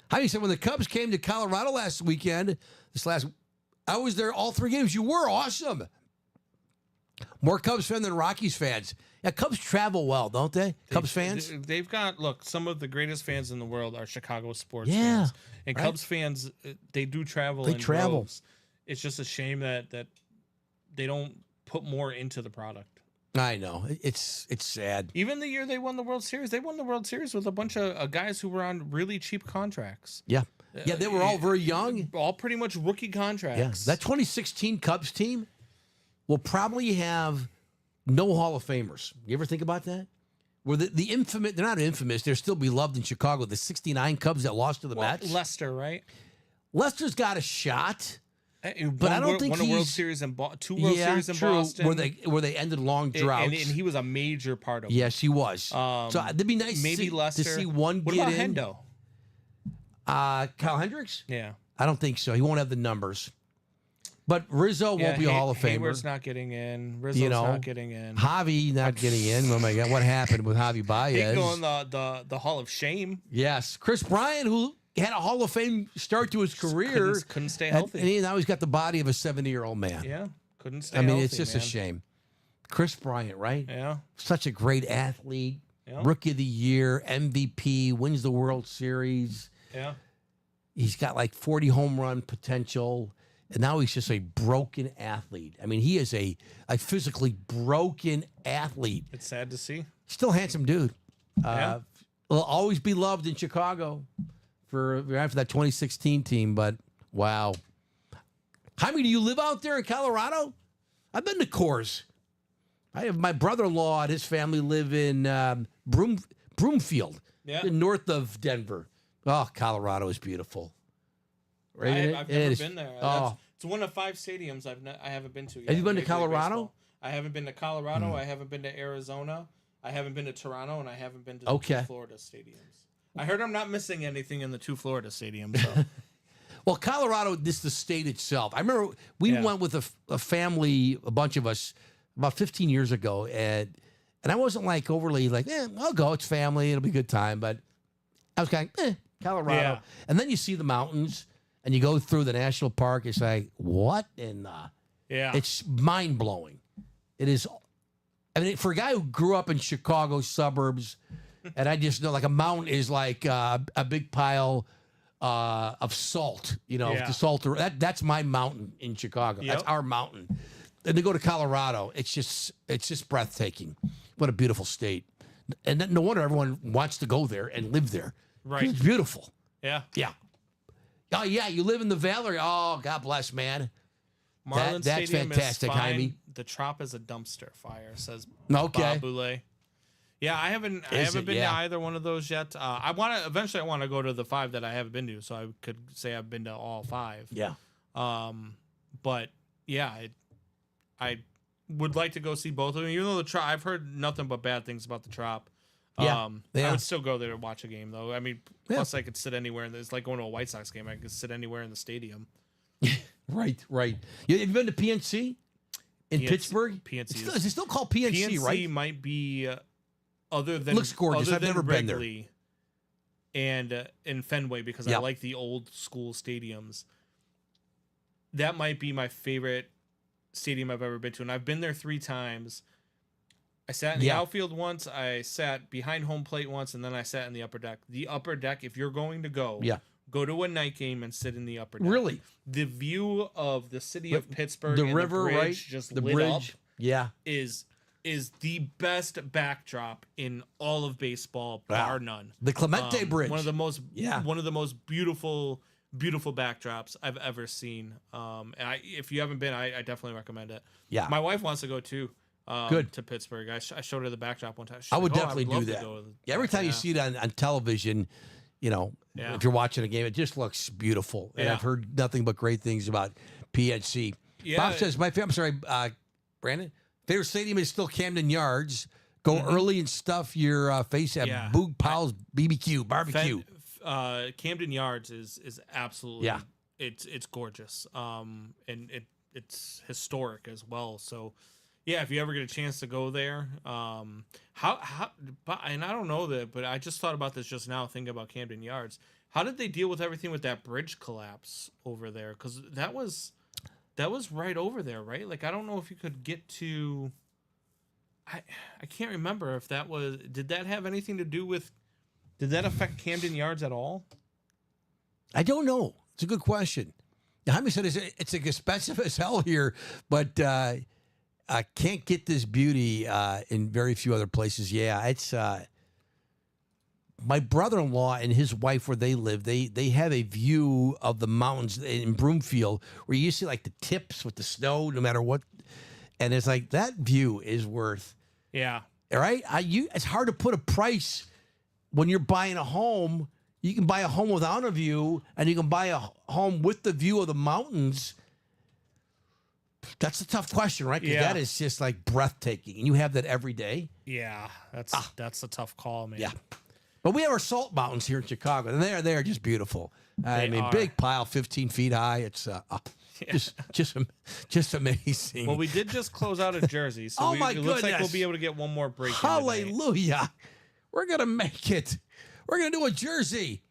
How you said when the Cubs came to Colorado last weekend, I was there all 3 games. You were awesome. More Cubs fans than Rockies fans. Yeah, Cubs travel well, don't they? Cubs fans? They've got, look, some of the greatest fans in the world are Chicago sports Yeah, fans. And right. Cubs fans, they do travel. They in travel. droves. It's just a shame that they don't put more into the product. I know. It's sad. Even the year they won the World Series, they won the World Series with a bunch of guys who were on really cheap contracts. Yeah. Yeah, they were all very young. All pretty much rookie Yeah. contracts. That 2016 Cubs team will probably have no Hall of Famers. You ever think about that? Where the infamous, they're not infamous, they're still beloved in Chicago. The 69 Cubs that lost to the Mets. Lester, right? Lester's got a shot. But I don't think won a World he's- Series in 2 World Series in true, Boston. where they ended long droughts. and he was a major part of it. Yes, he was. So it'd be nice Maybe Lester. to see one What get about in. Hendo? Kyle Hendricks? Yeah. I don't think so. He won't have the numbers. But Rizzo won't be a Hall of Famer. Hayward's not getting in. Rizzo's not getting in. Javi not getting in. Oh my God, what happened with Javi He Baez? can go in the Hall of Shame. Yes, Chris Bryant, who had a Hall of Fame start to his career, Couldn't stay and healthy. now he's got the body of a 70-year-old man. Yeah, couldn't stay I mean, healthy, it's just a man. shame. Chris Bryant, right? Yeah. Such a great athlete, Yeah. Rookie of the Year, MVP, wins the World Series. Yeah. He's got like 40 home run potential. And now he's just a broken athlete. I mean, he is a physically broken athlete. It's sad to see. Still handsome dude. Yeah. Will always be loved in Chicago for that 2016 team. But wow. Jaime, do you live out there in Colorado? I've been to Coors. I have my brother-in-law and his family live in Broomfield, Yeah. north of Denver. Oh, Colorado is beautiful. Right? I've It never is. been there. Oh, It's one of 5 stadiums I haven't been to yet. Have you been to Major League Colorado? Baseball. I haven't been to Colorado. I haven't been to Arizona. I haven't been to Toronto, and I haven't been to the Okay. 2 Florida stadiums. I heard I'm not missing anything in the 2 Florida stadiums. So. well, Colorado, this is the state itself. I remember we Yeah. went with a family, a bunch of us, about 15 years ago, and I wasn't like overly like, I'll go. It's family. It'll be a good time. But I was kind of, Colorado. Yeah. And then you see the mountains, and you go through the national park. It's like, what? And Yeah. it's mind blowing. It is. I mean, for a guy who grew up in Chicago suburbs, and I just know like a mountain is like a big pile of salt. You know, Yeah. the salt. That's my mountain in Chicago. That's Yep. our mountain. And to go to Colorado, it's just breathtaking. What a beautiful state. And no wonder everyone wants to go there and live there. Right. It's beautiful. Yeah. Yeah. Oh yeah, you live in the Valley. Oh, God bless, man. Marlins that's Stadium fantastic, is fine. Jaime. The Trop is a dumpster fire, says Okay. Bob Boulay. Yeah, I haven't been to either one of those yet. I want to go to the 5 that I haven't been to, so I could say I've been to all 5. Yeah. But yeah, I would like to go see both of them. Even though the Trop, I've heard nothing but bad things about the Trop. Yeah. I would still go there to watch a game, though. I mean, plus I could sit anywhere. It's like going to a White Sox game. I could sit anywhere in the stadium. Right. Have you been to PNC in Pittsburgh? PNC is it still called PNC, right? PNC might be other than looks gorgeous. Other I've than never been there. Wrigley and in Fenway, because I like the old school stadiums. That might be my favorite stadium I've ever been to, and I've been there 3 times. I sat in the outfield once, I sat behind home plate once, and then I sat in the upper deck. The upper deck, if you're going to go to a night game and sit in the upper deck. Really? The view of the city of Pittsburgh, the and river, the bridge right? just The lit bridge, up, is the best backdrop in all of baseball, bar none. The Clemente Bridge, one of the most beautiful backdrops I've ever seen. And if you haven't been, I definitely recommend it. Yeah, my wife wants to go too. Good. To Pittsburgh. I showed her the backdrop one time. I would definitely do that. Every time you see it on television, if you're watching a game, it just looks beautiful. And I've heard nothing but great things about PNC. Yeah. Bob says, Brandon, favorite stadium is still Camden Yards. Go early and stuff your face at Boog Powell's BBQ, barbecue. Camden Yards is absolutely, it's gorgeous. And it's historic as well. So, yeah, if you ever get a chance to go there, and I don't know that, but I just thought about this just now, thinking about Camden Yards. How did they deal with everything with that bridge collapse over there? Because that was right over there, right? Like, I don't know if you could get to. I can't remember if that was. Did that have anything to do with? Did that affect Camden Yards at all? I don't know. It's a good question. Jaime said it's expensive as hell here, but. I can't get this beauty in very few other places. Yeah, it's my brother-in-law and his wife, where they live, they have a view of the mountains in Broomfield where you see like the tips with the snow, no matter what. And it's like that view is worth. Yeah. All right. It's hard to put a price when you're buying a home. You can buy a home without a view, and you can buy a home with the view of the mountains. That's a tough question, right? Because that is just like breathtaking, and you have that every day. Yeah, that's a tough call, man. Yeah, but we have our salt mountains here in Chicago, and they are just beautiful. I mean, big pile, 15 feet high. It's just amazing. Well, we did just close out of Jersey, so it looks like we'll be able to get one more break. Hallelujah! We're gonna make it. We're gonna do a Jersey.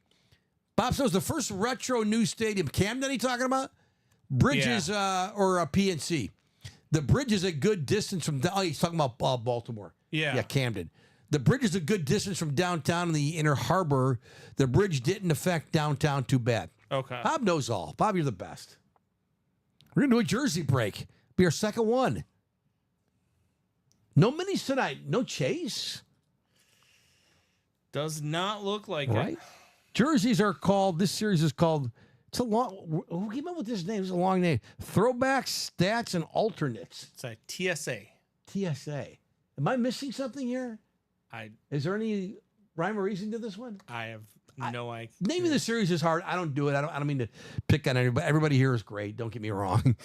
Bob says the first retro new stadium. Camden, he talking about? Bridges or PNC. The bridge is a good distance from. Oh, he's talking about Baltimore. Yeah, Camden. The bridge is a good distance from downtown in the inner harbor. The bridge didn't affect downtown too bad. Okay. Bob knows all. Bob, you're the best. We're gonna do a Jersey break. Be our second one. No minis tonight. No chase. Does not look like it. Jerseys are called. This series is called. It's a long. Who came up with this name? It's a long name. Throwbacks, stats, and alternates. It's a TSA. TSA. Am I missing something here? Is there any rhyme or reason to this one? I have no idea. Naming the series is hard. I don't do it. I don't mean to pick on anybody. Everybody here is great. Don't get me wrong.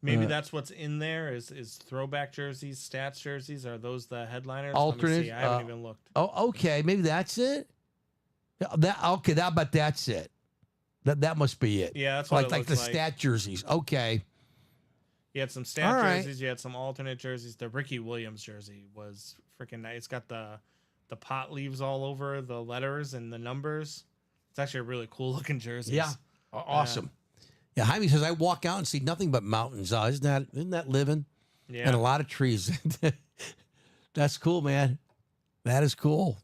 Maybe that's what's in there. Is throwback jerseys, stats jerseys? Are those the headliners? Alternate. I haven't even looked. Oh, okay. Maybe that's it. But that's it. That must be it. Yeah, that's what like the stat jerseys. Okay. You had some stat jerseys. You had some alternate jerseys. The Ricky Williams jersey was freaking nice. It's got the pot leaves all over the letters and the numbers. It's actually a really cool looking jersey. Yeah, awesome. Yeah, Jaime says I walk out and see nothing but mountains. Isn't that living? Yeah, and a lot of trees. That's cool, man. That is cool.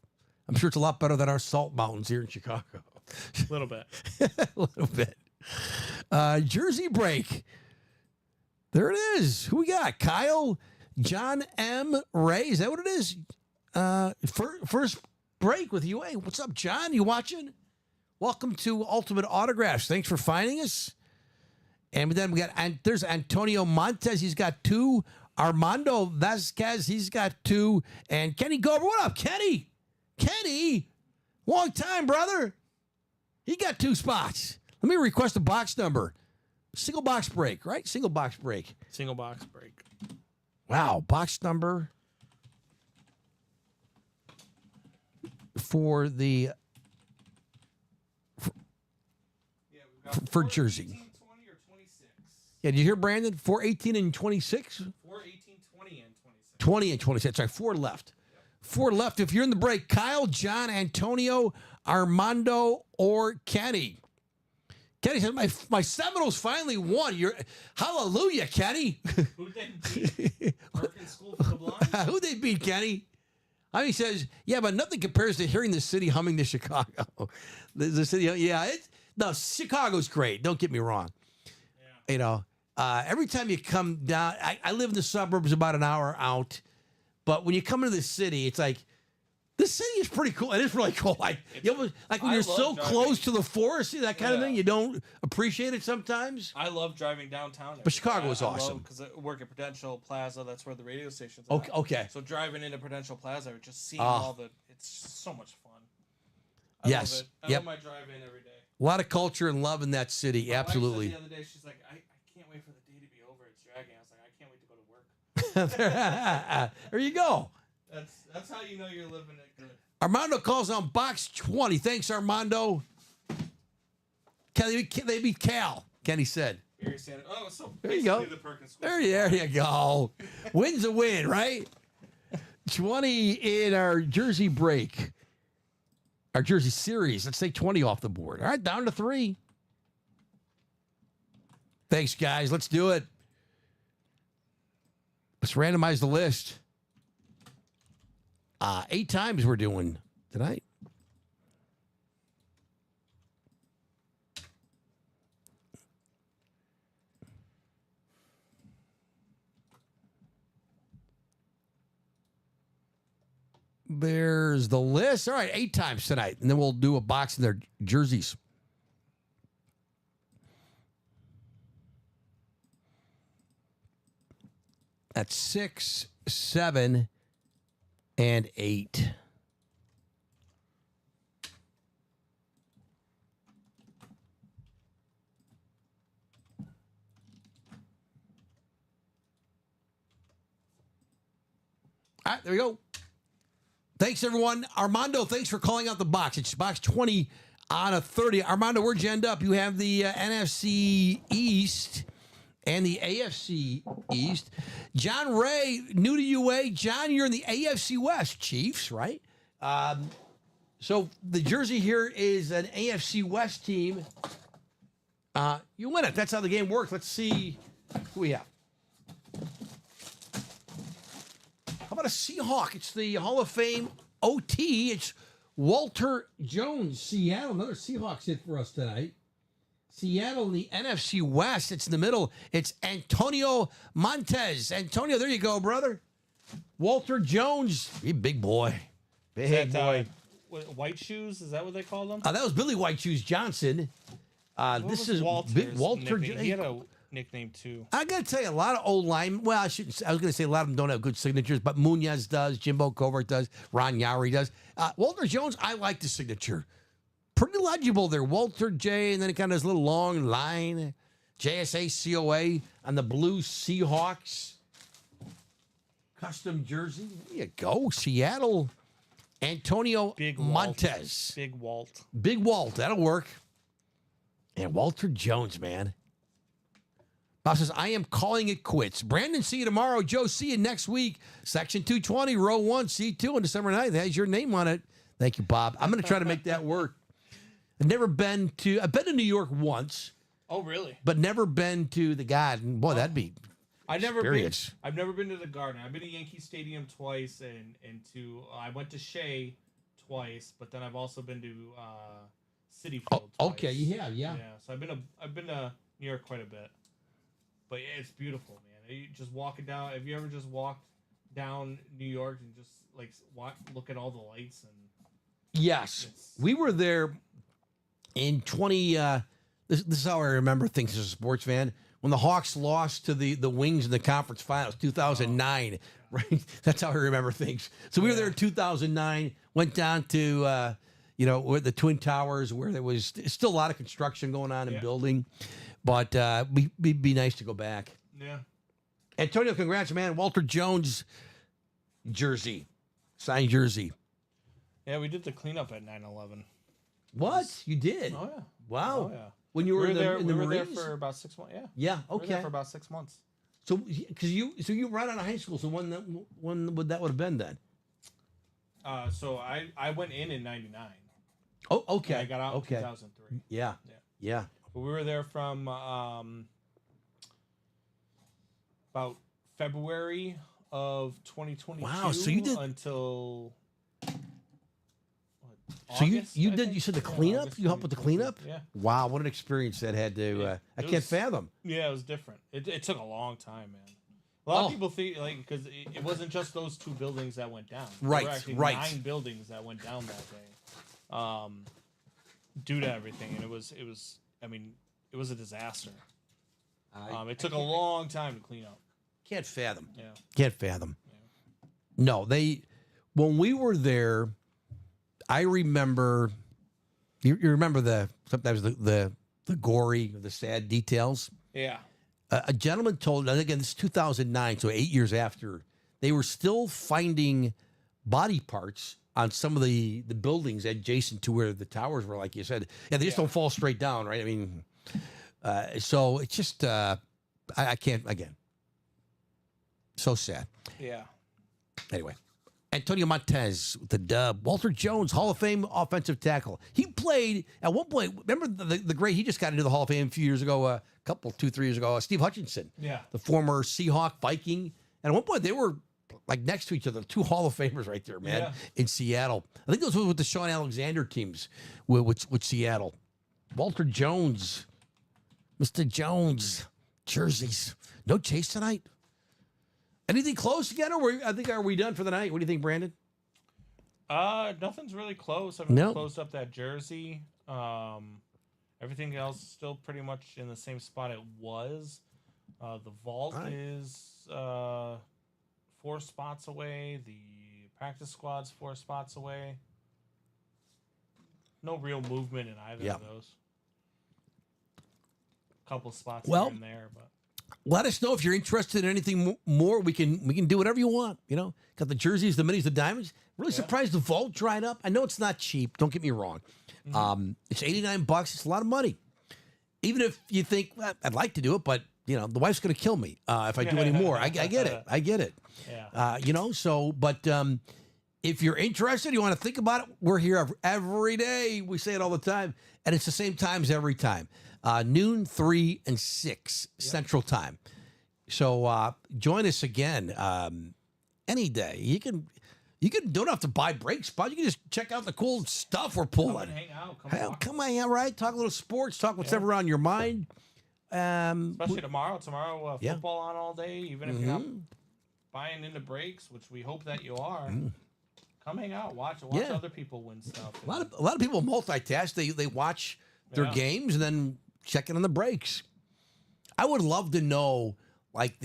I'm sure it's a lot better than our salt mountains here in Chicago. A little bit. A little bit. Jersey break. There it is. Who we got? Kyle, John M. Ray. Is that what it is? First break with you. Hey, what's up, John? You watching? Welcome to Ultimate Autographs. Thanks for finding us. And then we got, and there's Antonio Montez. He's got 2 Armando Vasquez, he's got 2. And Kenny Gober, what up, Kenny? Kenny, long time, brother. He got 2 spots. Let me request a box number. Single box break, right? Single box break. Single box break. Wow, box number for the for Jersey. 18, 20, or 26. Yeah, did you hear Brandon? 418 and 26? 4, 18, 20, and 26. 20 and 26. Sorry, 4 left. 4 left. If you're in the break, Kyle, John, Antonio, Armando, or Kenny. Kenny said, my Seminoles finally won. Hallelujah, Kenny. Who'd they beat? Perkins School for the Blind? Who'd they beat, Kenny? I mean, he says, yeah, but nothing compares to hearing the city humming to Chicago. The city, yeah. No, Chicago's great. Don't get me wrong. Yeah. You know, every time you come down, I live in the suburbs about an hour out. But when you come into the city, it's like, the city is pretty cool. It is really cool. Like when you're so close to the forest, that kind of thing, you don't appreciate it sometimes. I love driving downtown. But Chicago is awesome. Because I work at Prudential Plaza. That's where the radio station's at. Okay. So driving into Prudential Plaza, just seeing it's so much fun. I yes. love it. I love my drive-in every day. A lot of culture and love in that city. Absolutely. My wife said the other day, she's like, I can't wait for the day to be over. It's dragging. I was like, I can't wait to go to work. There you go. That's how you know you're living it good. Armando calls on box 20. Thanks, Armando. They beat Cal, Kenny said. Oh, so there you go. The Perkins School. There you go. Win's a win, right? 20 in our Jersey break. Our Jersey series. Let's take 20 off the board. All right, down to 3. Thanks, guys. Let's do it. Let's randomize the list. 8 times we're doing tonight. There's the list. All right, 8 times tonight. And then we'll do a box in their jerseys. That's 6, 7, and 8. All right, there we go. Thanks, everyone. Armando, thanks for calling out the box. It's box 20 out of 30. Armando, where'd you end up? You have the NFC East and the AFC East. John Ray, new to UA. John, you're in the AFC West, Chiefs, right? So the jersey here is an AFC West team. You win it. That's how the game works. Let's see who we have. How about a Seahawk? It's the Hall of Fame OT. It's Walter Jones, Seattle. Another Seahawks hit for us tonight. Seattle in the NFC West. It's in the middle. It's Antonio Montez. Antonio, there you go, brother. Walter Jones. He big boy. Big boy. White Shoes? Is that what they call them? That was Billy White Shoes Johnson. This is Walter. He had a nickname too. I got to tell you, a lot of old line. Well, I was going to say a lot of them don't have good signatures, but Munoz does, Jimbo Covert does, Ron Yari does. Walter Jones, I like the signature. Pretty legible there. Walter J, and then it kind of has a little long line. JSA COA on the blue Seahawks. Custom jersey. There you go. Seattle. Antonio Montez. Big Walt. Big Walt. That'll work. And Walter Jones, man. Bob says, I am calling it quits. Brandon, see you tomorrow. Joe, see you next week. Section 220, row 1, C2 on December 9th. That has your name on it. Thank you, Bob. I'm going to try to make that work. I've been to New York once. Oh, really? But never been to the Garden. Boy, that'd be I've never experience. I've never been to the Garden. I've been to Yankee Stadium twice, and I went to Shea twice, but then I've also been to Citi Field twice. Okay, you have, yeah. Yeah, so I've been to New York quite a bit. But yeah, it's beautiful, man. You just walking down. Have you ever just walked down New York and just like look at all the lights and? Yes, we were there in 20. This is how I remember things as a sports fan. when the Hawks lost to the Wings in the conference finals, 2009. Right, that's how I remember things. So we were there in 2009. Went down to where the Twin Towers, where there was still a lot of construction going on and building, but it'd be nice to go back. Yeah. Antonio, congrats, man. Walter Jones jersey, signed jersey. Yeah, we did the cleanup at 9/11. What? You did? Oh yeah. Wow. Oh yeah. When you were, we were there. in the we were there Marines? for about 6 months. Yeah. Yeah. We were Okay. there for about 6 months. So, because you right out of high school. So when would that would have been then? So I went in '99. Oh, okay. And I got out in 2003. Yeah. Yeah. But we were there from about February of 2022. Wow, so you did- until So August, you I did think? you said the Yeah, cleanup? August You helped with the 2022. cleanup? Yeah. Wow, what an experience that had to. Yeah, I it can't was- fathom. Yeah, it was different. It took a long time, man. A lot Oh. of people think because it wasn't just those 2 buildings that went down. Right, There were actually right. 9 buildings that went down that day, due to everything, and it was. I mean, it was a disaster. It took a long time to clean up. Can't fathom. Yeah. Can't fathom. No, when we were there, I remember. You remember sometimes the gory, the sad details. Yeah. A gentleman told, and again, this is 2009, so 8 years after, they were still finding body parts on some of the buildings adjacent to where the towers were, like you said. Yeah, they just don't fall straight down, right? I mean, so it's just, I can't, again, so sad. Yeah. Anyway, Antonio Montez with the dub. Walter Jones, Hall of Fame offensive tackle. He played at one point. Remember the great? He just got into the Hall of Fame a few years ago, 2-3 years ago. Steve Hutchinson, Yeah. the former Seahawk Viking. And at one point they were like next to each other. 2 Hall of Famers right there, man, Yeah. in Seattle. I think those were with the Sean Alexander teams with Seattle. Walter Jones, Mr. Jones, jerseys. No chase tonight. Anything close again, or are we done for the night? What do you think, Brandon? Nothing's really close. I mean, No. we closed up that jersey. Everything else is still pretty much in the same spot it was. The vault All right. is 4 spots away. The practice squad's 4 spots away. No real movement in either Yeah. of those. Couple spots Well, here and there, but Let us know if you're interested in anything more. We can do whatever you want. You know, got the jerseys, the minis, the diamonds. Really surprised the vault dried up. I know it's not cheap. Don't get me wrong. It's $89. It's a lot of money. Even if you think, well, I'd like to do it, but the wife's going to kill me if I do any more. I get it. I get it. yeah. But if you're interested, you want to think about it, we're here every day. We say it all the time. And it's the same times every time. Noon, 3, and 6 Central Time. So join us again any day. You don't have to buy breaks, but you can just check out the cool stuff we're Come pulling. and hang out. Come on, yeah, right? Talk a little sports, talk whatever on your mind. Especially tomorrow. Tomorrow, Yeah. football on all day. Even if you're not buying into breaks, which we hope that you are, come hang out. Watch Yeah. other people win stuff. A lot of people multitask. They watch their Yeah. games and then check in on the breaks. I would love to know, let's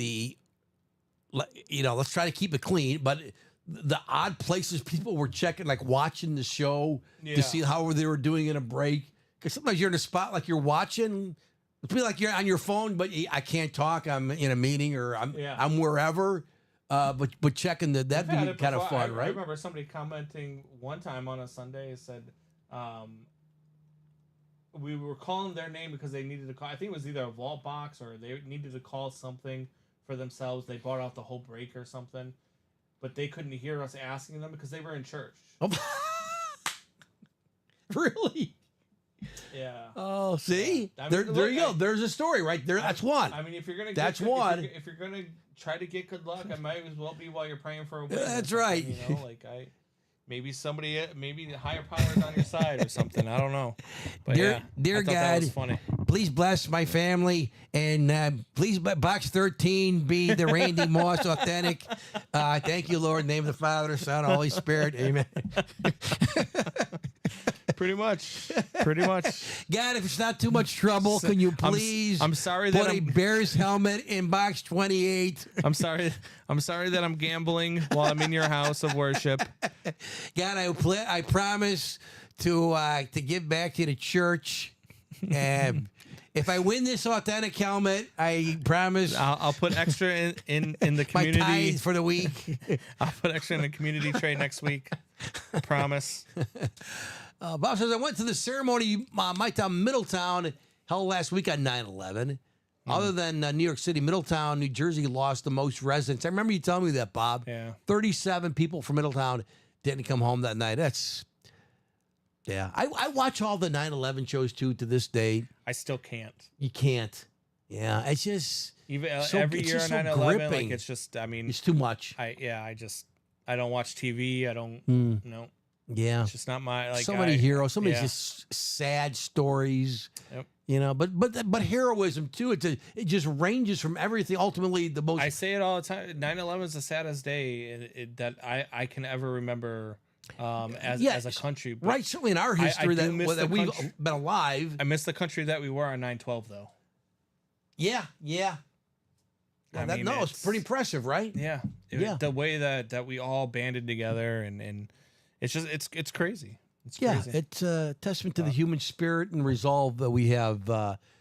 try to keep it clean, but the odd places people were checking, like watching the show Yeah. to see how they were doing in a break. Because sometimes you're in a spot like you're watching. It's like you're on your phone, but I can't talk. I'm in a meeting or I'm wherever. But checking that'd I've had be it kind of before. fun, I right? remember somebody commenting one time on a Sunday said we were calling their name because they needed to call. I think it was either a vault box or they needed to call something for themselves. They bought out the whole break or something, but they couldn't hear us asking them because they were in church. Oh, really? Yeah. Oh, see, I mean, there look, you go. There's a story right there. That's one. I mean, if you're gonna, That's get, one. If you're gonna try to get good luck, I might as well be while you're praying for a win. or That's something, right. Maybe the higher power's on your side or something. I don't know. But Dear I thought that God, was funny. please bless my family and please box 13 be the Randy Moss authentic. Thank you, Lord. In the name of the Father, Son, Holy Spirit. Amen. Pretty much. God, if it's not too much trouble, can you please I'm sorry that put a Bears helmet in box 28? I'm sorry that I'm gambling while I'm in your house of worship. God, I promise to give back to the church. And if I win this authentic helmet, I promise I'll put extra in the my community tithe for the week. I'll put extra in the community tray next week. I promise. Bob says, I went to the ceremony, my town, Middletown, held last week on 9/11. Other than New York City, Middletown, New Jersey lost the most residents. I remember you telling me that, Bob. Yeah. 37 people from Middletown didn't come home that night. Yeah. I watch all the 9/11 shows, too, to this day. I still can't. You can't. Yeah. It's just Even so- every it's year just on so 9/11, gripping. like it's just. I mean, it's too much. I don't watch TV. I don't. No, Yeah. it's just not my like. So many heroes, so many yeah. just sad stories. Yep. You know, but heroism too. It just ranges from everything. Ultimately, the most I say it all the time. 9/11 is the saddest day that I can ever remember as a country. But right. Certainly in our history do miss that the we've country. been alive. I miss the country that we were on 9/12 though. Yeah. I mean, it's pretty impressive, right? Yeah. Yeah. The way that we all banded together and it's just it's crazy. It's Yeah, crazy. it's a testament to the human spirit and resolve that we have.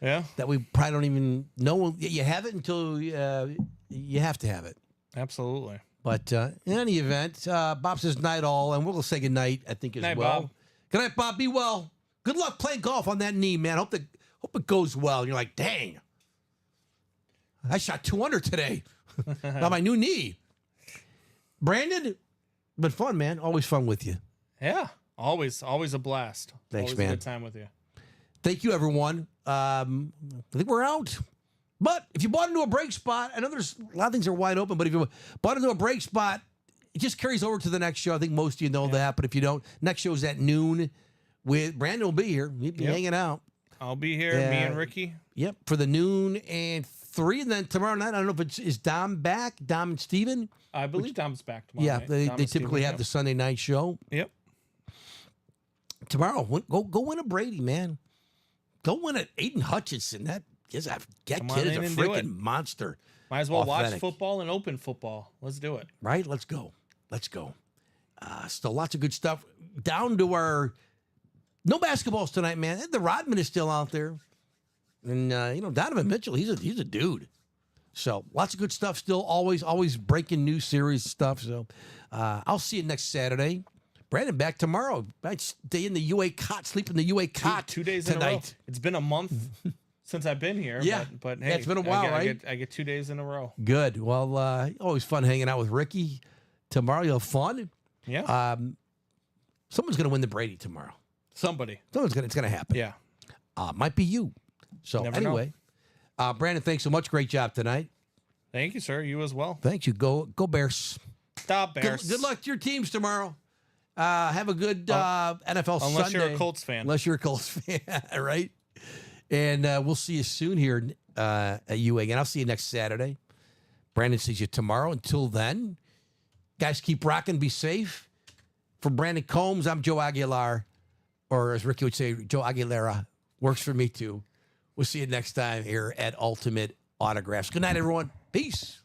Yeah. That we probably don't even know you have it until you have to have it. Absolutely. But in any event, Bob says night all, and we'll say good night, I think, as Night, well. Bob. Good night, Bob. Be well. Good luck playing golf on that knee, man. Hope it goes well. And you're like, dang, I shot 200 today on my new knee. Brandon, been fun, man. Always fun with you. Yeah. Always a blast. Thanks, Always man. A good time with you. Thank you, everyone. I think we're out. But if you bought into a break spot, I know there's a lot of things are wide open, but if you bought into a break spot, it just carries over to the next show. I think most of you know that, but if you don't, next show is at noon. With Brandon will be here. He'll be hanging out. I'll be here, me and Ricky. Yep, for the noon and 3. And then tomorrow night, I don't know if is Dom back, Dom and Steven? I believe Dom's back tomorrow. Yeah, night. they Dom and typically Steven, have the Sunday night show. Yep. Tomorrow, go win a Brady, man. Go win an Aiden Hutchinson. That Come on kid is a in and do it. freaking monster. Might as well watch Authentic. football and open football. Let's do it. Right? Let's go. Still lots of good stuff. Down to our no basketballs tonight, man. The Rodman is still out there, and Donovan Mitchell. He's a dude. So lots of good stuff. Still always breaking new series stuff. So I'll see you next Saturday. Brandon back tomorrow. I'd stay in the UA cot, sleep in the UA cot 2 days tonight. in a row. It's been a month since I've been here. Yeah. but Yeah, hey, it's been a while, right? I get 2 days in a row. Good. Well, always fun hanging out with Ricky. Tomorrow you'll have fun. Yeah. Someone's going to win the Brady tomorrow. Somebody. It's going to happen. Yeah. Might be you. So Never anyway, Brandon, thanks so much. Great job tonight. Thank you, sir. You as well. Thank you. Go Bears. Stop, Bears. Good luck to your teams tomorrow. Have a good NFL Sunday. Unless you're a Colts fan. Unless you're a Colts fan, right? And we'll see you soon here at UA. And I'll see you next Saturday. Brandon sees you tomorrow. Until then, guys, keep rocking. Be safe. For Brandon Combs, I'm Joe Aguilar. Or as Ricky would say, Joe Aguilera. Works for me too. We'll see you next time here at Ultimate Autographs. Good night, everyone. Peace.